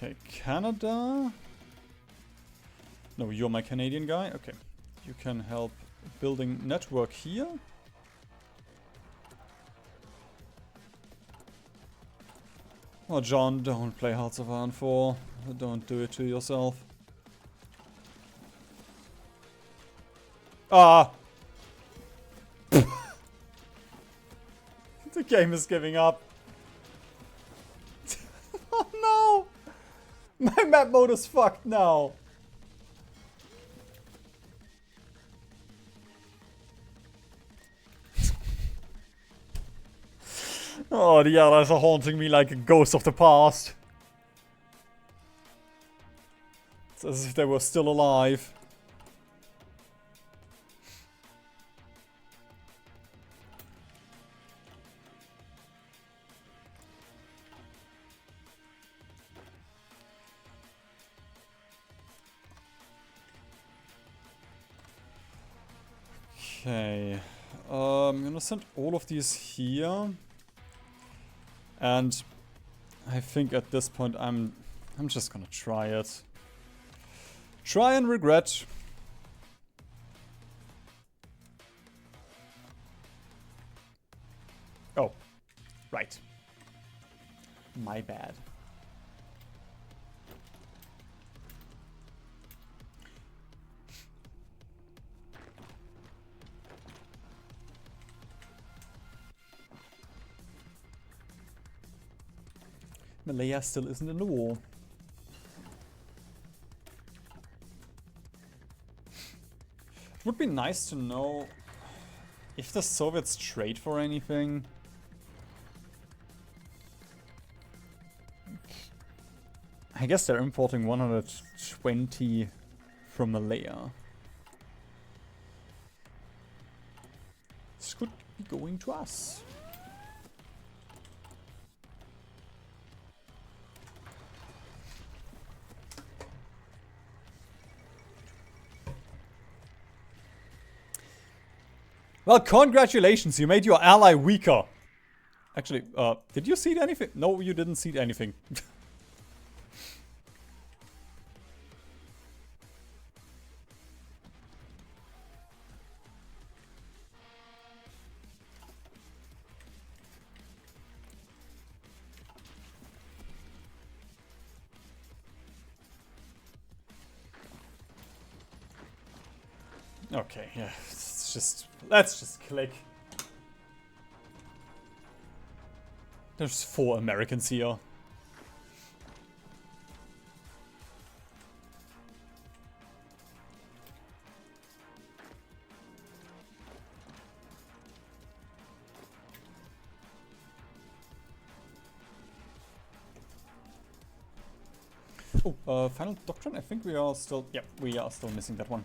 Okay, Canada. No, you're my Canadian guy. Okay. You can help building network here. Oh, John, don't play Hearts of Iron 4. Don't do it to yourself. Ah! The game is giving up. Oh no! My map mode is fucked now. Oh, the others are haunting me like a ghost of the past. It's as if they were still alive. Okay, I'm gonna send all of these here, and I think at this point I'm just gonna try it. Try and regret. Oh, right. My bad. Malaya still isn't in the war. It would be nice to know if the Soviets trade for anything. I guess they're importing 120 from Malaya. This could be going to us. Well, congratulations, you made your ally weaker. Actually, did you seed anything? No, you didn't seed anything. Okay, yeah, let's just click. There's 4 Americans here. Oh, Final Doctrine? I think we are still... Yep, we are still missing that one.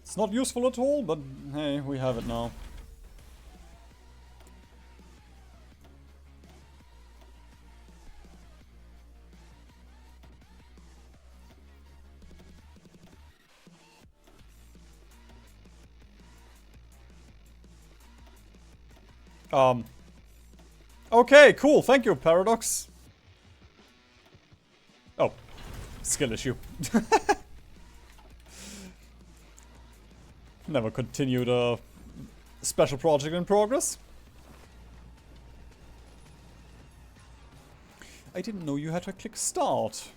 It's not useful at all, but hey, we have it now. Okay, cool. Thank you, Paradox. Oh, skill issue. Never continued a special project in progress. I didn't know you had to click start.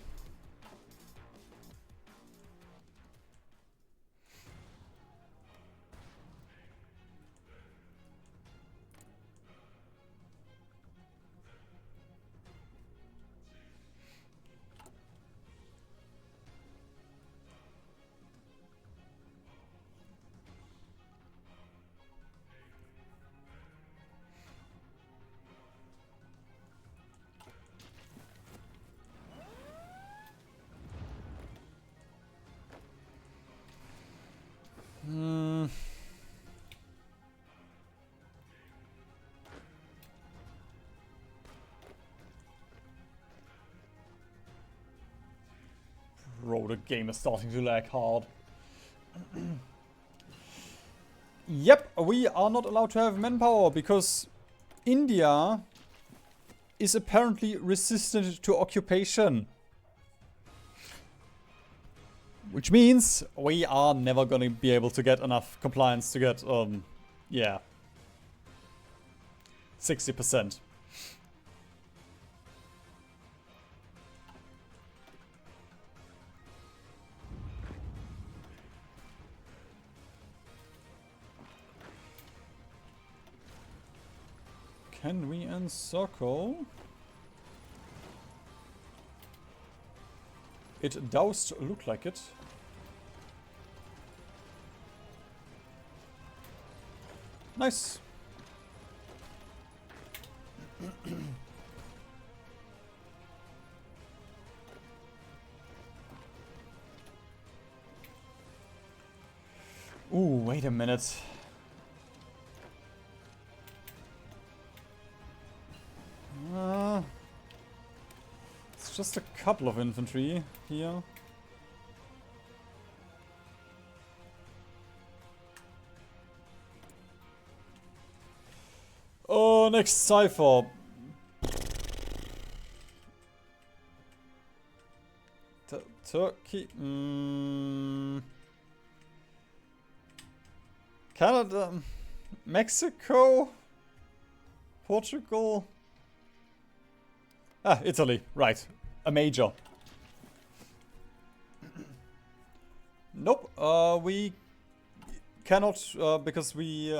Bro, the game is starting to lag hard. Yep, we are not allowed to have manpower because India is apparently resistant to occupation. Which means we are never gonna be able to get enough compliance to get, yeah, 60%. Can we encircle? It does look like it. Nice. Ooh, wait a minute. It's just a couple of infantry here. Oh, next cipher. Turkey. Canada. Mexico. Portugal. Ah, Italy. Right. A major. Nope. We cannot, because we...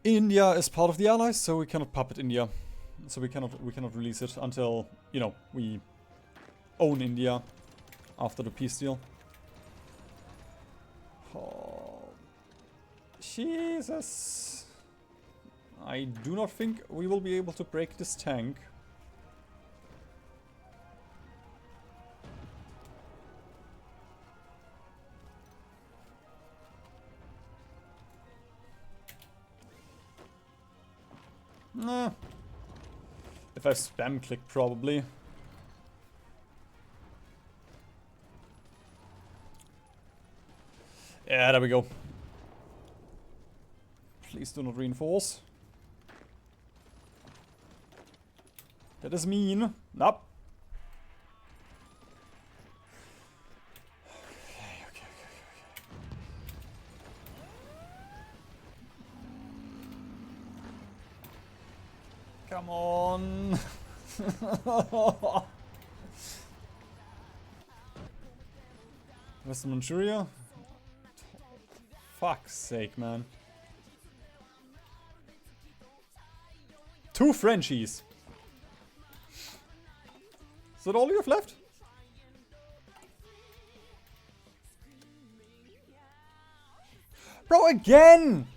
India is part of the Allies, so we cannot puppet India. So we cannot release it until, you know, we own India after the peace deal. Oh, Jesus. I do not think we will be able to break this tank. Nah. If I spam click, probably. Yeah, there we go. Please do not reinforce. That is mean. Nope. Okay. Come on. Western Manchuria? Fuck's sake, man. 2 Frenchies. Is that all you have left? Bro, again!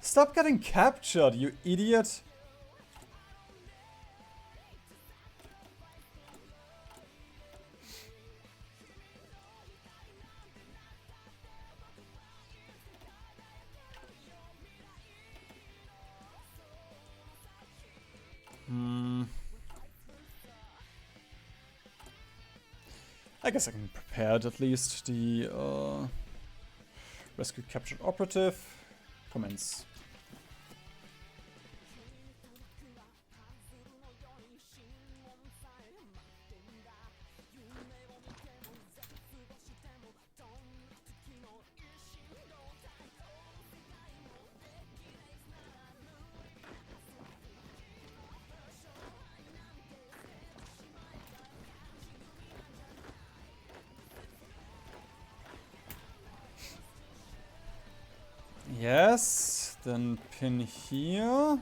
Stop getting captured, you idiot. I guess I can prepare it at least. The rescue captured operative. Commence. Yes, then pin here.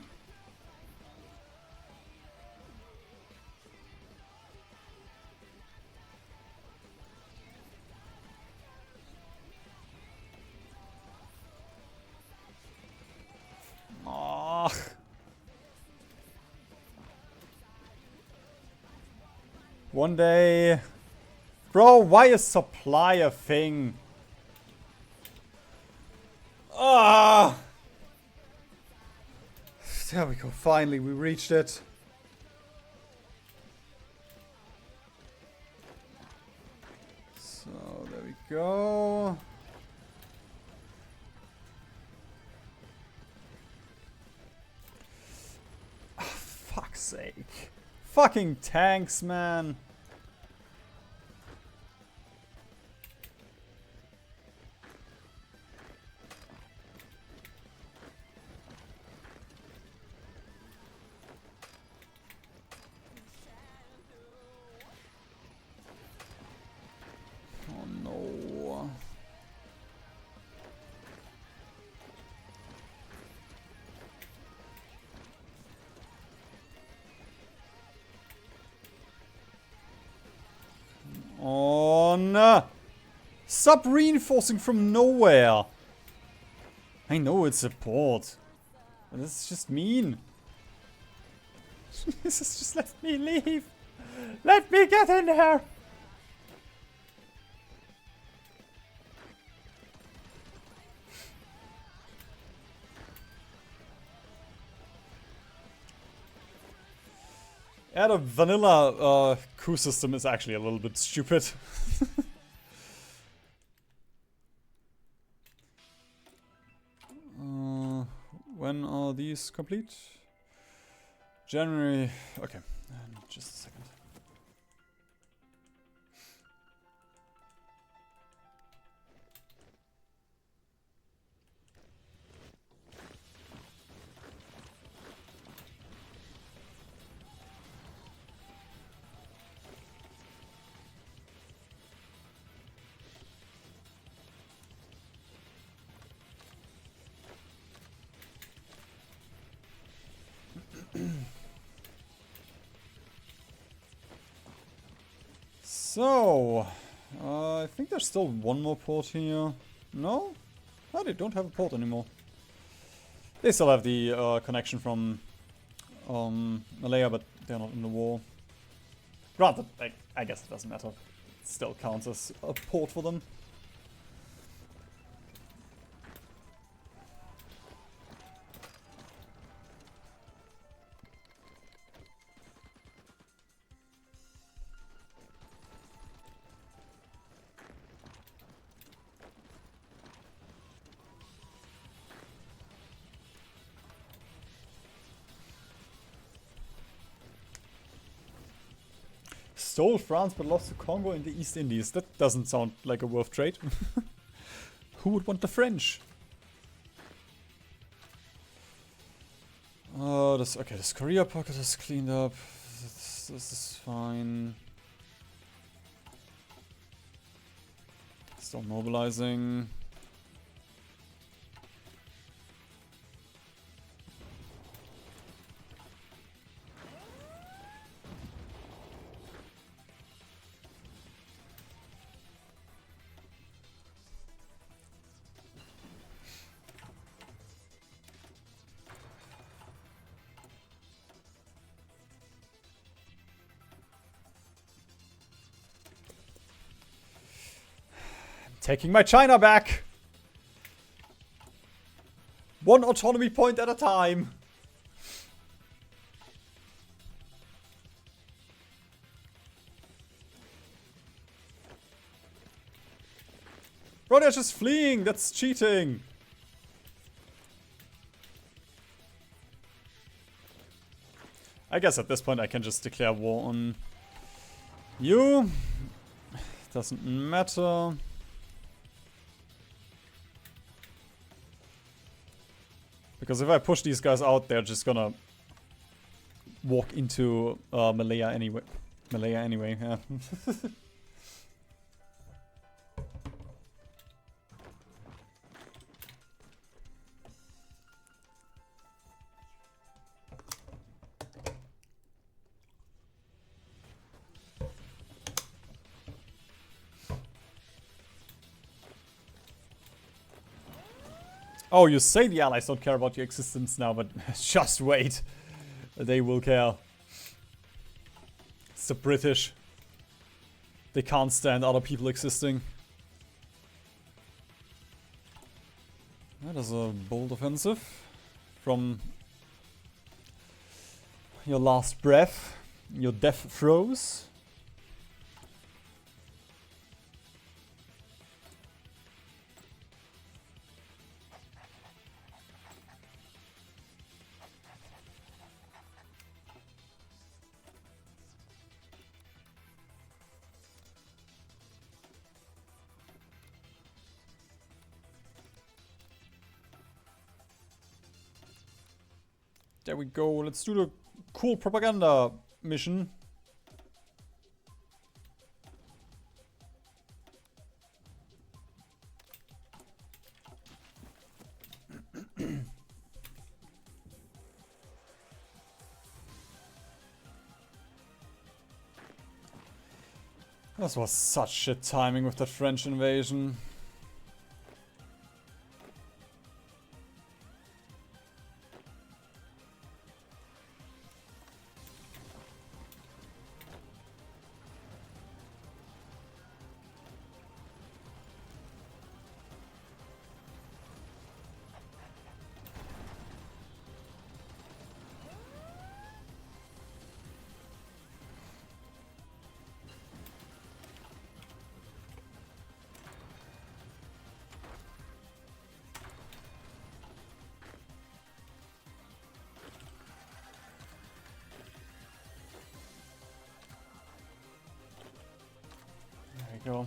Ugh. One day. Bro, why is supply a thing? Ah! There we go, finally, we reached it. So, there we go. Oh, fuck's sake. Fucking tanks, man. Oh no. Oh no. Stop reinforcing from nowhere. I know it's a port, but this is just mean. This is just let me leave. Let me get in there. Yeah, the vanilla coup system is actually a little bit stupid. When are these complete? January. Okay, just a second. So, I think there's still one more port here. No? No, they don't have a port anymore. They still have the connection from Malaya, but they're not in the war. Granted, I guess it doesn't matter. It still counts as a port for them. Stole France but lost to Congo in the East Indies. That doesn't sound like a worth trade. Who would want the French? Okay, this Korea pocket is cleaned up. This is fine. Still mobilizing. taking my China back. One autonomy point at a time. Bro, they're just fleeing. That's cheating. I guess at this point I can just declare war on you. Doesn't matter. Because if I push these guys out, they're just gonna walk into Malaya anyway. Yeah. Oh, you say the Allies don't care about your existence now, but just wait. They will care. It's the British. They can't stand other people existing. That is a bold offensive. From your last breath. Your death throes. There we go. Let's do the cool propaganda mission. This was such shit timing with that French invasion. Go.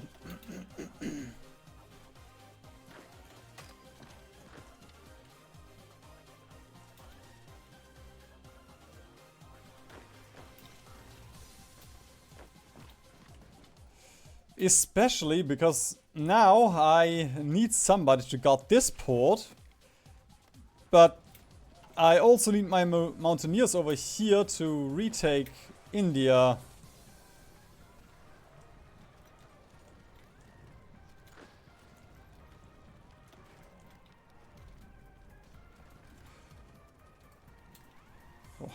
Especially because now I need somebody to guard this port, but I also need my mountaineers over here to retake India.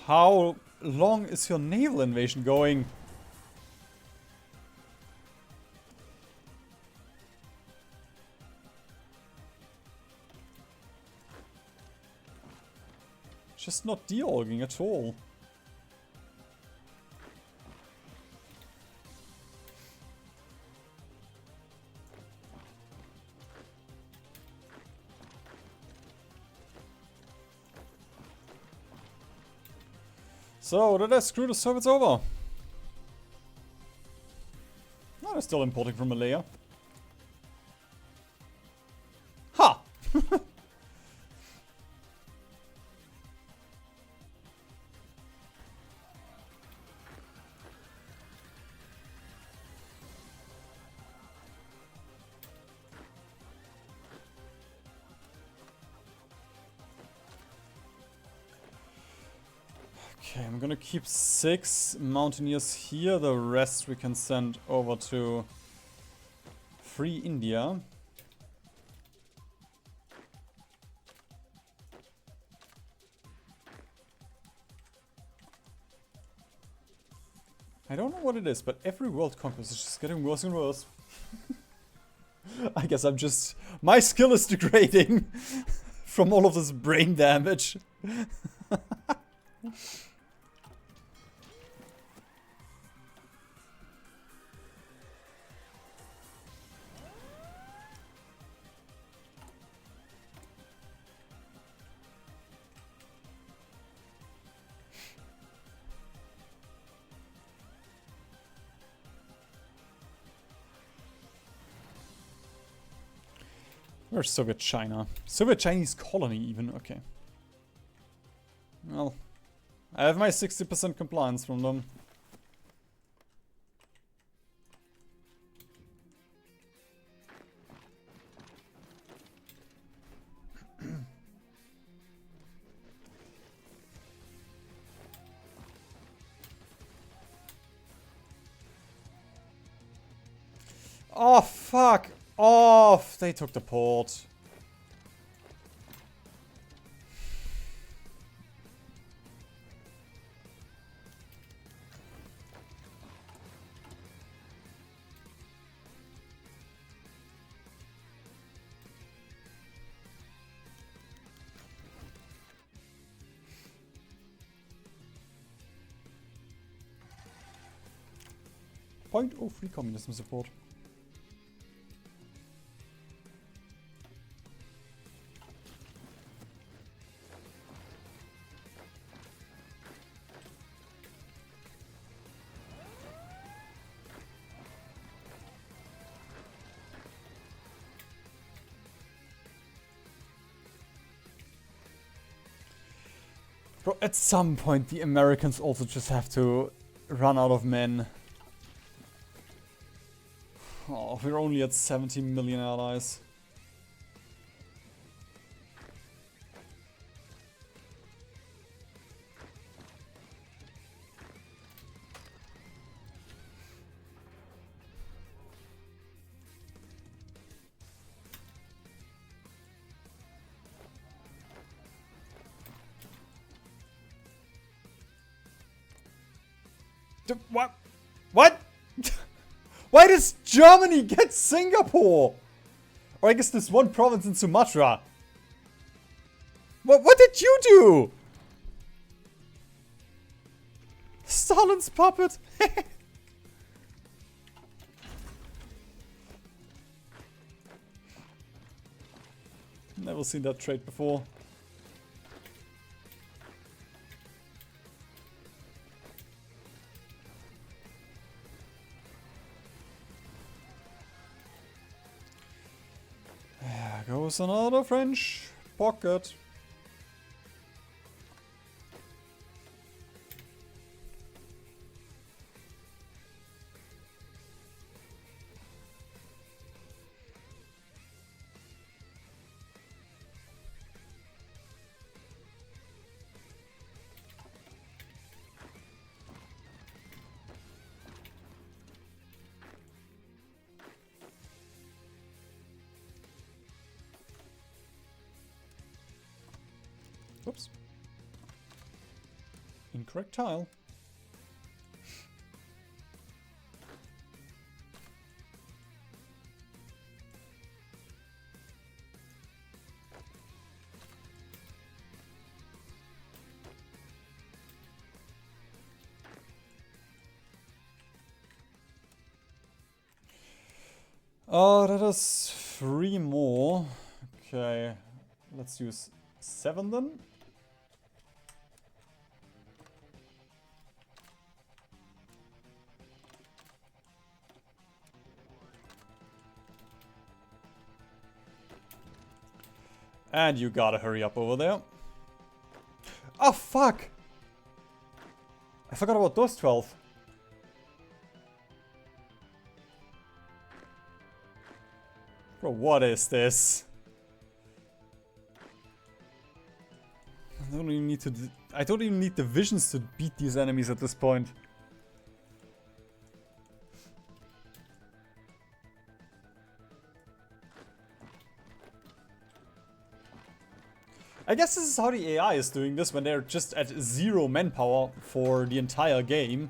How long is your naval invasion going? Just not de-orging at all. So, did I screw the Soviets over? No, they're still importing from Malaya. Ha! Okay, I'm gonna keep 6 mountaineers here. The rest we can send over to free India. I don't know what it is, but every world conquest is just getting worse and worse. I guess I'm just... My skill is degrading from all of this brain damage. Where's Soviet China? Soviet Chinese colony even, okay. Well, I have my 60% compliance from them. Oh, fuck off! They took the port. .03 communism support. Bro, at some point the Americans also just have to run out of men. Oh, we're only at 70 million allies. What? What? Why does Germany get Singapore? Or I guess this one province in Sumatra. What did you do? Stalin's puppet. Never seen that trait before. Goes another French pocket. Oops. Incorrect tile. Oh, that is 3 more. Okay, let's use 7 then. And you gotta hurry up over there. Oh, fuck! I forgot about those 12. Bro, what is this? I don't even need to... I don't even need the visions to beat these enemies at this point. I guess this is how the AI is doing this when they're just at 0 manpower for the entire game.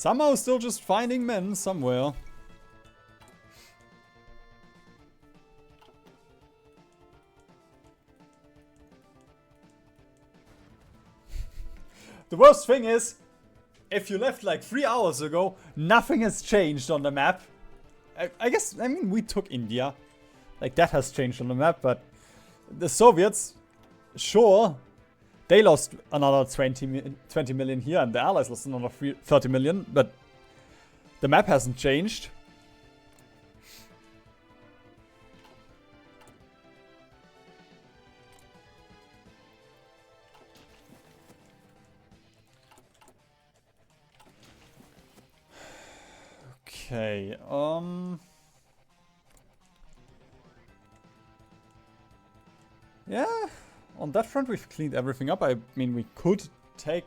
Somehow still just finding men somewhere. The worst thing is, if you left like 3 hours ago, nothing has changed on the map. I mean, we took India. Like, that has changed on the map, but the Soviets, sure, they lost another 20 million here, and the Allies lost another 30 million, but the map hasn't changed. Okay, yeah, on that front we've cleaned everything up. I mean, we could take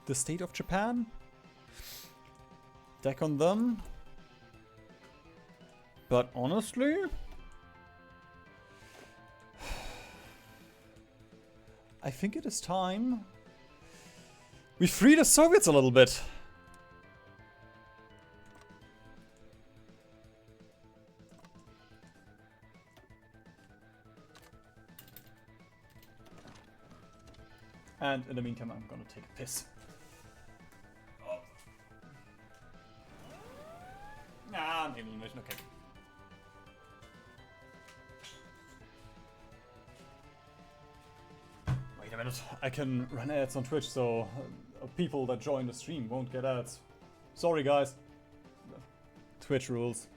the state of Japan. Deck on them. But honestly, I think it is time we free the Soviets a little bit. And in the meantime, I'm gonna take a piss. Oh. Nah, maybe invasion, okay. Wait a minute, I can run ads on Twitch, so people that join the stream won't get ads. Sorry, guys. Twitch rules.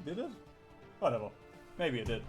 Did it? Whatever. Maybe it did.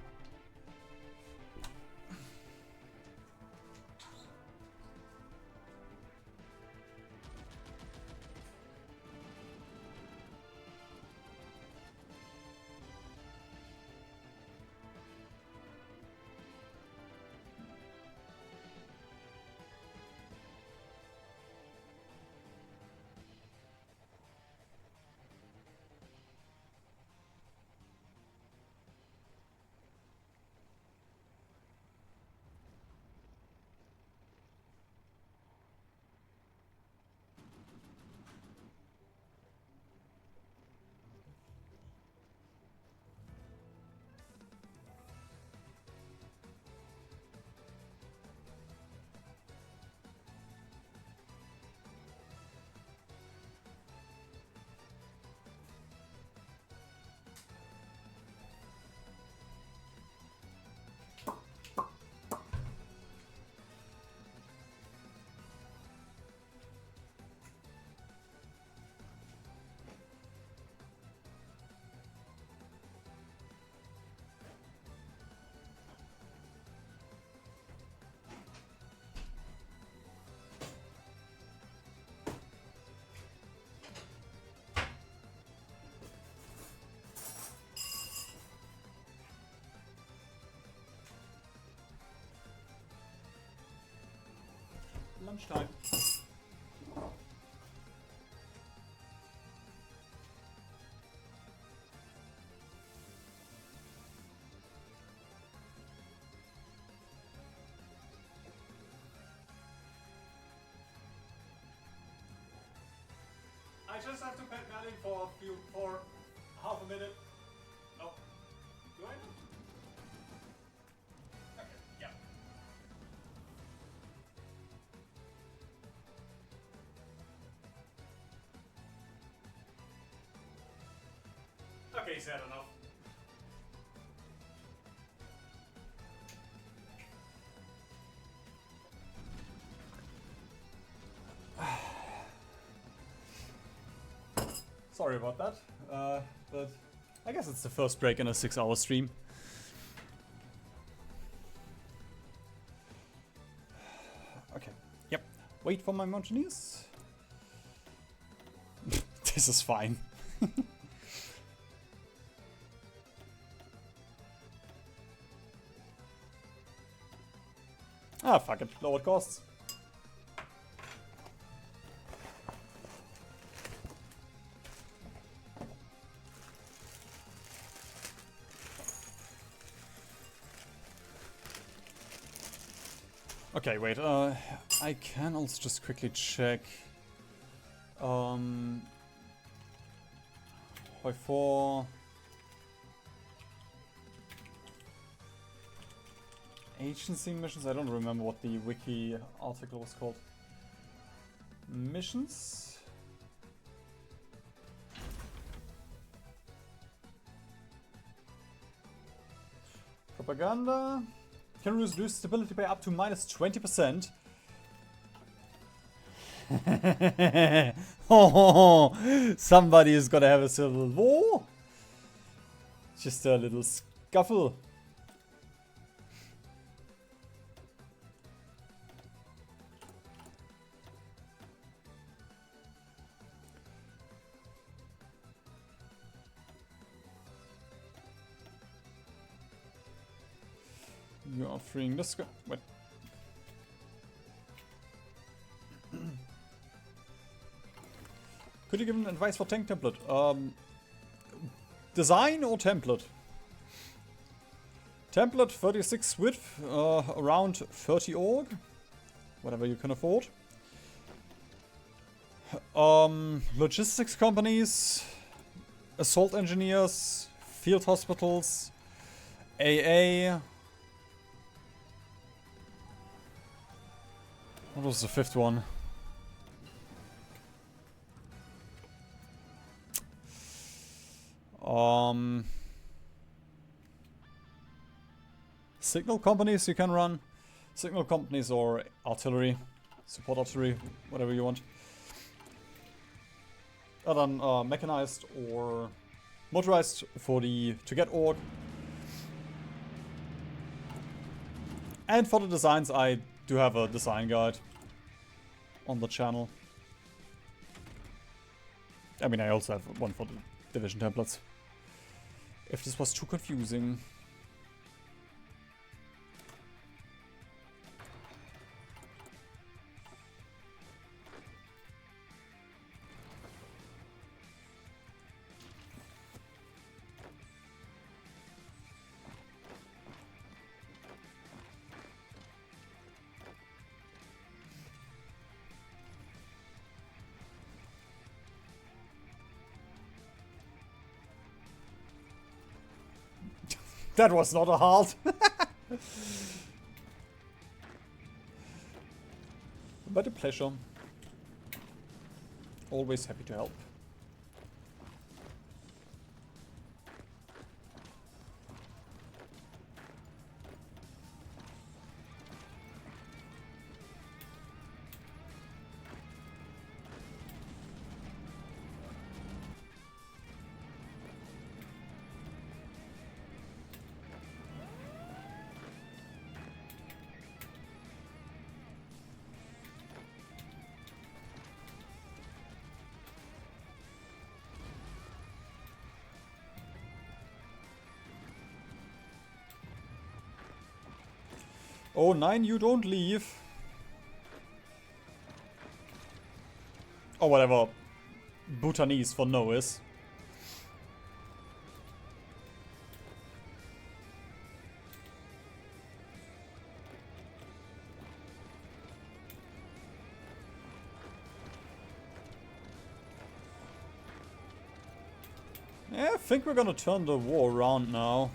Lunchtime. I just have to pet Maddie for half a minute. Oh. Do I know? Okay, yeah. Okay, sad enough. Sorry about that, but I guess it's the first break in a 6-hour stream. Okay, yep. Wait for my Mountaineers. This is fine. Ah, fuck it. Lower costs. Okay, wait. I can also just quickly check. By 4 agency missions. I don't remember what the wiki article was called. Missions. Propaganda. Can reduce stability by up to -20%. Oh, somebody is gonna have a civil war. Just a little scuffle. You are freeing this guy. Wait. Could you give an advice for tank template? Design or template? Template 36 width, around 30 org. Whatever you can afford. Logistics companies, assault engineers, field hospitals, AA. What was the fifth one? Signal companies you can run. Signal companies or artillery. Support artillery, whatever you want. And then mechanized or motorized for the to get org. And for the designs, I do have a design guide on the channel. I mean, I also have one for the division templates. If this was too confusing. That was not a halt. But a pleasure. Always happy to help. Oh, 9, you don't leave. Or whatever Bhutanese for no is. Yeah, I think we're gonna turn the war around now.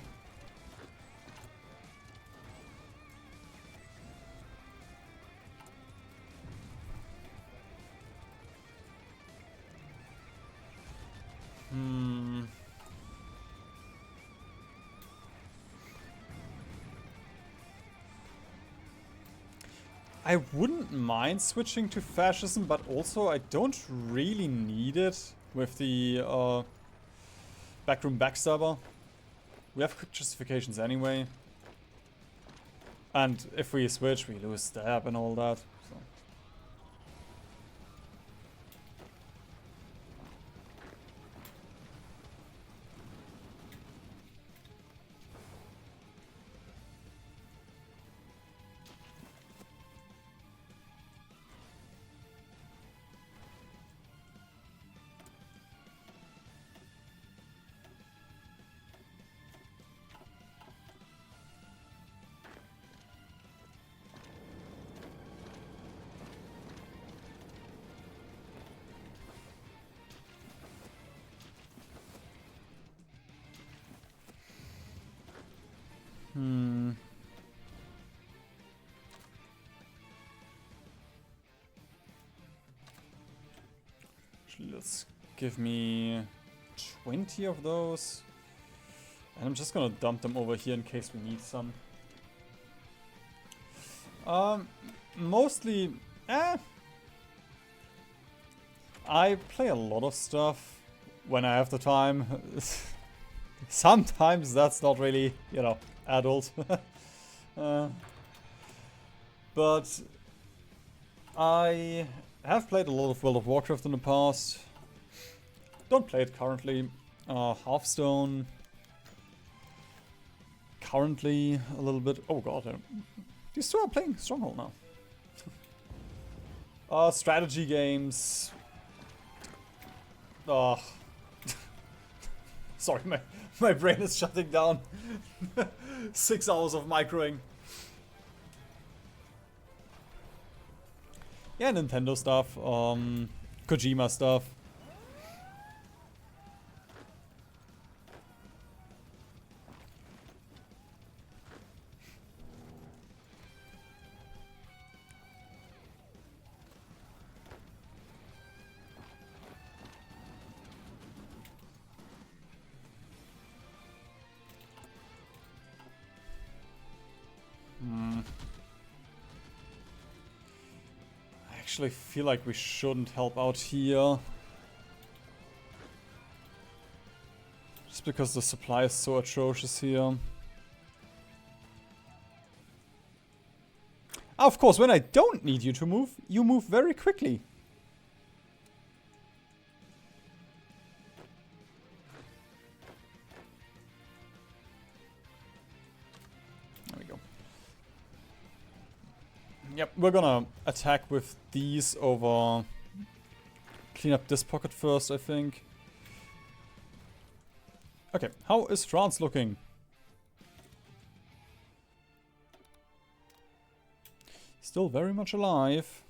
I wouldn't mind switching to fascism, but also I don't really need it with the backroom backstabber. We have quick justifications anyway. And if we switch, we lose stab and all that. So. Actually, let's give me 20 of those. And I'm just gonna dump them over here in case we need some. Mostly, I play a lot of stuff when I have the time. Sometimes that's not really, you know, adult. But I have played a lot of World of Warcraft in the past. Don't play it currently. Hearthstone. Currently a little bit. Oh god, these two are playing Stronghold now. Strategy games. Sorry, my brain is shutting down. 6 hours of microing. Yeah, Nintendo stuff, Kojima stuff. I actually feel like we shouldn't help out here. Just because the supply is so atrocious here. Of course, when I don't need you to move, you move very quickly. There we go. Yep, we're gonna attack with these over... Clean up this pocket first, I think. Okay, how is France looking? Still very much alive.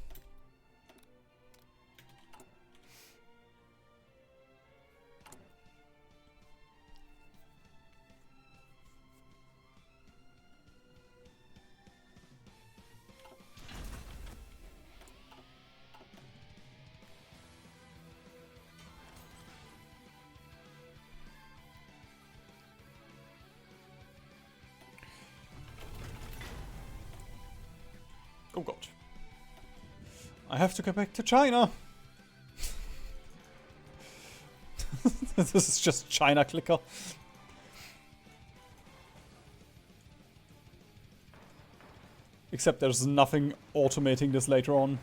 Oh god. I have to go back to China. This is just China clicker. Except there's nothing automating this later on.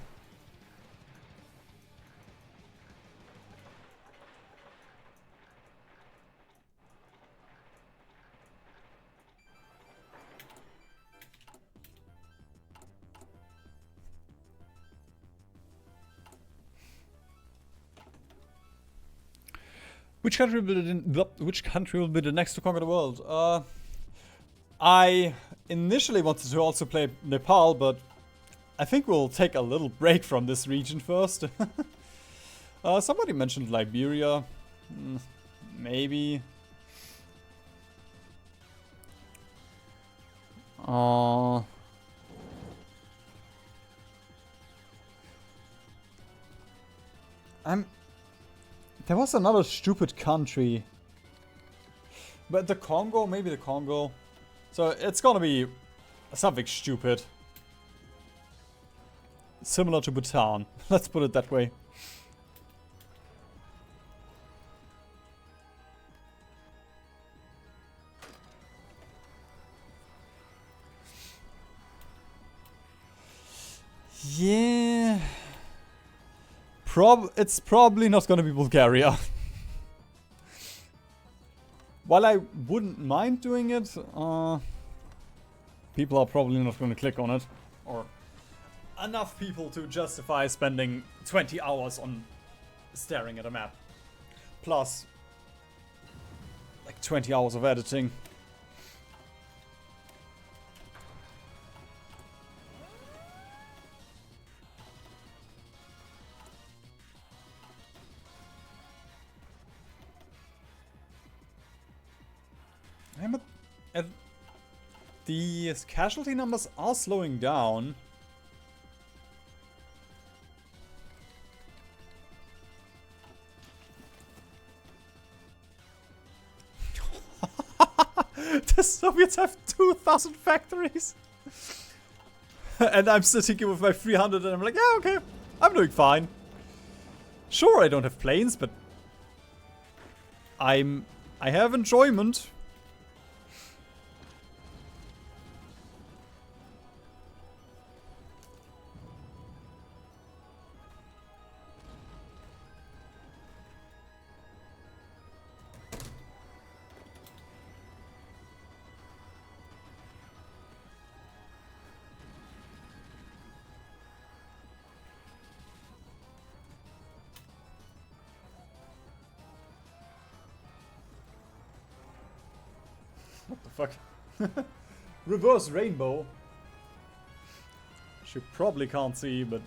Which country will be the next to conquer the world? I initially wanted to also play Nepal, but I think we'll take a little break from this region first. Somebody mentioned Liberia. Maybe. There was another stupid country. But the Congo? Maybe the Congo. So it's gonna be something stupid. Similar to Bhutan. Let's put it that way. Yeah. It's probably not gonna be Bulgaria. While I wouldn't mind doing it, people are probably not gonna click on it. Or enough people to justify spending 20 hours on staring at a map. Plus, like 20 hours of editing. The casualty numbers are slowing down. The Soviets have 2,000 factories. And I'm sitting here with my 300 and I'm like, yeah, okay, I'm doing fine. Sure, I don't have planes, but I have enjoyment. What the fuck? Reverse rainbow. Which you probably can't see, but...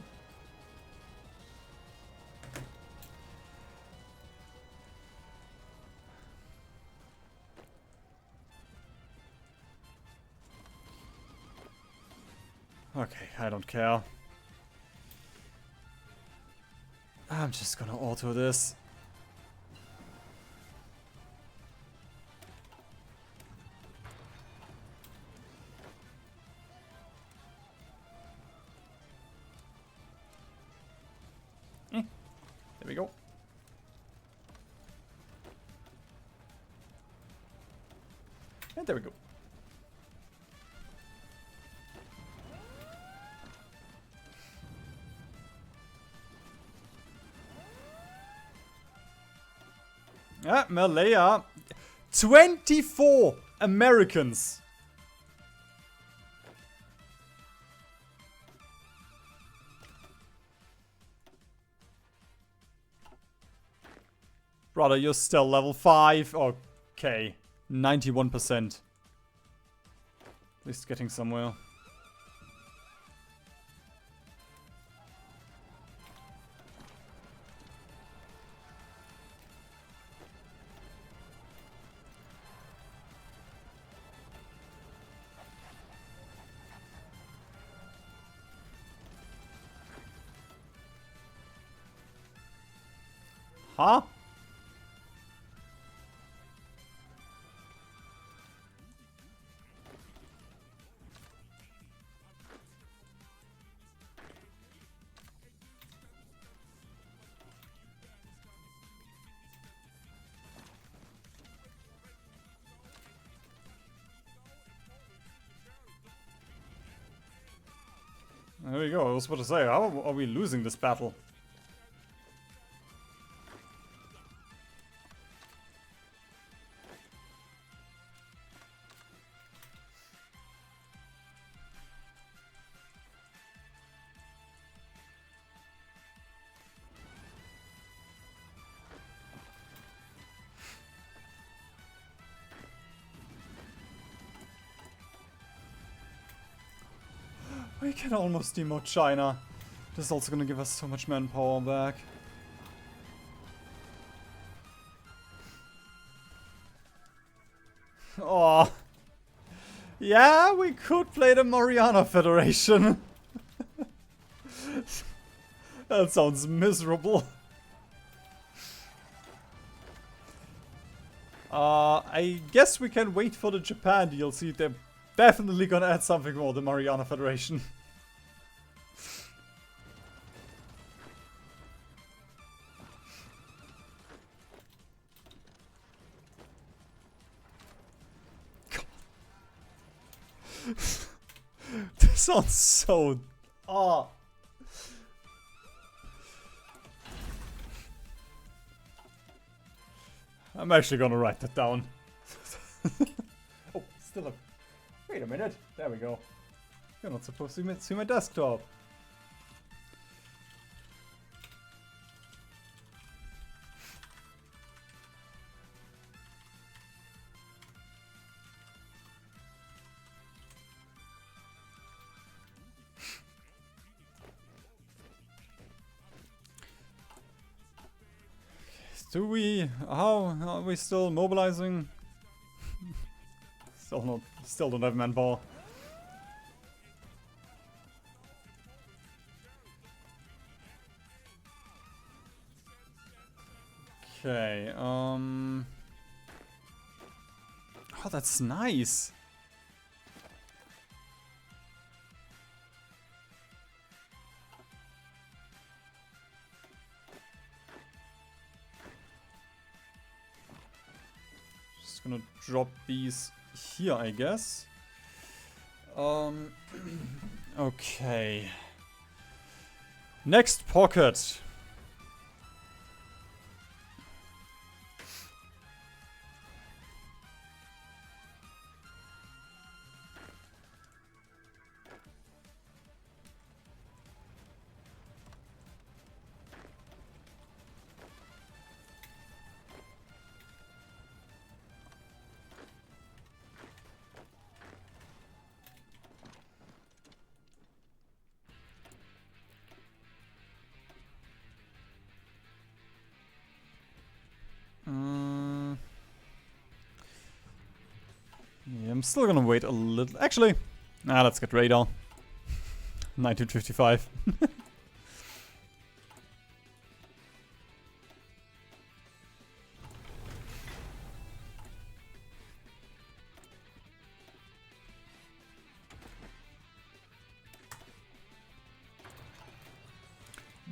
Okay, I don't care. I'm just gonna auto this. There we go. And there we go. Ah, Malaya. 24 Americans. Brother, you're still level 5. Okay. 91%. At least getting somewhere. Huh? There we go. I was about to say, how are we losing this battle? We can almost demote China. This is also gonna give us so much manpower back. Oh. Yeah, we could play the Mariana Federation. That sounds miserable. I guess we can wait for the Japan DLC. They're definitely gonna add something more, the Mariana Federation. This sounds so... Oh. I'm actually gonna write that down. Oh, still a... Wait a minute. There we go. You're not supposed to see my desktop. Do we... How are we still mobilizing? Still Still don't have manpower. Okay, oh, that's nice. Just gonna drop these here, I guess. Okay. Next pocket. Yeah, I'm still gonna wait a little. Actually, let's get radar. 1955.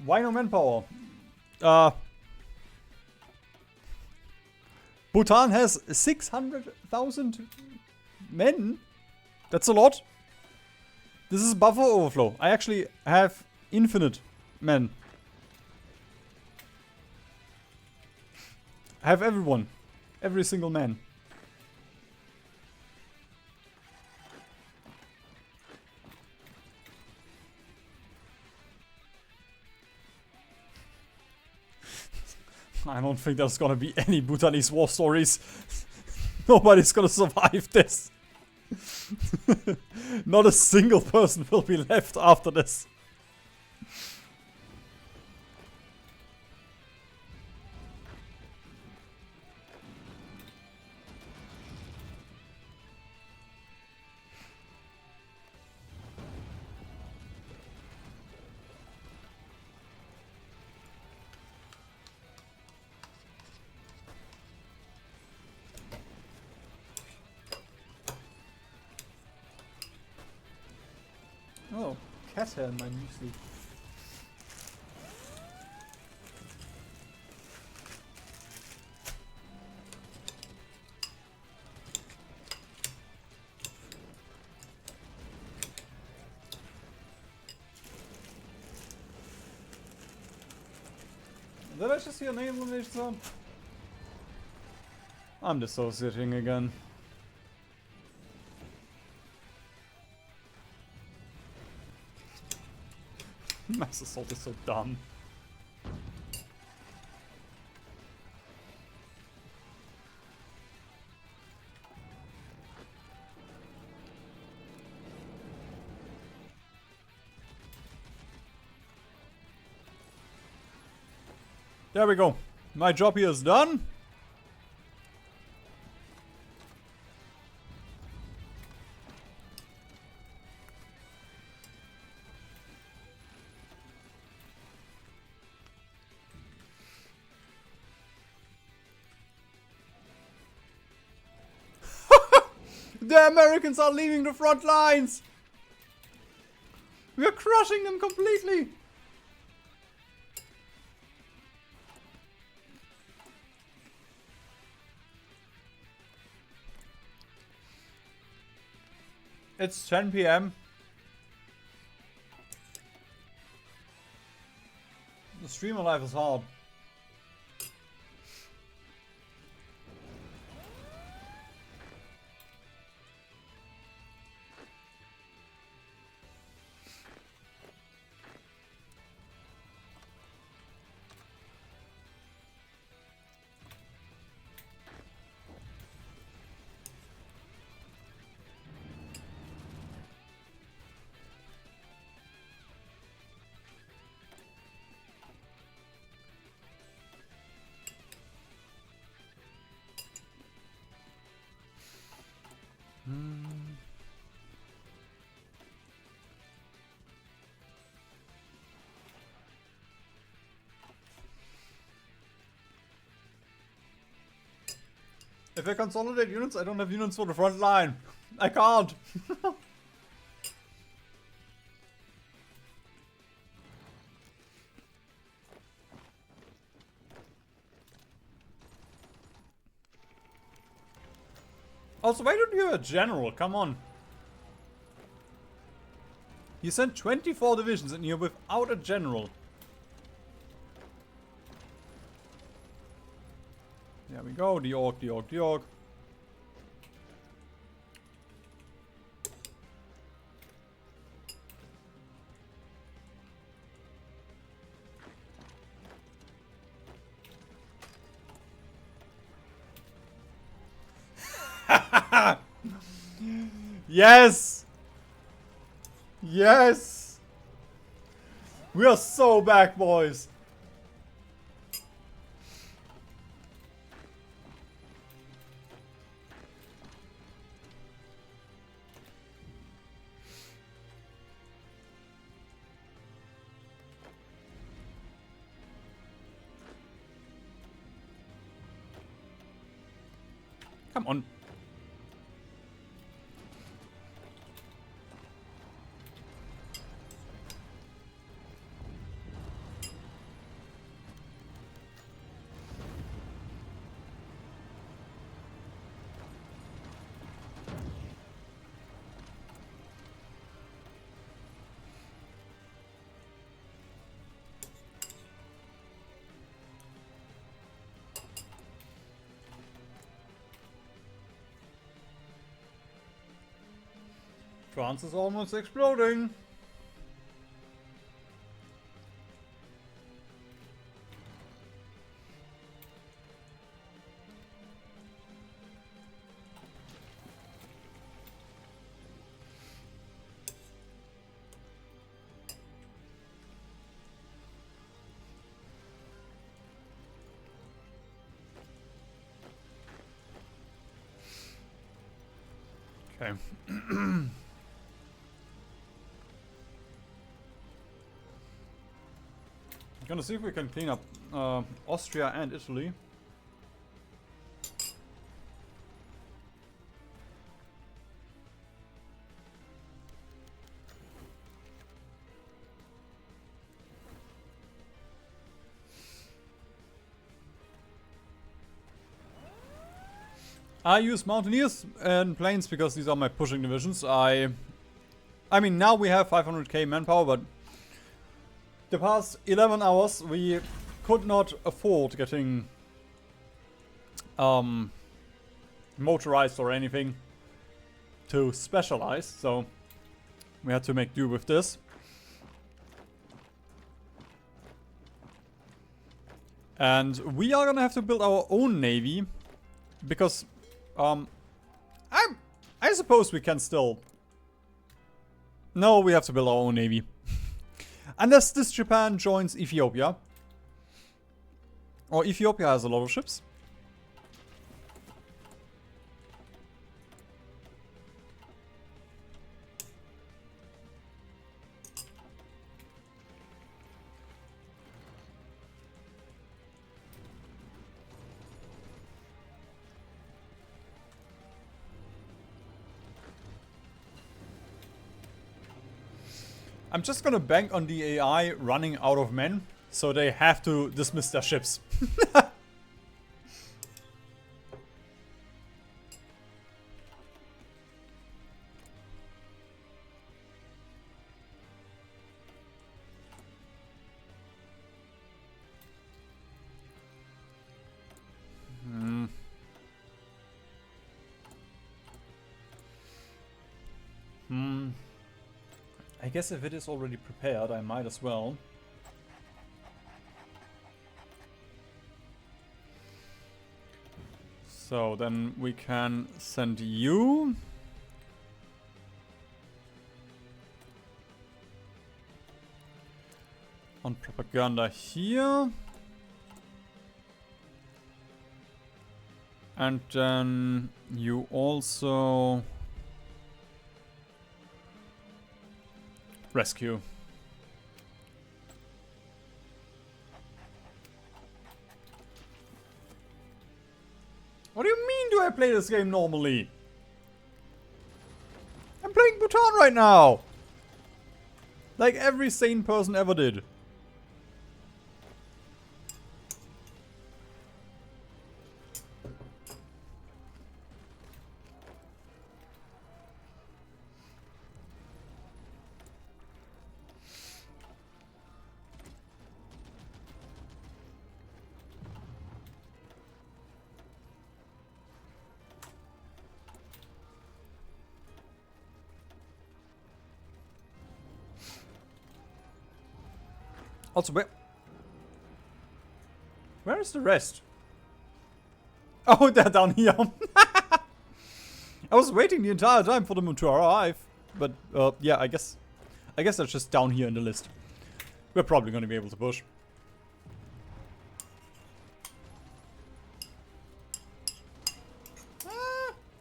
Why no manpower? Bhutan has 600,000 men. That's a lot. This is buffer overflow. I actually have infinite men. I have everyone. Every single man. I don't think there's gonna be any Bhutanese war stories. Nobody's gonna survive this. Not a single person will be left after this. Oh, cat hair in my muesli. Did I just hear an elimination sound? I'm dissociating again. Mass Assault is so dumb. There we go. My job here is done. The Americans are leaving the front lines! We are crushing them completely! It's 10 PM. The streamer life is hard. If I consolidate units, I don't have units for the front line. I can't. Also, why don't you have a general? Come on. You sent 24 divisions in here without a general. There we go. The orc, the orc, the orc. Yes! Yes! We are so back, boys! Come on. France is almost exploding. Okay. Gonna see if we can clean up Austria and Italy. I use Mountaineers and Plains because these are my pushing divisions. I mean, now we have 500k manpower, but the past 11 hours we could not afford getting motorized or anything to specialize, so we had to make do with this. And we are gonna have to build our own navy because I suppose we can still. No, we have to build our own navy. Unless this Japan joins Ethiopia. Or Ethiopia has a lot of ships. I'm just gonna bank on the AI running out of men, so they have to dismiss their ships. I guess if it is already prepared, I might as well. So then we can send you. On propaganda here. And then you also rescue. What do you mean do I play this game normally? I'm playing Bhutan right now! Like every sane person ever did. Also, where is the rest? Oh, they're down here. I was waiting the entire time for them to arrive, but yeah, I guess they're just down here in the list. We're probably going to be able to push.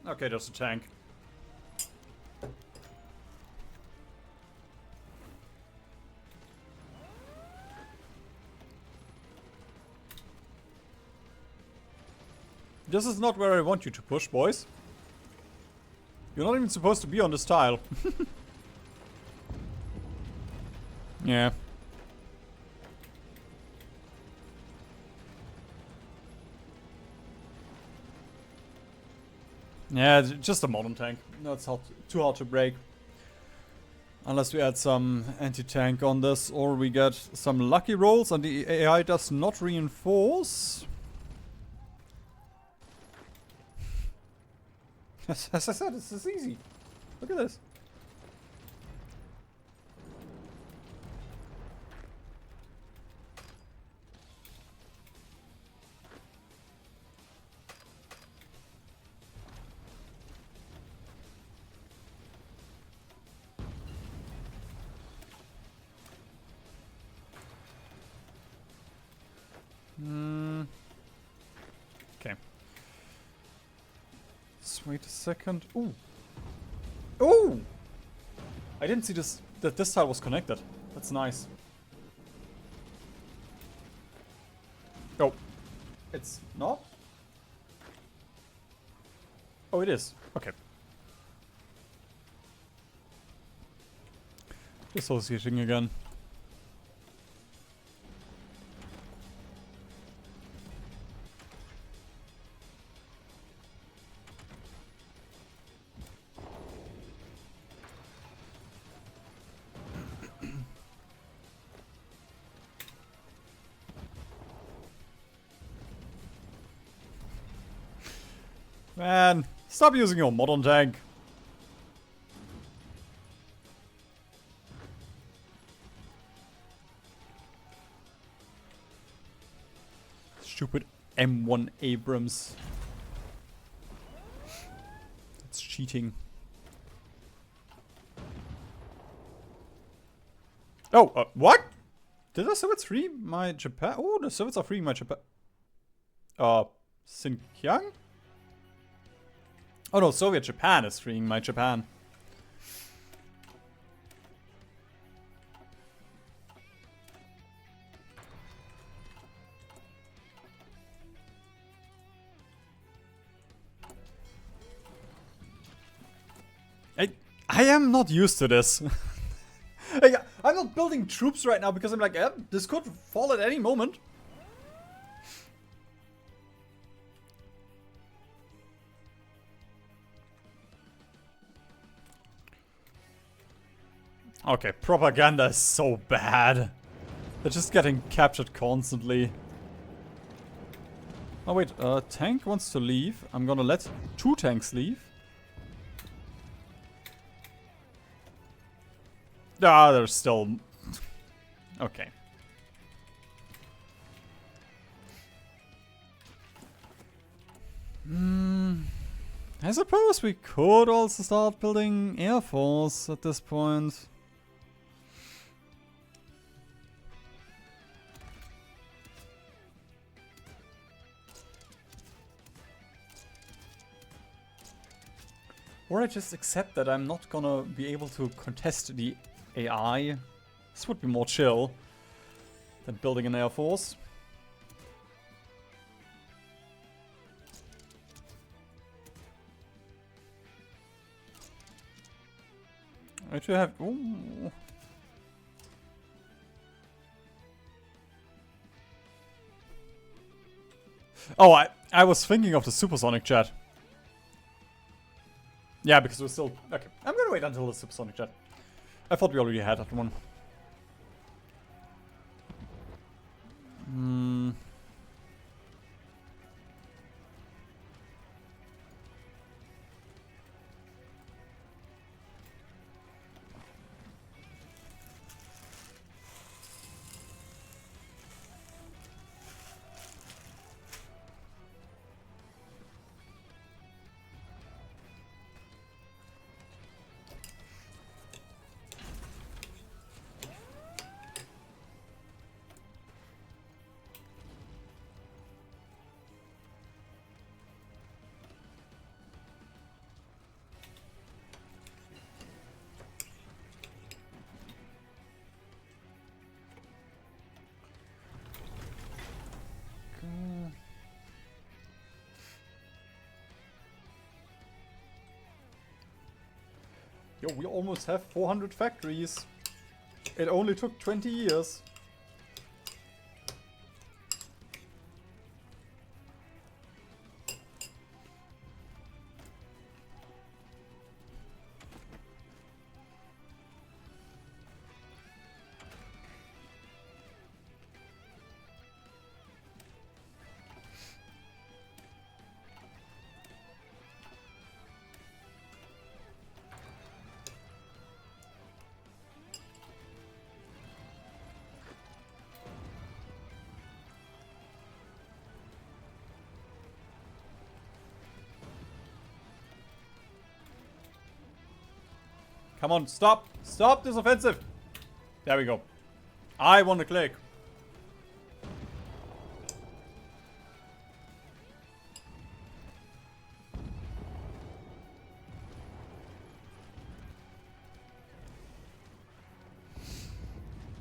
Okay, there's a tank. This is not where I want you to push, boys. You're not even supposed to be on this tile. Yeah. Yeah, just a modern tank. No, it's too hard to break. Unless we add some anti-tank on this, or we get some lucky rolls and the AI does not reinforce. As I said, this is easy. Look at this. Okay. Let's wait a second. Ooh. Ooh! I didn't see that this tile was connected. That's nice. Oh. It's not? Oh, it is. Okay. Dissociating again. Man, stop using your modern tank. Stupid M1 Abrams. That's cheating. Oh, what? Did the Soviets free my Japan? Oh, the Soviets are freeing my Japan. Xinjiang? Oh no, Soviet Japan is freeing my Japan. I am not used to this. I'm not building troops right now because I'm like, this could fall at any moment. Okay, propaganda is so bad. They're just getting captured constantly. Oh wait, tank wants to leave. I'm gonna let 2 tanks leave. Ah, they're still... Okay. I suppose we could also start building Air Force at this point. Or I just accept that I'm not gonna be able to contest the AI. This would be more chill than building an Air Force. I should have. Ooh. Oh, I was thinking of the supersonic jet. Yeah, because we're still... Okay, I'm gonna wait until the supersonic jet. I thought we already had that one. Hmm. Yo, we almost have 400 factories. It only took 20 years. Come on, stop! Stop this offensive! There we go. I want to click.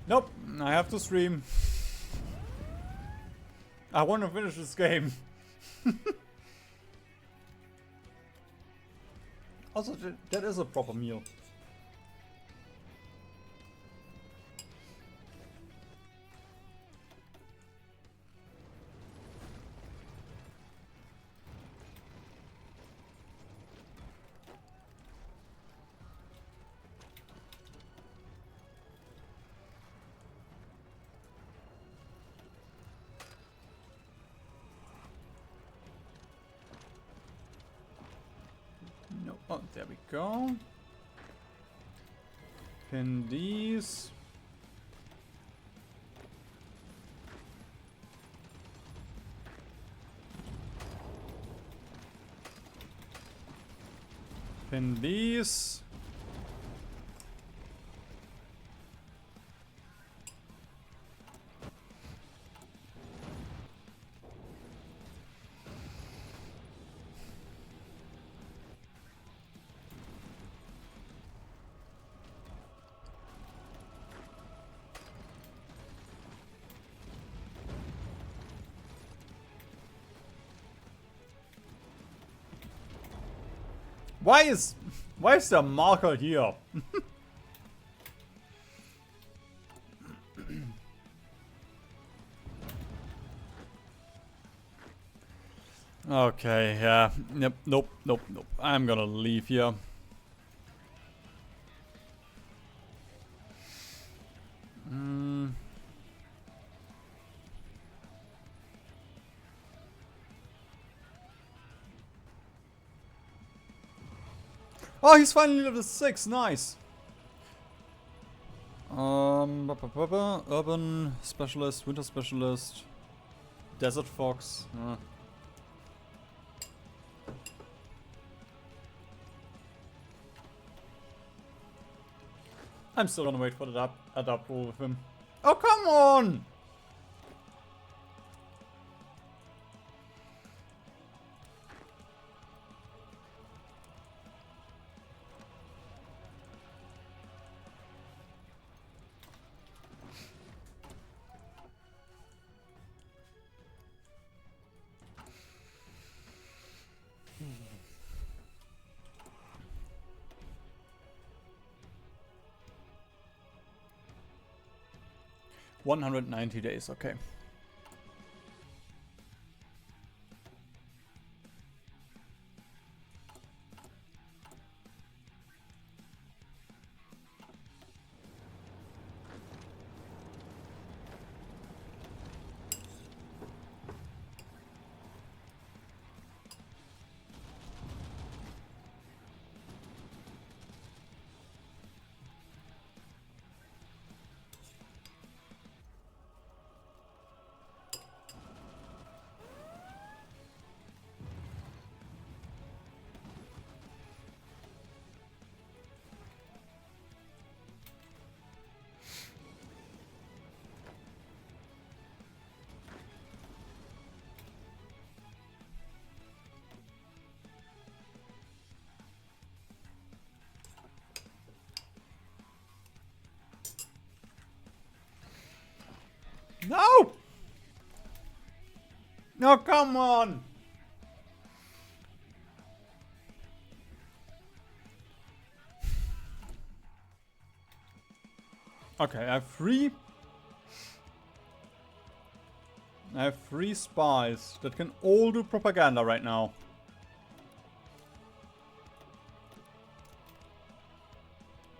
Nope, I have to stream. I want to finish this game. Also, that is a proper meal. No, oh, there we go. Pin these. Pin these. Why is the marker here? Okay, yeah. Yep, nope. I'm gonna leave here. Oh, he's finally level 6. Nice. Urban specialist, winter specialist, desert fox. I'm still gonna wait for the adapt roll with him. Oh, come on! 190 days, okay. No! No, come on! Okay, I have three spies that can all do propaganda right now.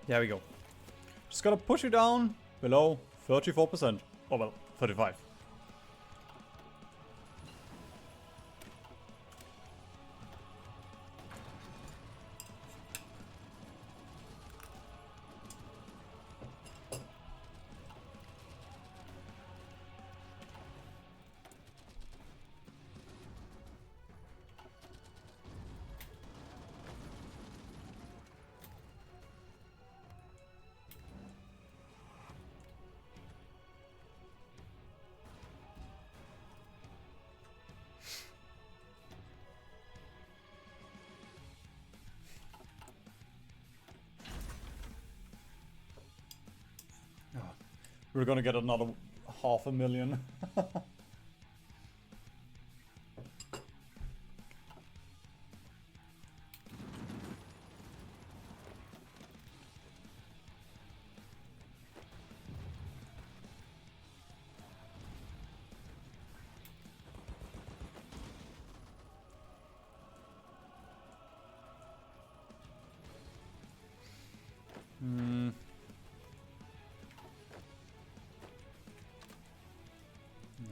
There we go. Just gotta push it down below 34%. Oh well, 35. We're gonna get another 500,000.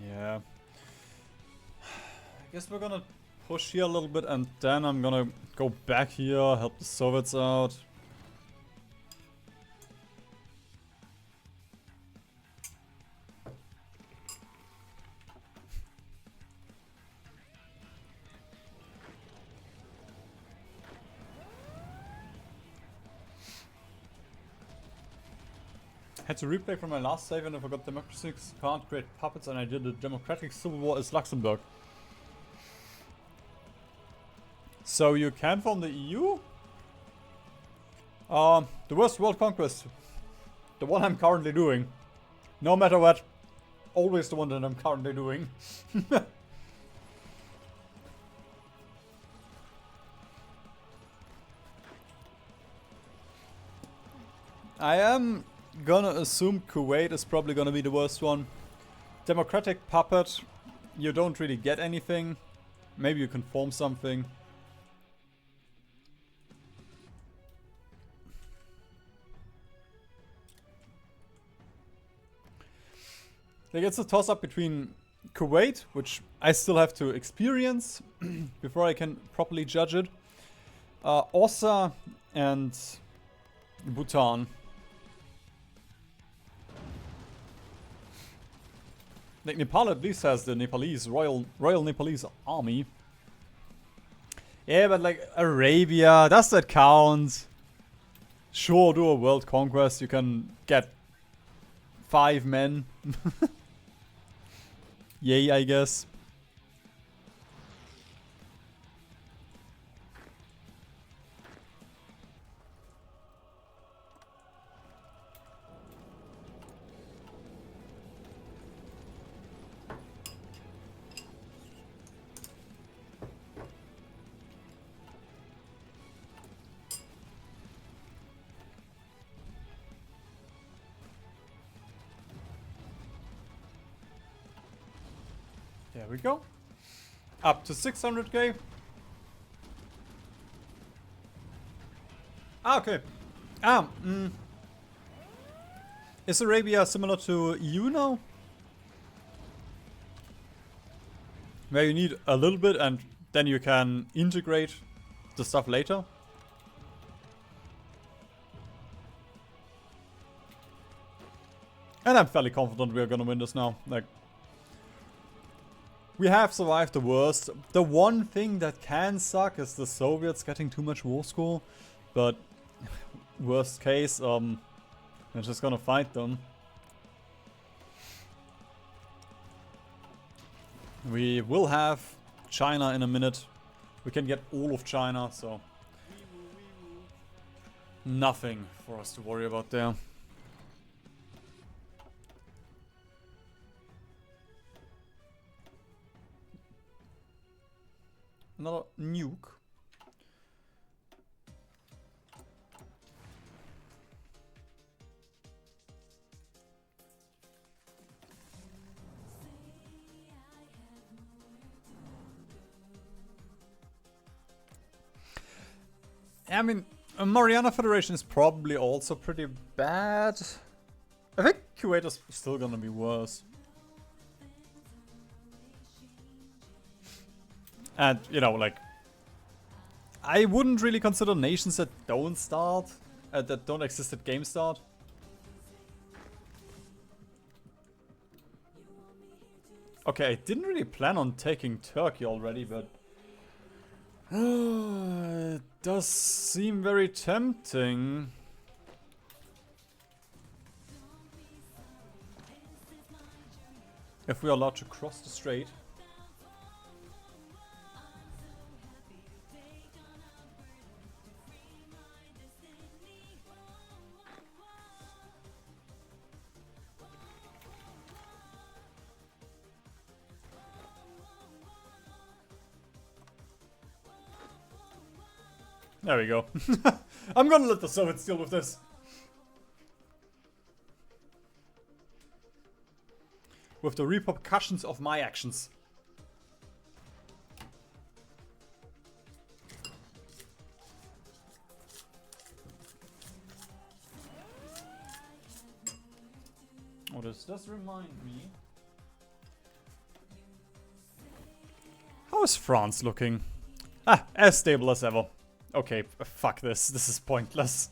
Yeah. I guess we're gonna push here a little bit and then I'm gonna go back here, help the Soviets out. Had to replay from my last save and I forgot democracies can't create puppets and I did a democratic civil war as Luxembourg. So you can form the EU? The worst world conquest. The one I'm currently doing. No matter what. Always the one that I'm currently doing. I am gonna assume Kuwait is probably gonna be the worst one. Democratic puppet, you don't really get anything. Maybe you can form something. Like it's a toss-up between Kuwait, which I still have to experience before I can properly judge it. Osa and Bhutan. Like Nepal at least has the Nepalese Royal Nepalese Army. Yeah, but like Arabia, does that count? Sure, do a world conquest, you can get 5 men. Yay, I guess. There we go. Up to 600k. Ah, okay. Is Arabia similar to EU now? Where you need a little bit and then you can integrate the stuff later? And I'm fairly confident we are gonna win this now. Like, we have survived the worst. The one thing that can suck is the Soviets getting too much war score. But worst case, we're just gonna fight them. We will have China in a minute. We can get all of China, so nothing for us to worry about there. Another nuke. I mean, Mariana Federation is probably also pretty bad. I think Kuwait is still gonna be worse. And, you know, like, I wouldn't really consider nations that don't start, that don't exist at game start. Okay, I didn't really plan on taking Turkey already, but it does seem very tempting. If we are allowed to cross the strait. There we go. I'm gonna let the Soviets deal with this. With the repercussions of my actions. Oh, this does remind me. How is France looking? Ah, as stable as ever. Okay, fuck this. This is pointless.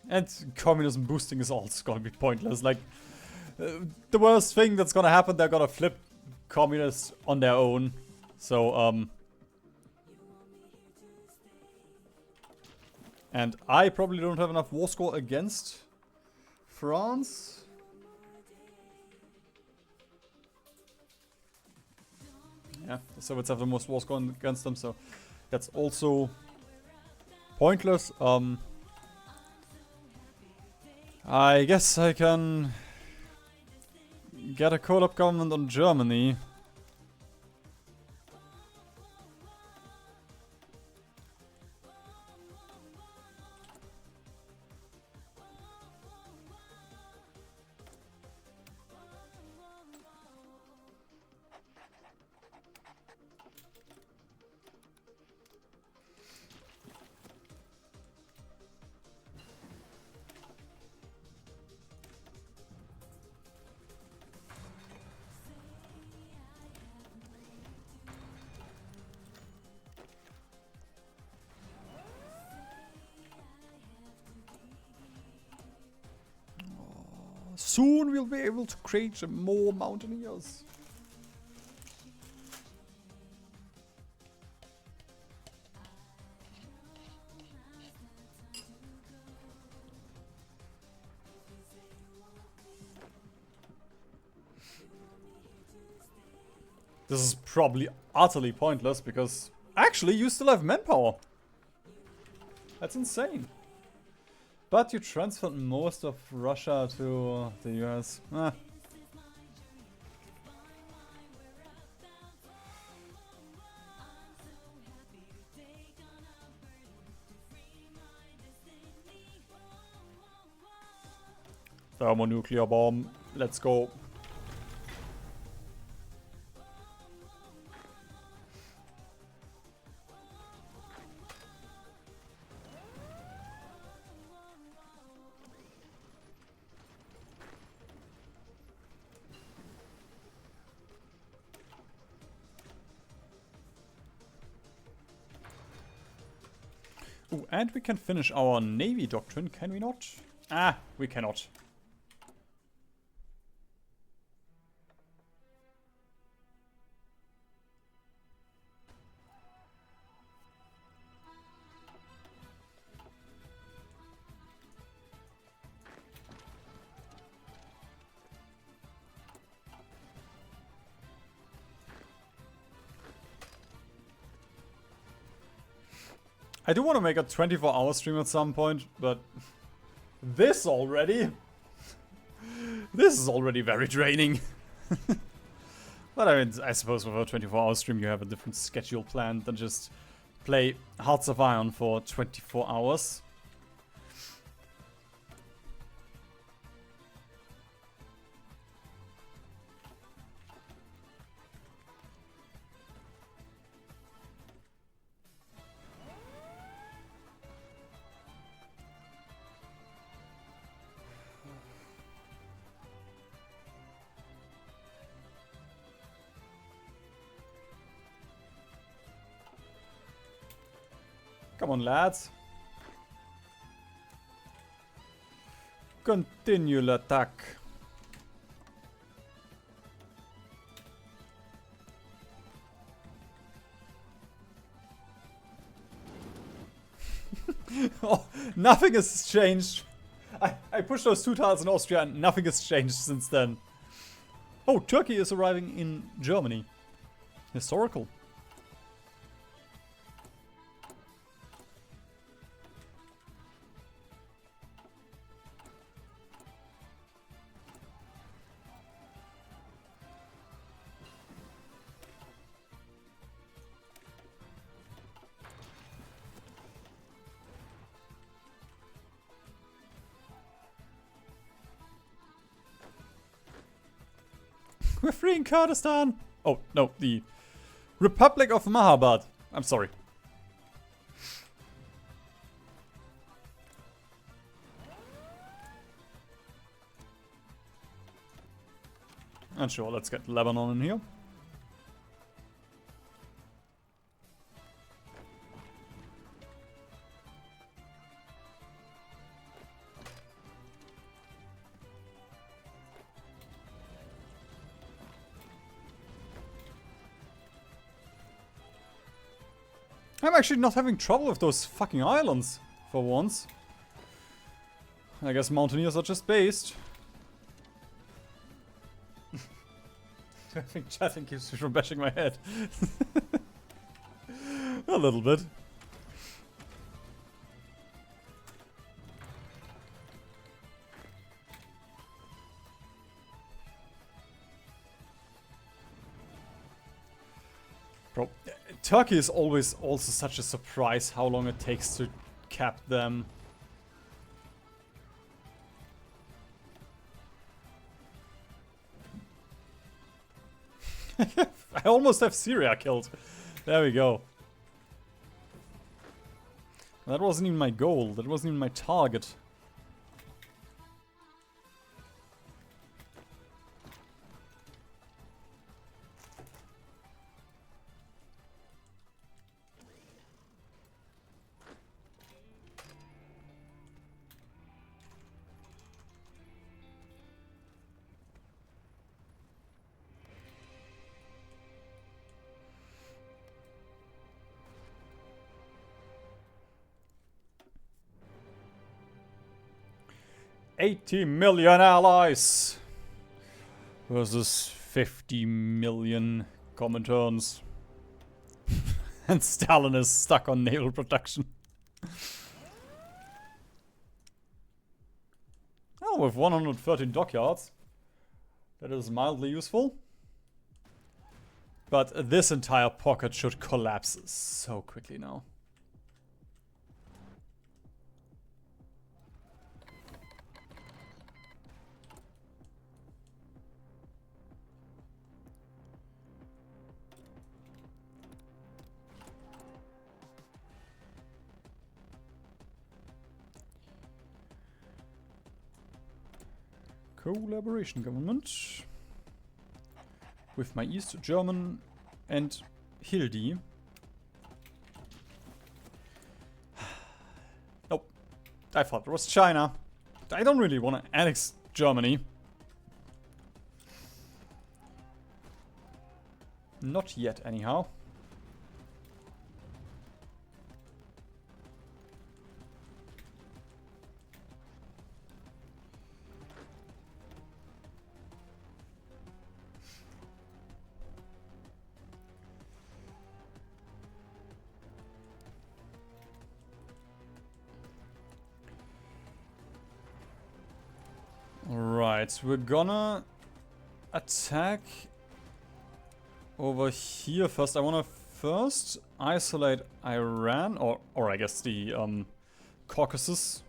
And communism boosting is also gonna be pointless. Like, the worst thing that's gonna happen, they're gonna flip communists on their own. So, and I probably don't have enough war score against France. Yeah, the Soviets have the most war score against them, so that's also pointless. I guess I can get a co-op government on Germany. Soon we'll be able to create more mountaineers. This is probably utterly pointless because actually you still have manpower. That's insane. But you transferred most of Russia to the US. Ah. Thermonuclear bomb. Let's go. Ooh, and we can finish our Navy doctrine, can we not? Ah, we cannot. I do want to make a 24-hour stream at some point, but this already? This is already very draining. But I mean, I suppose with a 24-hour stream you have a different schedule planned than just play Hearts of Iron for 24 hours. Come on, lads. Continue l'attack. Oh, nothing has changed. I pushed those 2 tiles in Austria and nothing has changed since then. Oh, Turkey is arriving in Germany. Historical. We're freeing Kurdistan! Oh, no, the Republic of Mahabad. I'm sorry. And sure, let's get Lebanon in here. I'm actually not having trouble with those fucking islands, for once. I guess mountaineers are just based. I think chatting keeps me from bashing my head. A little bit. Bro, Turkey is always also such a surprise how long it takes to cap them. I almost have Syria killed. There we go. That wasn't even my goal. That wasn't even my target. $80 million allies versus 50 million Comintern's. And Stalin is stuck on naval production. Oh, with 113 dockyards. That is mildly useful. But this entire pocket should collapse so quickly now. Collaboration government with my East German and Hildi. Nope. I thought it was China. I don't really want to annex Germany. Not yet, anyhow. Alright, we're gonna attack over here first. I wanna first isolate Iran, or I guess the Caucasus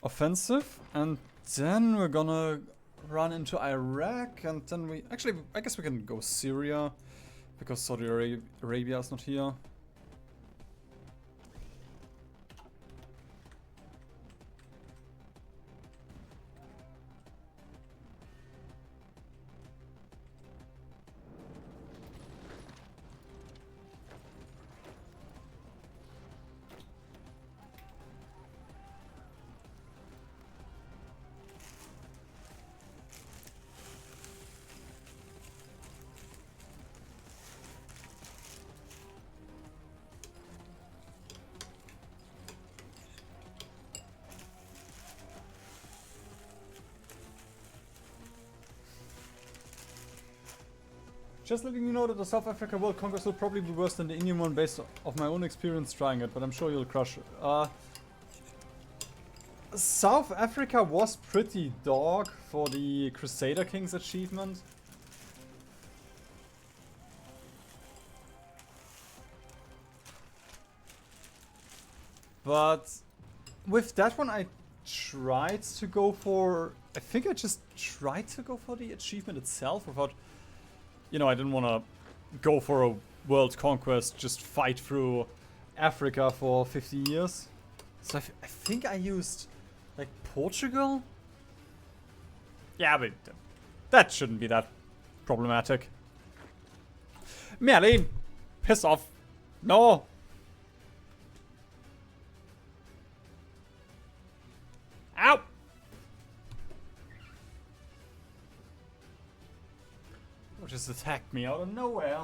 offensive, and then we're gonna run into Iraq, and then we actually, I guess we can go Syria because Saudi Arabia is not here. Just letting you know that the South Africa World Conquest will probably be worse than the Indian one based off my own experience trying it, but I'm sure you'll crush it. South Africa was pretty dog for the Crusader Kings achievement. But with that one I tried to go for... I think I just tried to go for the achievement itself without... You know, I didn't want to go for a world conquest, just fight through Africa for 50 years. So I think I used, like, Portugal? Yeah, but that shouldn't be that problematic. Merlin! Piss off! No! Ow! Just attacked me out of nowhere.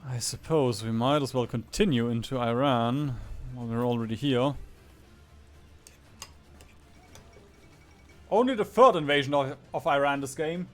I suppose we might as well continue into Iran while we're already here. Only the third invasion of Iran this game.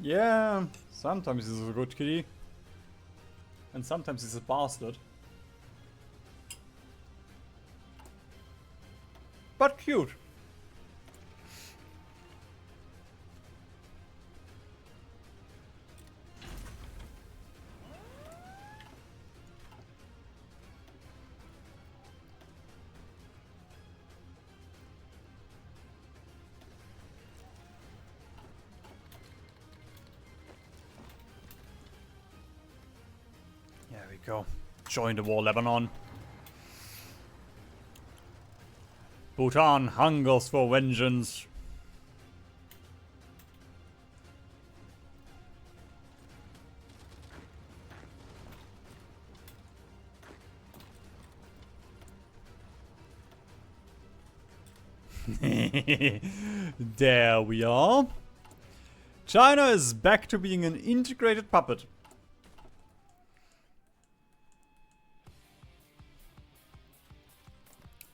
Yeah, sometimes he's a good kitty. And sometimes he's a bastard. But cute. There we go. Join the war, Lebanon. Bhutan hungers for vengeance. There we are. China is back to being an integrated puppet.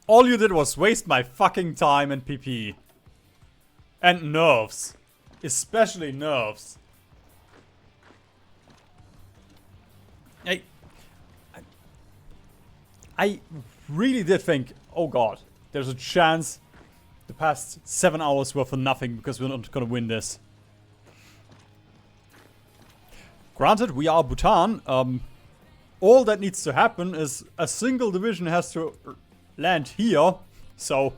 All you did was waste my fucking time and PP. And nerves. Especially nerves. I really did think, oh god, there's a chance the past 7 hours were for nothing because we're not gonna win this. Granted, we are Bhutan. All that needs to happen is a single division has to land here, so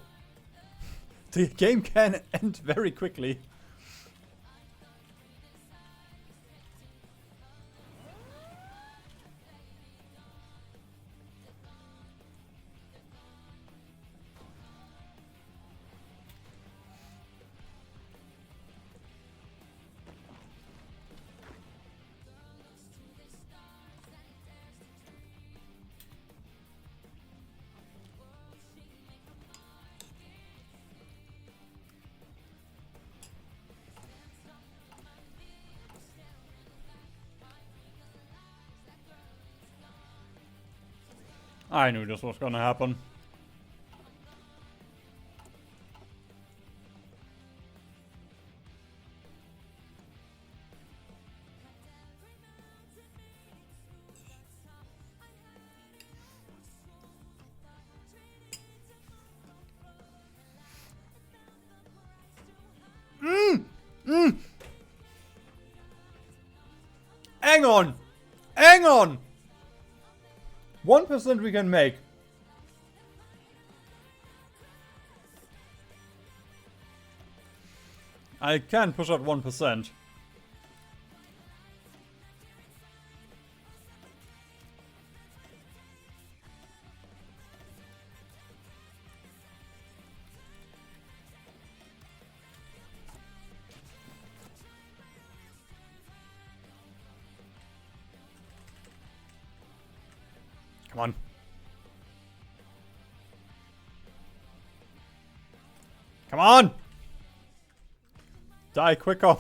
the game can end very quickly. I knew this was gonna happen. Hang on! Hang on! 1% we can make. I can push out 1%. Come on. Come on! Die quicker.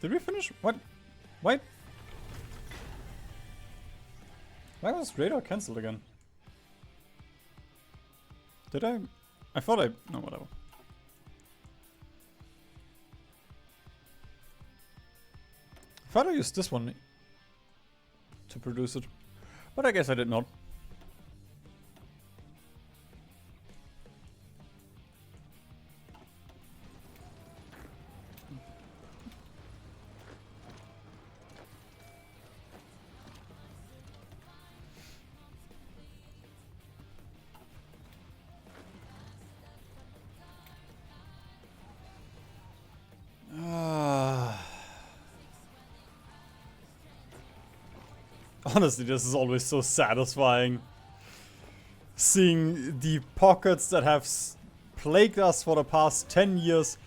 Did we finish? What? Wait. Why was radar cancelled again? Did I? I thought I... No, whatever. I thought I used this one to produce it. But I guess I did not. Honestly, this is always so satisfying. Seeing the pockets that have plagued us for the past 10 years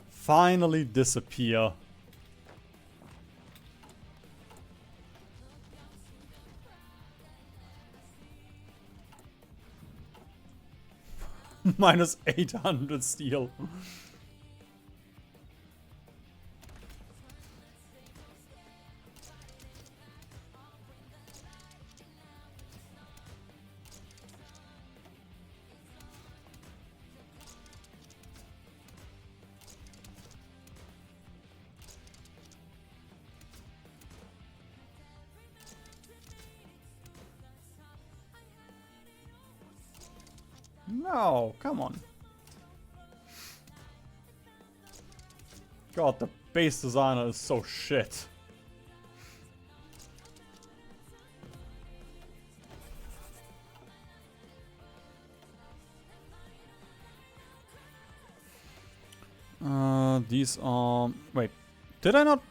finally disappear. Minus 800 steel. No, come on. God, the base designer is so shit. these are... Wait, did I not?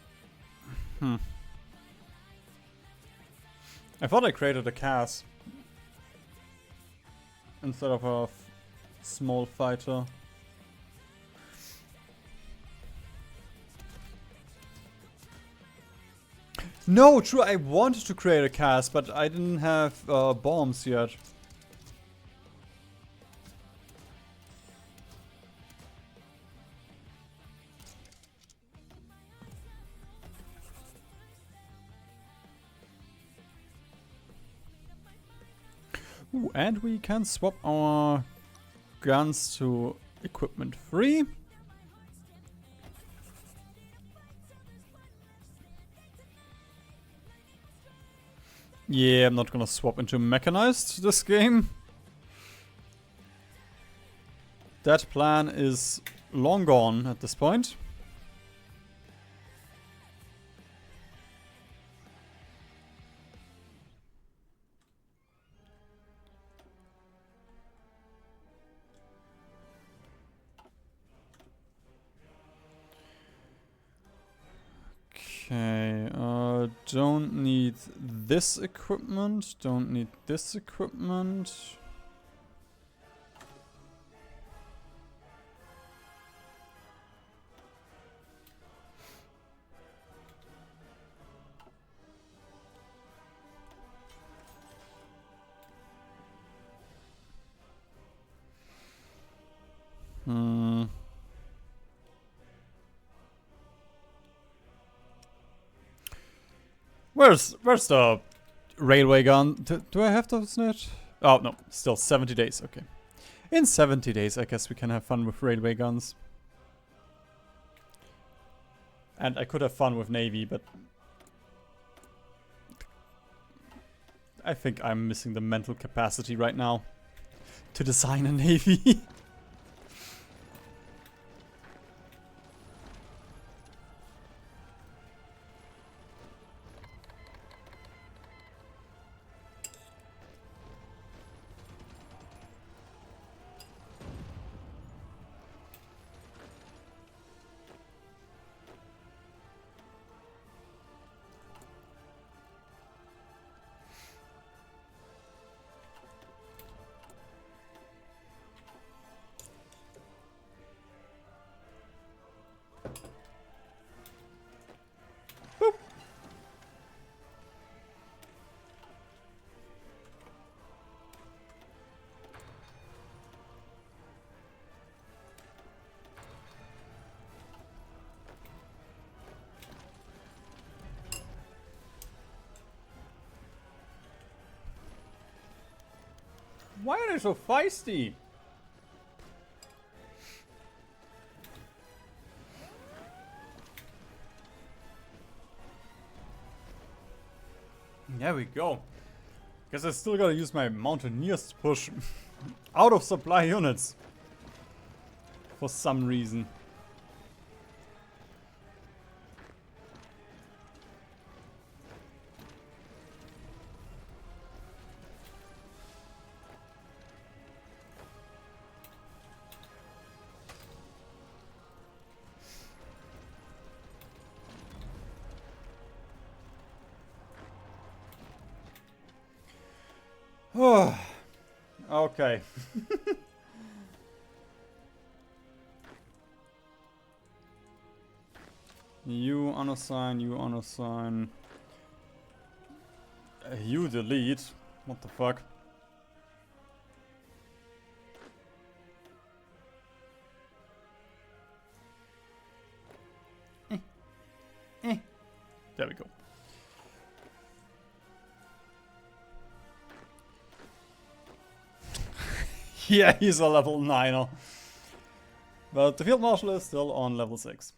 I thought I created a CAS instead of a small fighter. No, true, I wanted to create a CAS, but I didn't have bombs yet. Ooh, and we can swap our guns to equipment free. Yeah, I'm not gonna swap into mechanized this game. That plan is long gone at this point. Okay, don't need this equipment, don't need this equipment. Where's the railway gun? Do I have those net? Oh, no. Still 70 days. Okay. In 70 days, I guess we can have fun with railway guns. And I could have fun with Navy, but... I think I'm missing the mental capacity right now to design a Navy. Why are they so feisty? There we go. Guess I still gotta use my Mountaineers to push out of supply units. For some reason. Oh, okay. You unassign, you unassign. You delete. What the fuck? There we go. Yeah, he's a level 9er. But the Field Marshal is still on level 6.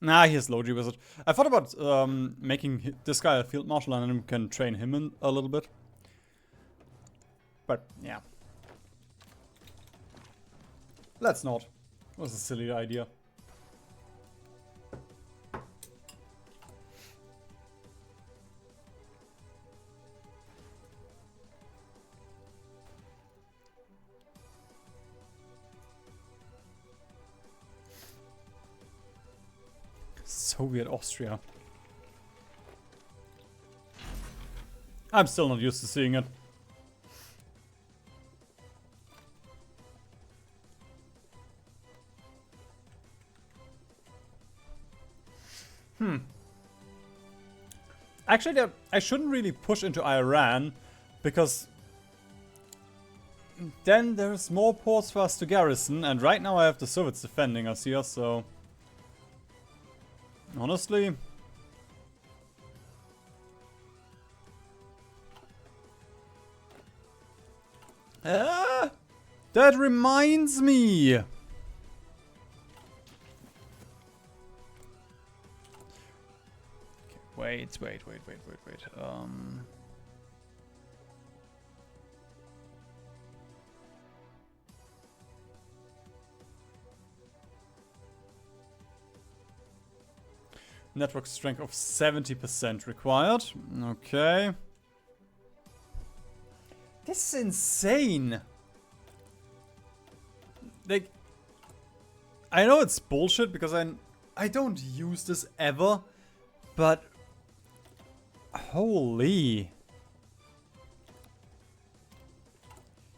Nah, he's Logi Wizard. I thought about making this guy a Field Marshal and then we can train him in a little bit. But, yeah. Let's not. It was a silly idea. Soviet Austria. I'm still not used to seeing it. Actually, I shouldn't really push into Iran, because then there's more ports for us to garrison, and right now I have the Soviets defending us here, so... Honestly... that reminds me! Okay, wait. Network strength of 70% required. Okay. This is insane. Like, I know it's bullshit because I don't use this ever, but holy.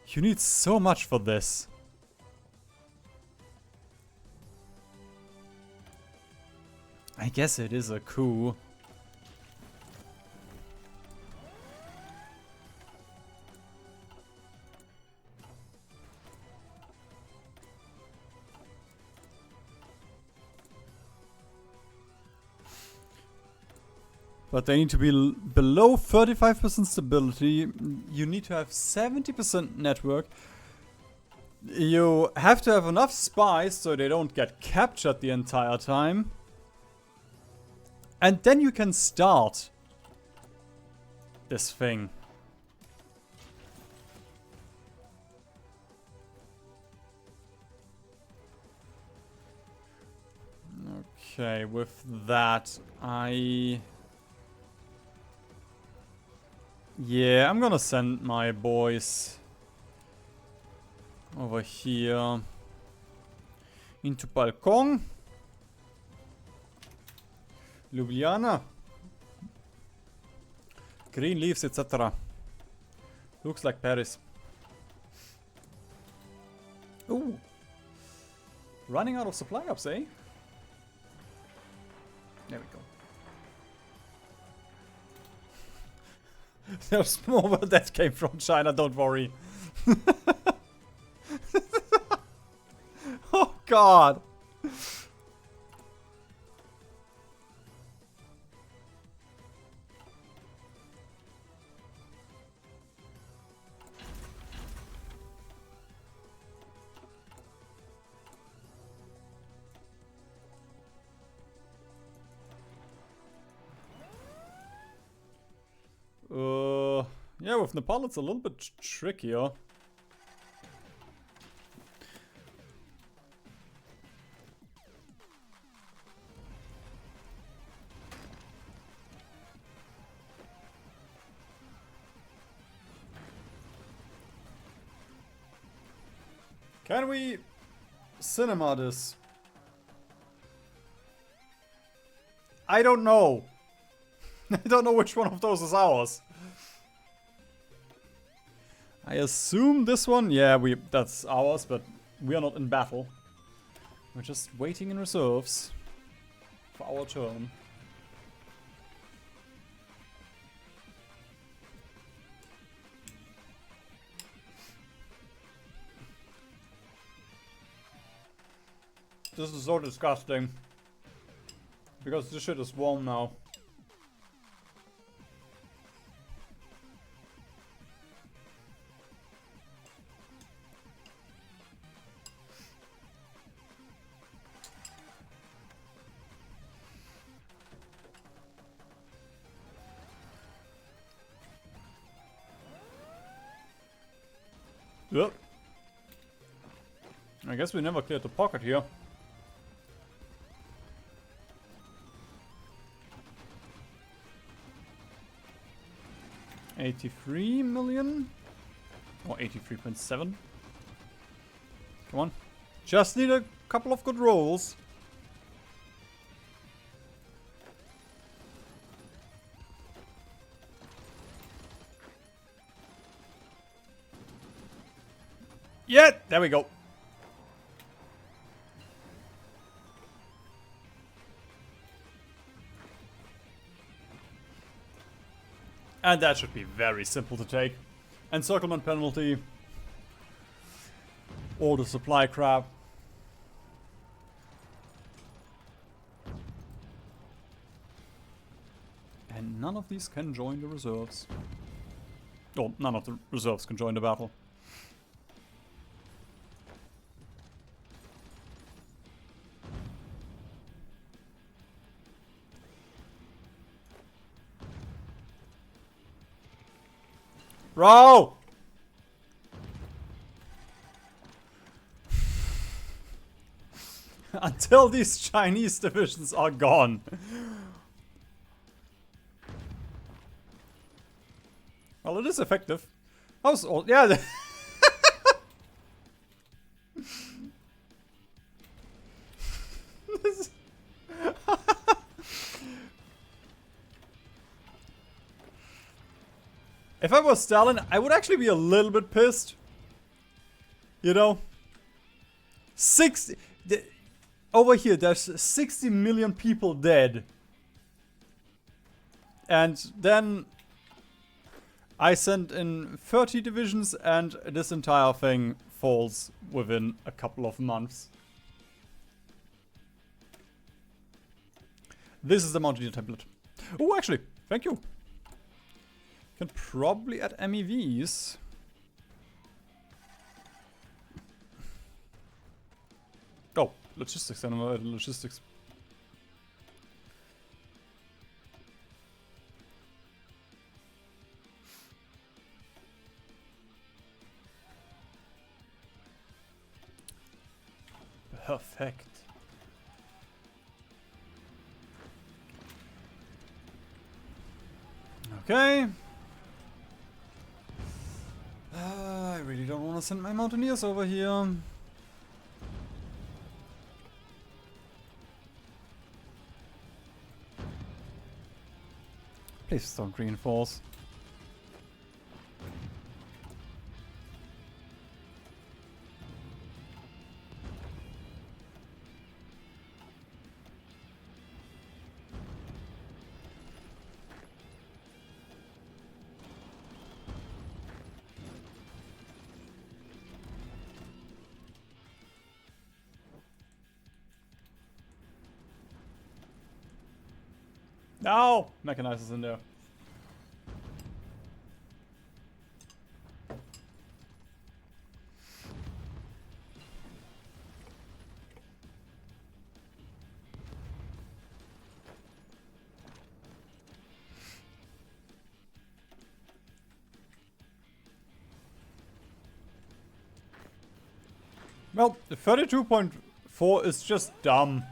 You need so much for this. I guess it is a coup. But they need to be below 35% stability. You need to have 70% network. You have to have enough spies so they don't get captured the entire time. And then you can start this thing. Okay, with that, yeah, I'm gonna send my boys over here into Balkong. Ljubljana. Green leaves, etc. Looks like Paris. Ooh. Running out of supply ups, eh? There we go. There's more where that came from, China, don't worry. Oh god. Yeah, with Nepal it's a little bit trickier. Can we cinema this? I don't know. I don't know which one of those is ours. I assume this one, yeah, that's ours, but we are not in battle. We're just waiting in reserves for our turn. This is so disgusting. Because this shit is warm now. Yep. I guess we never cleared the pocket here. $83 million? Or 83.7? Come on. Just need a couple of good rolls. Yeah, there we go. And that should be very simple to take. Encirclement penalty. All the supply crap. And none of these can join the reserves. Oh, none of the reserves can join the battle. Bro! Until these Chinese divisions are gone. Well, it is effective. How's all? Yeah. If I was Stalin, I would actually be a little bit pissed. You know? 60... over here, there's 60 million people dead. And then I sent in 30 divisions and this entire thing falls within a couple of months. This is the Mountaineer template. Oh, actually, thank you. Can probably add MEVs. Oh, logistics, then I'm at logistics. Perfect. Okay. I really don't want to send my mountaineers over here. Please don't reinforce. No! Mechanizers in there. Well, the 32.4 is just dumb.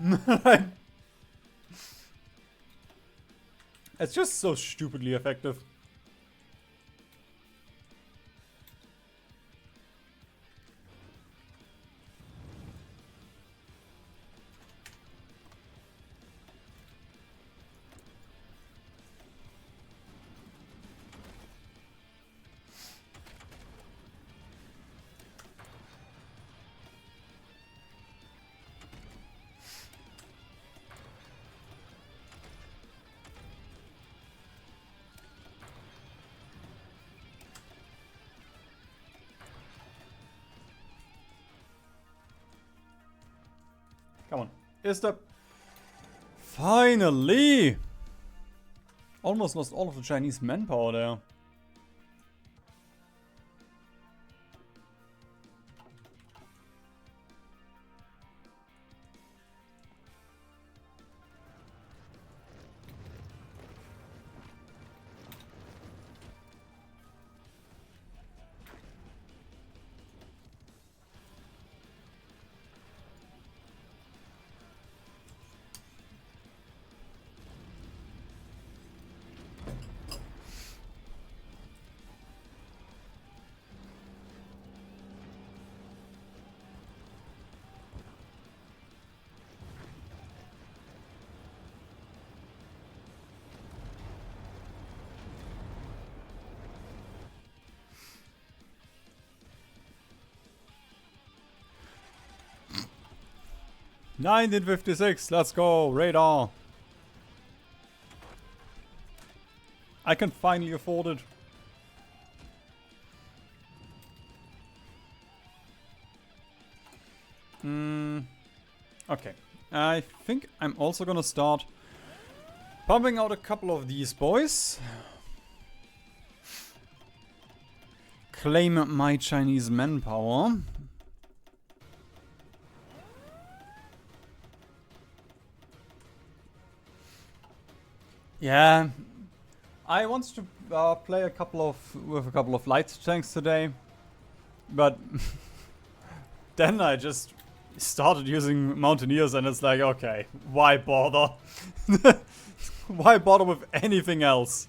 It's just so stupidly effective. Come on. Is the... Finally! Almost lost all of the Chinese manpower there. 1956, let's go, radar. I can finally afford it. Okay, I think I'm also gonna start pumping out a couple of these boys. Claim my Chinese manpower. Yeah, I want to play with a couple of light tanks today, but then I just started using Mountaineers, and it's like, okay, why bother? Why bother with anything else?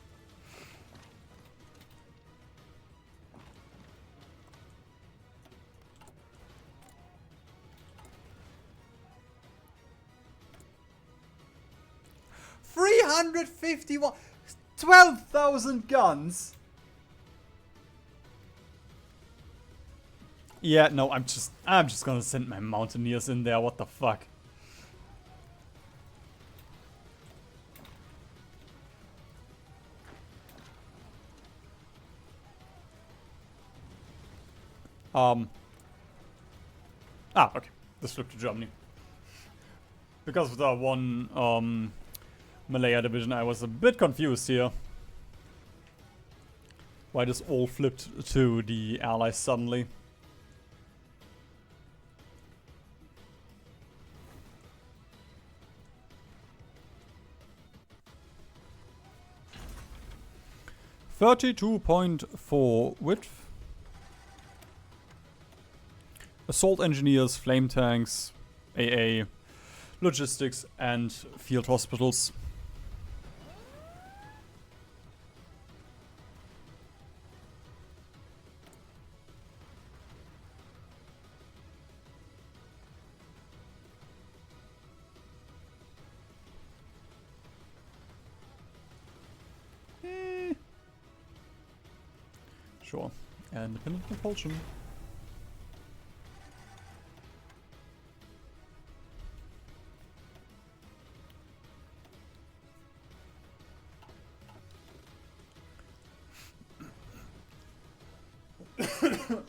$351, 12,000 guns. Yeah, no, I'm just gonna send my Mountaineers in there. What the fuck? Okay. This flipped to Germany. Because of the one Malaya division, I was a bit confused here. Why this all flipped to the Allies suddenly. .4 width. Assault engineers, flame tanks, AA, logistics, and field hospitals. Sure. Independent propulsion.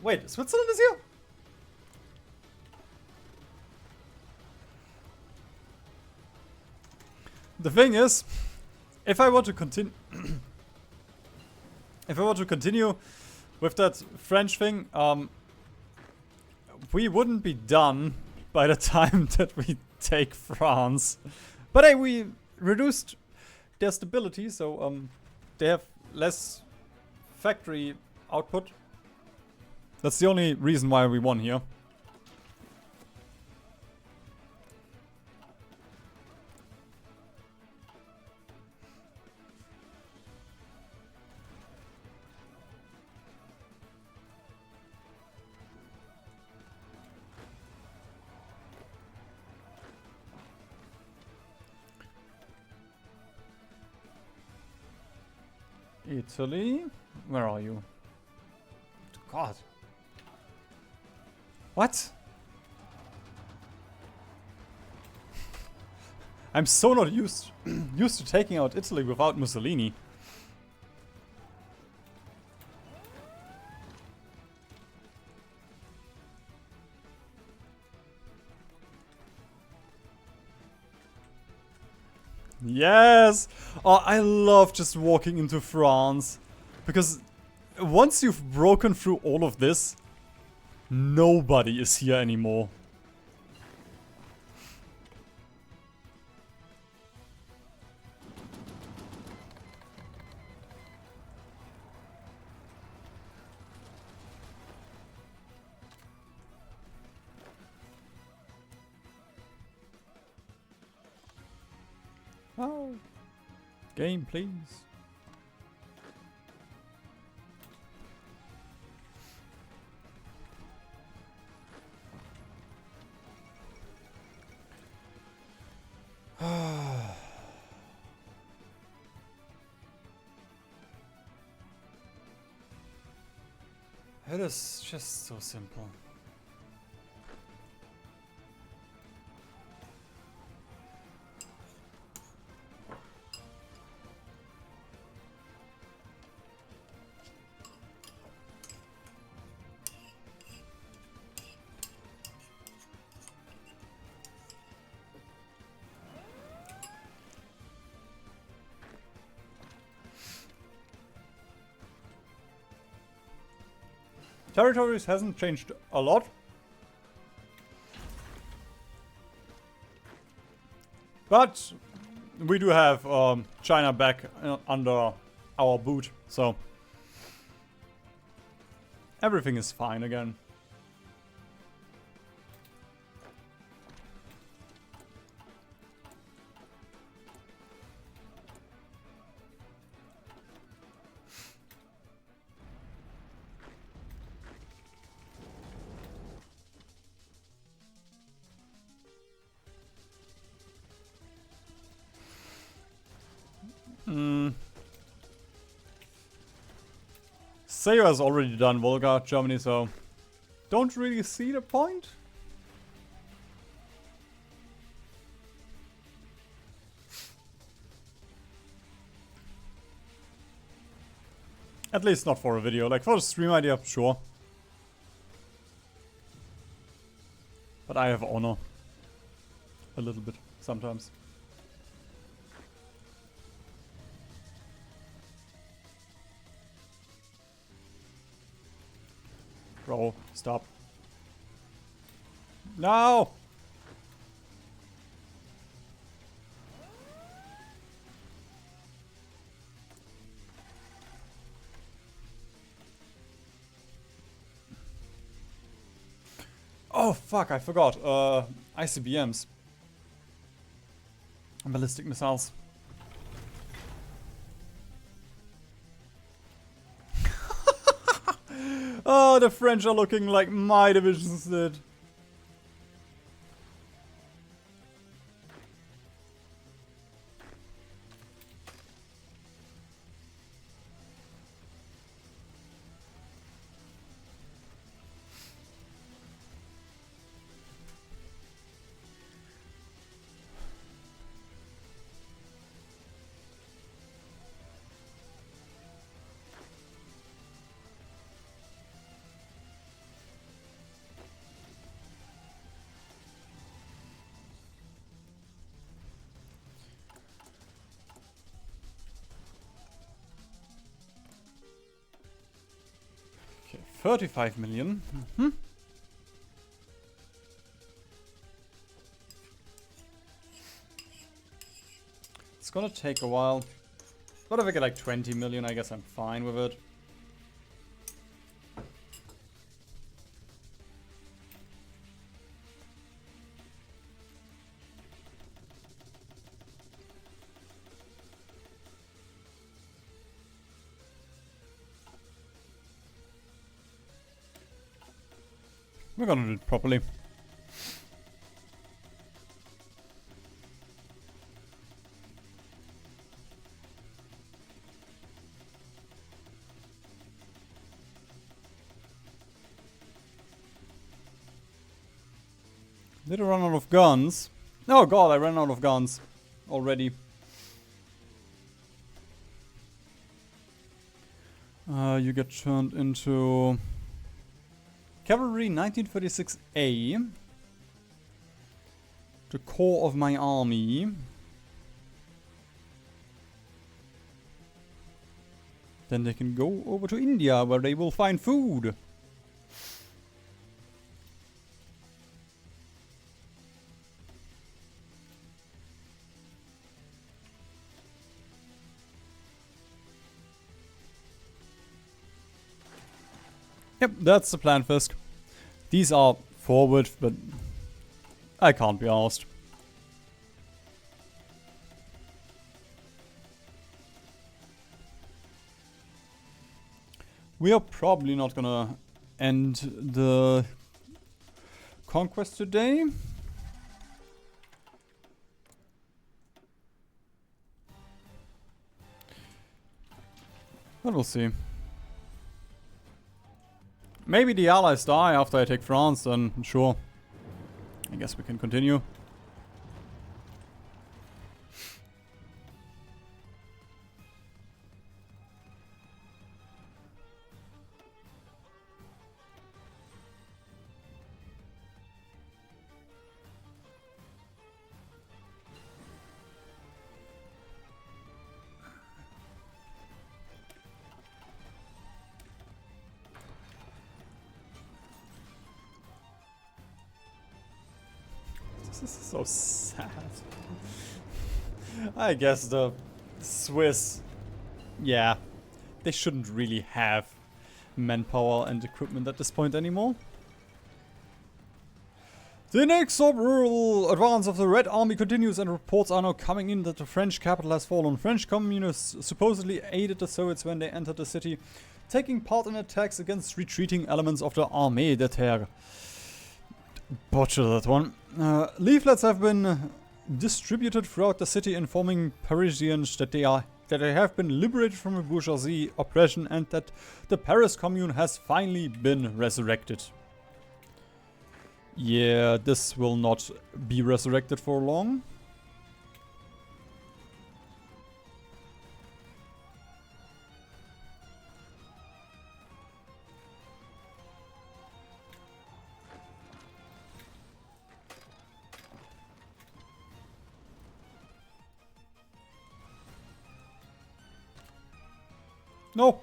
Wait, Switzerland is here? The thing is, if I were to continue with that French thing, we wouldn't be done by the time that we take France. But hey, we reduced their stability, so they have less factory output. That's the only reason why we won here. Italy? Where are you? God. What? I'm so not used to taking out Italy without Mussolini. Yes! Oh, I love just walking into France. Because once you've broken through all of this, nobody is here anymore. Oh. Game, please. It is just so simple. Territories hasn't changed a lot. But we do have China back under our boot, so everything is fine again. Sayo has already done Volga, Germany, so don't really see the point. At least not for a video. Like for a stream idea, sure. But I have honor. A little bit, sometimes. Bro, stop. No! Oh fuck, I forgot. ICBMs. Ballistic missiles. Oh, the French are looking like my divisions did. Okay, 35 million. It's gonna take a while. But if I get like 20 million, I guess I'm fine with it. We're gonna do it properly. Did I run out of guns? Oh god, I ran out of guns already. You get turned into Cavalry 1936A. The core of my army. Then they can go over to India where they will find food. Yep, that's the plan, Fisk. These are forward, but I can't be asked. We are probably not gonna end the conquest today. But we'll see. Maybe the allies die after I take France, then sure. I guess we can continue. This is so sad. I guess the Swiss, yeah, they shouldn't really have manpower and equipment at this point anymore. The inexorable advance of the Red Army continues, and reports are now coming in that the French capital has fallen. French communists supposedly aided the Soviets when they entered the city, taking part in attacks against retreating elements of the Armée de Terre. Butcher that one. Leaflets have been distributed throughout the city, informing Parisians that they have been liberated from a bourgeoisie oppression and that the Paris Commune has finally been resurrected. Yeah, this will not be resurrected for long. No!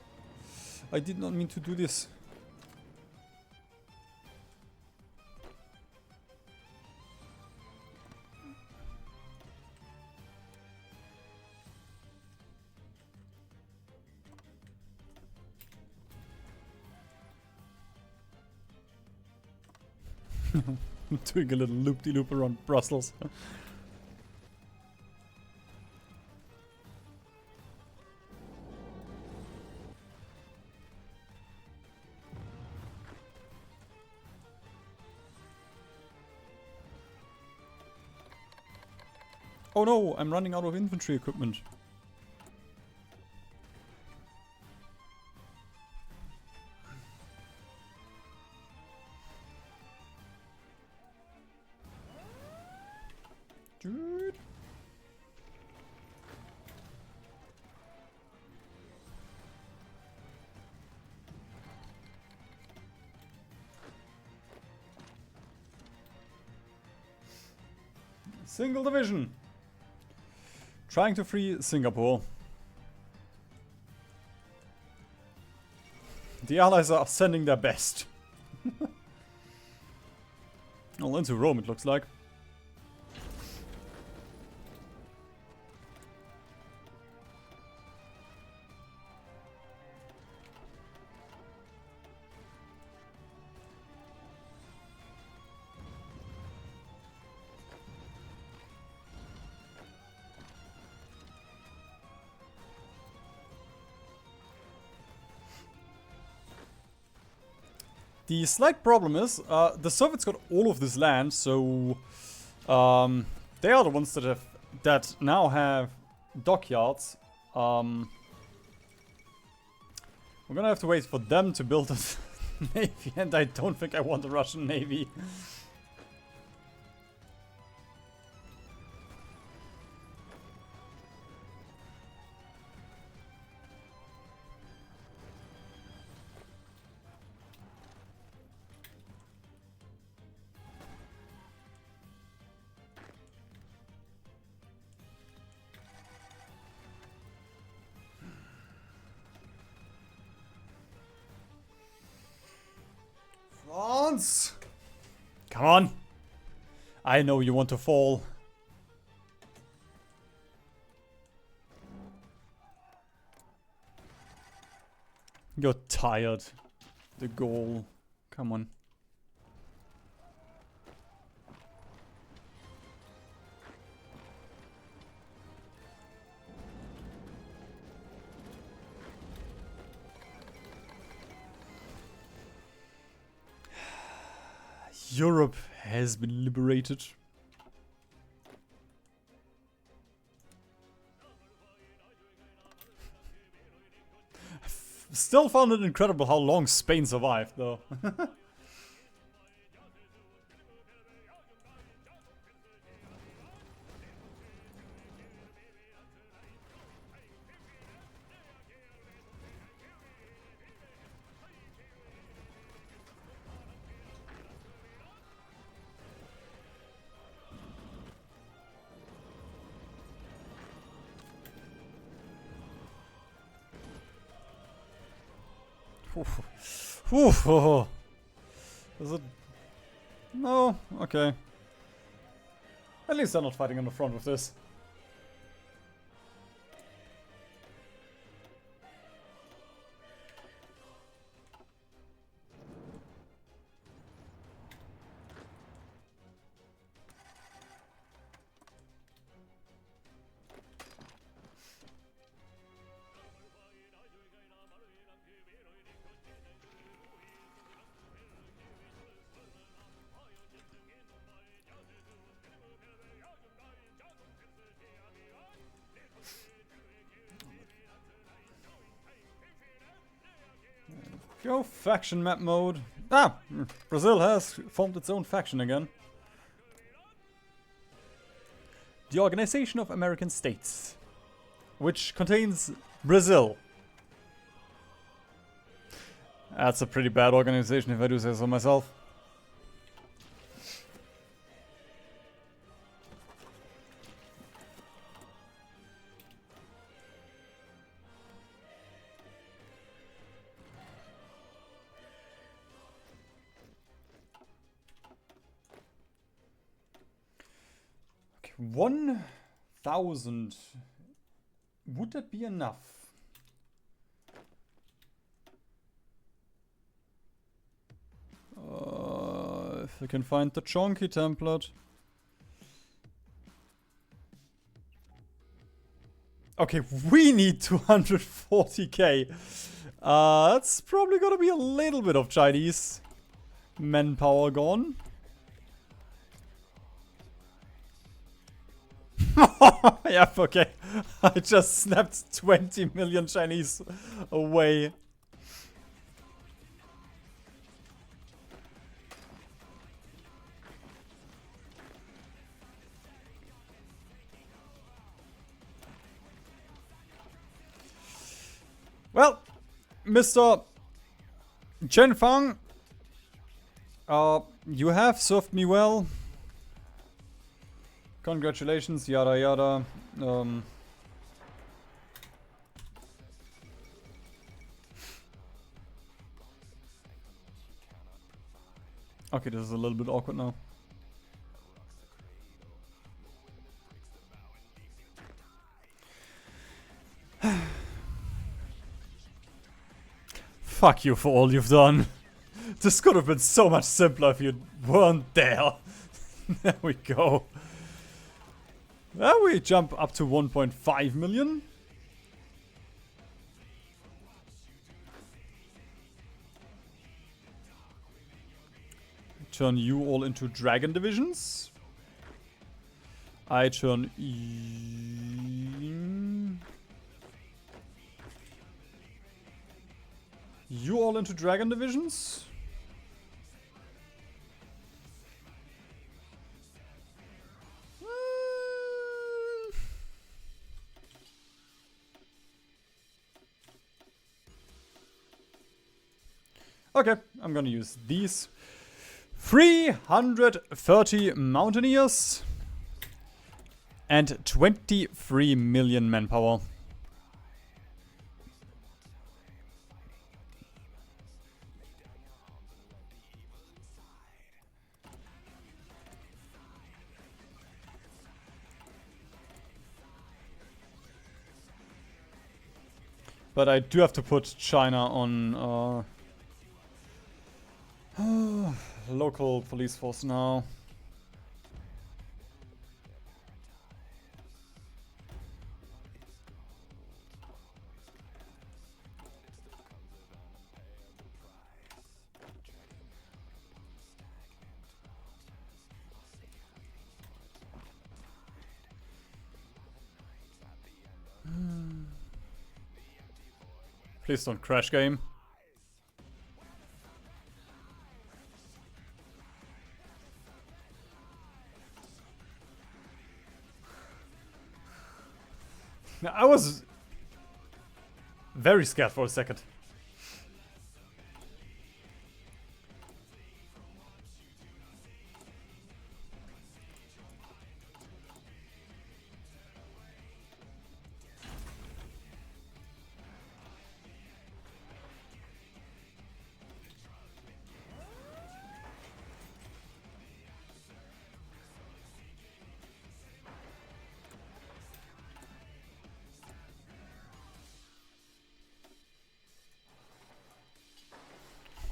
I did not mean to do this. Doing a little loop-de-loop around Brussels. Oh no, I'm running out of infantry equipment. Dude. Single division. Trying to free Singapore. The Allies are sending their best. Well, into Rome it looks like. The slight problem is, the Soviets got all of this land, so they are the ones that now have dockyards. We're gonna have to wait for them to build a navy, and I don't think I want a Russian navy. France! Come on! I know you want to fall. You're tired. The goal. Come on. Europe has been liberated. Still found it incredible how long Spain survived, though. Is it? No? Okay. At least they're not fighting on the front with this. Go faction map mode. Ah! Brazil has formed its own faction again. The Organization of American States, which contains Brazil. That's a pretty bad organization if I do say so myself. Okay, 1,000. Would that be enough? If I can find the chonky template. Okay, we need 240k. That's probably gonna be a little bit of Chinese manpower gone. Yeah, okay. I just snapped 20 million Chinese away. Well, Mr. Chen Fang, you have served me well. Congratulations, yada yada. Okay, this is a little bit awkward now. Fuck you for all you've done. This could have been so much simpler if you weren't there. There we go. Well, we jump up to 1.5 million. Turn you all into dragon divisions. I turn you all into dragon divisions. Okay, I'm gonna use these 330 mountaineers and 23 million manpower. But I do have to put China on local police force now. Please don't crash game. Now, I was very scared for a second.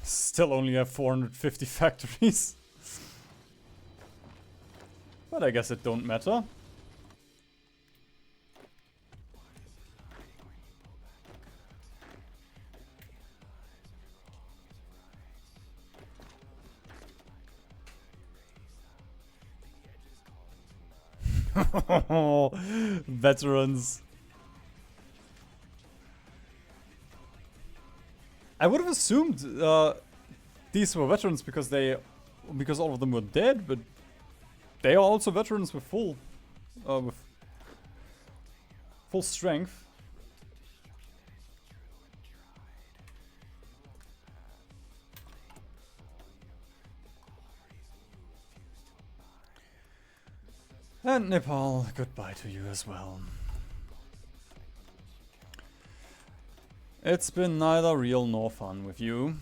Still only have 450 factories. But I guess it don't matter. Veterans. I would have assumed these were veterans because all of them were dead, but they are also veterans with full strength. And Nepal, goodbye to you as well. It's been neither real nor fun with you.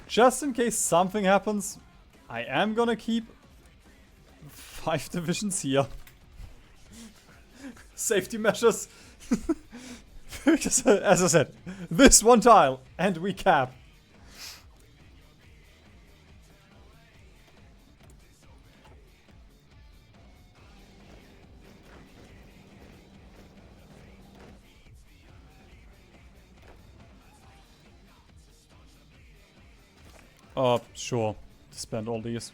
Just in case something happens, I am gonna keep 5 divisions here. Safety measures. Because, as I said, this one tile, and we cap. Sure. Spend all these.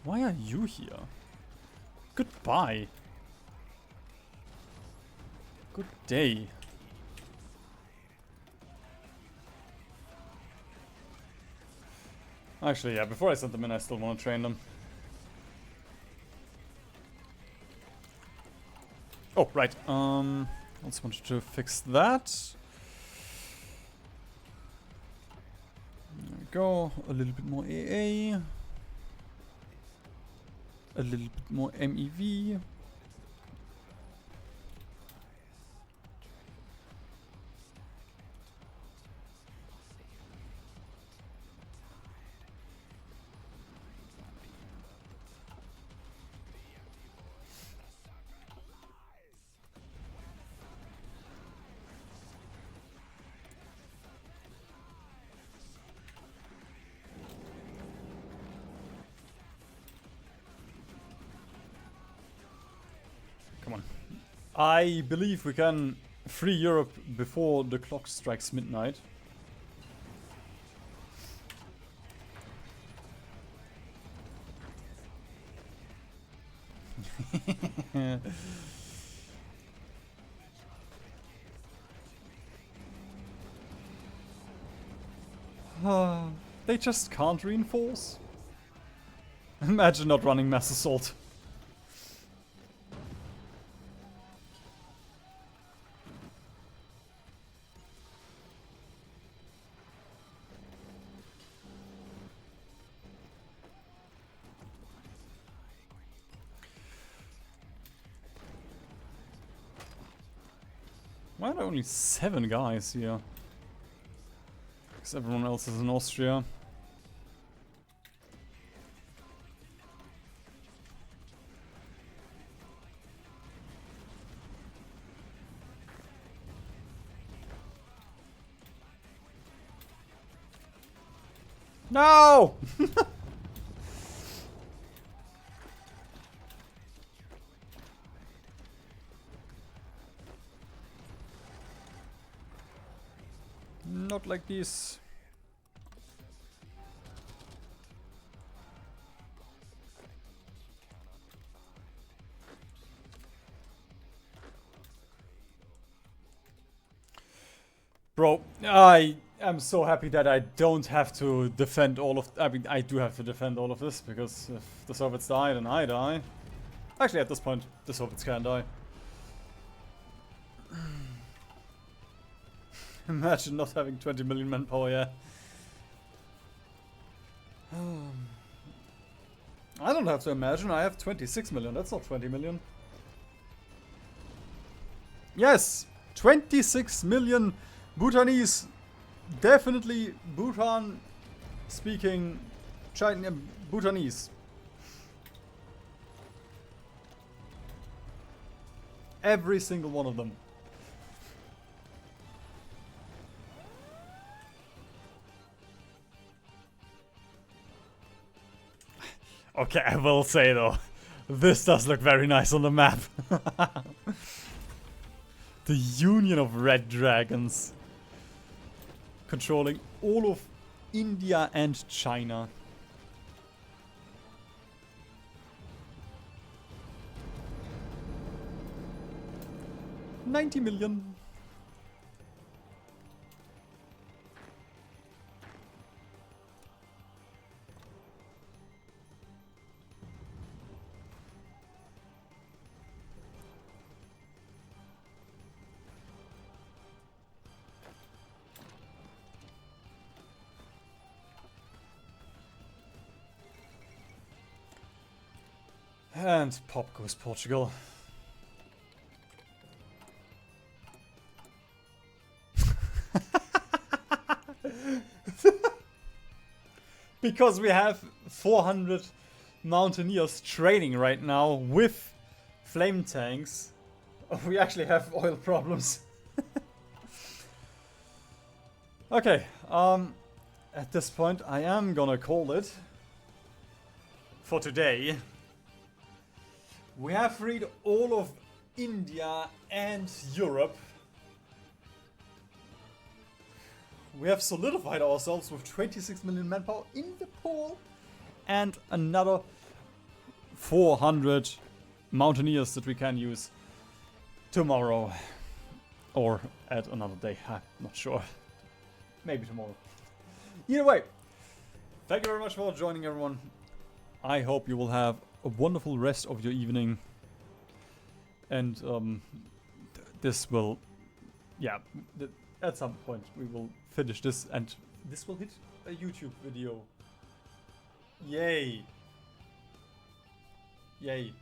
Why are you here? Goodbye. Good day. Actually, yeah, before I send them in, I still want to train them. Oh, right. Also wanted to fix that. There we go. A little bit more AA. A little bit more MEV. Come on. I believe we can free Europe before the clock strikes midnight. They just can't reinforce. Imagine not running mass assault. Why are there only 7 guys here? Because everyone else is in Austria. No! Not like this. Bro, I am so happy that I don't have to defend all of... I mean, I do have to defend all of this, because if the Soviets die, then I die. Actually, at this point, the Soviets can die. Imagine not having 20 million manpower, yeah. I don't have to imagine, I have 26 million, that's not 20 million. Yes! 26 million Bhutanese! Definitely Bhutan speaking China Bhutanese. Every single one of them. Okay, I will say though, this does look very nice on the map. The union of red dragons controlling all of India and China. $90 million. And pop goes Portugal. Because we have 400 mountaineers training right now with flame tanks. We actually have oil problems. Okay, at this point I am gonna call it for today. We have freed all of India and Europe. We have solidified ourselves with 26 million manpower in the pool and another 400 mountaineers that we can use tomorrow or at another day. I'm not sure. Maybe tomorrow. Either way, thank you very much for joining, everyone. I hope you will have a wonderful rest of your evening. And this will, yeah, at some point we will finish this and this will hit a YouTube video. Yay. Yay.